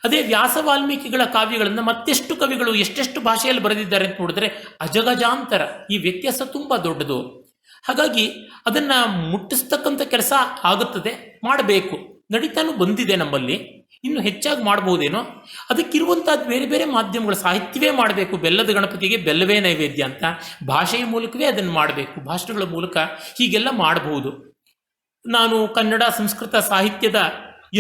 ಅದೇ ವ್ಯಾಸ ವಾಲ್ಮೀಕಿಗಳ ಕಾವ್ಯಗಳನ್ನು ಮತ್ತೆಷ್ಟು ಕವಿಗಳು ಎಷ್ಟೆಷ್ಟು ಭಾಷೆಯಲ್ಲಿ ಬರೆದಿದ್ದಾರೆ ಅಂತ ನೋಡಿದ್ರೆ ಅಜಗಜಾಂತರ. ಈ ವ್ಯತ್ಯಾಸ ತುಂಬ ದೊಡ್ಡದು. ಹಾಗಾಗಿ ಅದನ್ನು ಮುಟ್ಟಿಸ್ತಕ್ಕಂಥ ಕೆಲಸ ಆಗುತ್ತದೆ, ಮಾಡಬೇಕು, ನಡೀತಾನು ಬಂದಿದೆ ನಮ್ಮಲ್ಲಿ. ಇನ್ನು ಹೆಚ್ಚಾಗಿ ಮಾಡ್ಬೋದೇನೋ. ಅದಕ್ಕಿರುವಂಥದ್ದು ಬೇರೆ ಬೇರೆ ಮಾಧ್ಯಮಗಳು. ಸಾಹಿತ್ಯವೇ ಮಾಡಬೇಕು, ಬೆಲ್ಲದ ಗಣಪತಿಗೆ ಬೆಲ್ಲವೇ ನೈವೇದ್ಯ ಅಂತ, ಭಾಷೆಯ ಮೂಲಕವೇ ಅದನ್ನು ಮಾಡಬೇಕು, ಭಾಷೆಗಳ ಮೂಲಕ ಹೀಗೆಲ್ಲ ಮಾಡಬಹುದು. ನಾನು ಕನ್ನಡ ಸಂಸ್ಕೃತ ಸಾಹಿತ್ಯದ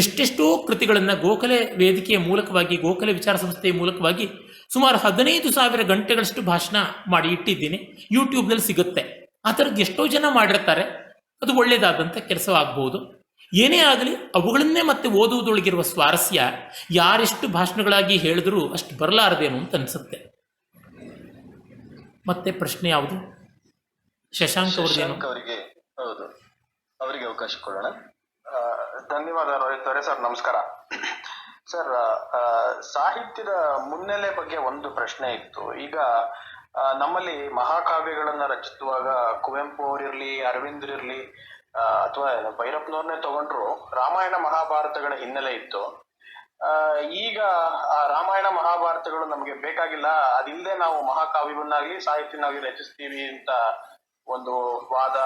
ಎಷ್ಟೆಷ್ಟೋ ಕೃತಿಗಳನ್ನು ಗೋಖಲೆ ವೇದಿಕೆಯ ಮೂಲಕವಾಗಿ, ಗೋಖಲೆ ವಿಚಾರ ಸಂಸ್ಥೆಯ ಮೂಲಕವಾಗಿ ಸುಮಾರು 15,000 ಗಂಟೆಗಳಷ್ಟು ಭಾಷಣ ಮಾಡಿ ಇಟ್ಟಿದ್ದೀನಿ. ಯೂಟ್ಯೂಬ್ನಲ್ಲಿ ಸಿಗುತ್ತೆ. ಆ ಥರದ್ದು ಎಷ್ಟೋ ಜನ ಮಾಡಿರ್ತಾರೆ. ಅದು ಒಳ್ಳೆಯದಾದಂಥ ಕೆಲಸವಾಗ್ಬೋದು. ಏನೇ ಆಗಲಿ ಅವುಗಳನ್ನೇ ಮತ್ತೆ ಓದುವುದೊಳಗಿರುವ ಸ್ವಾರಸ್ಯ ಯಾರೆಷ್ಟು ಭಾಷಣಗಳಾಗಿ ಹೇಳಿದ್ರೂ ಅಷ್ಟು ಬರಲಾರದೇನು ಅಂತ ಅನಿಸುತ್ತೆ. ಮತ್ತೆ ಪ್ರಶ್ನೆ ಯಾವುದು? ಶಶಾಂಕ್ ಅವರಿಗೆ, ಹೌದು, ಅವರಿಗೆ ಅವಕಾಶ ಕೊಡೋಣ. ಧನ್ಯವಾದ ರೋಹಿತ್ ಅವರೇ. ಸರ್ ನಮಸ್ಕಾರ. ಸರ್, ಸಾಹಿತ್ಯದ ಮುನ್ನೆಲೆ ಬಗ್ಗೆ ಒಂದು ಪ್ರಶ್ನೆ ಇತ್ತು. ಈಗ ನಮ್ಮಲ್ಲಿ ಮಹಾಕಾವ್ಯಗಳನ್ನ ರಚಿಸುವಾಗ ಕುವೆಂಪು ಅವರಿರ್ಲಿ, ಅರವಿಂದ್ರಿರ್ಲಿ, ಅಥವಾ ಭೈರಪ್ಪನವ್ರನ್ನೇ ತಗೊಂಡ್ರು, ರಾಮಾಯಣ ಮಹಾಭಾರತಗಳ ಹಿನ್ನೆಲೆ ಇತ್ತು. ಈಗ ಆ ರಾಮಾಯಣ ಮಹಾಭಾರತಗಳು ನಮಗೆ ಬೇಕಾಗಿಲ್ಲ, ಅದಿಲ್ಲದೆ ನಾವು ಮಹಾಕಾವ್ಯವನ್ನಾಗ್ಲಿ ಸಾಹಿತ್ಯನಾಗ್ಲಿ ರಚಿಸ್ತೀವಿ ಅಂತ ಒಂದು ವಾದ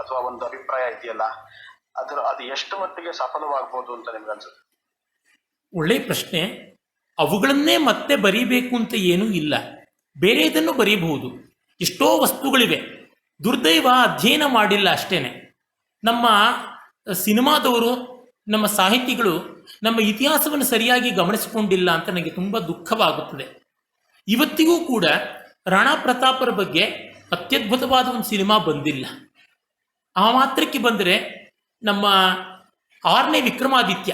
ಅಥವಾ ಒಂದು ಅಭಿಪ್ರಾಯ ಇದೆಯಲ್ಲ, ಅದು ಎಷ್ಟು ಮಟ್ಟಿಗೆ ಸಫಲವಾಗ್ಬೋದು ಅಂತ ನಿಮ್ಗೆ ಅನ್ಸುತ್ತೆ? ಒಳ್ಳೆಯ ಪ್ರಶ್ನೆ. ಅವುಗಳನ್ನೇ ಮತ್ತೆ ಬರೀಬೇಕು ಅಂತ ಏನೂ ಇಲ್ಲ, ಬೇರೆದನ್ನು ಬರೀಬಹುದು. ಎಷ್ಟೋ ವಸ್ತುಗಳಿವೆ. ದುರ್ದೈವ ಅಧ್ಯಯನ ಮಾಡಿಲ್ಲ ಅಷ್ಟೇನೆ. ನಮ್ಮ ಸಿನಿಮಾದವರು, ನಮ್ಮ ಸಾಹಿತಿಗಳು ನಮ್ಮ ಇತಿಹಾಸವನ್ನು ಸರಿಯಾಗಿ ಗಮನಿಸಿಕೊಂಡಿಲ್ಲ ಅಂತ ನನಗೆ ತುಂಬ ದುಃಖವಾಗುತ್ತದೆ. ಇವತ್ತಿಗೂ ಕೂಡ ರಾಣಾ ಪ್ರತಾಪರ ಬಗ್ಗೆ ಅತ್ಯದ್ಭುತವಾದ ಒಂದು ಸಿನಿಮಾ ಬಂದಿಲ್ಲ. ಆ ಮಾತ್ರಕ್ಕೆ ಬಂದರೆ ನಮ್ಮ 6ನೇ ವಿಕ್ರಮಾದಿತ್ಯ,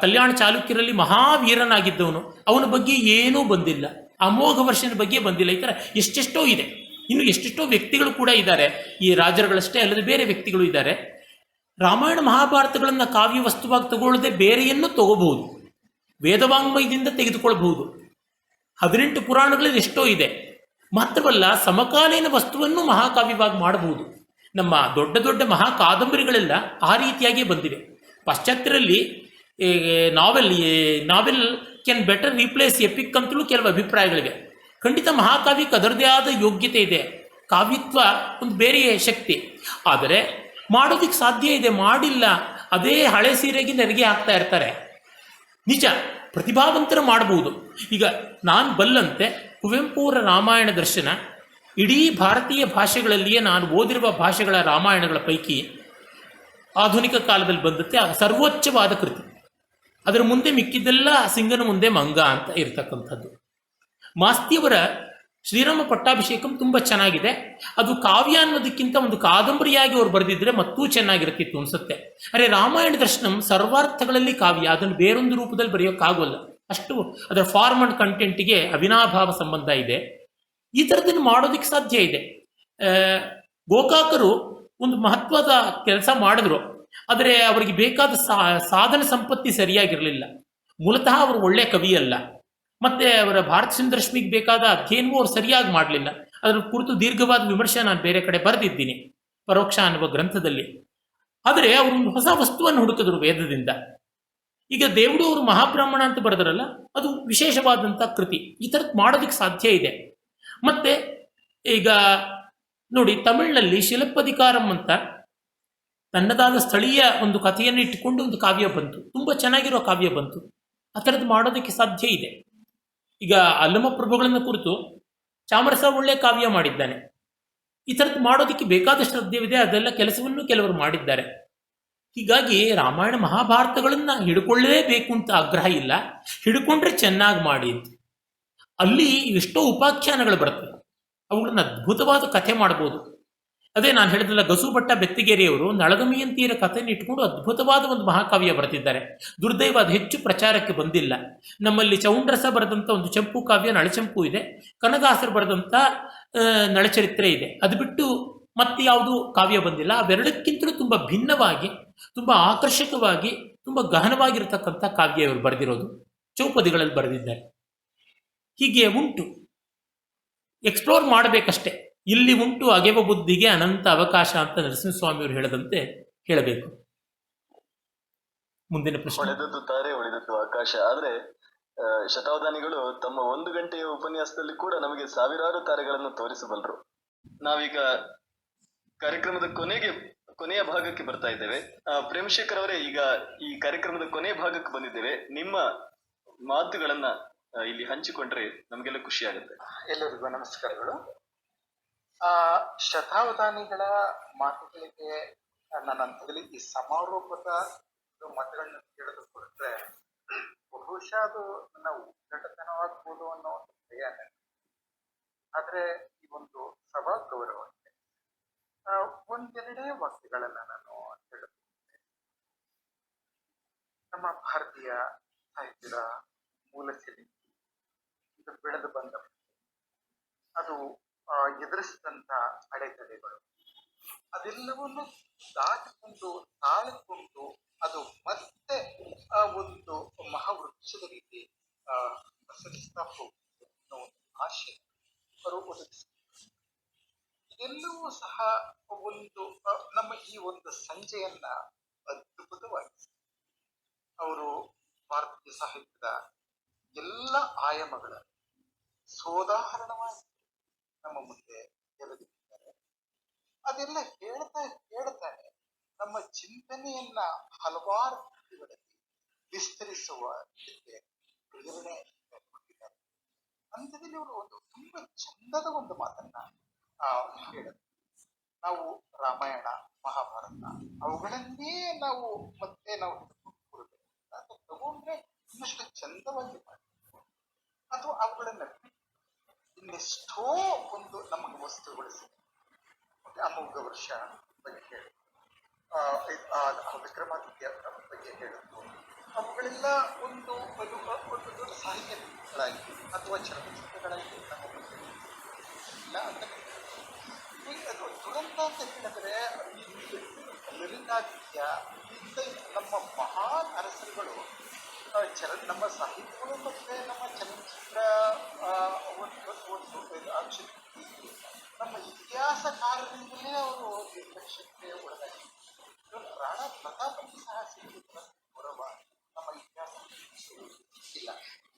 ಕಲ್ಯಾಣ ಚಾಲುಕ್ಯರಲ್ಲಿ ಮಹಾವೀರನಾಗಿದ್ದವನು, ಅವನ ಬಗ್ಗೆ ಏನೂ ಬಂದಿಲ್ಲ. ಅಮೋಘ ವರ್ಷನ ಬಗ್ಗೆ ಬಂದಿಲ್ಲ. ಈ ಥರ ಎಷ್ಟೆಷ್ಟೋ ಇದೆ. ಇನ್ನು ಎಷ್ಟೆಷ್ಟೋ ವ್ಯಕ್ತಿಗಳು ಕೂಡ ಇದ್ದಾರೆ. ಈ ರಾಜರುಗಳಷ್ಟೇ ಅಲ್ಲದೆ ಬೇರೆ ವ್ಯಕ್ತಿಗಳು ಇದ್ದಾರೆ. ರಾಮಾಯಣ ಮಹಾಭಾರತಗಳನ್ನು ಕಾವ್ಯ ವಸ್ತುವಾಗಿ ತಗೊಳ್ಳದೆ ಬೇರೆಯನ್ನು ತಗೋಬಹುದು, ವೇದವಾಂಗ್ಮಯದಿಂದ ತೆಗೆದುಕೊಳ್ಬಹುದು. 18 ಪುರಾಣಗಳಲ್ಲಿ ಎಷ್ಟೋ ಇದೆ. ಮಾತ್ರವಲ್ಲ, ಸಮಕಾಲೀನ ವಸ್ತುವನ್ನು ಮಹಾಕಾವ್ಯವಾಗಿ ಮಾಡಬಹುದು. ನಮ್ಮ ದೊಡ್ಡ ದೊಡ್ಡ ಮಹಾಕಾದಂಬರಿಗಳೆಲ್ಲ ಆ ರೀತಿಯಾಗಿಯೇ ಬಂದಿವೆ. ಪಾಶ್ಚಾತ್ಯರಲ್ಲಿ ನಾವೆಲ್ ಕ್ಯಾನ್ ಬೆಟರ್ ರೀಪ್ಲೇಸ್ ಎಪಿಕ್ ಅಂತಲೂ ಕೆಲವು ಅಭಿಪ್ರಾಯಗಳಿವೆ. ಖಂಡಿತ ಮಹಾಕಾವ್ಯಕ್ಕೆ ಅದರದೇ ಆದ ಯೋಗ್ಯತೆ ಇದೆ. ಕಾವ್ಯತ್ವ ಒಂದು ಬೇರೆಯೇ ಶಕ್ತಿ. ಆದರೆ ಮಾಡೋದಕ್ಕೆ ಸಾಧ್ಯ ಇದೆ, ಮಾಡಿಲ್ಲ. ಅದೇ ಹಳೆ ಸೀರೆಗೆ ನೆರಿಗೆ ಹಾಕ್ತಾ ಇರ್ತಾರೆ. ನಿಜ, ಪ್ರತಿಭಾವಂತರ ಮಾಡಬಹುದು. ಈಗ ನಾನು ಬಲ್ಲಂತೆ ಕುವೆಂಪು ಅವರ ರಾಮಾಯಣ ದರ್ಶನ ಇಡೀ ಭಾರತೀಯ ಭಾಷೆಗಳಲ್ಲಿಯೇ ನಾನು ಓದಿರುವ ಭಾಷೆಗಳ ರಾಮಾಯಣಗಳ ಪೈಕಿ ಆಧುನಿಕ ಕಾಲದಲ್ಲಿ ಬಂದತ್ತೆ ಸರ್ವೋಚ್ಚವಾದ ಕೃತಿ. ಅದರ ಮುಂದೆ ಮಿಕ್ಕಿದ್ದೆಲ್ಲ ಸಿಂಗನ ಮುಂದೆ ಮಂಗ ಅಂತ ಇರತಕ್ಕಂಥದ್ದು. ಮಾಸ್ತಿಯವರ ಶ್ರೀರಾಮ ಪಟ್ಟಾಭಿಷೇಕಂ ತುಂಬ ಚೆನ್ನಾಗಿದೆ. ಅದು ಕಾವ್ಯ ಅನ್ನೋದಕ್ಕಿಂತ ಒಂದು ಕಾದಂಬರಿಯಾಗಿ ಅವರು ಬರೆದಿದ್ರೆ ಮತ್ತೂ ಚೆನ್ನಾಗಿರ್ತಿತ್ತು ಅನಿಸುತ್ತೆ. ಅರೆ, ರಾಮಾಯಣ ದರ್ಶನಂ ಸರ್ವಾರ್ಥಗಳಲ್ಲಿ ಕಾವ್ಯ. ಅದನ್ನು ಬೇರೊಂದು ರೂಪದಲ್ಲಿ ಬರೆಯೋಕ್ಕಾಗೋಲ್ಲ. ಅಷ್ಟು ಅದರ ಫಾರ್ಮ್ ಅಂಡ್ ಕಂಟೆಂಟಿಗೆ ಅವಿನಾಭಾವ ಸಂಬಂಧ ಇದೆ. ಈ ಥರದನ್ನು ಮಾಡೋದಕ್ಕೆ ಸಾಧ್ಯ ಇದೆ. ಗೋಕಾಕರು ಒಂದು ಮಹತ್ವದ ಕೆಲಸ ಮಾಡಿದ್ರು, ಆದರೆ ಅವರಿಗೆ ಬೇಕಾದ ಸಾಧನ ಸಂಪತ್ತಿ ಸರಿಯಾಗಿರಲಿಲ್ಲ. ಮೂಲತಃ ಅವರು ಒಳ್ಳೆಯ ಕವಿಯಲ್ಲ, ಮತ್ತೆ ಅವರ ಭಾರತ ಸಿಂಧರಶ್ಮಿಗೆ ಬೇಕಾದ ಅಧ್ಯಯನವೂ ಅವ್ರು ಸರಿಯಾಗಿ ಮಾಡಲಿಲ್ಲ. ಅದರ ಕುರಿತು ದೀರ್ಘವಾದ ವಿಮರ್ಶೆ ನಾನು ಬೇರೆ ಕಡೆ ಬರೆದಿದ್ದೀನಿ, ಪರೋಕ್ಷ ಅನ್ನುವ ಗ್ರಂಥದಲ್ಲಿ. ಆದರೆ ಅವರು ಒಂದು ಹೊಸ ವಸ್ತುವನ್ನು ಹುಡುಕಿದ್ರು ವೇದದಿಂದ. ಈಗ ದೇವರು ಅವರು ಮಹಾಬ್ರಾಹ್ಮಣ ಅಂತ ಬರೆದ್ರಲ್ಲ, ಅದು ವಿಶೇಷವಾದಂಥ ಕೃತಿ. ಈ ಥರದ್ದು ಮಾಡೋದಕ್ಕೆ ಸಾಧ್ಯ ಇದೆ. ಮತ್ತೆ ಈಗ ನೋಡಿ, ತಮಿಳಿನಲ್ಲಿ ಶಿಲಪ್ಪಧಿಕಾರಂ ಅಂತ ತನ್ನದಾದ ಸ್ಥಳೀಯ ಒಂದು ಕಥೆಯನ್ನು ಇಟ್ಟುಕೊಂಡು ಒಂದು ಕಾವ್ಯ ಬಂತು, ತುಂಬ ಚೆನ್ನಾಗಿರೋ ಕಾವ್ಯ ಬಂತು. ಆ ಥರದ್ದು ಮಾಡೋದಕ್ಕೆ ಸಾಧ್ಯ ಇದೆ. ಈಗ ಅಲ್ಲಮ ಪ್ರಭುಗಳನ್ನು ಕುರಿತು ಚಾಮರಸ ಒಳ್ಳೆಯ ಕಾವ್ಯ ಮಾಡಿದ್ದಾನೆ. ಈ ಥರದ್ದು ಮಾಡೋದಕ್ಕೆ ಬೇಕಾದಷ್ಟು ಸಾಧ್ಯವಿದೆ. ಅದೆಲ್ಲ ಕೆಲಸವನ್ನು ಕೆಲವರು ಮಾಡಿದ್ದಾರೆ. ಹೀಗಾಗಿ ರಾಮಾಯಣ ಮಹಾಭಾರತಗಳನ್ನು ಹಿಡ್ಕೊಳ್ಳೇಬೇಕು ಅಂತ ಆಗ್ರಹ ಇಲ್ಲ, ಹಿಡ್ಕೊಂಡ್ರೆ ಚೆನ್ನಾಗಿ ಮಾಡಿ ಅಂತ. ಅಲ್ಲಿ ಎಷ್ಟೋ ಉಪಾಖ್ಯಾನಗಳು ಬರ್ತವೆ, ಅವುಗಳನ್ನ ಅದ್ಭುತವಾದ ಕಥೆ ಮಾಡ್ಬೋದು. ಅದೇ ನಾನು ಹೇಳಿದ್ರಲ್ಲ, ಗಸುಭಟ್ಟ ಬೆತ್ತಿಗೇರಿಯವರು ನಳದಮಯಂತಿಯರ ಕಥೆಯನ್ನು ಇಟ್ಕೊಂಡು ಅದ್ಭುತವಾದ ಒಂದು ಮಹಾಕಾವ್ಯ ಬರೆದಿದ್ದಾರೆ. ದುರ್ದೈವ ಅದು ಹೆಚ್ಚು ಪ್ರಚಾರಕ್ಕೆ ಬಂದಿಲ್ಲ. ನಮ್ಮಲ್ಲಿ ಚೌಂಡ್ರಸ ಬರೆದಂಥ ಒಂದು ಚಂಪು ಕಾವ್ಯ ನಳಚಂಪು ಇದೆ, ಕನಕದಾಸರು ಬರೆದಂಥ ನಳಚರಿತ್ರೆ ಇದೆ. ಅದು ಬಿಟ್ಟು ಮತ್ತೆ ಯಾವುದು ಕಾವ್ಯ ಬಂದಿಲ್ಲ. ಅವೆರಡಕ್ಕಿಂತಲೂ ತುಂಬ ಭಿನ್ನವಾಗಿ, ತುಂಬ ಆಕರ್ಷಕವಾಗಿ, ತುಂಬ ಗಹನವಾಗಿರತಕ್ಕಂಥ ಕಾವ್ಯ ಇವರು ಬರೆದಿರೋದು, ಚೌಪದಿಗಳಲ್ಲಿ ಬರೆದಿದ್ದಾರೆ. ಹೀಗೆ ಉಂಟು, ಎಕ್ಸ್ಪ್ಲೋರ್ ಮಾಡಬೇಕಷ್ಟೆ. ಇಲ್ಲಿ ಉಂಟು ಅಗೆವ ಬುದ್ಧಿಗೆ ಅನಂತ ಅವಕಾಶ ಅಂತ ನರಸಿಂಹಸ್ವಾಮಿಯವರು ಹೇಳದಂತೆ ಹೇಳಬೇಕು. ಮುಂದಿನ ಪ್ರಶ್ನೆ. ಹೊಳೆದದ್ದು ತಾರೆ, ಹೊಳೆದದ್ದು ಆಕಾಶ. ಆದ್ರೆ ಶತಾವಧಾನಿಗಳು ತಮ್ಮ 1 ಗಂಟೆಯ ಉಪನ್ಯಾಸದಲ್ಲಿ ಕೂಡ ನಮಗೆ ಸಾವಿರಾರು ತಾರೆಗಳನ್ನು ತೋರಿಸಬಲ್ಲರು. ನಾವೀಗ ಕಾರ್ಯಕ್ರಮದ ಕೊನೆಯ ಭಾಗಕ್ಕೆ ಬರ್ತಾ ಇದ್ದೇವೆ. ಪ್ರೇಮಶೇಖರ್ ಅವರೇ, ಈಗ ಈ ಕಾರ್ಯಕ್ರಮದ ಕೊನೆಯ ಭಾಗಕ್ಕೆ ಬಂದಿದ್ದೇವೆ. ನಿಮ್ಮ ಮಾತುಗಳನ್ನ ಇಲ್ಲಿ ಹಂಚಿಕೊಂಡ್ರೆ ನಮಗೆಲ್ಲ ಖುಷಿ ಆಗುತ್ತೆ. ಎಲ್ಲರಿಗೂ ನಮಸ್ಕಾರಗಳು. ಶತಾವಧಾನಿಗಳ ಮಾತುಗಳಿಗೆ ನನ್ನ ಹಂತದಲ್ಲಿ ಈ ಸಮಾರೋಪದ ಮಾತುಗಳನ್ನ ಕೇಳಿದುಕೊಂಡ್ರೆ ಬಹುಶಃ ಅದು ನನ್ನ ಉದ್ದಟತನವಾಗಬಹುದು ಅನ್ನೋ ಒಂದು ಭಯ. ಆದ್ರೆ ಈ ಒಂದು ಸಭಾ ಗೌರವಕ್ಕೆ ಒಂದೆರಡೇ ವಾಕ್ಯಗಳನ್ನ ನಾನು ಹೇಳುತ್ತೇನೆ. ನಮ್ಮ ಭಾರತೀಯ ಸಾಹಿತ್ಯದ ಮೂಲ ಸಿಲಿಂಗಿ ಇದು ಬೆಳೆದು ಬಂದ, ಅದು ಎದುರಿಸಿದಂತ ಅಡೆತಡೆಗಳು, ಅದೆಲ್ಲವನ್ನು ದಾಟಿಕೊಂಡು ತಾಳಿಕೊಂಡು ಅದು ಮತ್ತೆ ಒಂದು ಮಹಾವೃಕ್ಷದ ರೀತಿ ಪಸರಿಸ್ತಾ ಹೋಗುತ್ತೆ ಅನ್ನೋ ಒಂದು ಆಶೆ ಅವರು ಒದಗಿಸಿದ್ದಾರೆ. ಇದೆಲ್ಲವೂ ಸಹ ಒಂದು ನಮ್ಮ ಈ ಒಂದು ಸಂಜೆಯನ್ನ ಅದ್ಭುತವಾಗಿಸಿ ಅವರು ಭಾರತೀಯ ಸಾಹಿತ್ಯದ ಎಲ್ಲ ಆಯಾಮಗಳ ಸೋದಾಹರಣವಾಗಿ ನಮ್ಮ ಮುಂದೆ ಎಳೆದಿದ್ದಾರೆ. ಅದೆಲ್ಲ ಹೇಳ್ತಾನೆ ನಮ್ಮ ಚಿಂತನೆಯನ್ನ ಹಲವಾರು ರೀತಿಗಳಲ್ಲಿ ವಿಸ್ತರಿಸುವ ಪ್ರೇರಣೆ ಕೊಟ್ಟಿದ್ದಾರೆ. ಅಂಥದ್ದಲ್ಲಿ ಅವರು ಒಂದು ತುಂಬಾ ಚಂದದ ಒಂದು ಮಾತನ್ನ ಹೇಳಿದ್ರು. ನಾವು ರಾಮಾಯಣ ಮಹಾಭಾರತ ಅವುಗಳನ್ನೇ ನಾವು ಮತ್ತೆ ನಾವು ಹಿಡಿದುಕೊಂಡು ತಗೊಂಡ್ರೆ ಇನ್ನಷ್ಟು ಚಂದವಾಗಿ ಮಾಡಬೇಕು. ಅದು ಅವುಗಳನ್ನ ಇನ್ನೆಷ್ಟೋ ಒಂದು ನಮಗೆ ವಸ್ತುಗೊಳಿಸಿದೆ. ಅಮೋಘ ವರ್ಷ ಬಗ್ಗೆ ಹೇಳಿ, ವಿಕ್ರಮಾದಿತ್ಯ ಬಗ್ಗೆ ಹೇಳಿದ್ರು. ಅವುಗಳೆಲ್ಲ ಒಂದು ದೊಡ್ಡ ಸಾಹಿತ್ಯಗಳಾಗಿ ಅಥವಾ ಚಲನಚಿತ್ರಗಳಾಗಿ ನಮ್ಮ ಮುಂದೆ ಇಲ್ಲ ಅಂತ ಅದು ದುರಂತ ಅಂತ ಹೇಳಿದ್ರೆ ಲಲಿತಾದಿತ್ಯ ನಮ್ಮ ಮಹಾನ್ ಅರಸರುಗಳು ನಮ್ಮ ಸಾಹಿತ್ಯಗಳು ಮತ್ತೆ ನಮ್ಮ ಚಲನಚಿತ್ರ ನಮ್ಮ ಇತಿಹಾಸಕಾರರಿಂದಲೇ ಅವರು ನಿರ್ಲಕ್ಷ್ಯಕ್ಕೆ ಒಳಗಾಗಿದ್ದಾರೆ. ರಾಣಾ ಪ್ರತಾಪನಿಗೆ ಸಹ ಸಿಗುವ ಗೌರವ ನಮ್ಮ ಇತಿಹಾಸ ಇಲ್ಲ.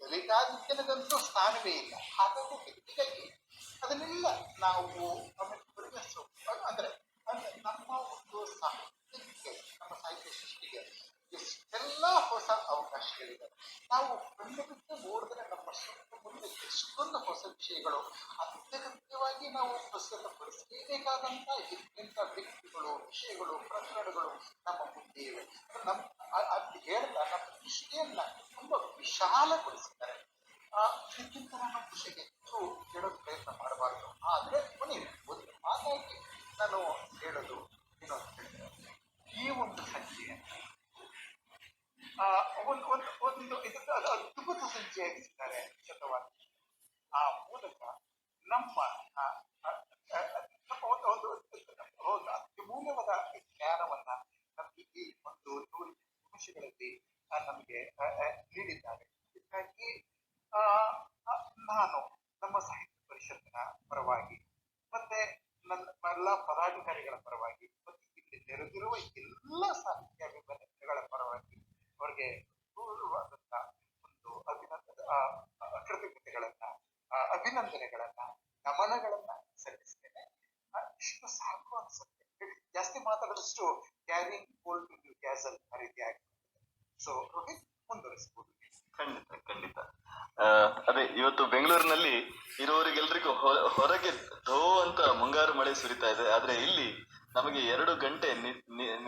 ಲಲಿತಾದಿತ್ಯನದಂತೂ ಸ್ಥಾನವೇ ಇಲ್ಲ. ಹಾಗಾಗಿ ವ್ಯಕ್ತಿಗಾಗಿ ಅದನ್ನೆಲ್ಲ ನಾವು ಅಂದ್ರೆ ನಮ್ಮ ಒಂದು ಸಾಹಿತ್ಯಕ್ಕೆ, ನಮ್ಮ ಸಾಹಿತ್ಯ ಸೃಷ್ಟಿಗೆ ಎಷ್ಟೆಲ್ಲ ಹೊಸ ಅವಕಾಶಗಳಿದೆ. ನಾವು ಕಣ್ಣು ಬಿಟ್ಟು ನೋಡಿದ್ರೆ ನಮ್ಮ ಸುತ್ತ ಮುಂದೆ ಎಷ್ಟೊಂದು ಹೊಸ ವಿಷಯಗಳು ಅತ್ಯಗತ್ಯವಾಗಿ ನಾವು ಪ್ರಸ್ತುತಪಡಿಸಲೇಬೇಕಾದಂತ ಎಂಥ ವ್ಯಕ್ತಿಗಳು, ವಿಷಯಗಳು, ಪ್ರಕರಣಗಳು ನಮ್ಮ ಮುಂದೆ ಇವೆ. ಅದು ಹೇಳ್ತಾ ನಮ್ಮ ದೃಷ್ಟಿಯನ್ನ ತುಂಬಾ ವಿಶಾಲಗೊಳಿಸಿದ್ದಾರೆ. ಇದಕ್ಕಿಂತ ನಮ್ಮ ವಿಷಯಕ್ಕೆ ಹೆಚ್ಚು ಹೇಳೋದು ಪ್ರಯತ್ನ ಮಾಡಬಾರ್ದು. ಆದ್ರೆ ಒಂದು ಮಾತಾಗಿ ನಾನು ಹೇಳೋದು ಏನು ಅಂತ ಹೇಳಿದ್ರೆ, ಈ ಒಂದು ಸಂಖ್ಯೆಯನ್ನು ಒಂದು ಅದ್ಭುತ ಸಂಖ್ಯೆಯಾಗಿದ್ದಾರೆ ಶತವಾದ. ಆ ಮೂಲಕ ನಮ್ಮ ನಮ್ಮ ಸಾಹಿತ್ಯ ಪರಿಷತ್ತಿನ ಪರವಾಗಿ ಮತ್ತೆ ನನ್ನ ಎಲ್ಲ ಪದಾಧಿಕಾರಿಗಳ ಪರವಾಗಿ ಮತ್ತು ಇಲ್ಲಿ ನೆರೆದಿರುವ ಎಲ್ಲ ಸಾಹಿತ್ಯ ಅಭಿಮಾನಿಗಳ ಪರವಾಗಿ ಅವರಿಗೆ ಪೂರ್ವವಾದಂತ ಒಂದು ಕೃತಜ್ಞತೆಗಳನ್ನ ಅಭಿನಂದನೆಗಳನ್ನ ನಮನಗಳನ್ನ ಸಲ್ಲಿಸ್ತೇನೆ. ಇಷ್ಟು ಸಾಕು ಅನ್ಸುತ್ತೆ. ಜಾಸ್ತಿ ಮಾತಾಡಿದಷ್ಟು carrying gold to Newcastle ಆ ರೀತಿ ಆಗಿರ್ತದೆ. ಸೊ ರೋಹಿತ್ ಮುಂದುವರಿಸಬಹುದು. ಖಂಡಿತ ಅದೇ ಇವತ್ತು ಬೆಂಗಳೂರಿನಲ್ಲಿ ಇರುವವರಿಗೆಲ್ರಿಗೂ ಹೊರಗೆ ಧೋ ಅಂತ ಮುಂಗಾರು ಮಳೆ ಸುರಿತಾ ಇದೆ. ಆದ್ರೆ ಇಲ್ಲಿ ನಮಗೆ 2 ಗಂಟೆ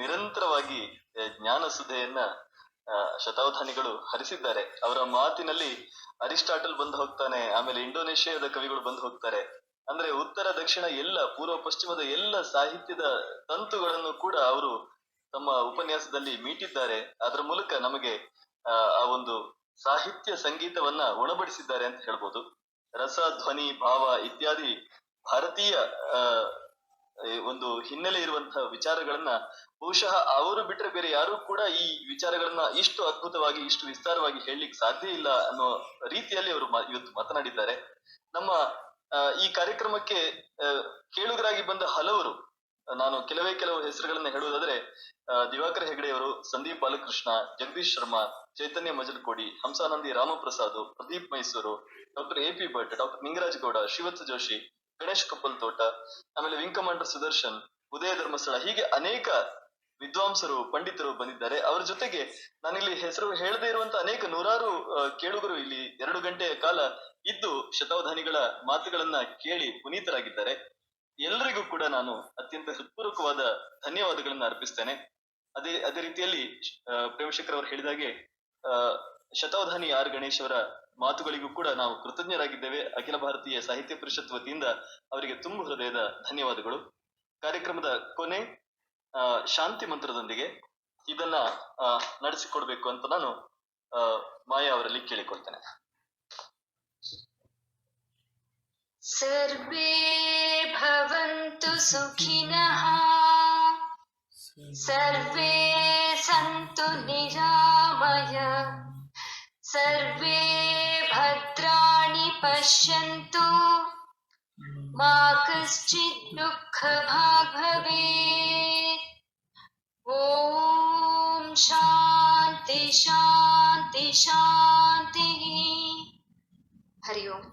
ನಿರಂತರವಾಗಿ ಜ್ಞಾನ ಸುಧೆಯನ್ನ ಶತಾವಧಾನಿಗಳು ಹರಿಸಿದ್ದಾರೆ. ಅವರ ಮಾತಿನಲ್ಲಿ ಅರಿಸ್ಟಾಟಲ್ ಬಂದು ಹೋಗ್ತಾನೆ, ಆಮೇಲೆ ಇಂಡೋನೇಷ್ಯಾದ ಕವಿಗಳು ಬಂದು ಹೋಗ್ತಾರೆ. ಅಂದ್ರೆ ಉತ್ತರ ದಕ್ಷಿಣ ಎಲ್ಲ ಪೂರ್ವ ಪಶ್ಚಿಮದ ಎಲ್ಲ ಸಾಹಿತ್ಯದ ತಂತುಗಳನ್ನು ಕೂಡ ಅವರು ತಮ್ಮ ಉಪನ್ಯಾಸದಲ್ಲಿ ಮೀಟಿದ್ದಾರೆ. ಅದರ ಮೂಲಕ ನಮಗೆ ಆ ಒಂದು ಸಾಹಿತ್ಯ ಸಂಗೀತವನ್ನ ಉಣಬಡಿಸಿದ್ದಾರೆ ಅಂತ ಹೇಳ್ಬೋದು. ರಸ, ಧ್ವನಿ, ಭಾವ ಇತ್ಯಾದಿ ಭಾರತೀಯ ಒಂದು ಹಿನ್ನೆಲೆ ಇರುವಂತಹ ವಿಚಾರಗಳನ್ನ ಬಹುಶಃ ಅವರು ಬಿಟ್ರೆ ಬೇರೆ ಯಾರು ಕೂಡ ಈ ವಿಚಾರಗಳನ್ನ ಇಷ್ಟು ಅದ್ಭುತವಾಗಿ ಇಷ್ಟು ವಿಸ್ತಾರವಾಗಿ ಹೇಳಲಿಕ್ಕೆ ಸಾಧ್ಯ ಇಲ್ಲ ಅನ್ನೋ ರೀತಿಯಲ್ಲಿ ಅವರು ಇವತ್ತು ಮಾತನಾಡಿದ್ದಾರೆ. ನಮ್ಮ ಈ ಕಾರ್ಯಕ್ರಮಕ್ಕೆ ಕೇಳುಗರಾಗಿ ಬಂದ ಹಲವರು, ನಾನು ಕೆಲವು ಹೆಸರುಗಳನ್ನ ಹೇಳುವುದಾದ್ರೆ ದಿವಾಕರ್ ಹೆಗಡೆಯವರು, Sandeep Balakrishna, Jagadish Sharma, Chaitanya Majalkodi, Hamsanandi Ramaprasad, Pradeep Mysuru, doctor AP Bhat, doctor Ningaraj Gowda, Srivatsa Joshi, Ganesh Kappal Thota, ಆಮೇಲೆ ವಿಂಕಮಾಂಡ್ರ ಸುದರ್ಶನ್, ಉದಯ ಧರ್ಮಸ್ಥಳ, ಹೀಗೆ ಅನೇಕ ವಿದ್ವಾಂಸರು ಪಂಡಿತರು ಬಂದಿದ್ದಾರೆ. ಅವರ ಜೊತೆಗೆ ನಾನಿಲ್ಲಿ ಹೆಸರು ಹೇಳದೇ ಇರುವಂತ ಅನೇಕ ನೂರಾರು ಕೇಳುಗರು ಇಲ್ಲಿ 2 ಗಂಟೆಯ ಕಾಲ ಇದ್ದು ಶತಾವಧಾನಿಗಳ ಮಾತುಗಳನ್ನ ಕೇಳಿ ಪುನೀತರಾಗಿದ್ದಾರೆ. ಎಲ್ಲರಿಗೂ ಕೂಡ ನಾನು ಅತ್ಯಂತ ಹೃತ್ಪೂರ್ವಕವಾದ ಧನ್ಯವಾದಗಳನ್ನ ಅರ್ಪಿಸ್ತೇನೆ. ಅದೇ ರೀತಿಯಲ್ಲಿ ಪ್ರೇಮಶೇಖರ್ ಅವರು ಹೇಳಿದಾಗೆ ಶತಾವಧಾನಿ R ಗಣೇಶ್ ಅವರ ಮಾತುಗಳಿಗೂ ಕೂಡ ನಾವು ಕೃತಜ್ಞರಾಗಿದ್ದೇವೆ. ಅಖಿಲ ಭಾರತೀಯ ಸಾಹಿತ್ಯ ಪರಿಷತ್ ವತಿಯಿಂದ ಅವರಿಗೆ ತುಂಬು ಹೃದಯದ ಧನ್ಯವಾದಗಳು. ಕಾರ್ಯಕ್ರಮದ ಕೊನೆ ಶಾಂತಿ ಮಂತ್ರದೊಂದಿಗೆ ಇದನ್ನ ನಡೆಸಿಕೊಡ್ಬೇಕು ಅಂತ ನಾನು ಮಾಯಾ ಅವರಲ್ಲಿ ಕೇಳಿಕೊಳ್ತೇನೆ. ಸರ್ವೇ ಭವಂತು ಸುಖಿನಃ, ಸರ್ವೇ ಸಂತು ನಿರಾಮಯ, ಸರ್ವೇ ಭದ್ರಾಣಿ ಪಶ್ಯಂತು, ಮಾ ಕಶ್ಚಿತ್ ದುಃಖ ಭಾಗ್ ಭವೇತ್. ಓಂ ಶಾಂತಿ ಶಾಂತಿ ಶಾಂತಿ. ಹರಿ ಓಂ.